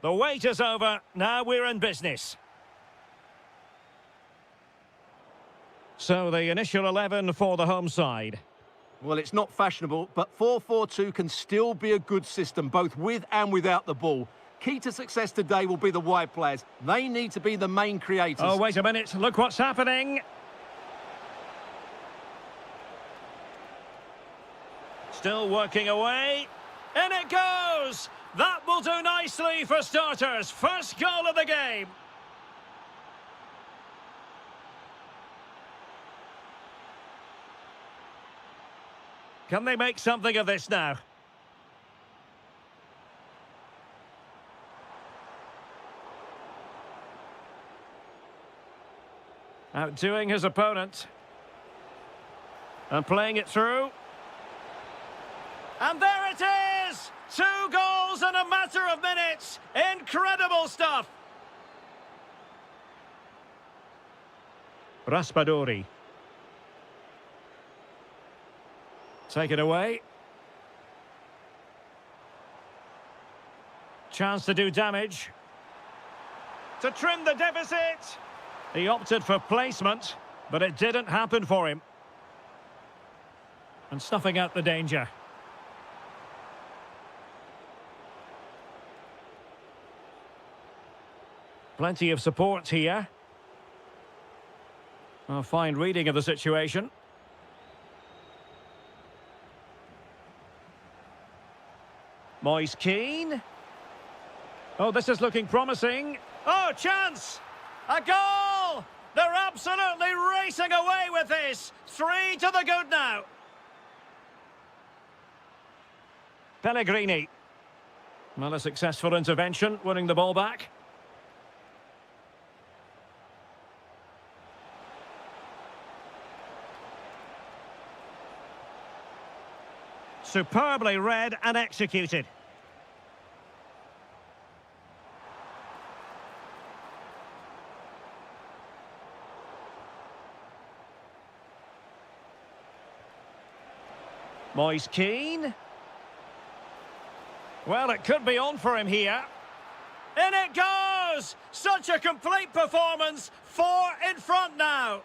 The wait is over. Now we're in business. So the initial 11 for the home side. Well, it's not fashionable, but 4-4-2 can still be a good system, both with and without the ball. Key to success today will be the wide players. They need to be the main creators. Oh, wait a minute. Look what's happening. Still working away. In it goes! That will do nicely for starters. First goal of the game. Can they make something of this now? Outdoing his opponent. And playing it through. And there it is! 2 goals in a matter of minutes. Incredible stuff. Raspadori. Take it away. Chance to do damage. To trim the deficit. He opted for placement, but it didn't happen for him. And snuffing out the danger. Plenty of support here. A fine reading of the situation. Moise Keane. Oh, this is looking promising. Oh, chance! A goal! They're absolutely racing away with this. 3 to the good now. Pellegrini. Well, a successful intervention, winning the ball back. Superbly read and executed. Moise Keane. Well, it could be on for him here. In it goes! Such a complete performance. 4 in front now.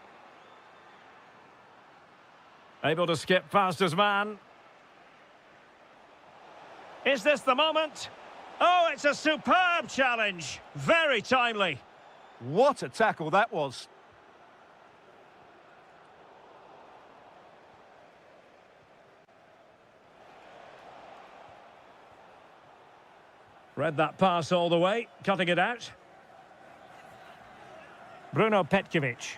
Able to skip past his man. Is this the moment? Oh, it's a superb challenge. Very timely. What a tackle that was. Read that pass all the way, cutting it out. Bruno Petkovic.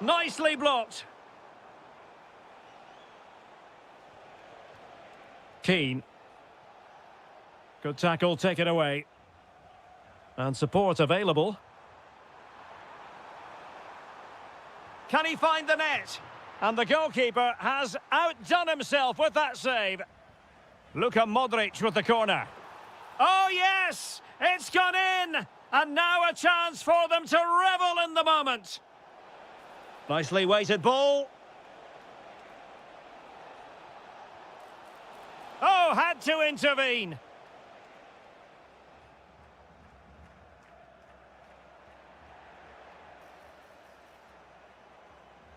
Nicely blocked. Keane. Good tackle, take it away. And support available. Can he find the net? And the goalkeeper has outdone himself with that save. Luka Modric with the corner. Oh, yes! It's gone in! And now a chance for them to revel in the moment. Nicely weighted ball. Oh, had to intervene.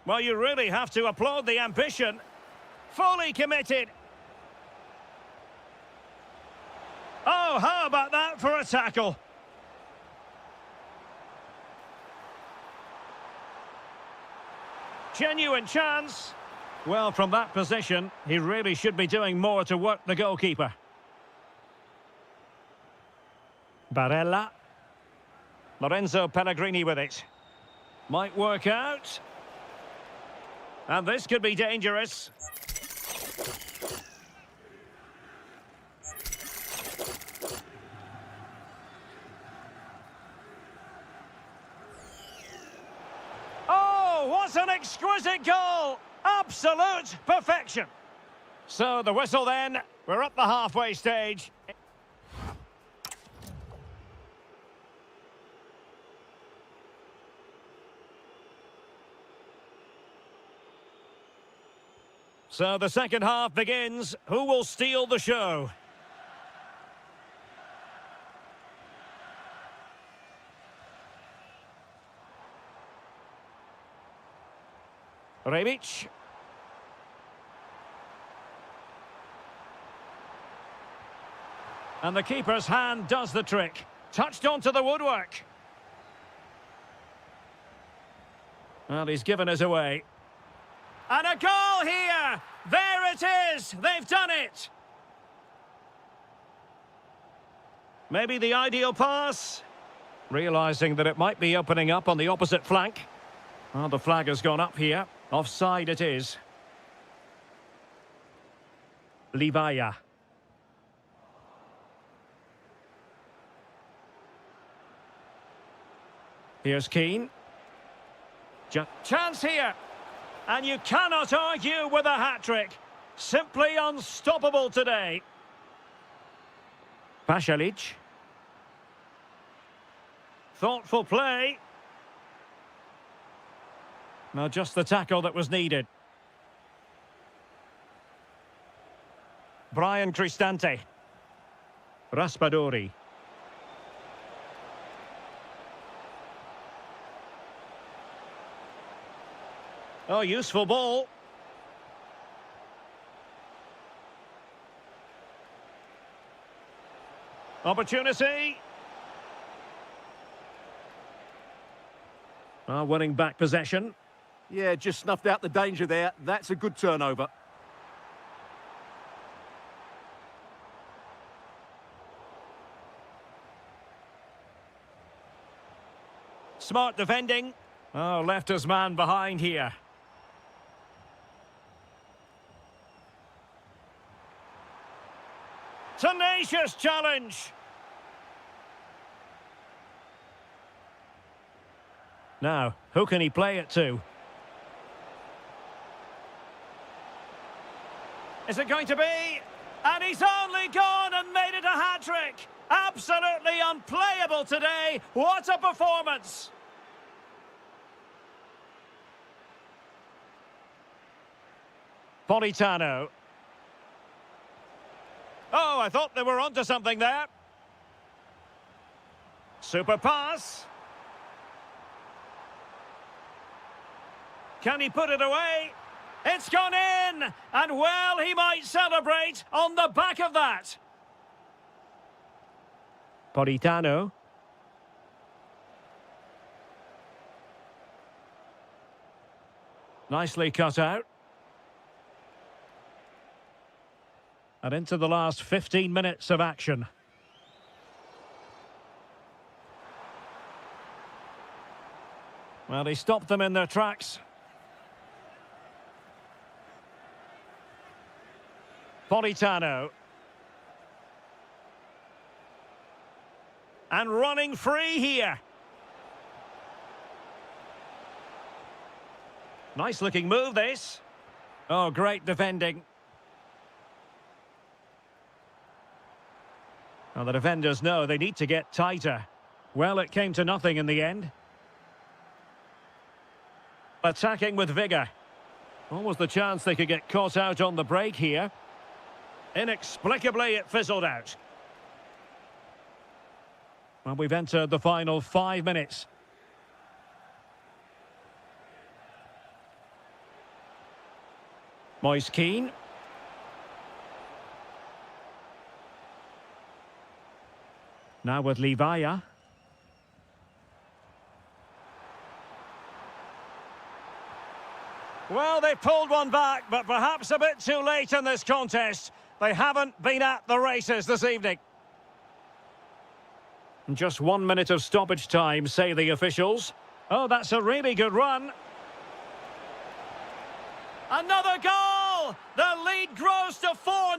Well, you really have to applaud the ambition. Fully committed. Oh, how about that for a tackle? Genuine chance. Well, from that position, he really should be doing more to work the goalkeeper. Barella. Lorenzo Pellegrini with it. Might work out. And this could be dangerous. Oh, what an exquisite goal! Absolute perfection. So the whistle then. We're at the halfway stage. So the second half begins. Who will steal the show? Rebic. And the keeper's hand does the trick. Touched onto the woodwork. Well, he's given us away. And a goal here! There it is! They've done it! Maybe the ideal pass. Realising that it might be opening up on the opposite flank. Well, the flag has gone up here. Offside it is. Livaya. Here's Keane. Chance here. And you cannot argue with a hat-trick. Simply unstoppable today. Pasalic. Thoughtful play. Now just the tackle that was needed. Brian Cristante. Raspadori. Oh, useful ball. Opportunity. Oh, winning back possession. Yeah, just snuffed out the danger there. That's a good turnover. Smart defending. Oh, left his man behind here. Tenacious challenge. Now, who can he play it to? Is it going to be? And he's only gone and made it a hat-trick. Absolutely unplayable today. What a performance. Politano. Oh, I thought they were onto something there. Super pass. Can he put it away? It's gone in! And well, he might celebrate on the back of that. Politano. Nicely cut out. And into the last 15 minutes of action. Well, he stopped them in their tracks. Politano. And running free here. Nice looking move, this. Oh, great defending. Well, the defenders know they need to get tighter. Well, it came to nothing in the end. Attacking with vigour. What was the chance they could get caught out on the break here? Inexplicably, it fizzled out. Well, we've entered the final 5 minutes. Moise Keane. Now with Livaya. Well, they pulled one back, but perhaps a bit too late in this contest. They haven't been at the races this evening. Just 1 minute of stoppage time, say the officials. Oh, that's a really good run. Another goal! The lead grows to 4.